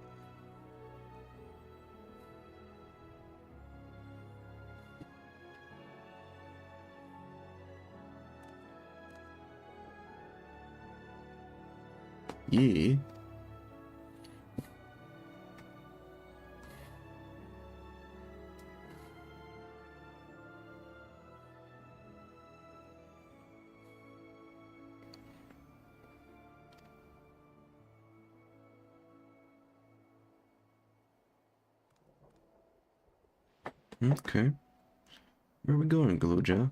Yeah. Okay. Where are we going, Galuja?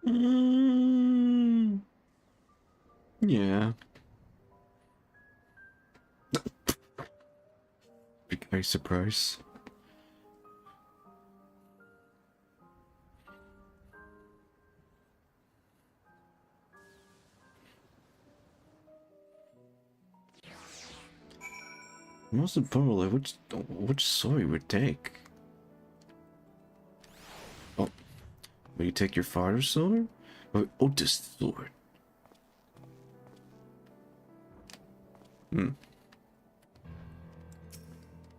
Mm, yeah. Big nice surprise. Most importantly, which sword you would take? Oh, will you take your father's sword or Otis' sword? Hmm.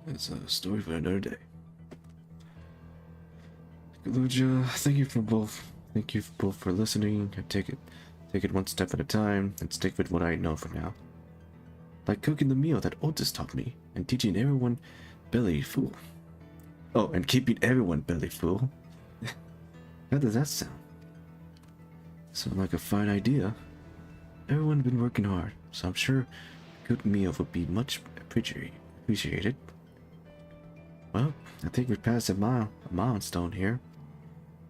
That's a story for another day. Luja, thank you both for listening. I take it one step at a time, and stick with what I know for now. Like cooking the meal that Otis taught me, and teaching everyone belly full. Oh, and keeping everyone belly full. How does that sound? Sound like a fine idea. Everyone's been working hard, so I'm sure a good meal would be much appreciated. Well, I think we've passed a milestone here.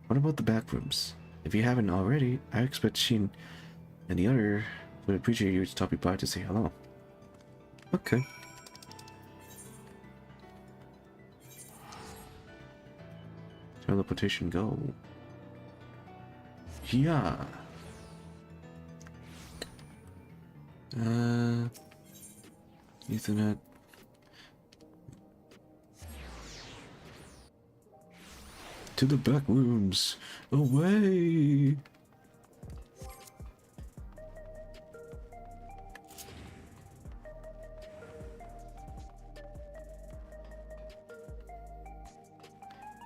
What about the back rooms? If you haven't already, I expect Shin and the other would appreciate you to stop by to say hello. Okay. Teleportation go. Yeah. Ethernet. To the back rooms. Away.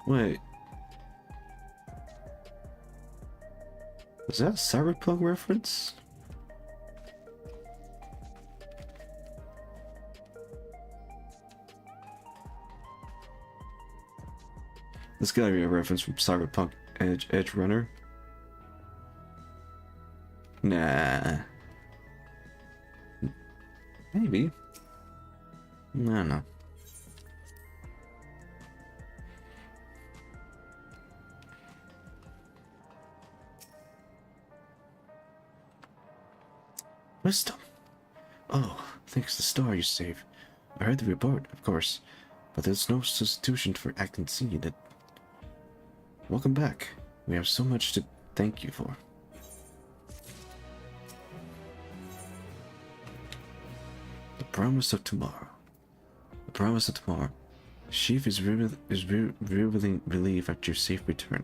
Wait. Was that a Cyberpunk reference? This gotta be a reference from Cyberpunk Edge Runner. Nah. Maybe. I don't know. Wisdom. Oh, thanks to the star you saved. I heard the report, of course, but there's no substitution for acting scene. Welcome back. We have so much to thank you for. The promise of tomorrow. The promise of tomorrow. Chief is really relieved at your safe return.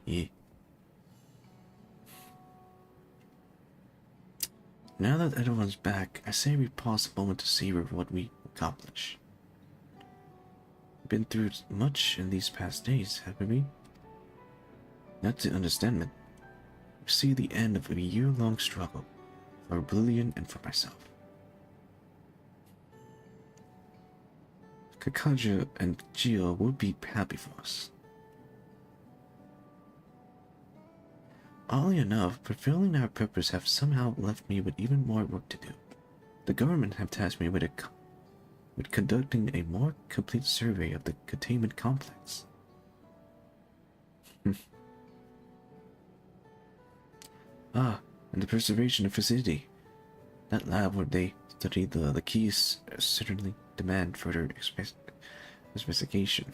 Yeah. Now that everyone's back, I say we pause a moment to savor what we accomplish. been through much in these past days, haven't we? Not to understatement, we see the end of a year-long struggle for Oblivion and for myself. Kakaja and Gio would be happy for us. Oddly enough, fulfilling our purpose have somehow left me with even more work to do. The government have tasked me with conducting a more complete survey of the containment complex. And the preservation facility. That lab where they study the keys certainly demand further investigation.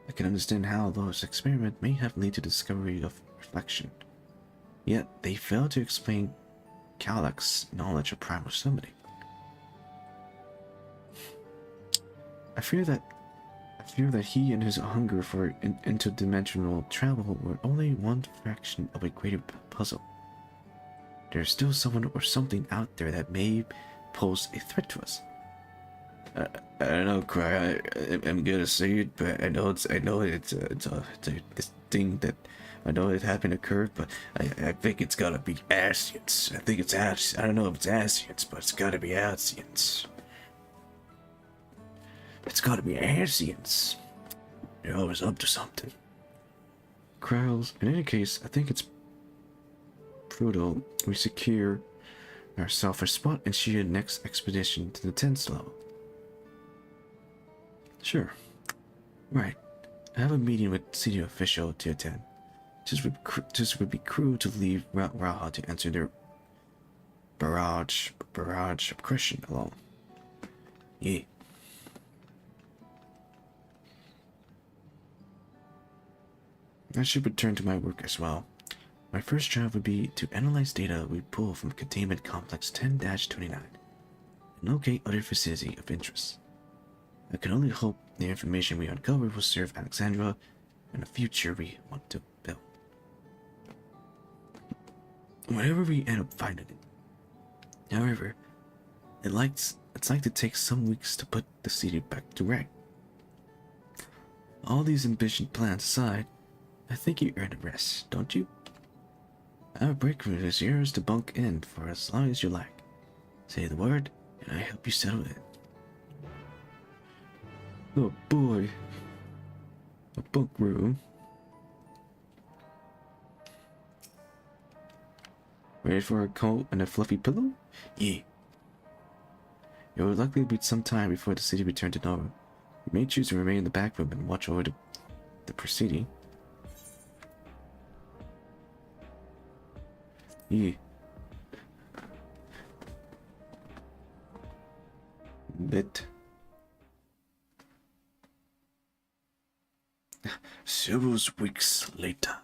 I can understand how those experiments may have led to the discovery of reflection. Yet they fail to explain Kalak's knowledge of primal summoning. I fear that he and his hunger for interdimensional travel were only one fraction of a greater puzzle. There's still someone or something out there that may pose a threat to us. I don't know, Cry. I'm gonna say it, but I know it's this thing that I know it happened occurred, but I think it's gotta be Asians. I think it's Asians. I don't know if it's Asians, but it's gotta be Asians. It's gotta be Asians. They're always up to something. Krauls, in any case, I think it's brutal. We secure ourselves a spot and shoot the next expedition to the 10th level. Sure. Right. I have a meeting with city official to attend. Just would be cruel to leave Raha to answer their barrage of question alone. Yeah. I should return to my work as well. My first job would be to analyze data we pull from Containment Complex 10-29 and locate other facilities of interest. I can only hope the information we uncover will serve Alexandra and the future we want to build. Whatever we end up finding it. However, it's like to take some weeks to put the city back to right. All these ambitious plans aside, I think you earn a rest, don't you? Our break room is yours to bunk in for as long as you like. Say the word, and I help you settle in. Oh boy. A bunk room. Ready for a coat and a fluffy pillow? Yeah. It will likely be some time before the city returned to normal. You may choose to remain in the back room and watch over the proceeding. Yeah. Bit. Several weeks later.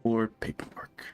Or paperwork.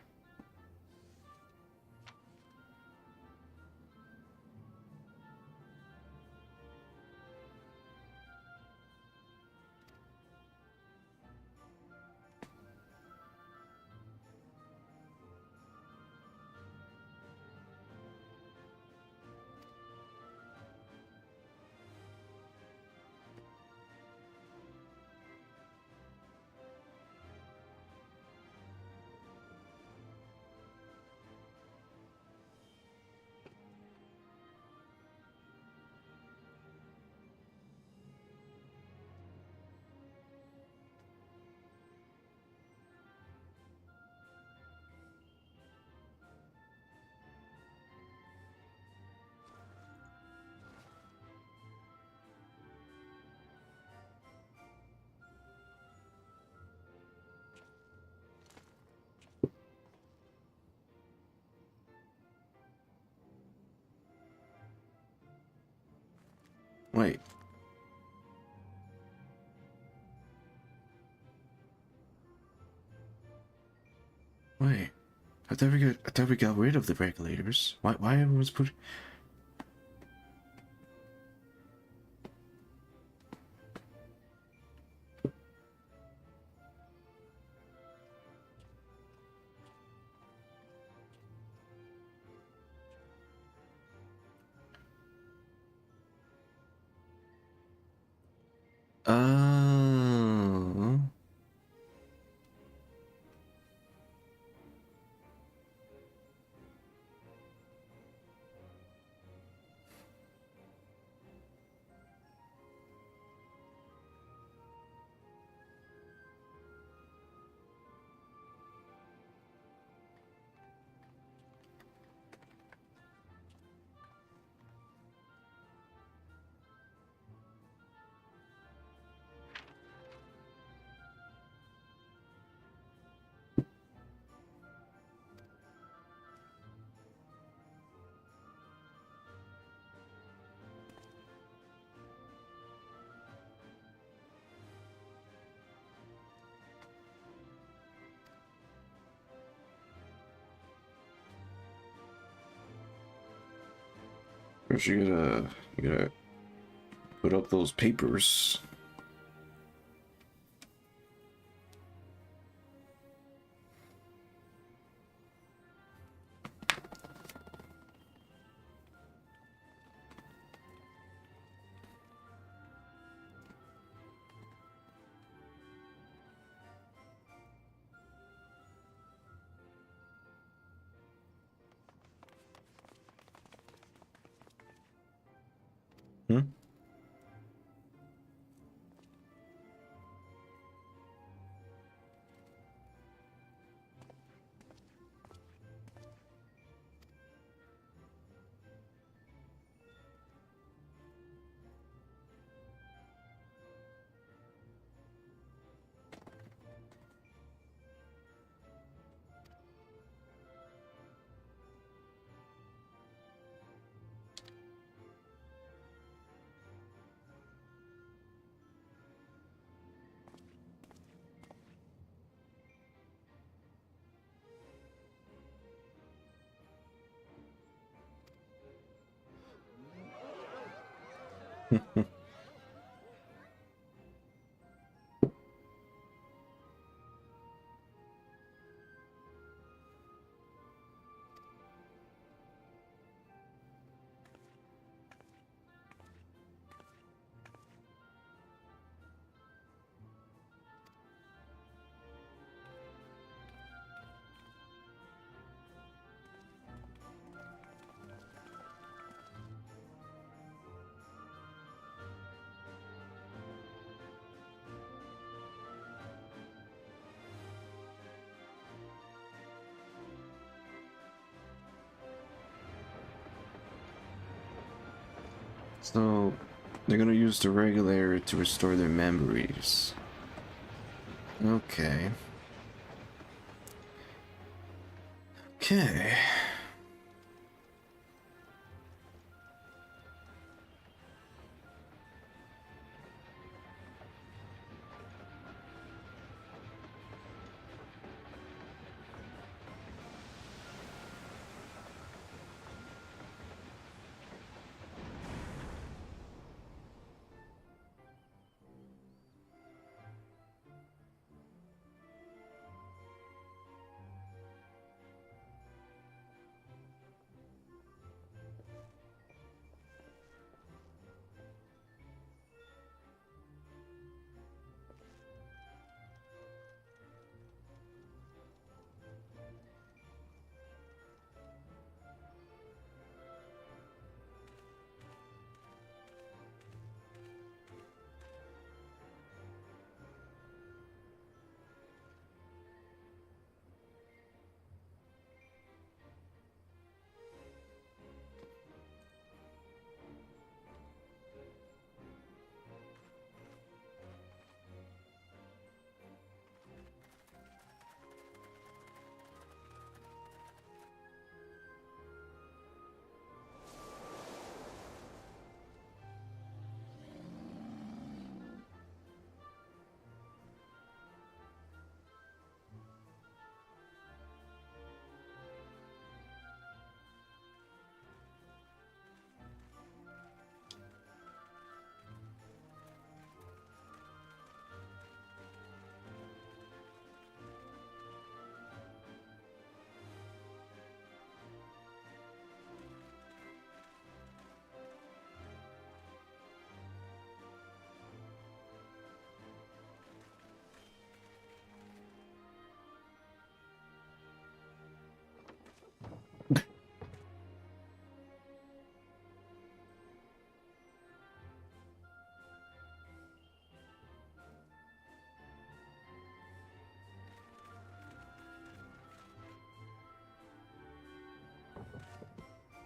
Wait. Wait. I thought we got rid of the regulators. Why everyone's put? Oh. First, you gotta put up those papers. Hmm? So, they're gonna use the regulator to restore their memories. Okay. Okay.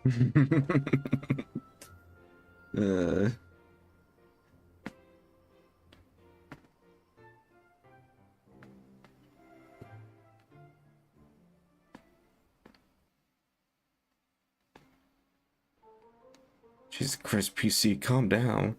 uh, Jesus Christ, PC, calm down.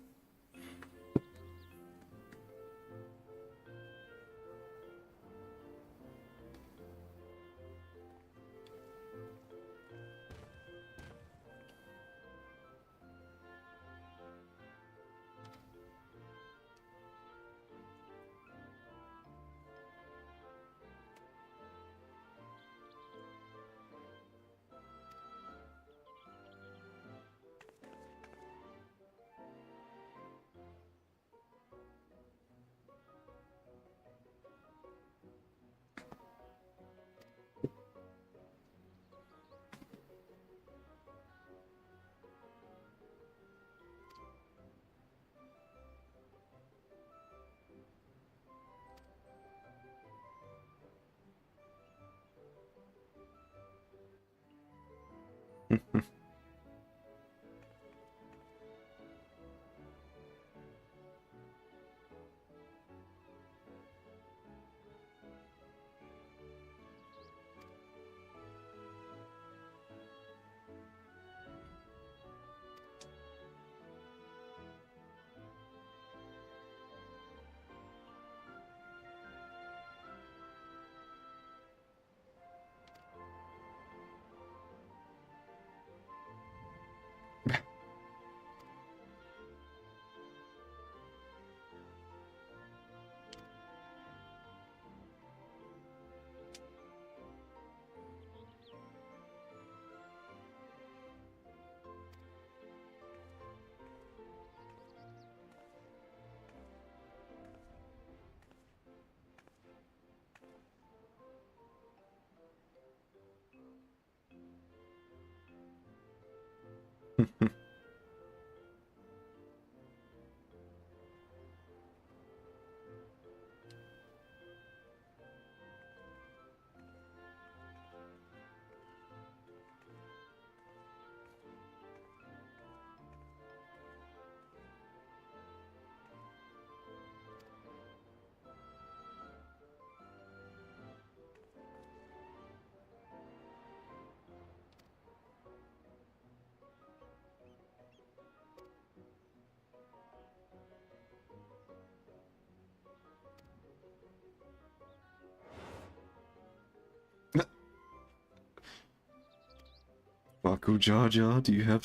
Baku Jaja, do you have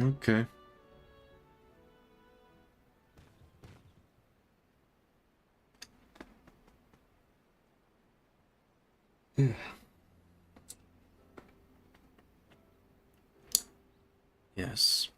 Okay. Yes.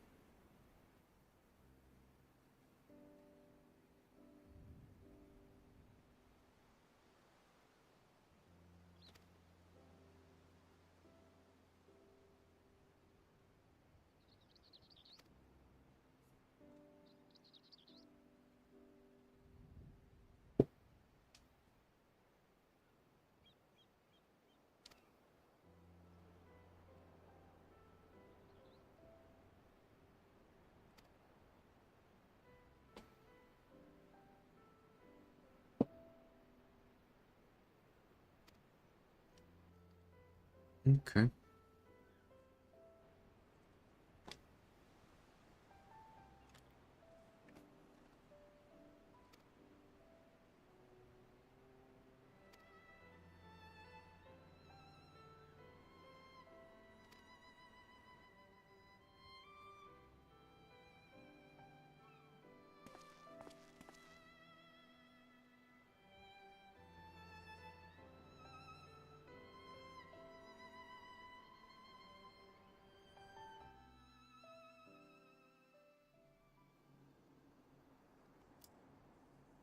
Okay.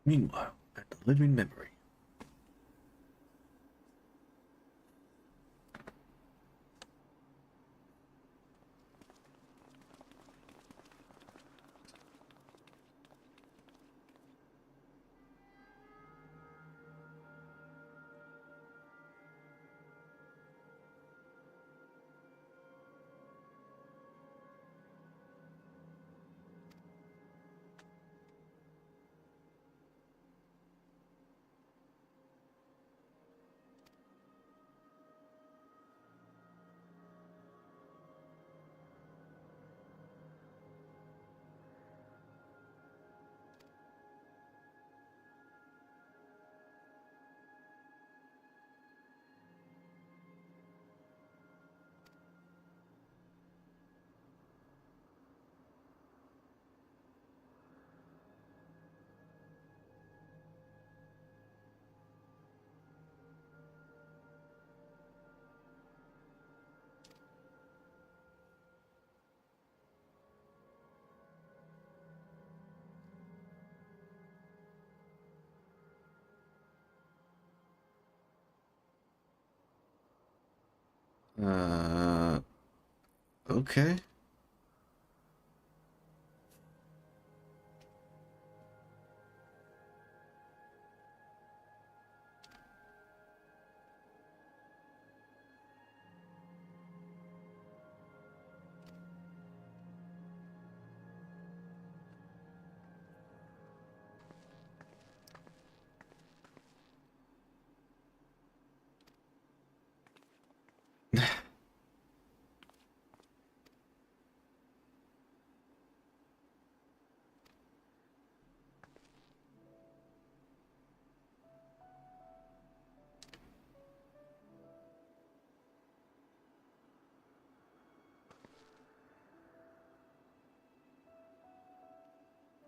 Meanwhile, at the living memory. Okay.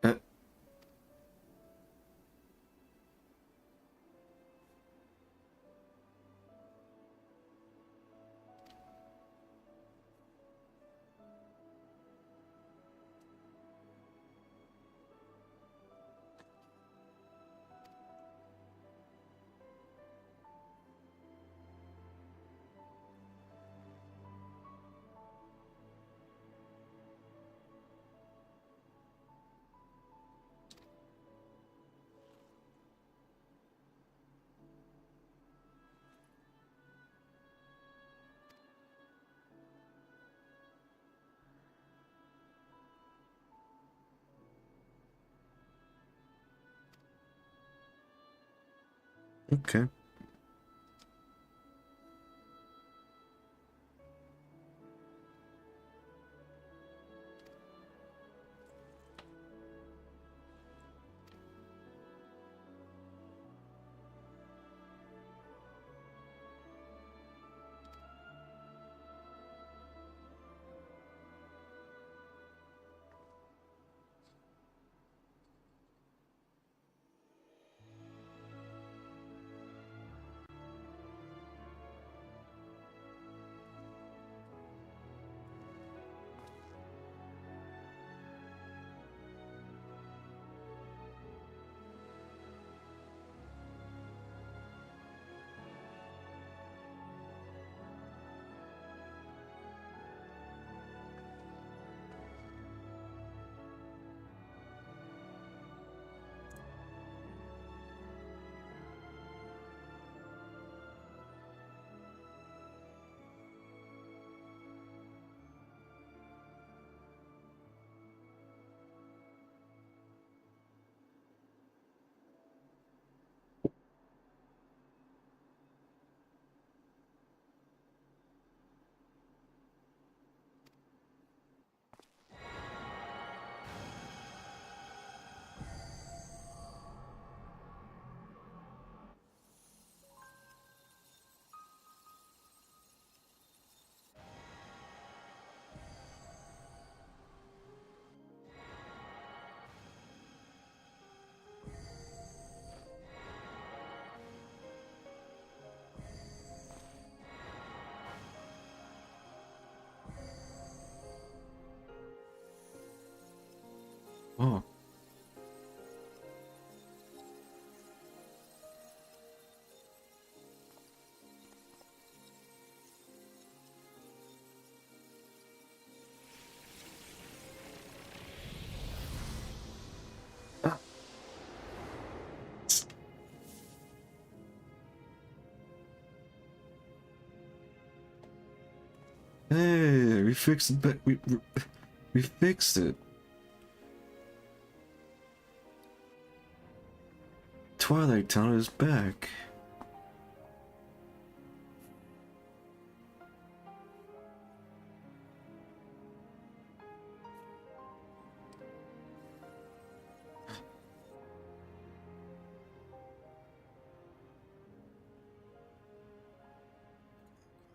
Uh, okay. We fixed it, but we fixed it. Twilight Town is back.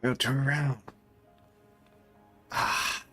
Go turn around. Ah.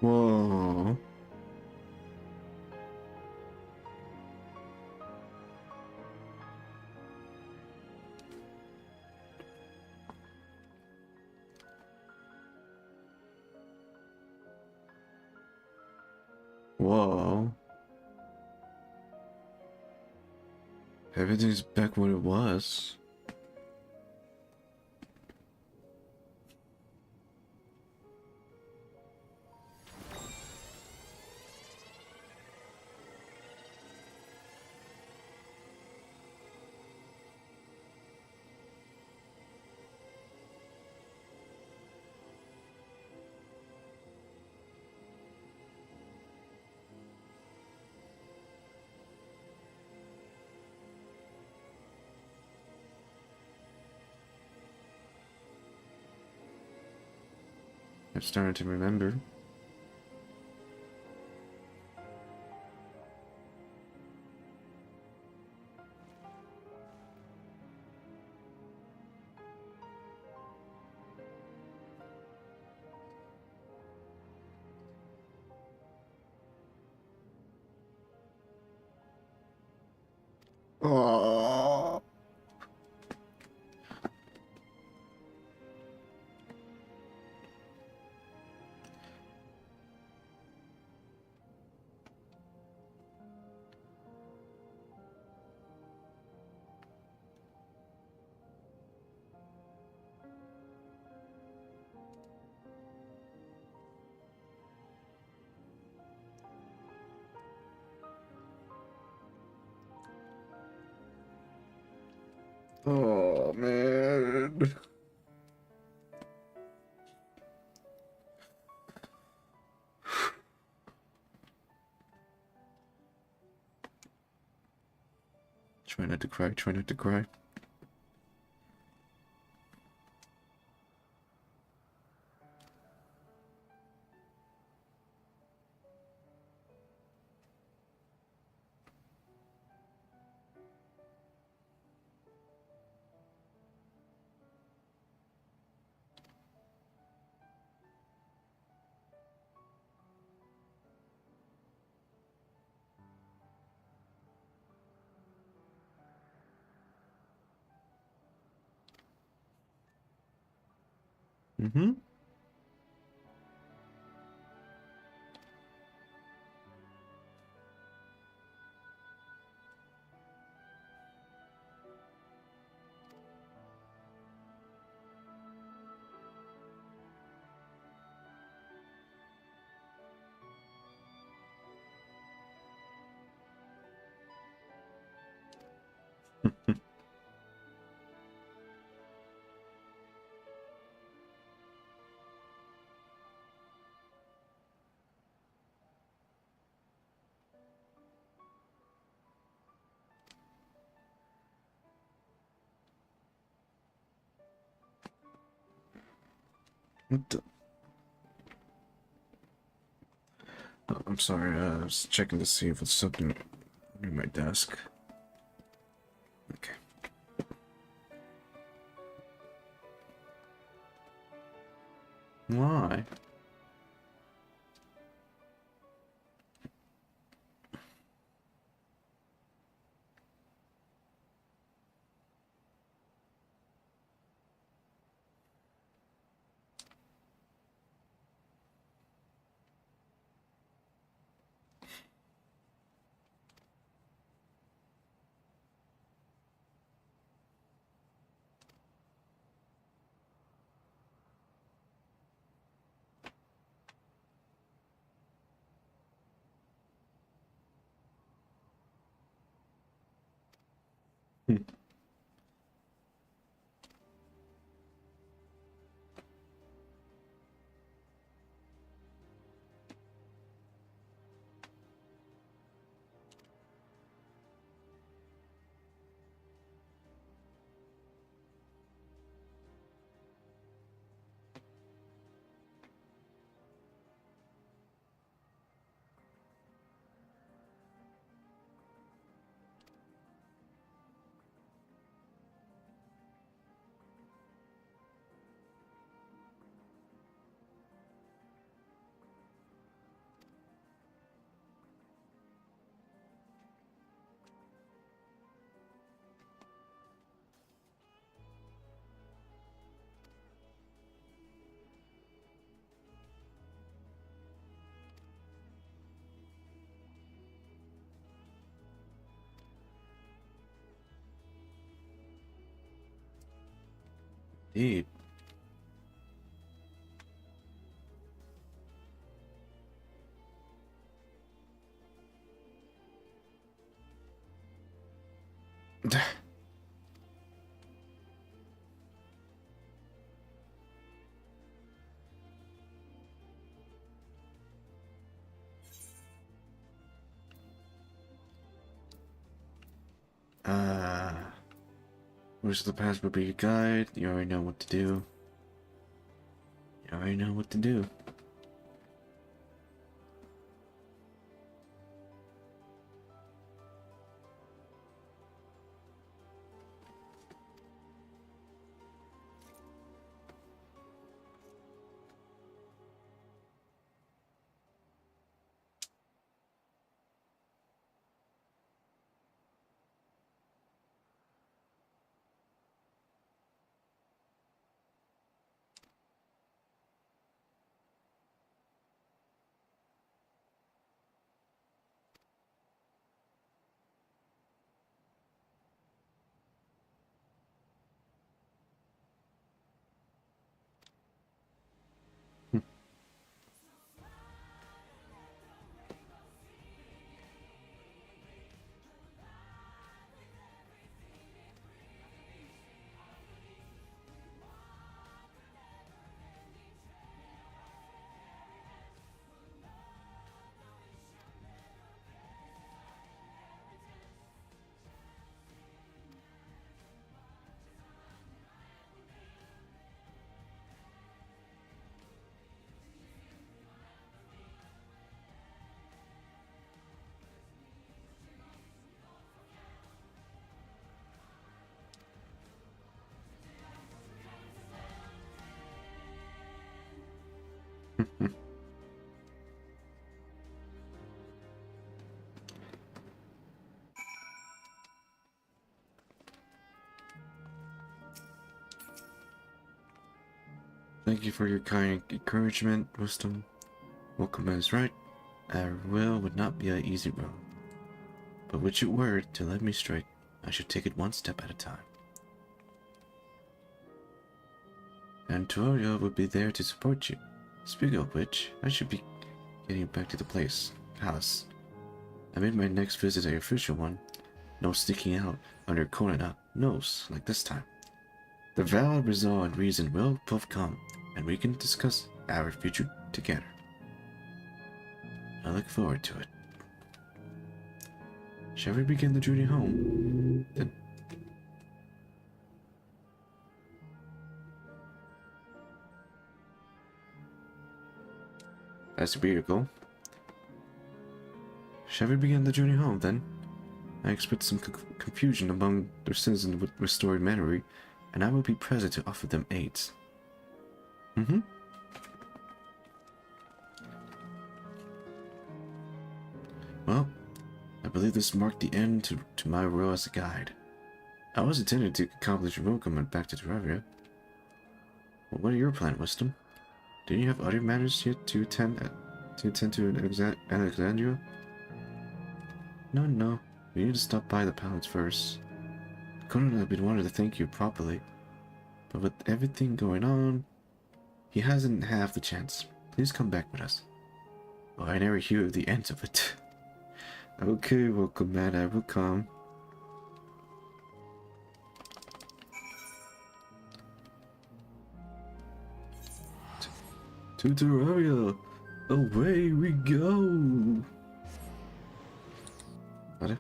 Whoa. Whoa. Everything's back what it was. I'm starting to remember. Oh. Oh man. Try not to cry, try not to cry. Mm-hmm. What the? Oh, I'm sorry, I was checking to see if it's something near my desk. Okay. Why? Hmm. Indeed. Uh, wish the past would be your guide. You already know what to do. You already know what to do. Thank you for your kind encouragement, wisdom. Welcome is right. Our will would not be an easy road. But with your word to let me straight, I should take it one step at a time. And Toria will be there to support you. Speaking of which, I should be getting back to the palace. I made my next visit an official one. No sticking out under Konana nose like this time. The valid resolve and reason will both come, and we can discuss our future together. I look forward to it. Shall we begin the journey home? Then Has to be your goal. Shall we begin the journey home, then? I expect some confusion among their citizens with restored memory, and I will be present to offer them aids. Well, I believe this marked the end to my role as a guide. I was intending to accomplish your welcome back to Terraria. Well, what are your plans, Wisdom? Do you have other matters yet to attend to Alexandria? No. We need to stop by the palace first. Conan and I have been wanting to thank you properly, but with everything going on, he hasn't half the chance. Please come back with us. Well, I never hear the end of it. Okay, welcome, man. I will come. To Terraria, away we go. What?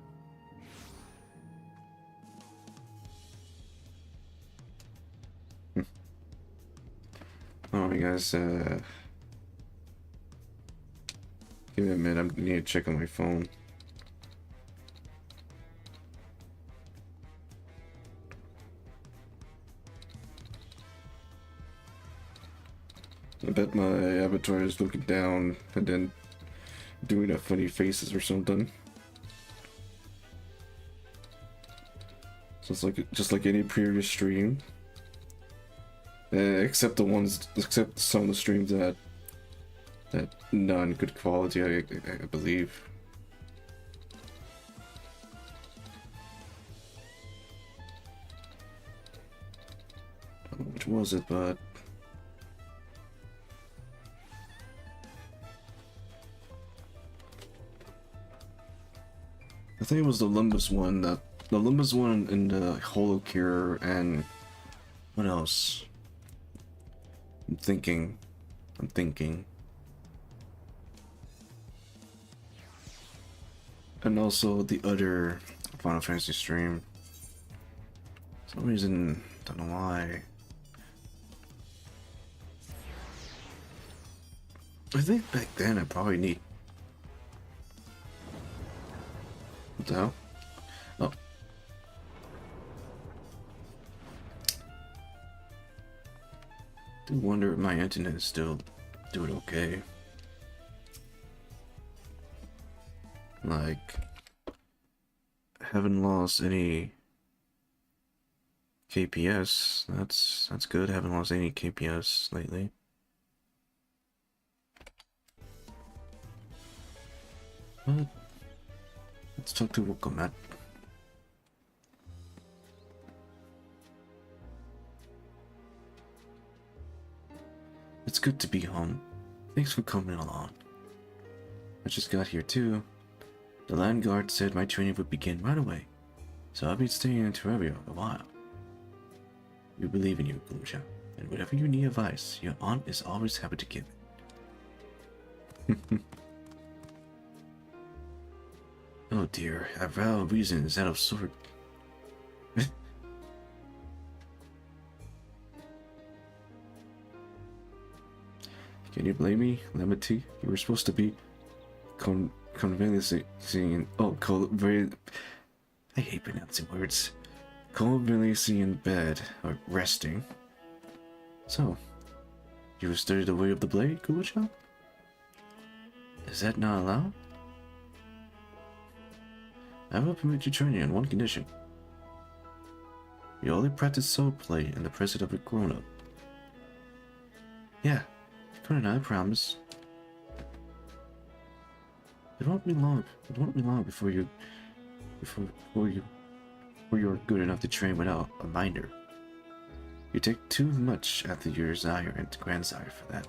Alright, guys. Give me a minute. I need to check on my phone. I bet my avatar is looking down and then doing a funny faces or something. So it's like just like any previous stream, except some of the streams that non good quality. I believe. I don't know which was it, but. I think it was the Limbus one, the Limbus one in the Holo Cure, and what else? I'm thinking. And also the other Final Fantasy stream. For some reason, don't know why. I think back then I probably need. What the hell? Oh. I do wonder if my internet is still doing okay. Like, haven't lost any KPS. That's good. Haven't lost any KPS lately. But let's talk to Wokomat. It's good to be home. Thanks for coming along. I just got here too. The land guard said my training would begin right away, so I'll be staying in Terraria a while. We believe in you, Gluja, and whatever you need advice, your aunt is always happy to give it. Oh dear, a valid reason is out of sort. Can you blame me, Lemity? You were supposed to be convalescing. Oh, very. I hate pronouncing words. Convalescing in bed or resting. So, you have studied the way of the blade, Gulucha? Is that not allowed? I will permit you training on one condition. You only practice swordplay in the presence of a grown-up. Yeah, Conan, I promise. It won't be long. It won't be long before you're good enough to train without a minder. You take too much after your sire and grandsire for that.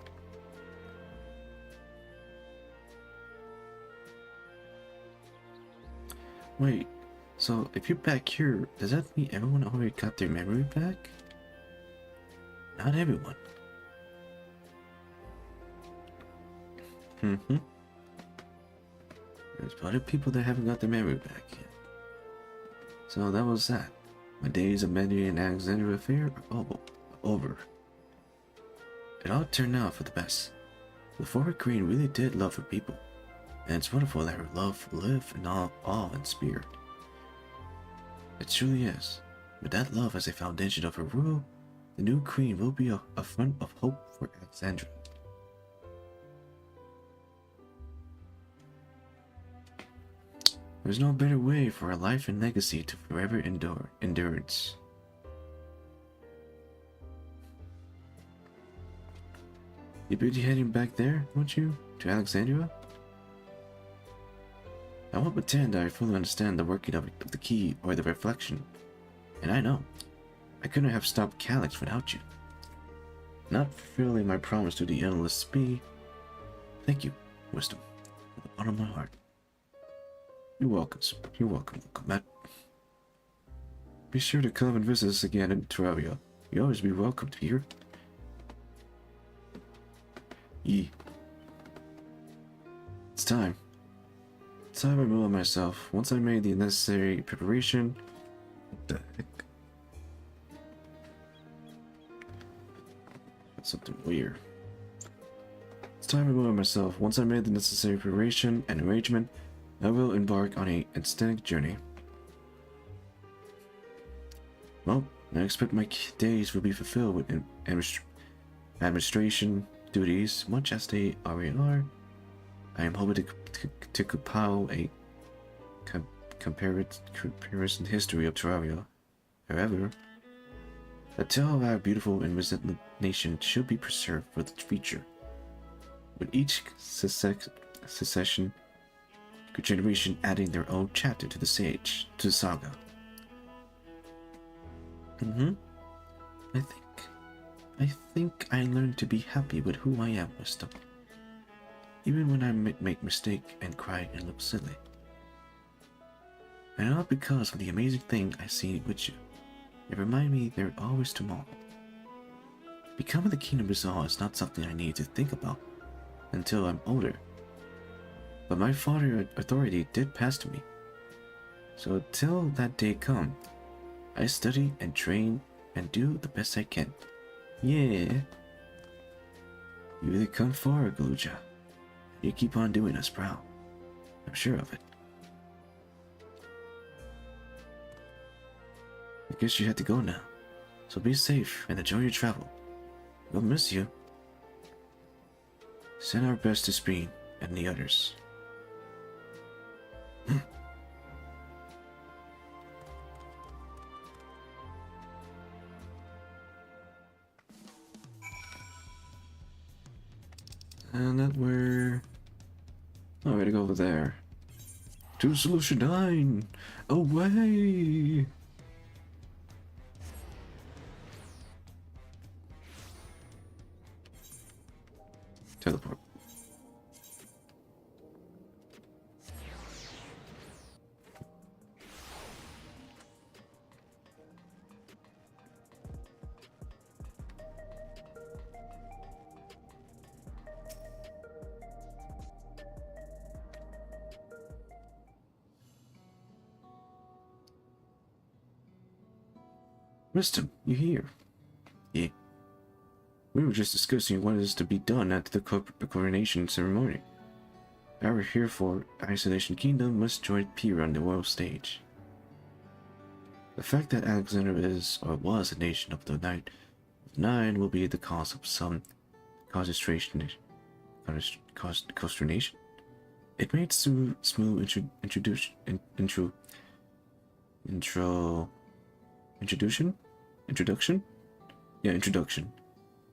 Wait, so if you're back here, does that mean everyone already got their memory back? Not everyone. There's plenty of people that haven't got their memory back yet. So that was that. My days of Medri and Alexandria affair are over. It all turned out for the best. The former queen really did love her people, and it's wonderful that her love lived in awe and spirit. It truly is. With that love as a foundation of her rule, the new queen will be a front of hope for Alexandria. There's no better way for a life and legacy to forever endure endurance. You'd be heading back there, won't you? To Alexandria? I won't pretend I fully understand the working of the key or the reflection. And I know. I couldn't have stopped Calyx without you. Not fulfilling my promise to the endless speed. Thank you, Wisdom, from the bottom of my heart. You're welcome. You're welcome, Matt. Be sure to come and visit us again in Terraria. You'll always be welcomed here. It's time. It's time I moved myself. Once I made the necessary preparation. What the heck? That's something weird. It's time I moved myself. Once I made the necessary preparation and arrangement, I will embark on an ecstatic journey. Well, I expect my days will be fulfilled with administration duties, much as they already are. I am hoping to compile a comparison history of Terraria. However, the tale of our beautiful and resilient nation should be preserved for the future. With each succession generation adding their own chapter to the saga. I think I learned to be happy with who I am, Wisdom. Even when I make mistake and cry and look silly. And not because of the amazing thing I see with you. It reminds me there's always tomorrow. Becoming the King of Brazil is not something I need to think about until I'm older. But my father's authority did pass to me. So until that day come, I study and train and do the best I can. Yeah. You really come far, Galuja. You keep on doing us proud. I'm sure of it. I guess you had to go now. So be safe and enjoy your travel. We'll miss you. Send our best to Speen and the others. And that we're... Oh, we gotta go over there. To Solution 9! Away! Teleport. Wisdom, you here? Yeah. We were just discussing what is to be done at the coronation ceremony. Our herefore Isolation Kingdom must join Pyrrha on the royal stage. The fact that Alexander is or was a nation of the Night of Nine will be the cause of some consternation. It made smooth introduction,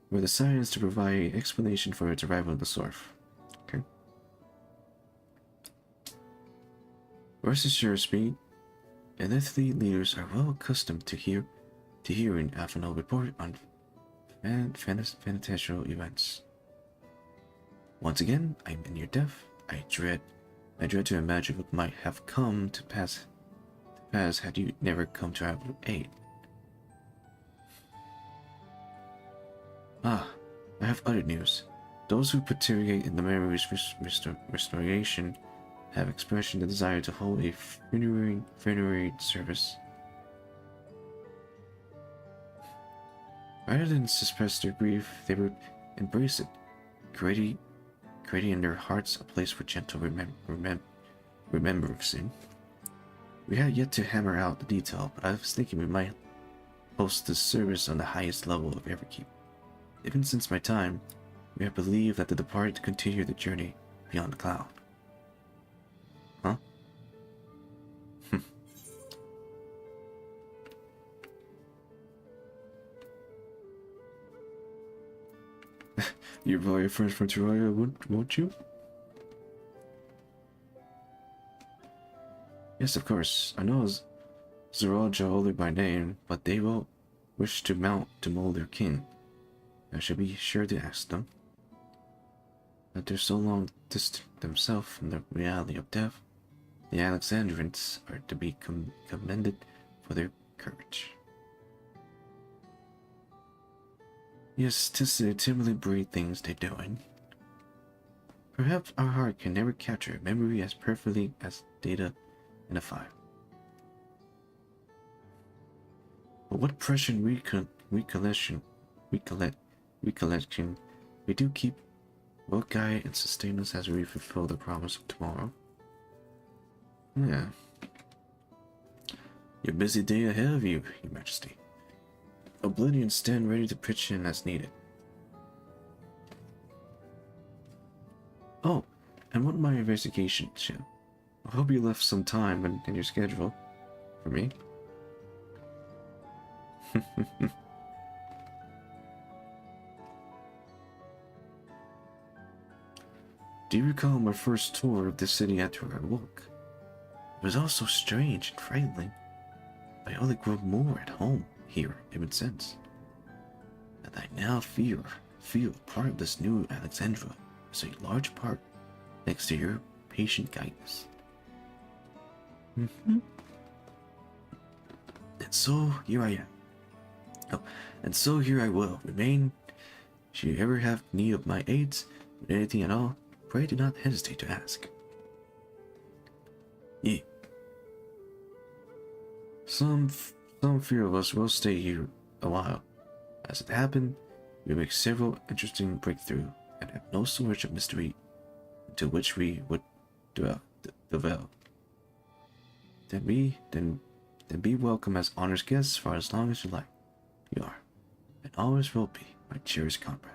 where the science to provide explanation for its arrival in the Sorf. Okay. Rest assured, Speed, and athlete leaders are well accustomed to hearing Afanel report on fantastical events. Once again, I'm in your debt. I dread to imagine what might have come to pass had you never come to our aid. Ah, I have other news. Those who participate in the memory's restoration have expressed the desire to hold a funerary service. Rather than suppress their grief, they would embrace it, creating in their hearts a place for gentle remembrance. We have yet to hammer out the detail, but I was thinking we might host this service on the highest level of Everkeep. Even since my time, we have believed that the departed continue the journey beyond the cloud. Huh? You're very friends from Terraria, won't you? Yes, of course. I know Zeraja only by name, but they will wish to mold their king. I shall be sure to ask them. That they're so long distant themselves from the reality of death, the Alexandrians are to be commended for their courage. Yes, 'tis the timidly brave things they're doing. Perhaps our heart can never capture memory as perfectly as data in a file. But what precious recollection we do keep will guide and sustain us as we fulfill the promise of tomorrow. Yeah. Your busy day ahead of you, Your Majesty. Oblivion stand ready to pitch in as needed. Oh, and what my investigation, Shin? I hope you left some time in your schedule for me. Do you recall my first tour of the city after I woke? It was all so strange and frightening. I only grew more at home here ever since. And I now feel part of this new Alexandria as a large part next to your patient guidance. And so here I am. Oh, and so here I will remain. Should you ever have need of my aids with anything at all, pray do not hesitate to ask. Yeah. Some few of us will stay here a while. As it happened, we make several interesting breakthroughs and have no shortage of mystery into which we would develop. Then be welcome as honor's guests for as long as you like. You are, and always will be, my cherished comrade.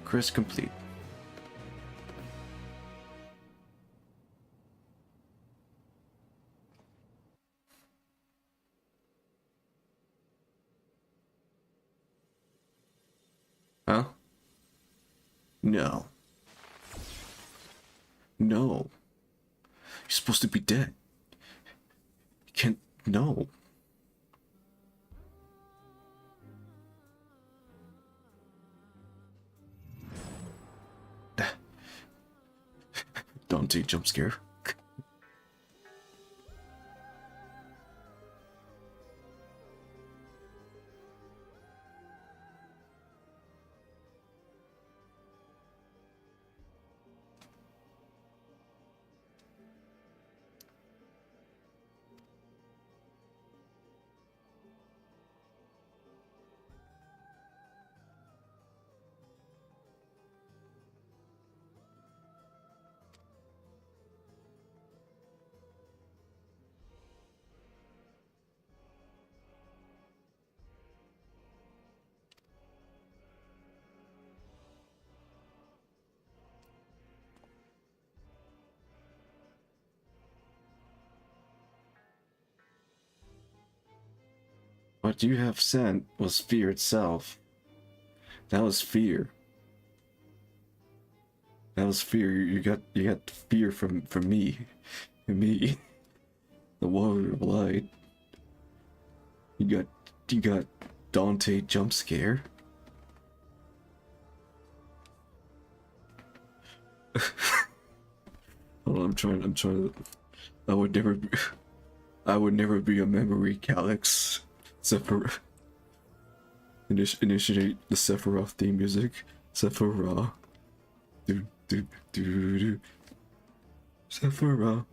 Quest complete. Huh? No. No. You're supposed to be dead. You can't. No. Dante jump scare. What you have sent was fear itself. That was fear. That was fear. You got fear from me. Me. The warrior of light. You got Dante jump scare. Hold on, I'm trying to I would never be a memory, Calyx. Initiate the Sephiroth theme music. Sephiroth. Do, do, do, do. Sephiroth.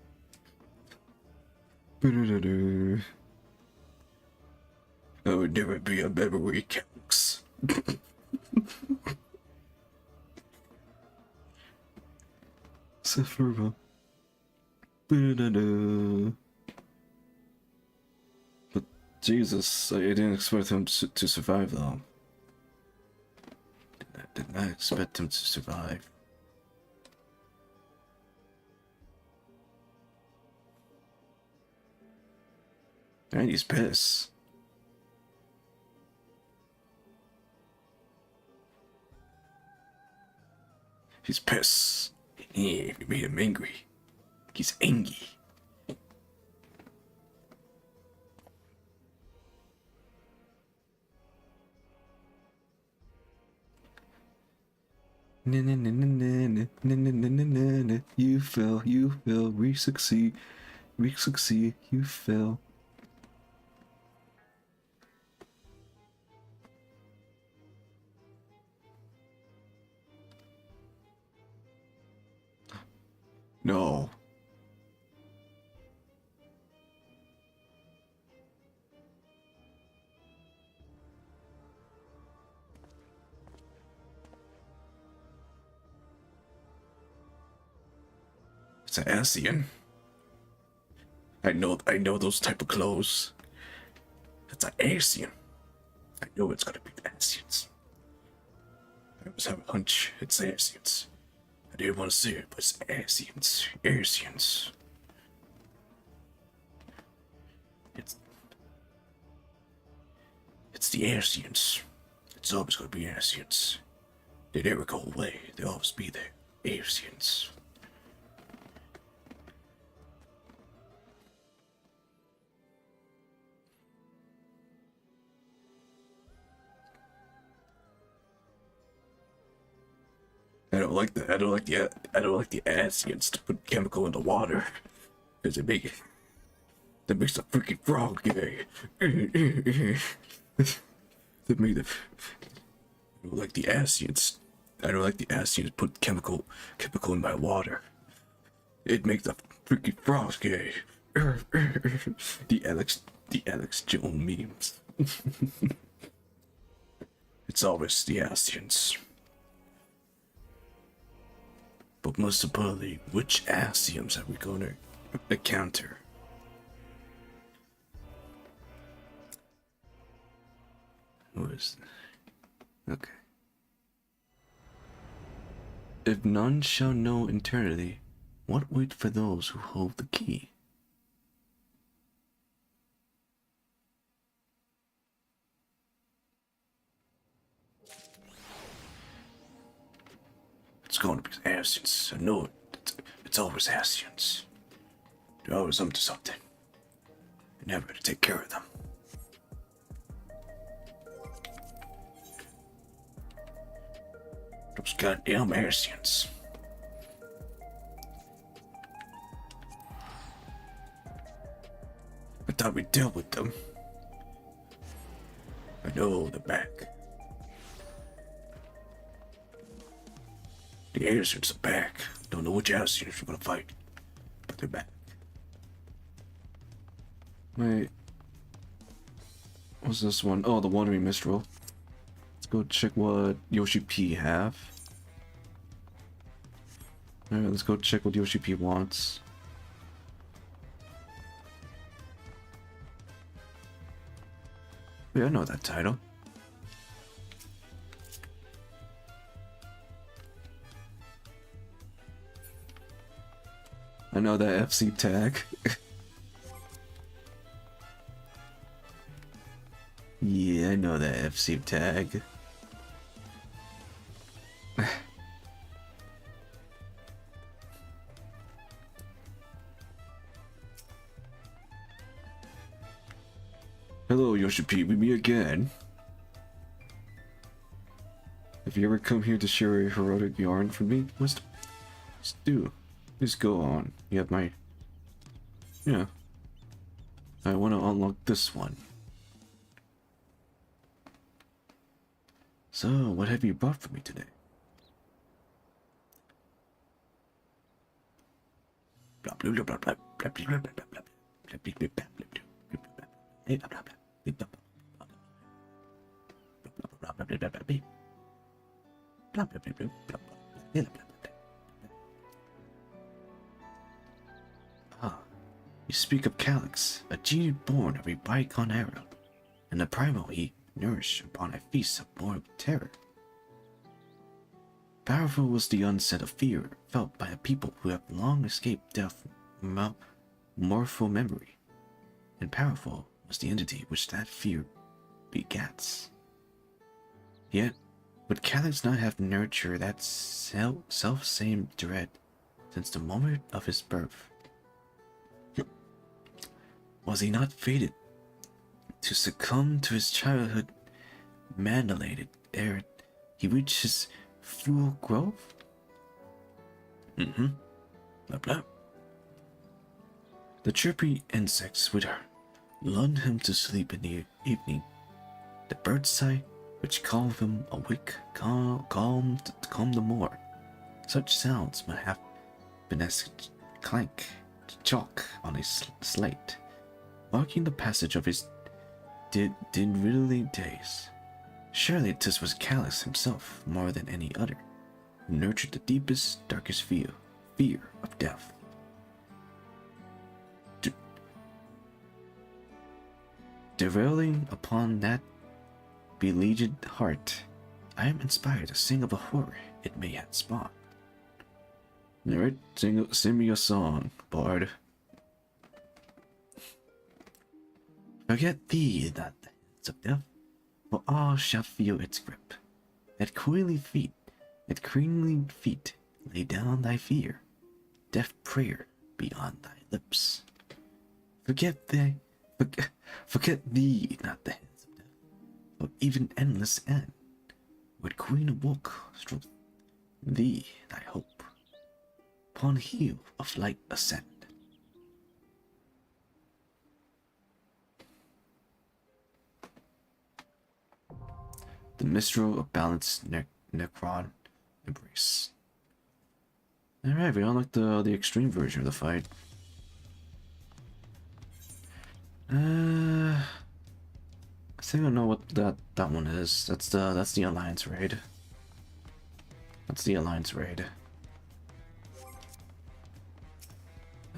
Do-do-do-do. I would never be a memory counts. Sephiroth. Do-do-do. But Jesus, I didn't expect him to survive though. Did not expect him to survive. And he's pissed. He's pissed. Yeah, you made him angry. He's angry. You fell, we succeed, you fell. No. It's an Asian. I know those type of clothes. It's an Asian. I know it's gonna be the Asians. I always have a hunch it's Asians. I didn't want to say it, but it's Asians. Asians. It's the Asians. It's always gonna be Asians. They never go away. They always be there. Asians. I don't like the Asians to put chemical in the water because it makes the freaking frog gay. That made the I don't like the Asians. I don't like the Asians put chemical in my water. It makes the freaking frogs gay. The Alex Jones memes. It's always the Asians. But most importantly, which Asians are we going to encounter? What is that? Okay. If none shall know eternity, what wait for those who hold the key? It's going to be Asians. I know it. It's always Asians. They're always up to something. You're never to take care of them. Those goddamn Asians. I thought we dealt with them. I know they're back. The Asians are back. Don't know which Asians we're gonna fight, but they're back. Wait. What's this one? Oh, the Wandering Mistral. Let's go check what Yoshi P have. Alright, let's go check what Yoshi P wants. Yeah, I know that title. I know that FC tag. Yeah, I know that FC tag. Hello, Yoshi P, with me again. If you ever come here to share a heroic yarn from me, let's do. Just go on. You have my... Yeah. I want to unlock this one. So, what have you bought for me today? Ah, you speak of Calyx, a genie born of a bygone era, and a primal he nourished upon a feast of mortal terror. Powerful was the onset of fear felt by a people who have long escaped death mortal memory, and powerful was the entity which that fear begats. Yet, would Calyx not have nurtured that self-same dread since the moment of his birth? Was he not fated to succumb to his childhood manipulated ere he reached his full growth? Blah blah. The chirpy insects would lull him to sleep in the evening. The bird sigh, which called him awake, calmed the more. Such sounds might have been as clank chalk on a slate, marking the passage of his diddly days. Surely this was Calyx himself, more than any other, who nurtured the deepest, darkest fear of death. Derailing upon that beleaguered heart, I am inspired to sing of a horror it may have spawned. Alright, sing me a song, bard. Forget thee not the hands of death, for all shall feel its grip. At queenly feet, lay down thy fear, deaf prayer beyond thy lips. Forget thee not the hands of death, for even endless end, would queen awoke, stroke thee thy hope, upon heel of light ascend. The minstrel of balanced Necron embrace. Alright, we unlocked the extreme version of the fight. I think I know what that one is. That's the Alliance raid. That's the Alliance raid.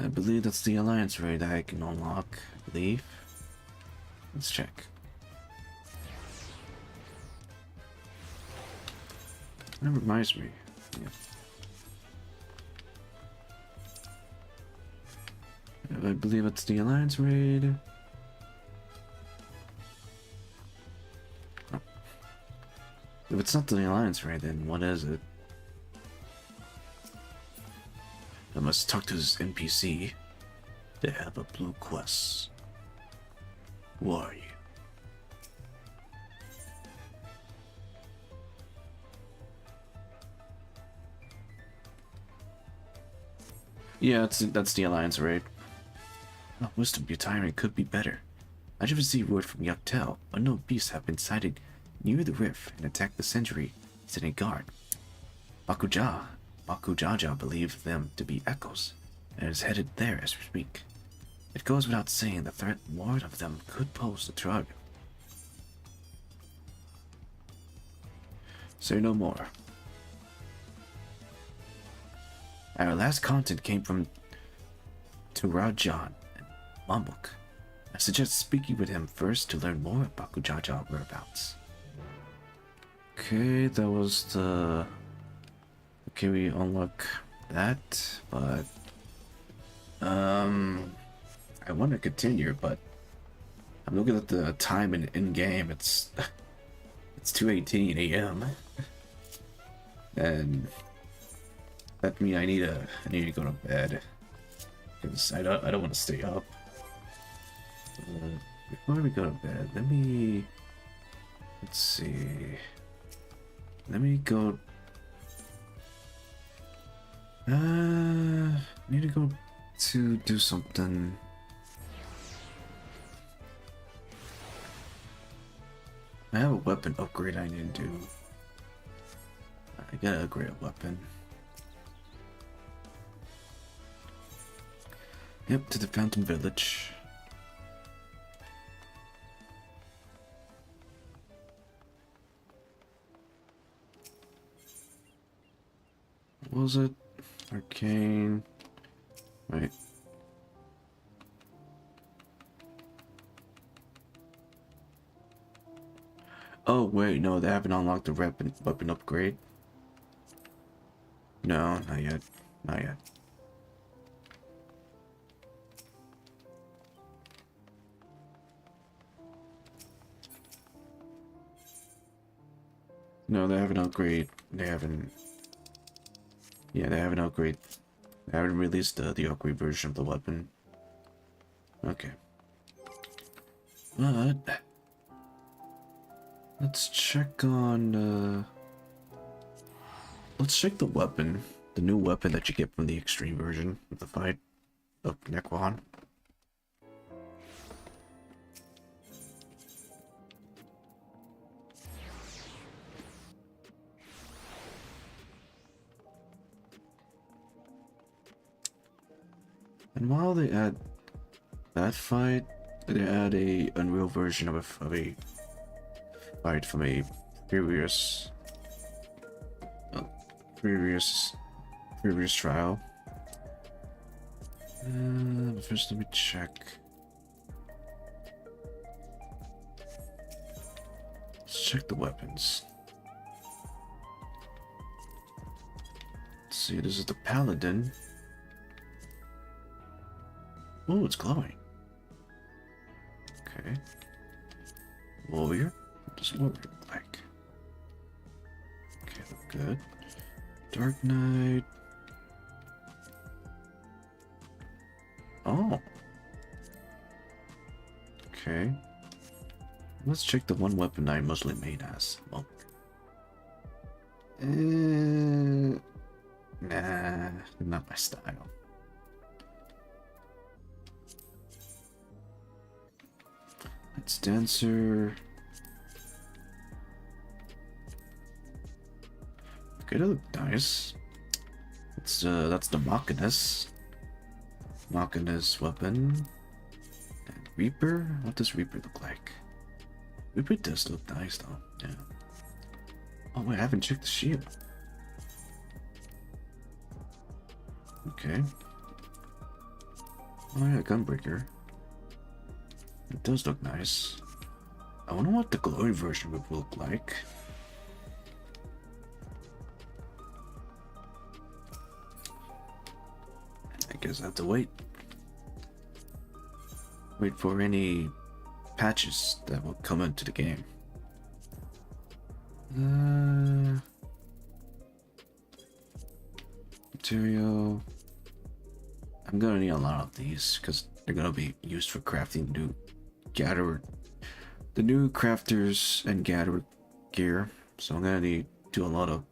I believe that's the Alliance raid that I can unlock, I believe. Let's check. That reminds me. Yeah. I believe it's the Alliance raid. Oh. If it's not the Alliance raid, then what is it? I must talk to this NPC. They have a blue quest. Who are you? Yeah, that's the Alliance raid. Oh, wisdom, your timing could be better. I just received word from Yaktel. Unknown beasts have been sighted near the rift and attacked the sentry sitting guard. Bakujaja believed them to be echoes, and is headed there as we speak. It goes without saying the threat one of them could pose to Traga. Say no more. Our last content came from Turajan and Mambuk. I suggest speaking with him first to learn more about Bakujaja whereabouts. Okay, that was the... Okay, we unlock that, but... I want to continue, but... I'm looking at the time in-game, it's 2:18 a.m. And... that means I need to go to bed. Because I don't want to stay up. Before we go to bed, let's see. Let me go. Need to go to do something. I have a weapon upgrade I need to do. I gotta upgrade a weapon. Yep, to the Phantom Village. What was it? Arcane. Wait. Oh, wait, no, they haven't unlocked the weapon upgrade. No, not yet. Not yet. No, they haven't upgrade. They haven't. Yeah, they haven't upgrade. They haven't released the upgrade version of the weapon. Okay. But let's check on. Let's check the weapon, the new weapon that you get from the extreme version of the fight of Necron. And while they add that fight, they add a unreal version of a fight from a previous previous trial. First, let me check. Let's check the weapons. Let's see, this is the Paladin. Oh, it's glowing. Okay. Warrior? What does warrior look like? Okay, look good. Dark Knight. Oh. Okay. Let's check the one weapon I mostly made as monk. Nah, not my style. It's dancer. Okay, that look nice. It's that's the Machinus. Machinus weapon. And Reaper? What does Reaper look like? Reaper does look nice though, yeah. Oh wait, I haven't checked the shield. Okay. Oh yeah, Gunbreaker. It does look nice. I wonder what the glowing version would look like. I guess I have to wait. Wait for any patches that will come into the game. Material. I'm gonna need a lot of these because they're gonna be used for crafting the new crafters and gatherer gear. So I'm gonna need to do a lot of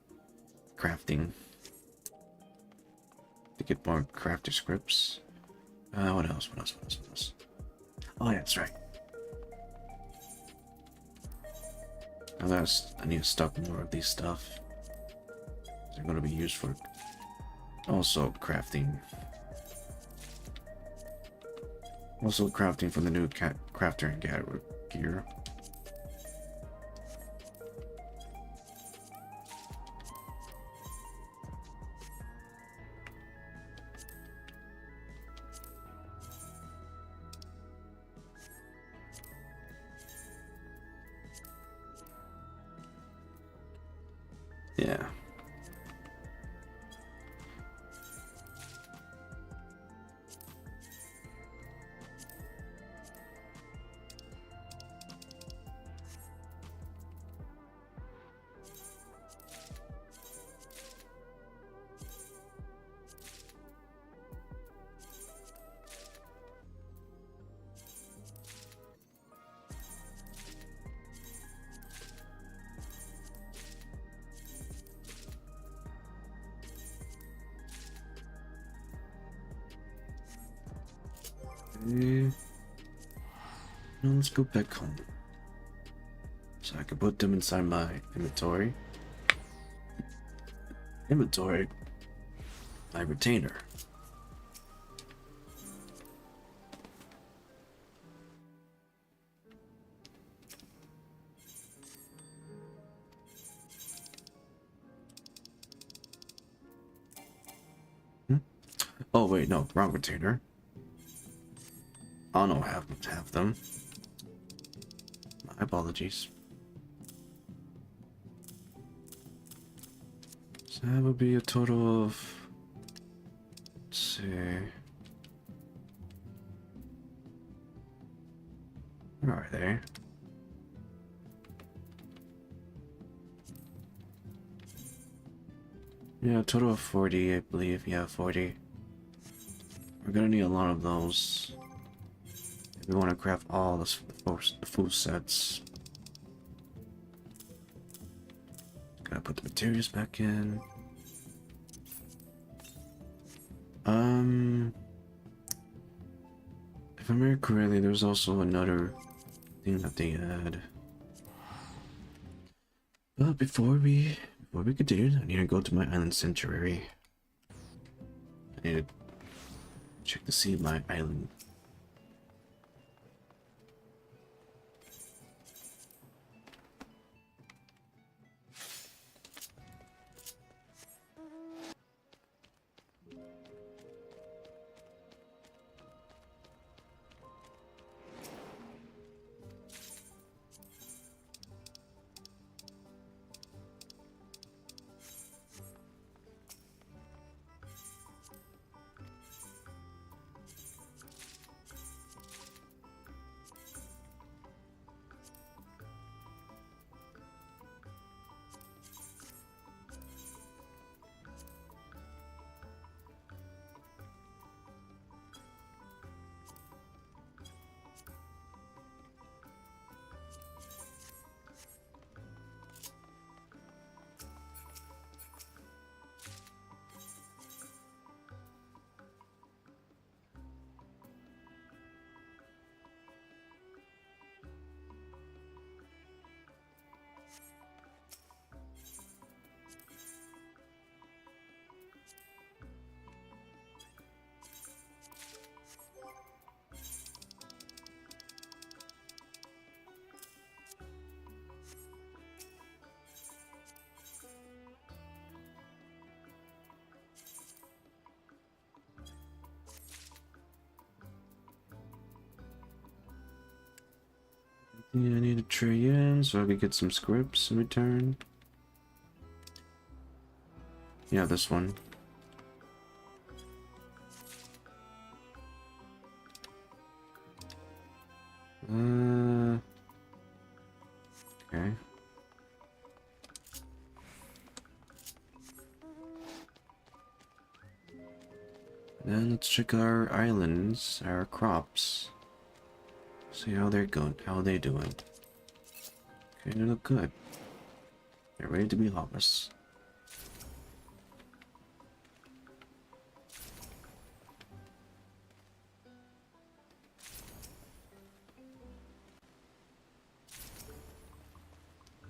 crafting to get more crafter scripts. What else? What else? Oh yeah, that's right. I need to stock more of these stuff. They're gonna be used for also crafting. Also crafting from the new crafter and gatherer gear. Yeah. Now let's go back home. So I can put them inside my inventory. My retainer. Oh wait, no, wrong container. I don't have them. My apologies. So that would be a total of, let's see, where are they? Yeah, a total of 40, I believe. Yeah, 40. We're gonna need a lot of those if we want to craft all the full sets. Gotta put the materials back in. If I remember correctly, there's also another thing that they add. But before we continue, I need to go to my island sanctuary. I need to check to see my island. Yeah, I need to trade in so I can get some scripts in return. Yeah, this one. Okay. Then let's check our islands, our crops. See how they're going, how they doing. Okay, they look good. They're ready to be harvested.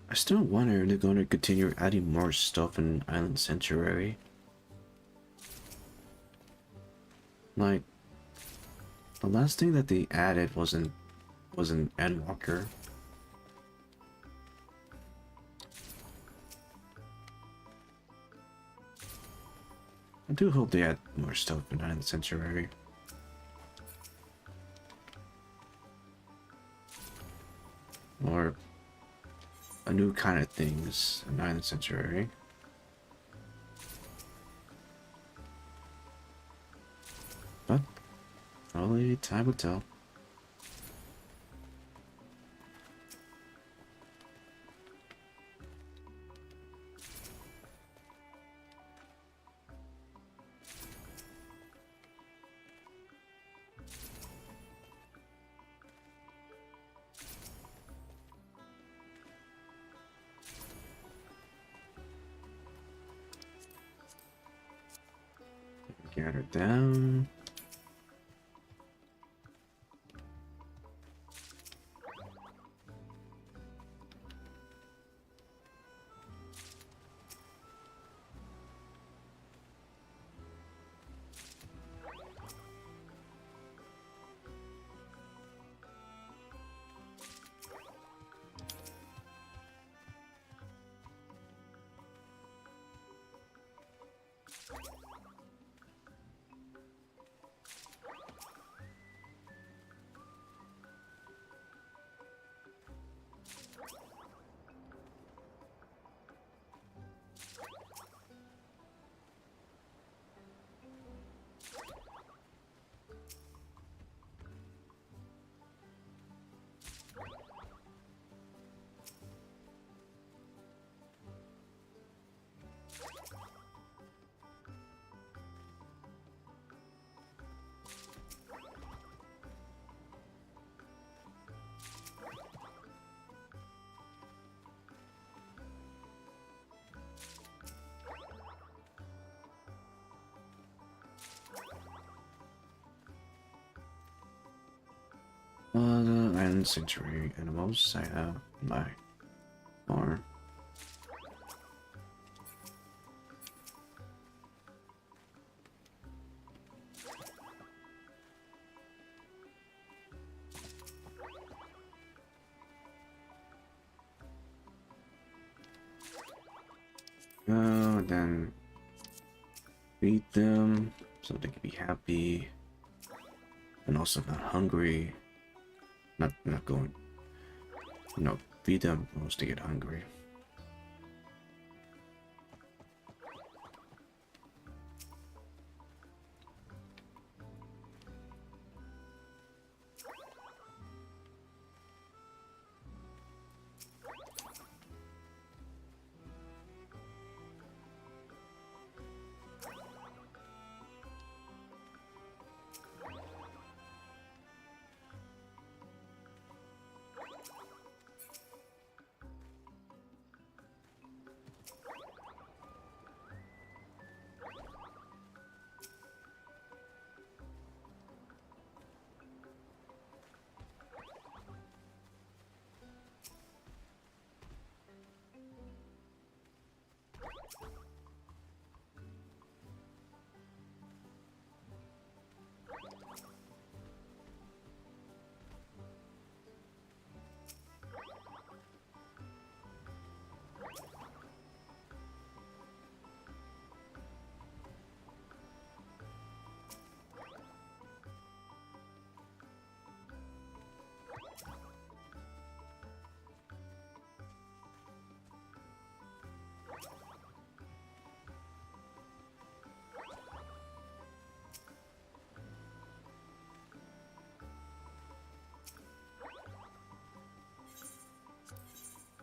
I still wonder if they're going to continue adding more stuff in Island Sanctuary. Like, the last thing that they added wasn't Endwalker. I do hope they add more stuff in Island Sanctuary. Or a new kind of things in Island Sanctuary. But only time will tell. Gather down. century animals I have in my farm. And then feed them so they can be happy and also not hungry. Not going. No, feed them once they get hungry.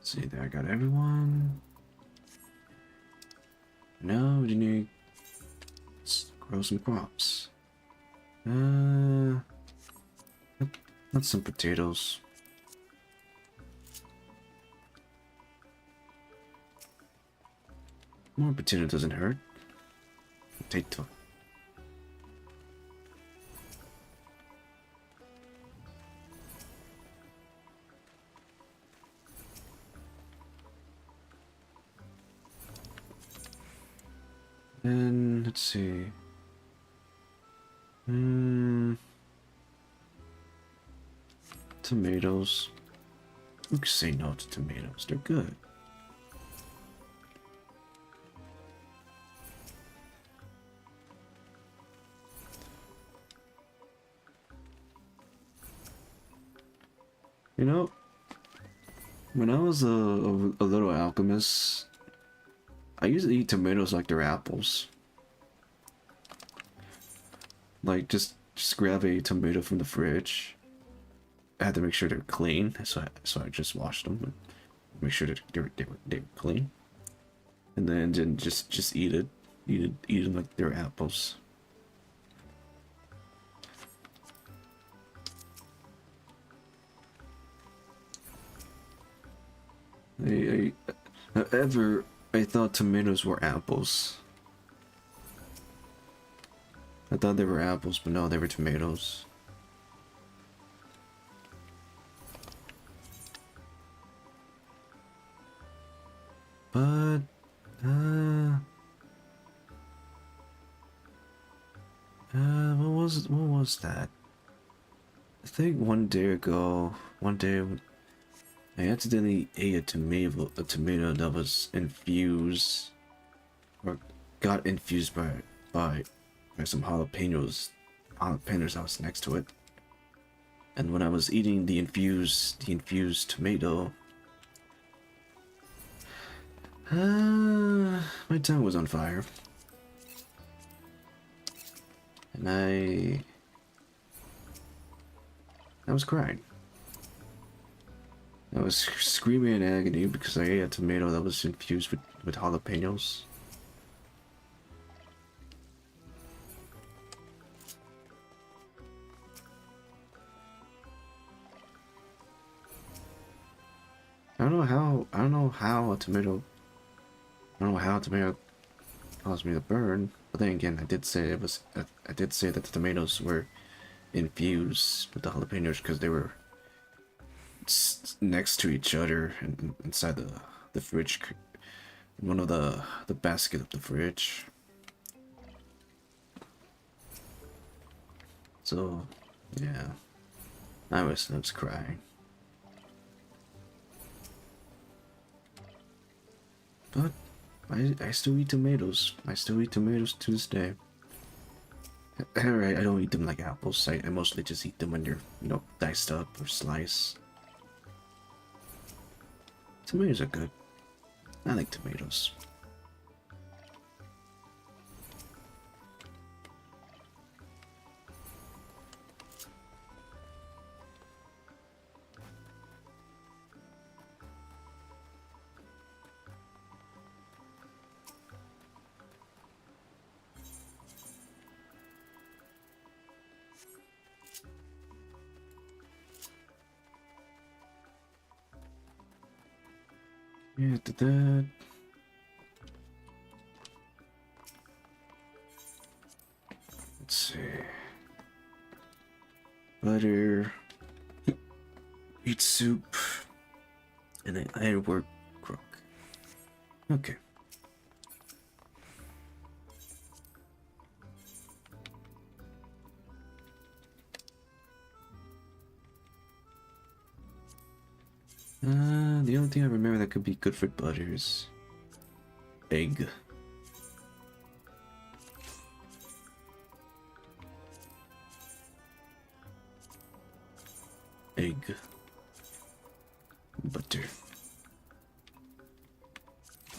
Let's see, there I got everyone. No, we need to grow some crops. Not some potatoes. More potato doesn't hurt. Potato. And let's see. Tomatoes. Who can say no to tomatoes? They're good. You know, when I was a little alchemist, I used to eat tomatoes like they're apples. Like just grab a tomato from the fridge. I had to make sure they're clean, so I just washed them and make sure that they were clean, and then just eat them like they're apples. I thought tomatoes were apples. I thought they were apples, but no, they were tomatoes. But, what was that? I think one day I accidentally ate a tomato that was infused, or got infused by some jalapenos that was next to it. And when I was eating the infused tomato, my tongue was on fire, and I was crying. I was screaming in agony because I ate a tomato that was infused with jalapenos. I don't know how a tomato caused me to burn. But then again, I did say that the tomatoes were infused with the jalapenos because they were next to each other and inside the fridge, one of the basket of the fridge. So yeah, I was crying, but I still eat tomatoes. I still eat tomatoes to this day. Alright, I don't eat them like apples. I mostly just eat them when they're, you know, diced up or sliced. Tomatoes are good. I like tomatoes. Yeah, did that. Let's see. Butter. Eat soup. And then ironwork crook. Okay. The only thing I remember that could be good for butter is egg. Egg. Butter.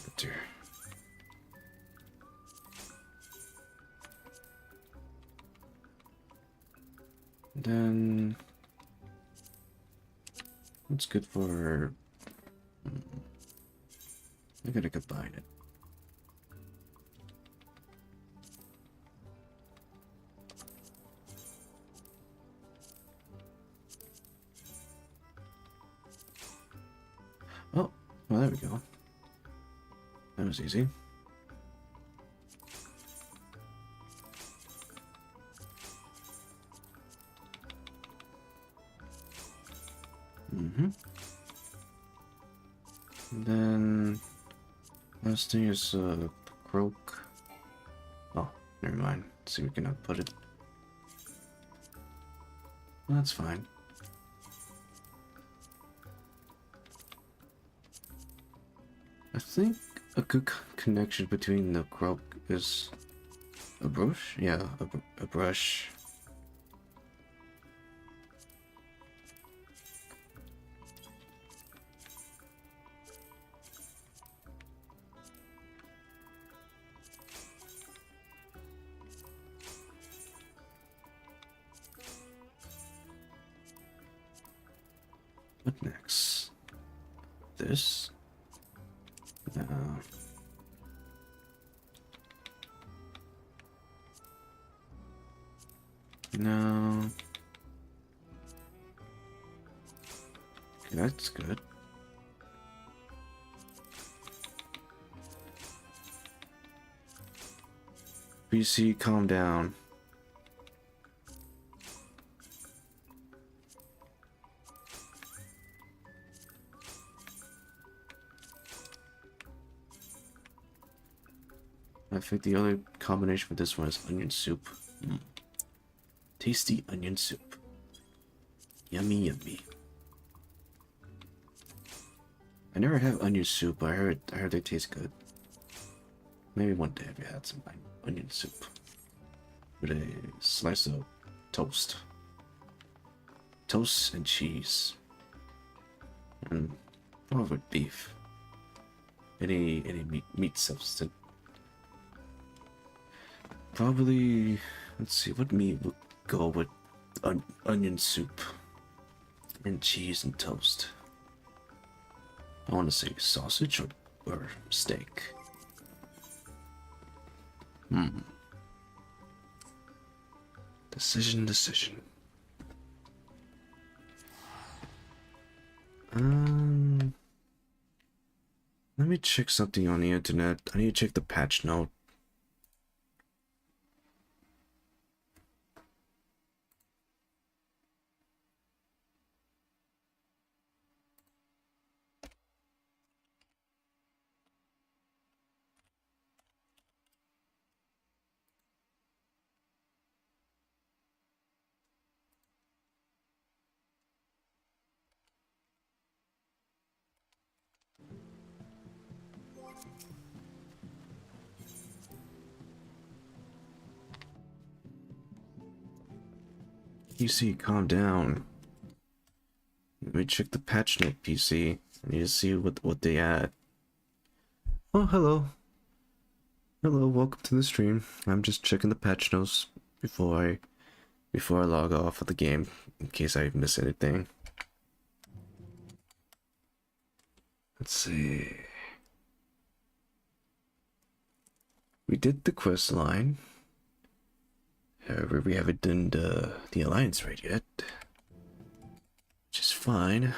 Butter. Then what's good for? I gotta combine it. Oh, well, there we go. That was easy. And then last thing is croak. Oh, never mind. Let's see, we can output it. Well, that's fine. I think a good connection between the croak is a brush. Yeah, a brush. What next? This? No. No. Okay, that's good. BC, calm down. I think the only combination for this one is onion soup. Tasty onion soup. Yummy, yummy. I never had onion soup, but I heard they taste good. Maybe one day I've had some onion soup with a slice of toast. Toast and cheese. And probably with beef. Any meat substance. Probably, let's see, what meat would go with onion soup and cheese and toast? I want to say sausage or steak. Decision. Let me check something on the internet. I need to check the patch note. PC, calm down. Let me check the patch note, PC. I need to see what they add. Oh, hello. Hello, welcome to the stream. I'm just checking the patch notes before I log off of the game in case I miss anything. Let's see. We did the quest line. However, we haven't done the alliance raid yet, which is fine.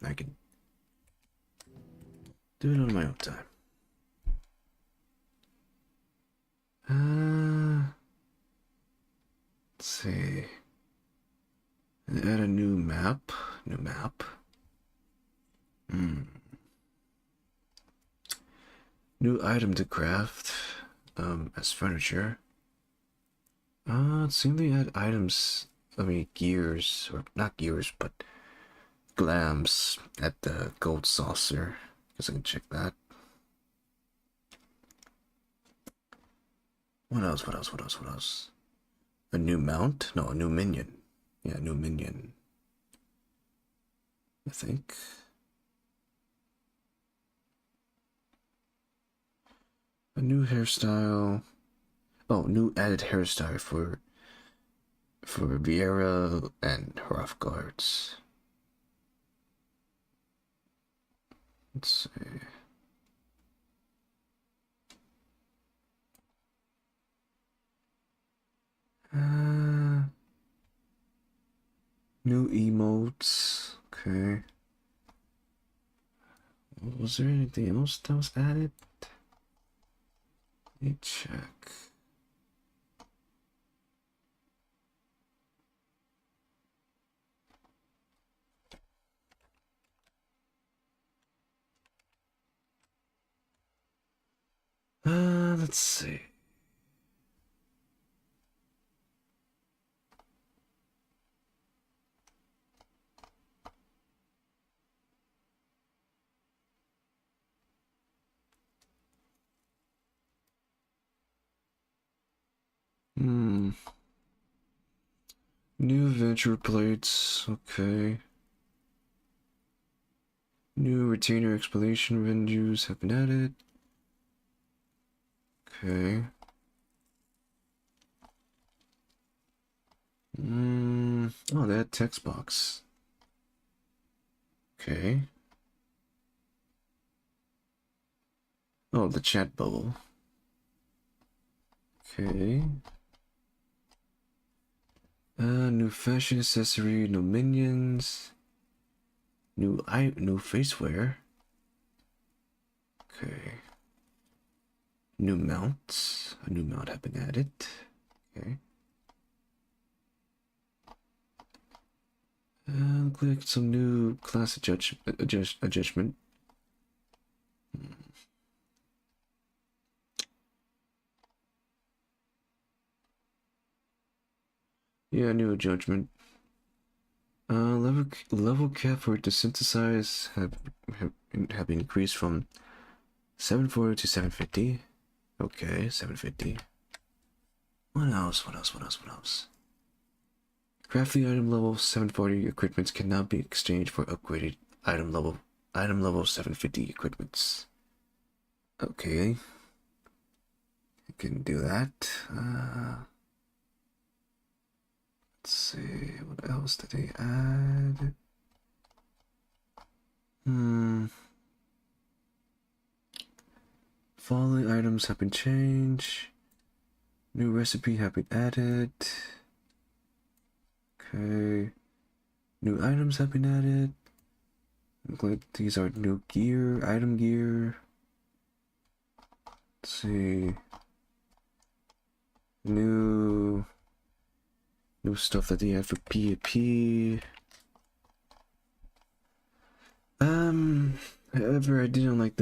I can do it on my own time. Let's see. Add a new map. New item to craft. As furniture. It seems they add items. I mean, gears, or not gears, but glams at the gold saucer. Guess I can check that. What else? A new mount? No, a new minion. Yeah, a new minion. I think. A new hairstyle. Oh, new added hairstyle for Vieira and Hrothgards. Let's see. New emotes. Okay. Was there anything else that was added? Let me check. Let's see. New adventure plates, okay. New retainer explanation venues have been added. Okay. Oh, that text box. Okay. Oh, the chat bubble. Okay. New fashion accessory, no minions. New faceware. Okay. New mounts. A new mount have been added. Okay. Click some new class adjustment. Yeah, new judgment. Level cap for it to synthesize have been increased from 740 to 750. Okay, 750. What else? Crafting item level 740 equipments cannot be exchanged for upgraded item level 750 equipments. Okay. I can do that. Let's see, what else did they add? Following items have been changed. New recipe have been added. Okay. New items have been added. These are new gear, item gear. Let's see. New stuff that they have for PvP. However, I didn't like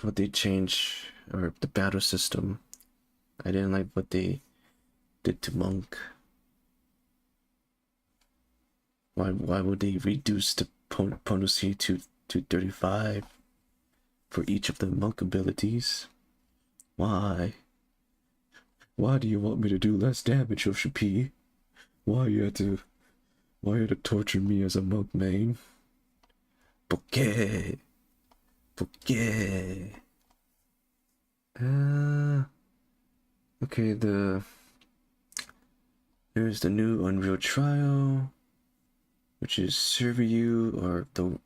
what they changed, or the battle system. I didn't like what they did to Monk. Why would they reduce the potency to 35 for each of the Monk abilities? Why? Why do you want me to do less damage, Yoshi P? Why you have to Why you to torture me as a monk, man? Porque? Porque? Okay, there's the new Unreal Trial, which is Serviu or the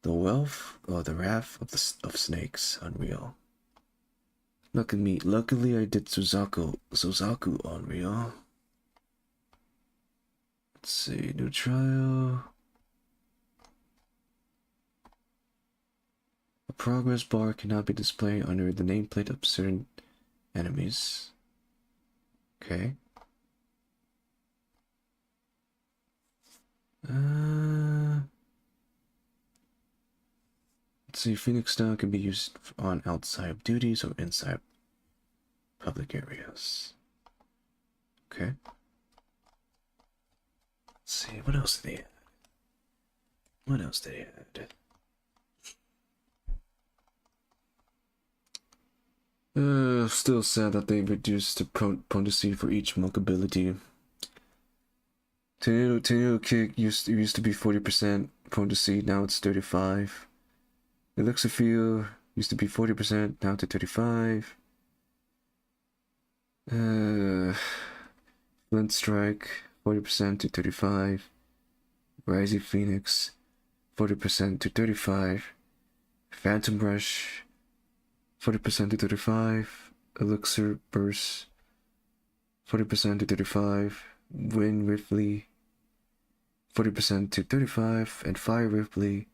Wealth or the Wrath of Snakes Unreal. Luckily I did Suzaku Unreal. Let's see, new trial. A progress bar cannot be displayed under the nameplate of certain enemies. Okay. Let's see, Phoenix style can be used on outside of duties or inside public areas. Okay. Let's see, what else did they add? What else did they add? Still sad that they reduced the potency for each monk ability. Tornado Kick used to be 40% potency, now it's 35. Elixir Field used to be 40%, now to 35. Flint Strike, 40% to 35. Rising Phoenix, 40% to 35. Phantom Rush, 40% to 35. Elixir Burst, 40% to 35. Wind Ripley, 40% to 35. And Fire Ripley,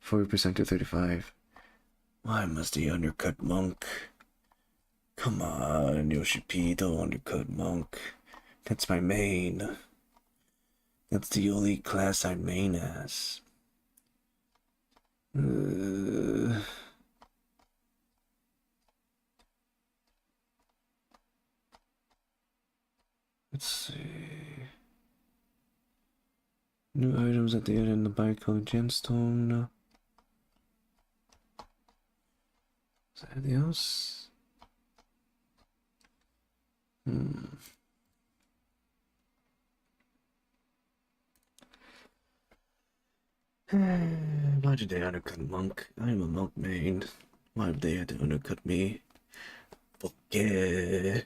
40% to 35. Why must he undercut Monk? Come on, Yoshi don't undercut Monk. That's my main. That's the only class I main as. Let's see. New items at the end in the bicolored gemstone. Is there anything else? Why did they undercut Monk? I'm a monk main. Why have they had to undercut me? Okay.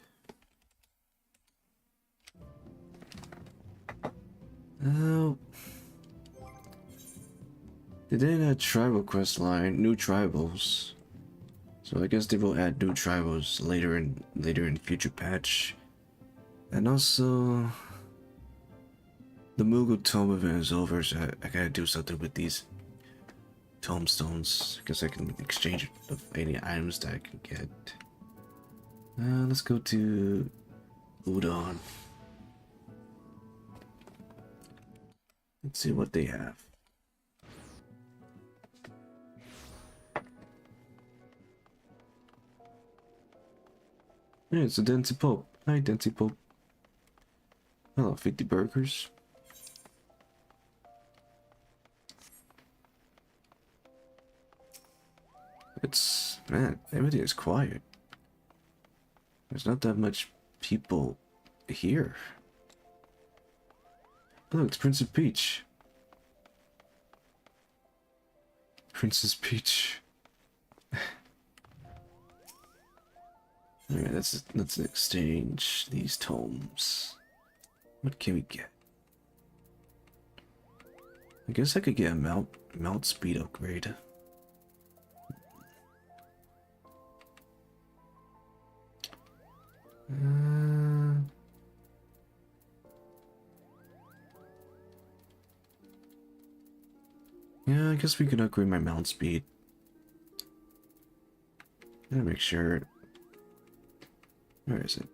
Oh. They didn't add tribal quest line, new tribals. So I guess they will add new tribals later in future patch. And also the Moogle Tome event is over, so I gotta do something with these tomestones. I guess I can exchange of any items that I can get. Let's go to Udon. Let's see what they have. Yeah, it's a Densi Pope. Hi, Densi Pope. Hello, 50 burgers. Man, everything is quiet. There's not that much people here. Look, it's Princess Peach. Princess Peach. Alright, let's exchange these tomes. What can we get? I guess I could get a mount speed upgrade. Yeah, I guess we can upgrade my mount speed. Gotta make sure. Where is it?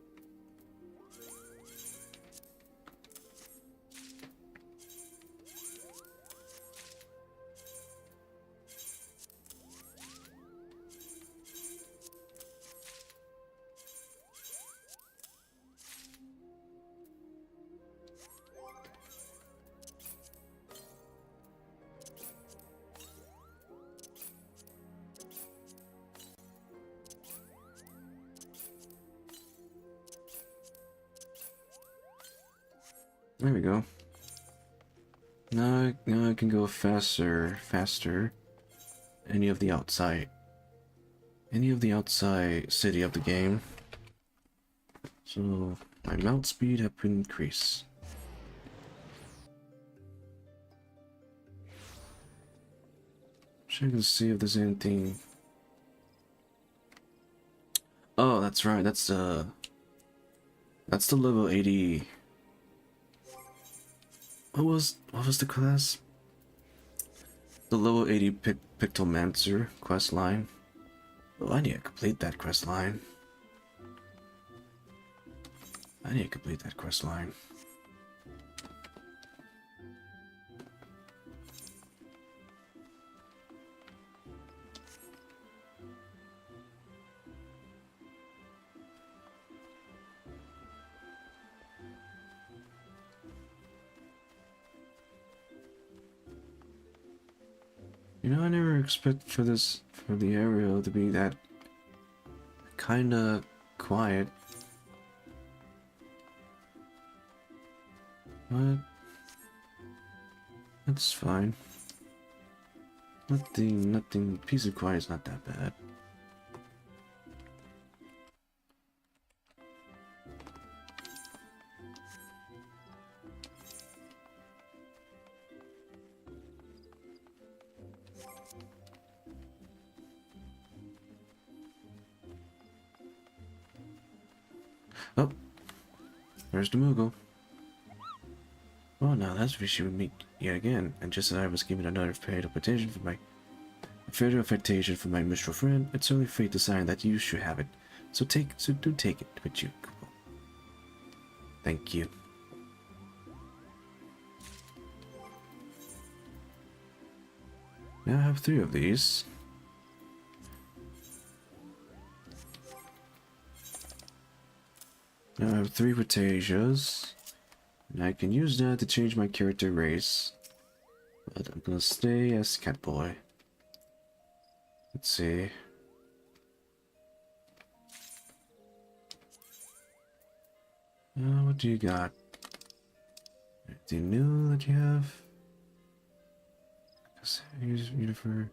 There we go. Now I can go faster. Any of the outside city of the game. So my mount speed have been increased. Check to see if there's anything. Oh, that's right. That's the level 80. What was the class? The level 80 Pictomancer quest line. Oh, I need to complete that quest line. You know, I never expect for the area to be that kinda quiet. But that's fine. Nothing. Peace and quiet is not that bad. Oh, there's the Moogle. Oh, now that's where she would meet yet again. And just as I was given another fatal petition for my mutual friend, it's only fate deciding that you should have it. So do take it with you. Thank you. Now I have 3 of these. Now I have 3 potatoes. And I can use that to change my character race. But I'm gonna stay as Catboy. Let's see. What do you got? Anything new that you have? Use uniform.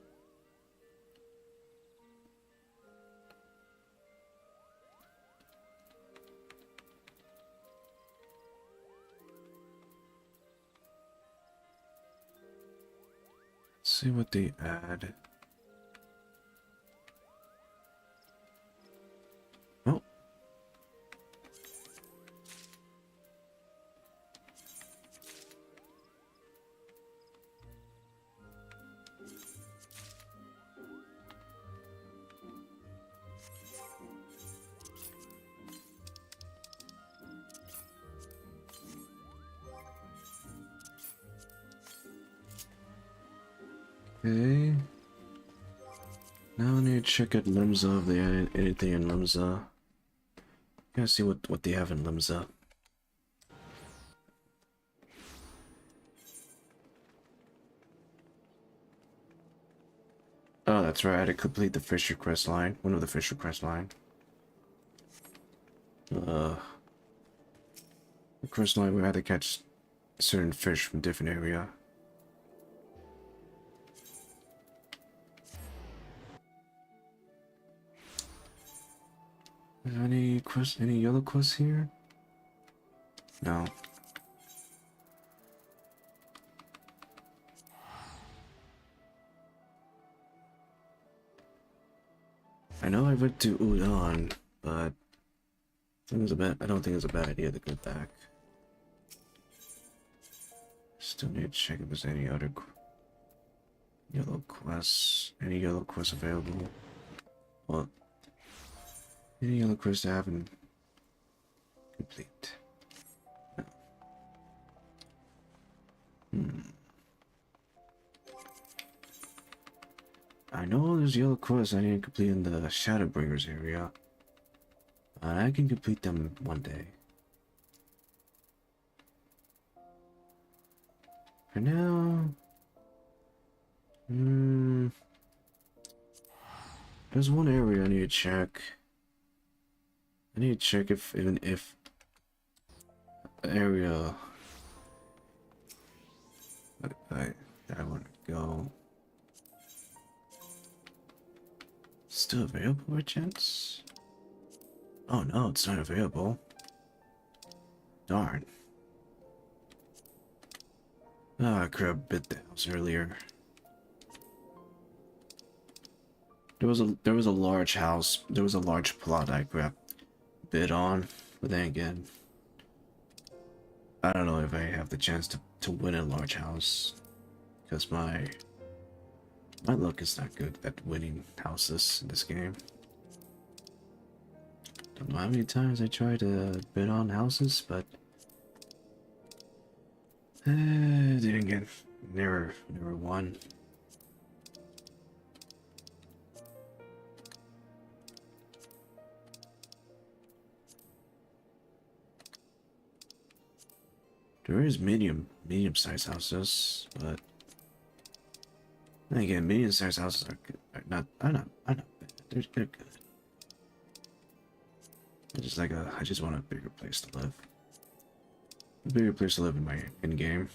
Let's see what they add. Oh. Okay. Now I need to check at Limsa if they added anything in Limsa. Gotta see what they have in Limsa. Oh, that's right. I had to complete the Fisher Crest line. One of the Fisher Crest line. The crest line we had to catch certain fish from different area. Is there any yellow quests here? No. I know I went to Udon, but I don't think it's a bad idea to go back. Still need to check if there's any other yellow quests. Any yellow quests available? Well, any yellow quests I haven't complete. No. I know there's yellow quests I need to complete in the Shadowbringers area. I can complete them one day. For now... there's one area I need to check. I need to check if the area... I want to go. Still available by chance? Oh no, it's not available. Darn. Ah, I could have bid the house earlier. There was a large house. There was a large plot I could have bid on, but then again, I don't know if I have the chance to win a large house, because my luck is not good at winning houses in this game. Don't know how many times I tried to bid on houses, but didn't get, never won. There is medium-sized houses, but then again, medium-sized houses are good. Are not bad. They're good. I just want a bigger place to live. A bigger place to live in my in-game.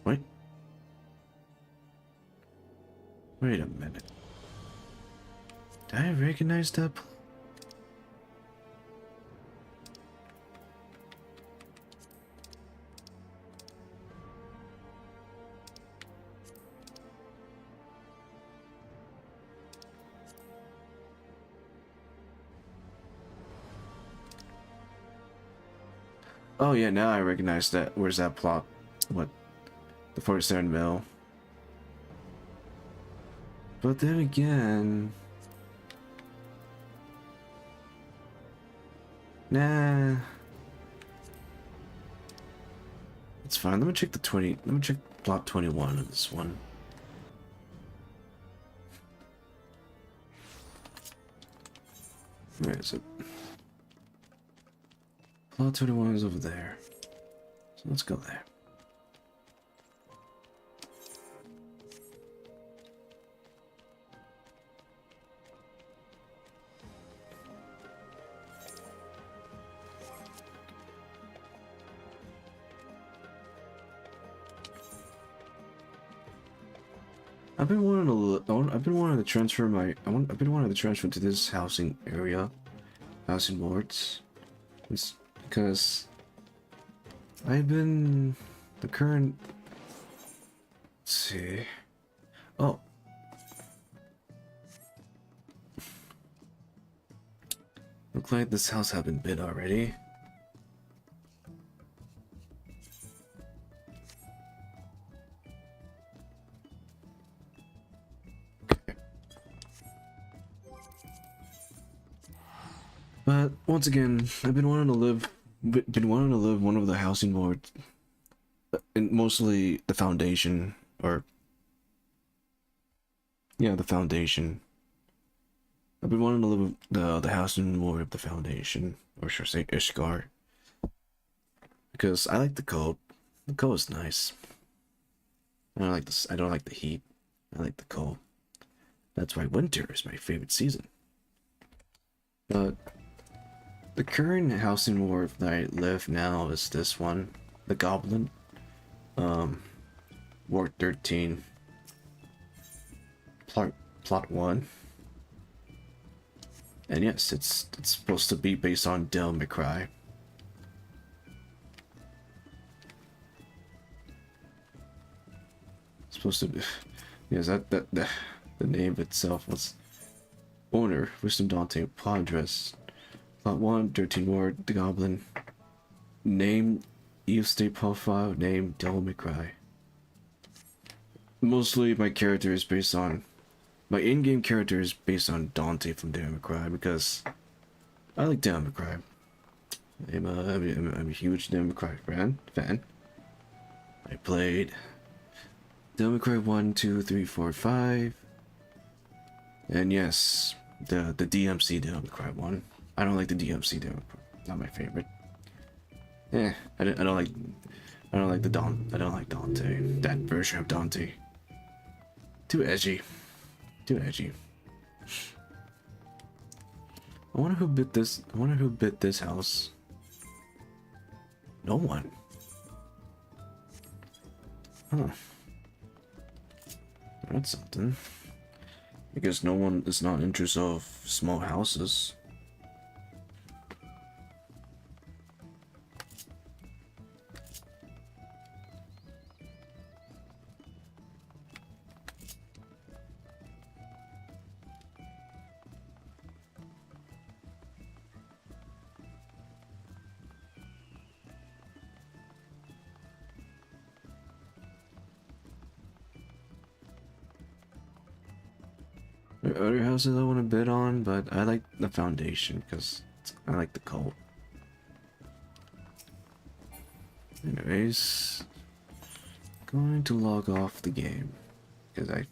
Wait. Wait a minute. Did I recognize that? Oh yeah, now I recognize that. Where's that plot? What? The 47 mil. But then again... Nah. It's fine. Let me check the 20... Let me check plot 21 of this one. Where is it? Plot 21 is over there. So let's go there. I've been wanting to transfer I've been wanting to transfer to this housing area, housing wards. It's because the current, let's see. Oh. Look like this house had been bid already. But once again, I've been wanting to live one of the housing boards, and mostly the foundation, or yeah, the foundation. I've been wanting to live the housing board of the foundation, or should I say Ishgard, because I like the cold. The cold is nice. I don't like this. I don't like the heat. I like the cold. That's why winter is my favorite season. But the current housing ward that I live now is this one, the Goblin, Ward 13, plot 1, and yes, it's supposed to be based on Devil May Cry. It's supposed to be, yes, the name itself was owner, Wisdom Dante, plot address. Plot 1, 13 Ward, the Goblin. Name, EU state profile, name, Devil May Cry. Mostly my character is based on... My in-game character is based on Dante from Devil May Cry, because I like Devil May Cry. I'm a huge Devil May Cry fan. I played Devil May Cry 1, 2, 3, 4, 5. And yes, the DMC Devil May Cry 1. I don't like the DMC Devil May Cry. Not my favorite. I don't like Dante. That version of Dante. Too edgy. I wonder who bit this. I wonder who bit this house. No one. Huh. That's something. I guess no one is not interested of small houses. There are other houses I want to bid on, but I like the foundation because I like the cult. Anyways, going to log off the game because I've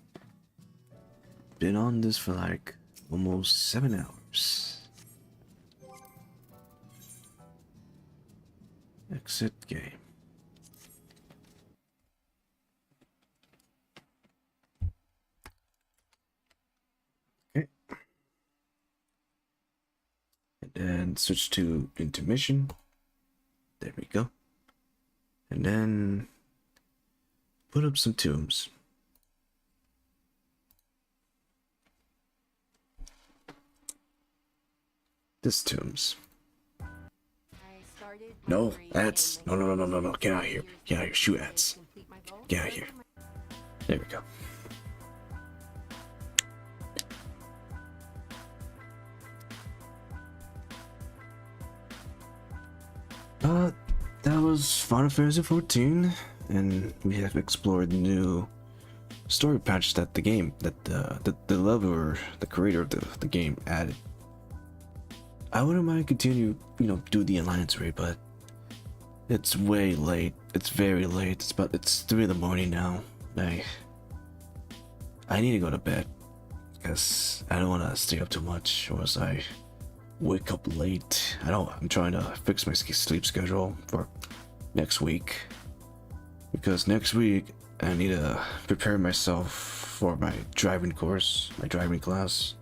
been on this for like almost 7 hours. Exit game. And switch to intermission. There we go. And then put up some tombs. This tombs. No, ads. No. Get out of here. Get out of here. Shoot ads. Get out of here. There we go. That was Final Fantasy 14, and we have explored the new story patch that the game, that the developer, the creator of the game added. I wouldn't mind continue, do the Alliance raid, but it's way late. It's very late. It's 3 in the morning now. I need to go to bed because I don't want to stay up too much, or else I wake up late. I'm trying to fix my sleep schedule for next week, because next week I need to prepare myself for my driving course, my driving class.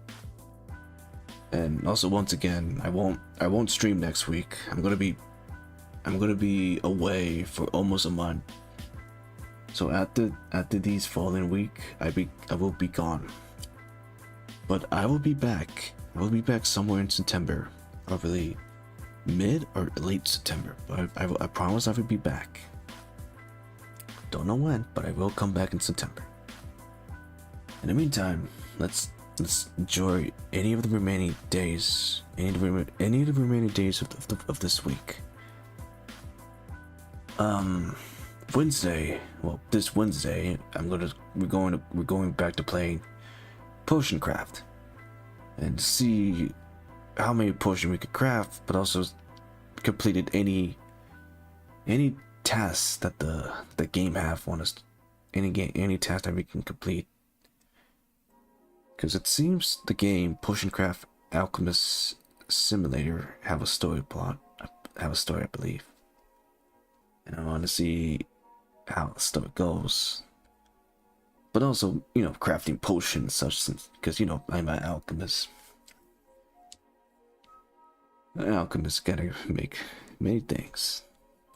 And also, once again, I won't stream next week. I'm gonna be away for almost a month. So after these following week, I will be gone. But I will be back. I will be back somewhere in September, probably mid or late September. But I promise I will be back. Don't know when, but I will come back in September. In the meantime, let's enjoy any of the remaining days, any of the remaining days of this week. Wednesday. Well, this Wednesday, we're going back to playing Potion Craft. And see how many potions we could craft, but also completed any tasks that the game have on us, any task that we can complete. Because it seems the game Potion Craft Alchemist Simulator have a story plot, I believe, and I want to see how the story goes. But also, crafting potions such, because, I'm an alchemist. An alchemist gotta make many things.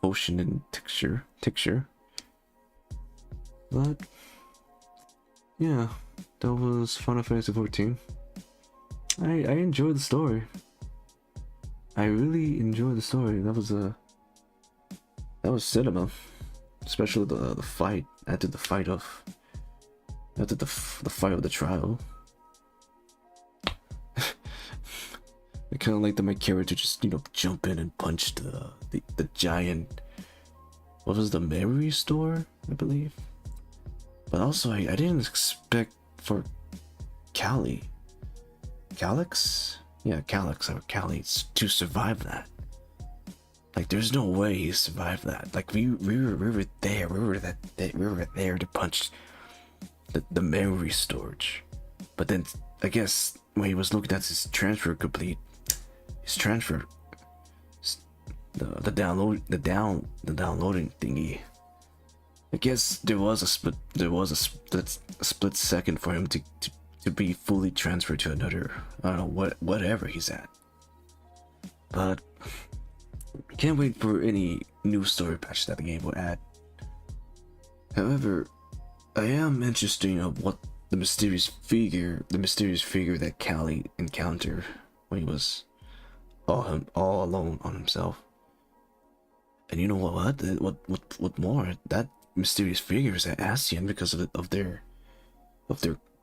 Potion and tincture. But, yeah, that was Final Fantasy 14. I enjoyed the story. I really enjoyed the story. That was cinema. Especially the fight. After the fight of the trial. I kind of like that my character just jump in and punch the giant, what was the memory store, I believe. But also I didn't expect for Calix or Callie to survive that. Like, there's no way he survived that. Like, we were there to punch the memory storage. But then I guess when he was looking at his transfer complete, the downloading thingy, I guess there was a split second for him to be fully transferred to another, I don't know, whatever he's at. But can't wait for any new story patch that the game will add. However, I am interested in what the mysterious figure that Callie encountered when he was all alone on himself. And you know what more? That mysterious figure is an Asian because of their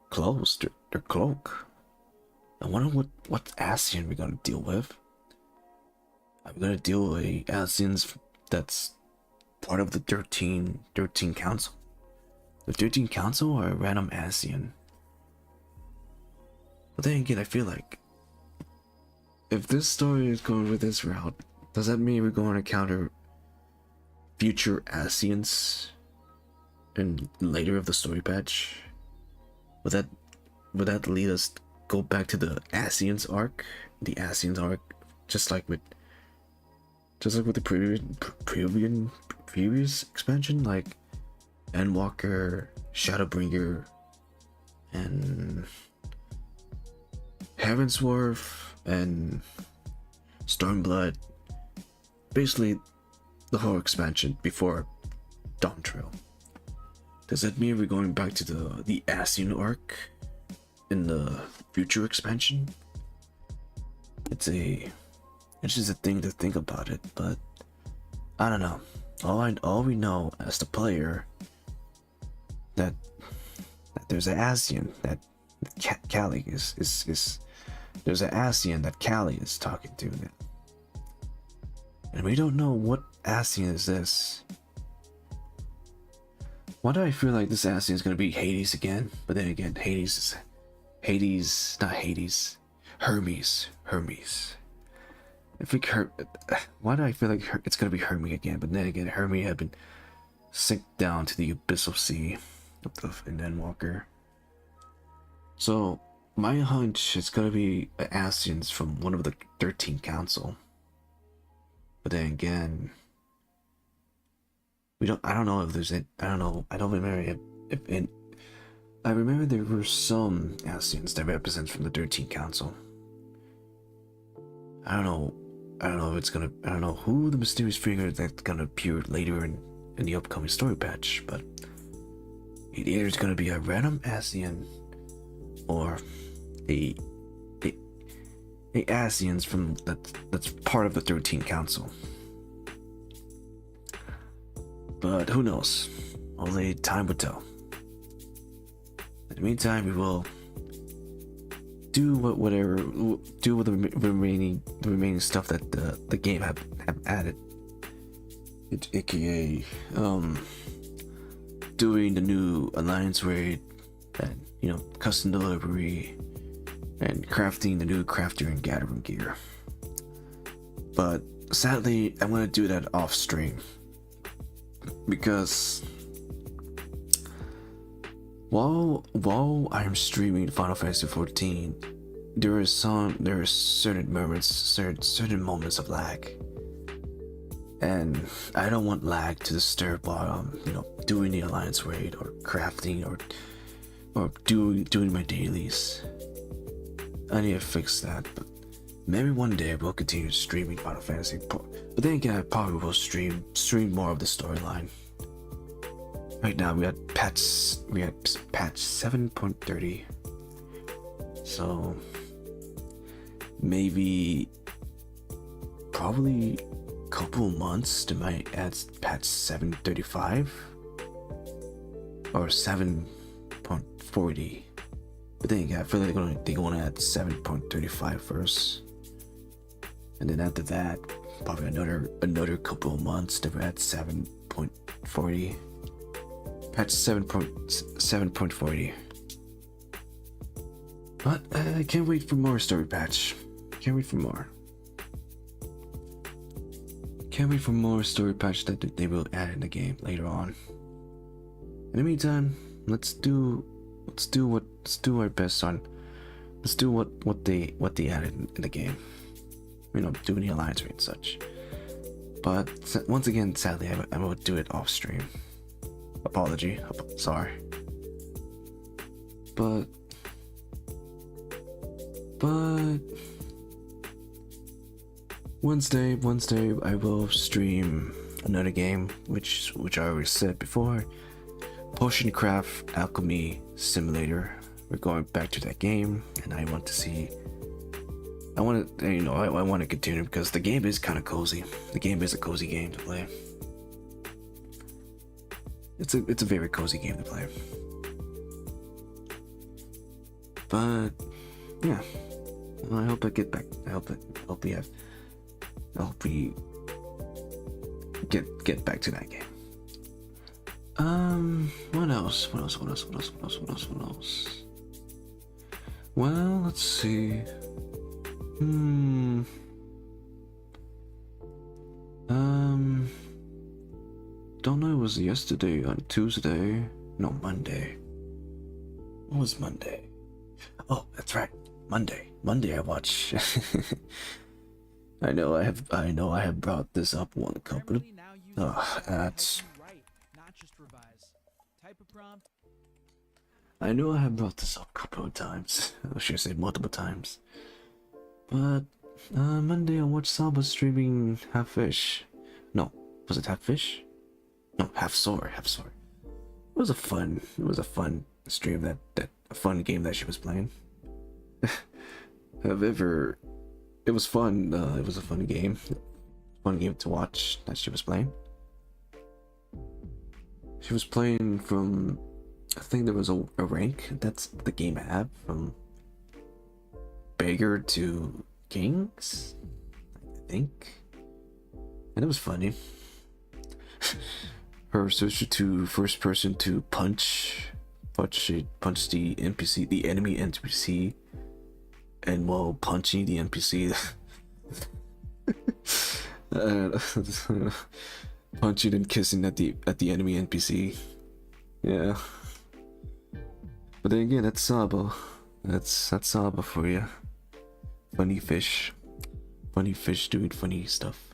clothes, their cloak. I wonder what Asian we're gonna deal with. I'm gonna deal with a Asians that's part of the 13 Council. The 13 Council or a random Asian. But then again, I feel like if this story is going with this route, does that mean we're going to encounter future Asians in later of the story patch? Would that lead us to go back to the Asians arc? The Asians arc, just like with the previous expansion, like Endwalker, Shadowbringer, and Heavensworth, and Stormblood. Basically, the whole expansion before Dawn Trail. Does that mean we're going back to the Asian arc in the future expansion? It's just a thing to think about it, but I don't know. All we know as the player that there's an Asian that Callie is there's an Asian that Callie is talking to now. And we don't know what Asian is this. Why do I feel like this Asian is gonna be Hades again? But then again, not Hades, Hermes. I think why do I feel like it's gonna be Hermes again? But then again, Hermes had been sink down to the abyssal sea in Endwalker. So my hunch is gonna be Asians from one of the 13 Council. But then again, I don't know if there's I don't know. I don't remember I remember there were some Asians that represent from the 13 Council. I don't know if it's gonna. I don't know who the mysterious figure that's gonna appear later in the upcoming story patch, but it either is gonna be a random Asian or a Asians from that's part of the 13 Council. But who knows? Only time will tell. In the meantime, we will do with the remaining stuff that the game have added. AKA doing the new alliance raid, and custom delivery, and crafting the new crafter and gathering gear. But sadly, I'm gonna do that off stream because while I'm streaming Final Fantasy XIV, there are certain moments of lag, and I don't want lag to disturb while I'm doing the alliance raid or crafting or doing my dailies. I need to fix that, but maybe one day we'll continue streaming Final Fantasy. But then again, I probably will stream more of the storyline. Right now we had patch 7.30, so maybe probably a couple months they might add patch 7.35 or 7.40. But then again, I feel like they're gonna add 7.35 first, and then after that, probably another couple of months they will add 7.40. Patch 7.40. But I can't wait for more story patch. Can't wait for more. Can't wait for more story patch that they will add in the game later on. In the meantime, let's do our best on. Let's do what they added in the game. Doing the alliance raid and such. But once again, sadly, I will do it off stream. Apology, sorry. But Wednesday, I will stream another game, which I already said before. Potion Craft Alchemy Simulator. We're going back to that game, and I want to see. I want to, I want to continue because the game is kind of cozy. The game is a cozy game to play. It's a very cozy game to play. But yeah, I hope I get back. I hope we get back to that game. What else? Well, let's see. Don't know, it was yesterday on Tuesday. No, Monday. What was Monday? Oh, that's right. Monday I watch. I know I have brought this up one couple of that's I know I have brought this up a couple of times. I should say multiple times. But Monday I watched Saba streaming Half Fish. No, was it Half Fish? No, Half Sword. It was a fun stream, that a fun game that she was playing. However, it was fun. It was a fun game to watch that she was playing. She was playing from, I think there was a rank that's the game had from beggar to kings, I think, and it was funny. Her switch to first person to punch the NPC, the enemy NPC, and while punching the NPC, punching and kissing at the enemy NPC. Yeah. But then again, that's Saba. That's Saba for you. Funny fish doing funny stuff.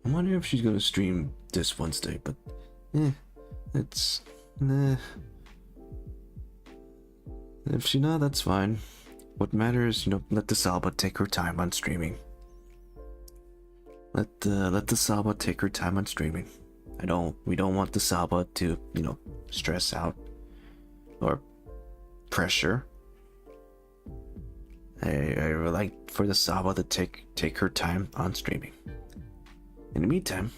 I wonder if she's gonna stream this Wednesday, but it's if she not, that's fine. What matters, let the Saba take her time on streaming. Let the Saba take her time on streaming. We don't want the Saba to, stress out or pressure. I would like for the Saba to take her time on streaming. In the meantime,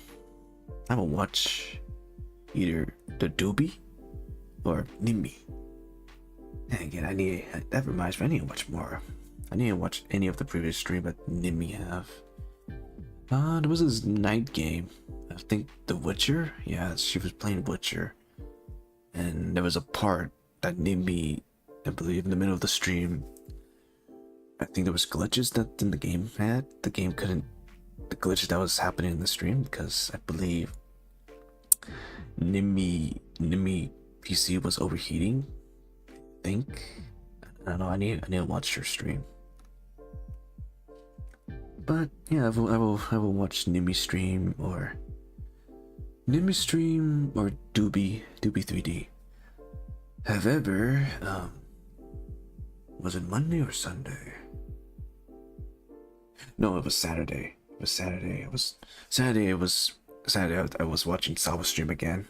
I will watch either the Doobie or Nimbi. And again, that reminds me, I need to watch more. I need to watch any of the previous stream that Nimbi have. There was this night game. I think The Witcher. Yeah, she was playing Witcher, and there was a part that Nimbi, I believe, in the middle of the stream. I think there was glitches that the game had. The game couldn't. The glitches that was happening in the stream because I believe Nimbi PC was overheating. I think. I don't know. I need to watch her stream. But yeah, I will watch Nimbi stream or Doobie 3D. However, was it Monday or Sunday? No, it was Saturday. I was watching Salva stream again.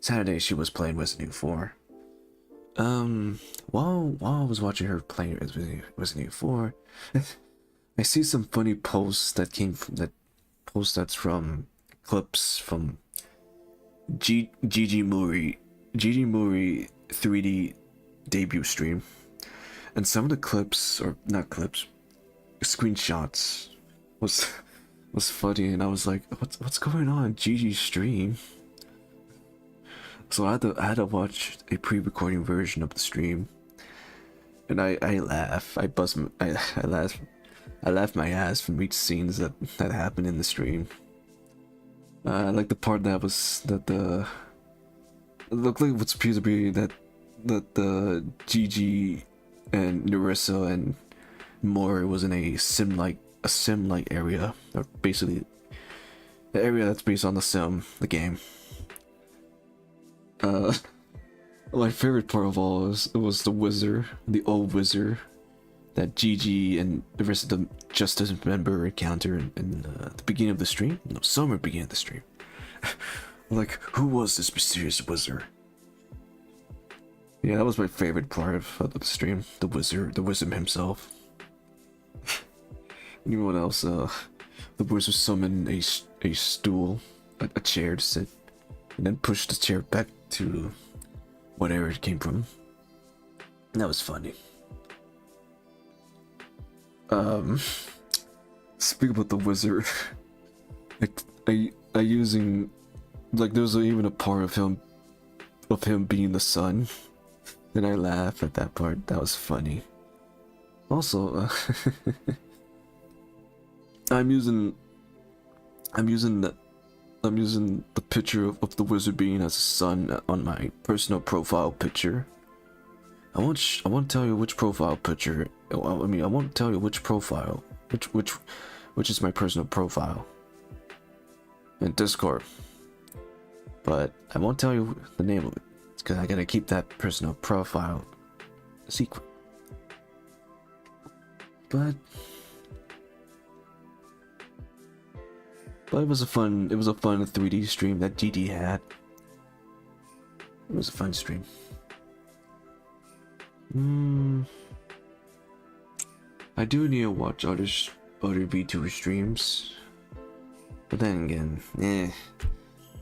Saturday she was playing Resident Evil 4. While I was watching her playing Resident Evil 4, I see some funny posts that's from clips from Gigi Muri 3D debut stream, and some of the clips, or not clips, screenshots was funny, and I was like, what's going on Gigi's stream? So I had to watch a pre-recording version of the stream, and I laugh. I laughed my ass from each scenes that happened in the stream. I like the part that it looked like what's supposed to be that the Gigi and Narissa and Mori was in a sim like area, or basically the area that's based on the game. My favorite part of all was the wizard, the old wizard, that Gigi and the rest of the Justice member encounter in the beginning of the stream. No, somewhere beginning of the stream. Like, who was this mysterious wizard? Yeah, that was my favorite part of the stream. The wizard himself. Anyone else? The wizard summoned a stool, a chair to sit, and then pushed the chair back to whatever it came from. That was funny. Speak about the wizard. I using, like, there's even a part of him being the sun, and I laugh at that part. That was funny. Also, I'm using the picture of the wizard being as a sun on my personal profile picture. I won't tell you which profile picture. I won't tell you which profile, which is my personal profile in Discord. But I won't tell you the name of it. It's because I gotta keep that personal profile a secret. But it was a fun 3D stream that GD had. It was a fun stream. I do need to watch other VTuber streams, but then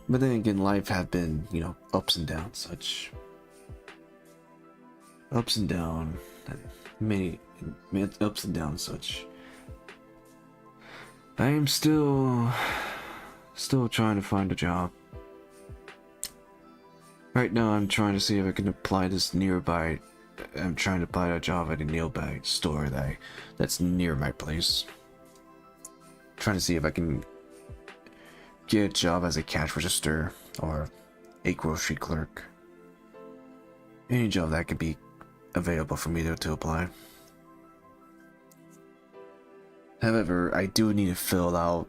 again, life have been, ups and downs, such ups and downs, many ups and downs, such. I am still trying to find a job. Right now, I'm trying to see if I can apply this nearby. I'm trying to apply a job at a nearby store that's near my place. Trying to see if I can get a job as a cash register or a grocery clerk. Any job that could be available for me to apply. However, I do need to fill out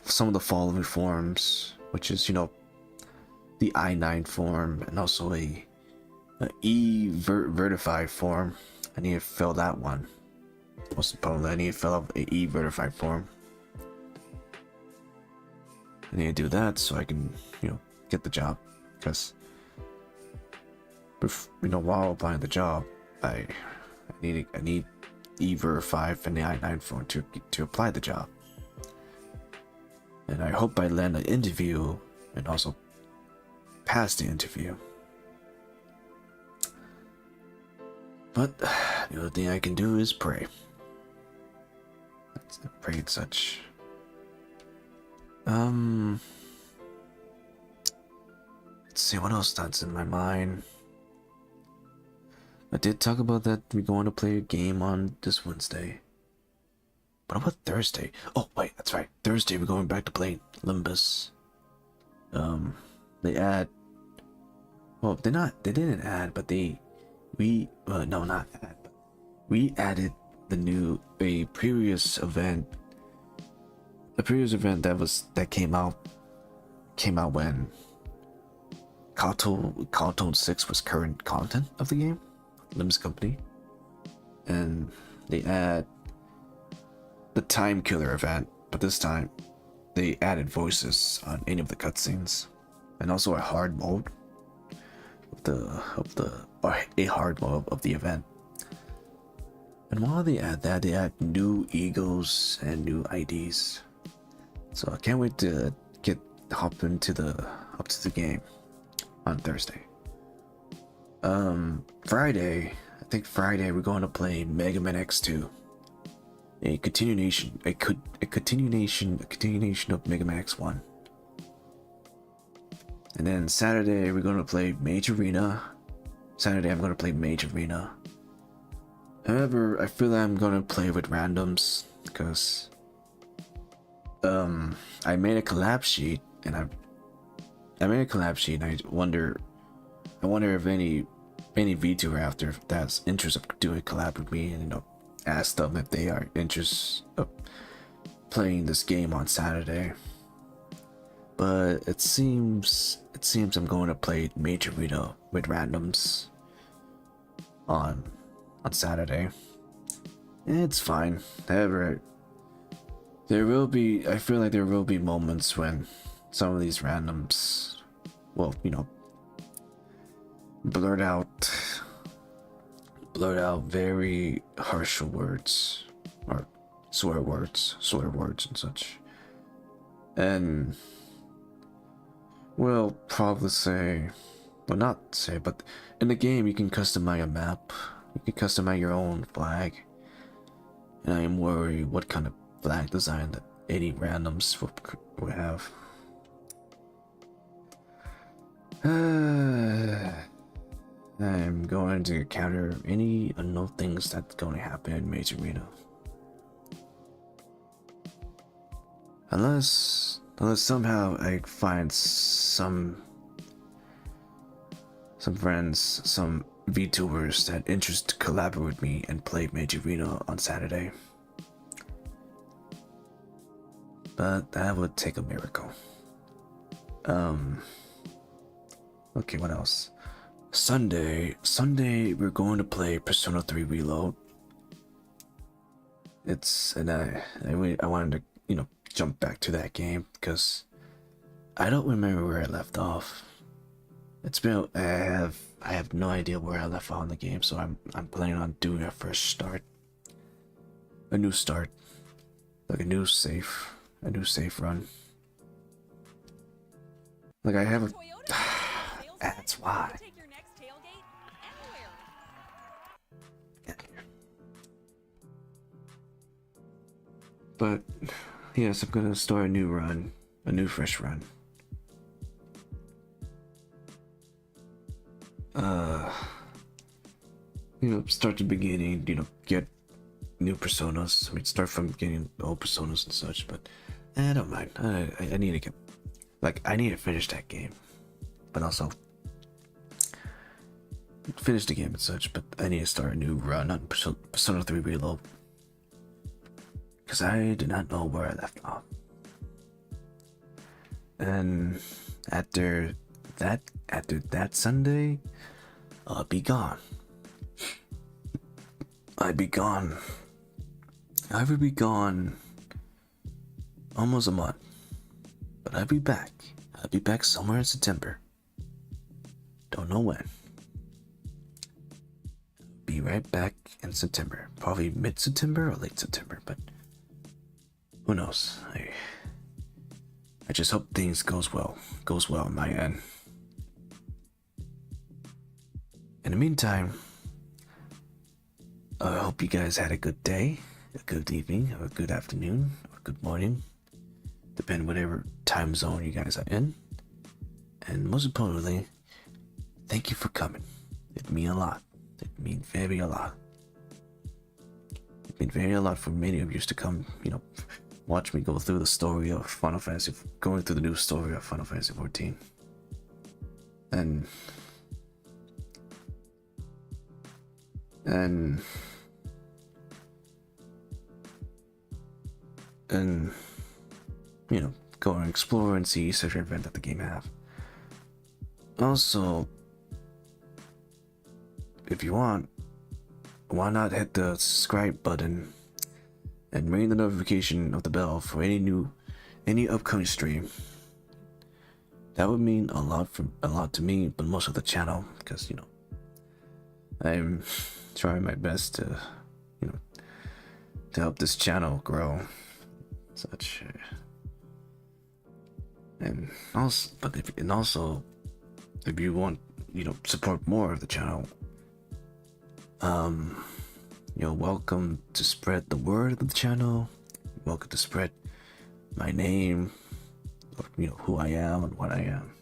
some of the following forms, which is, the I-9 form and also a E-Verify form. I need to fill that one. Most importantly, I need to fill out a E-Verify form. I need to do that so I can, get the job. Because, while applying the job, I need E-Verify and the I-9 form to apply the job. And I hope I land an interview and also pass the interview. But the only thing I can do is pray. That's pray and such. Let's see what else that's in my mind. I did talk about that we're going to play a game on this Wednesday. But about Thursday? Oh wait, that's right. Thursday we're going back to play Limbus. They add. Well, they didn't add, but no, not add. But we added a previous event. The previous event that came out when Cartoon 6 was current content of the game, Limbs Company, and they add the Time Killer event, but this time they added voices on any of the cutscenes, and also a hard mode a hard mode of the event. And while they add that, they add new egos and new IDs. So I can't wait to hop into the game on Thursday. Friday we're going to play Mega Man X2. A continuation of Mega Man X1. And then Saturday we're going to play Mage Arena. Saturday I'm going to play Mage Arena. However, I feel that I'm going to play with randoms because I made a collab sheet and I wonder if any VTuber out there that's interested of doing a collab with me, and ask them if they are interested of playing this game on Saturday. But it seems I'm going to play Major Arena with randoms on on Saturday. It's fine. However, I feel like there will be moments when some of these randoms will, blurt out very harsh words, or slur words and such. And we'll probably say, well, not say, but in the game you can customize a map, you can customize your own flag, and I am worried what kind of flag design that any randoms will have. I'm going to counter any unknown things that's going to happen in Major Arena. Unless somehow I find some friends, some VTubers that interest to collaborate with me and play Major Arena on Saturday. But that would take a miracle. Okay, what else? Sunday, we're going to play Persona 3 Reload. I wanted to, jump back to that game because I don't remember where I left off. I have no idea where I left off in the game, so I'm planning on doing a new start, like a new safe run. Like I have a. That's why. But yes, I'm gonna start a new run, a new fresh run. Start the beginning, get new personas. Start from getting old personas and such, but I don't mind. I need to I need to finish that game, but also finish the game and such, but I need to start a new run on Persona 3 Reload. Because I did not know where I left off. And after that Sunday, I'll be gone. I will be gone almost a month. But I'll be back. I'll be back somewhere in September. Don't know when. Be right back in September. Probably mid-September or late September, but who knows? I just hope things goes well on my end. In the meantime, I hope you guys had a good day, a good evening, or a good afternoon, or good morning, depending whatever time zone you guys are in. And most importantly, thank you for coming. It means a lot. It means very a lot. It means very a lot for many of you to come, watch me go through the story of Final Fantasy, going through the new story of Final Fantasy 14. And go and explore and see such an event that the game have. Also, if you want, why not hit the subscribe button and ring the notification of the bell for any upcoming stream. That would mean a lot to me, but most of the channel, because I'm trying my best to help this channel grow, such. And also, if you want support more of the channel, you're welcome to spread the word of the channel. Welcome to spread my name, or who I am and what I am.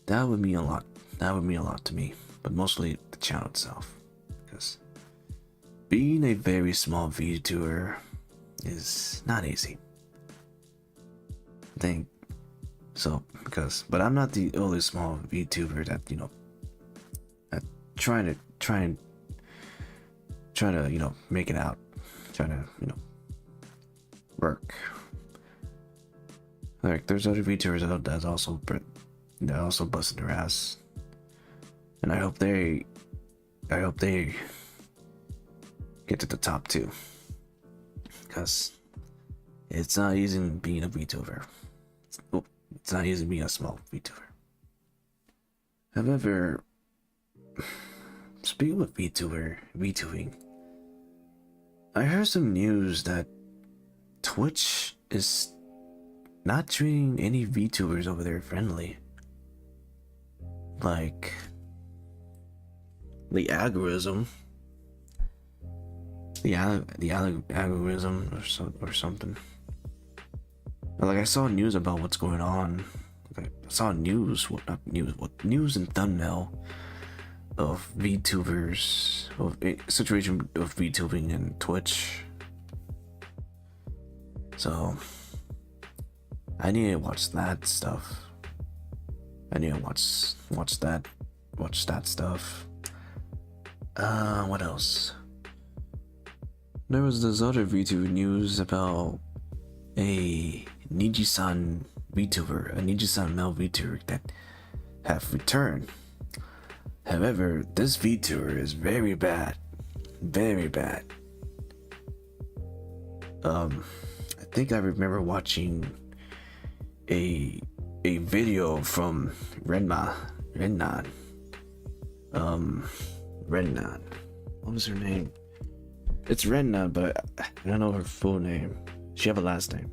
That would mean a lot. That would mean a lot to me, but mostly the channel itself, because being a very small VTuber is not easy. But I'm not the only small VTuber that trying to make it out, trying to work. Like there's other VTubers out that's also busting their ass, and I hope they get to the top 2. Because it's not easy being a VTuber. It's not easy being a small VTuber. However, speaking of VTubing, I heard some news that Twitch is not treating any VTubers over there friendly. Like, the algorithm, algorithm or something. Like, I saw news about what's going on. Like, I saw news and thumbnail of VTubers, of a situation of VTubing and Twitch. So I need to watch that stuff. I need to watch that stuff. What else? There was this other VTuber news about a Niji-san VTuber, a Niji-san male VTuber that have returned. However, this VTuber is very bad. Very bad. I think I remember watching a video from Rennan. Rennan. What was her name? It's Rennan, but I don't know her full name. She have a last name.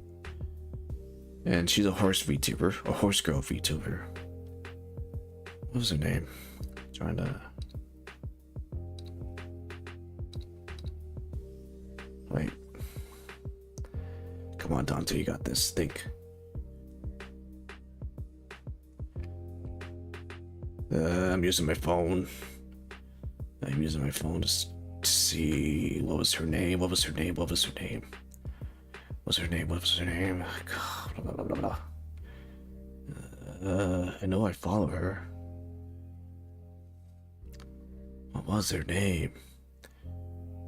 And she's a horse VTuber, a horse girl VTuber. What was her name? Trying to wait. Come on, Dante, you got this. Think. I'm using my phone. I'm using my phone to see what was her name. What was her name? What was her name? What's her name? What was her name? God, blah, blah, blah, blah. I know I follow her. What was her name?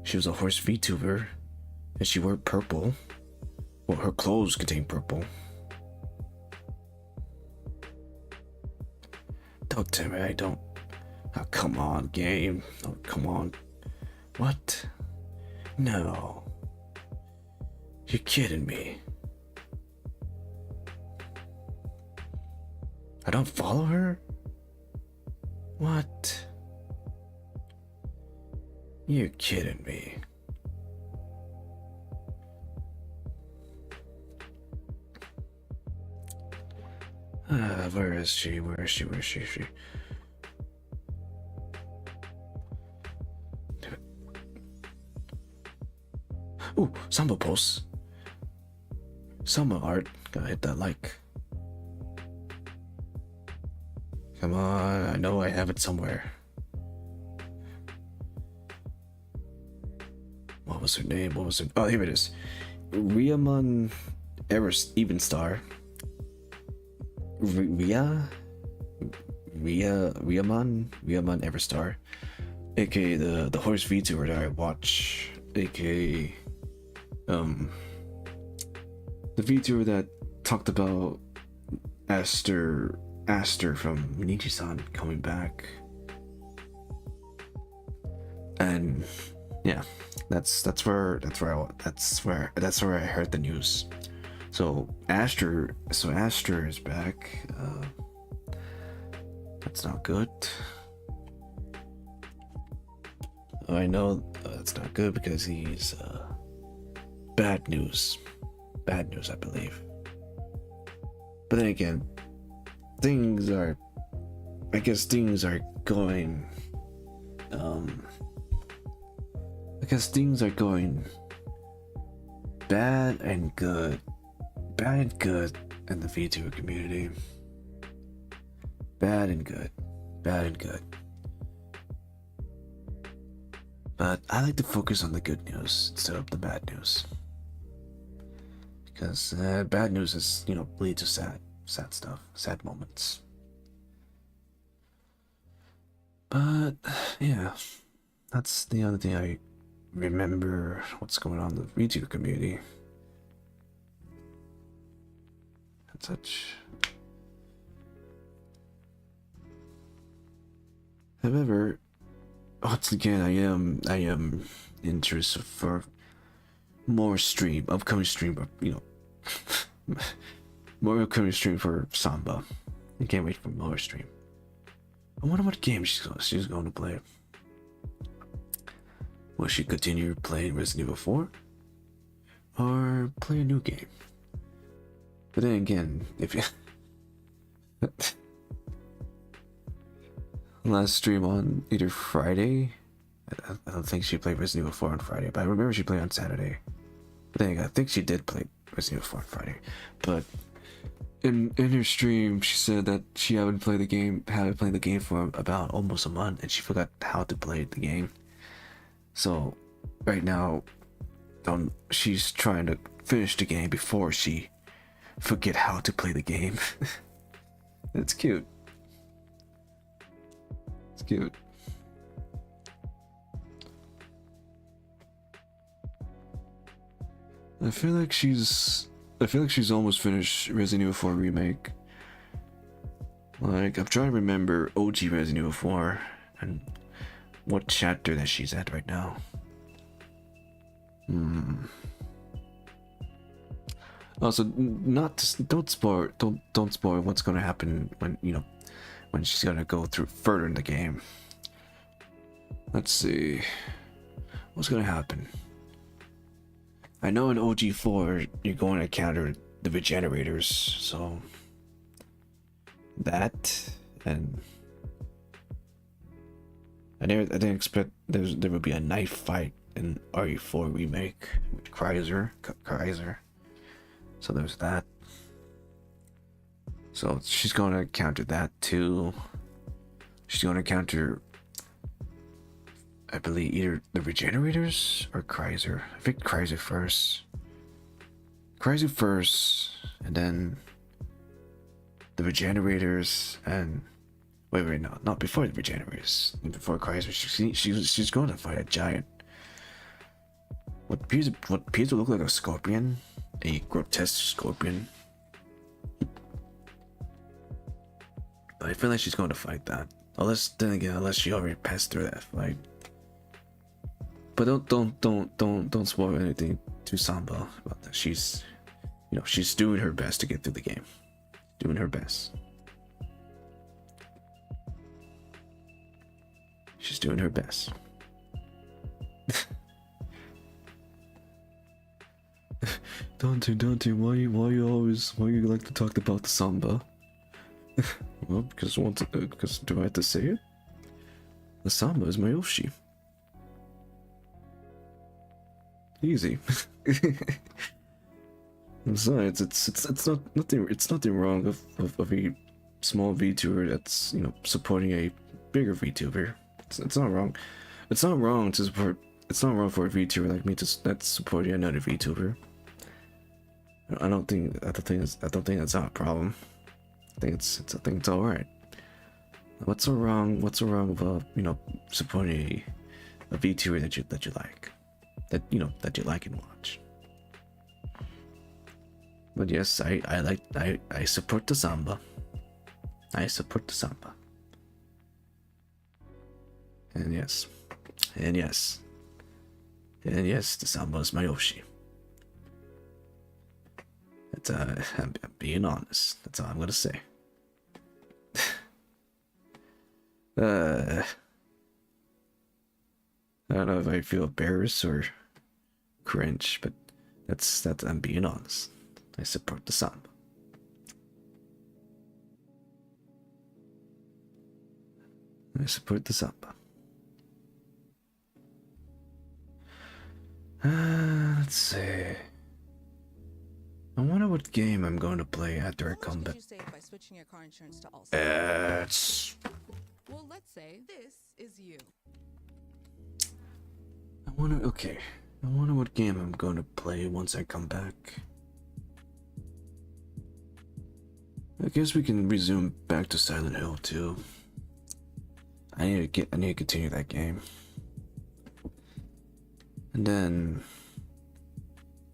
She was a horse VTuber, and she wore purple. Well, her clothes contain purple. Don't tell me I don't. Oh, come on, game. Oh, come on. What? No. You're kidding me. I don't follow her? What? You're kidding me. Where is she? Where is she? Where is she? Ooh, Samba posts. Samba art. Gotta hit that like. Come on, I know I have it somewhere. What was her name? What was her? Oh, here it is. Riamon Evenstar. Riamon Everstar, aka the horse VTuber that I watch, aka the VTuber that talked about Aster from Niji-san coming back, and yeah, that's where I heard the news. So Aster is back. That's not good. I know that's not good because he's bad news. Bad news, I believe. But then again, things are going bad and good. Bad and good in the VTuber community. Bad and good. Bad and good. But I like to focus on the good news instead of the bad news. Because bad news is, leads to sad stuff, sad moments. But yeah, that's the other thing I remember what's going on in the VTuber community. And such. However, once again, I am interested for more upcoming stream, but more upcoming stream for Samba. I can't wait for more stream. I wonder what game she's going to play. Will she continue playing Resident Evil 4? Or play a new game? But then again, if you last stream on either Friday, I don't think she played Resident Evil 4 on Friday, but I remember she played on Saturday. But then again, I think she did play Resident Evil 4 on Friday. But in her stream, she said that she hadn't played the game for about almost a month, and she forgot how to play the game. So right now, she's trying to finish the game before she forget how to play the game. It's cute. It's cute. I feel like she's almost finished Resident Evil 4 remake. Like, I'm trying to remember OG Resident Evil 4 and what chapter that she's at right now. Also, don't spoil what's gonna happen when she's gonna go through further in the game. Let's see what's gonna happen. I know in OG4 you're going to encounter the regenerators, so that, and I didn't expect there would be a knife fight in RE4 remake with Kaiser. So there's that. So she's going to encounter that too. She's going to encounter, I believe, either the regenerators or Kaiser. I think Kaiser first. Kaiser first, and then the regenerators, and wait, no, not before the regenerators. Before Kaiser, she's going to fight a giant. What appears to look like a scorpion, a grotesque scorpion. But I feel like she's going to fight that. Unless she already passed through that fight. But don't spoil anything to Samba about that. She's doing her best to get through the game. Doing her best. She's doing her best. Dante, why you like to talk about the Samba? Well, because do I have to say it? The Samba is my Yoshi. Easy. Besides, it's nothing wrong of a small VTuber that's supporting a bigger VTuber. It's not wrong. It's not wrong to support. It's not wrong for a VTuber like me that's supporting another VTuber. I don't think that's not a problem. I think it's all right. What's so wrong about supporting a VTuber that you like, that you like and watch? But yes, I support the Samba. I support the Samba. And yes, the Samba is my Yoshi. I'm being honest. That's all I'm gonna say. I don't know if I feel embarrassed or cringe, but that's I'm being honest. I support the Samba. I support the Samba. Let's see. I wonder what game I'm going to play after I come back. By switching your car insurance to all Well, let's say this is you. I wonder what game I'm going to play once I come back. I guess we can resume back to Silent Hill too. I need to continue that game. And then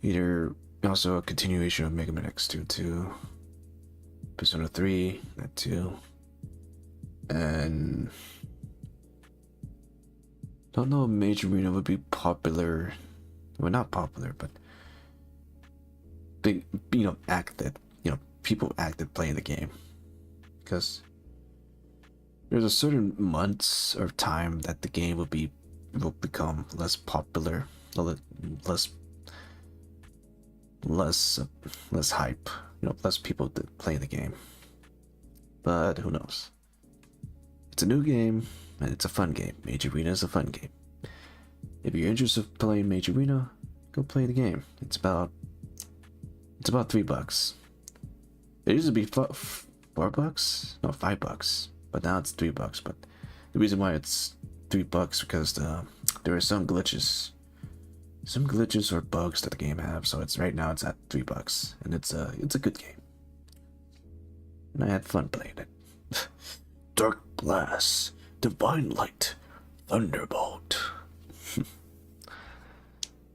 either also a continuation of Mega Man X2 too. Persona 3, that too. And Don't know if Major Arena would be popular. Well, not popular, but big, active. People active playing the game. Because there's a certain months or time that the game will become less popular, less less hype. Less people playing the game. But who knows? It's a new game and it's a fun game. Major Arena is a fun game. If you're interested in playing Major Arena, go play the game. It's about $3. It used to be $4, no, $5, but now it's $3. But the reason why it's $3 because there are some glitches or bugs that the game have. So it's right now it's at $3, and it's a good game, and I had fun playing it. Dark Glass, Divine Light, Thunderbolt.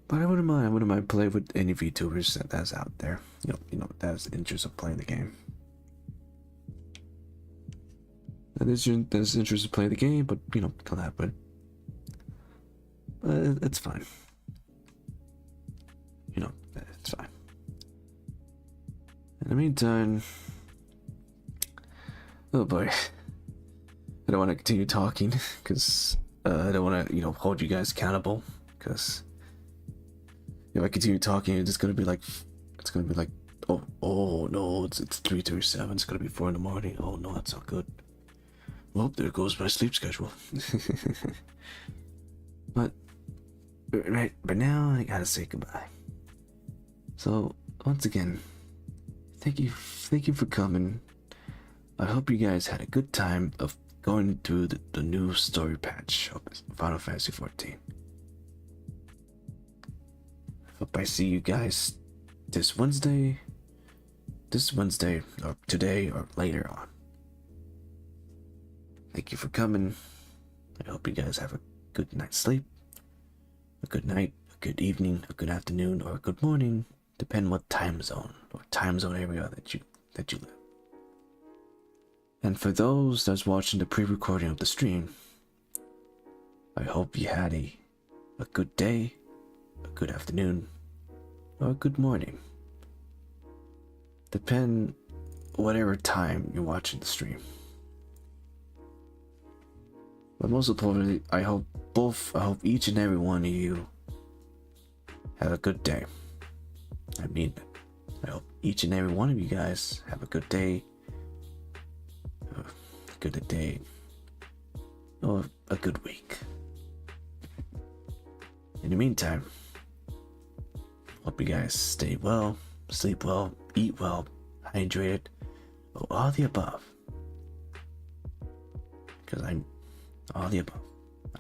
But I wouldn't mind playing with any VTubers that's out there. That has interest of playing the game. That's interest in playing the game, but collab with. It's fine. It's fine. In the meantime, oh boy, I don't want to continue talking because I don't want to hold you guys accountable, because if I continue talking, it's gonna be like oh no, it's 3:37. It's gonna be 4 in the morning. Oh no, that's not good. Well, there goes my sleep schedule. But now I gotta say goodbye. So once again, thank you for coming. I hope you guys had a good time of going through the new story patch of Final Fantasy XIV. Hope I see you guys this Wednesday, or today, or later on. Thank you for coming. I hope you guys have a good night's sleep, a good night, a good evening, a good afternoon, or a good morning, depending what time zone area that you live. And for those that's watching the pre-recording of the stream, I hope you had a good day, a good afternoon, or a good morning. Depend whatever time you're watching the stream. But most importantly, I hope each and every one of you have a good day. I mean, I hope each and every one of you guys have a good day, or a good week. In the meantime, hope you guys stay well, sleep well, eat well, hydrated, or all the above. Because I'm all the above.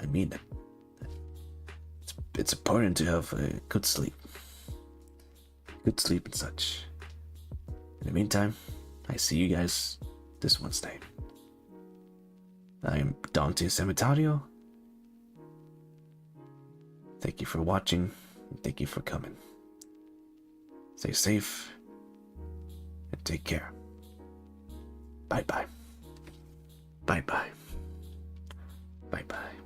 I mean it. It's important to have a good sleep. Good sleep and such. In the meantime, I see you guys this Wednesday. I am Dante Semitario. Thank you for watching. Thank you for coming. Stay safe and take care. Bye bye. Bye bye. Bye bye.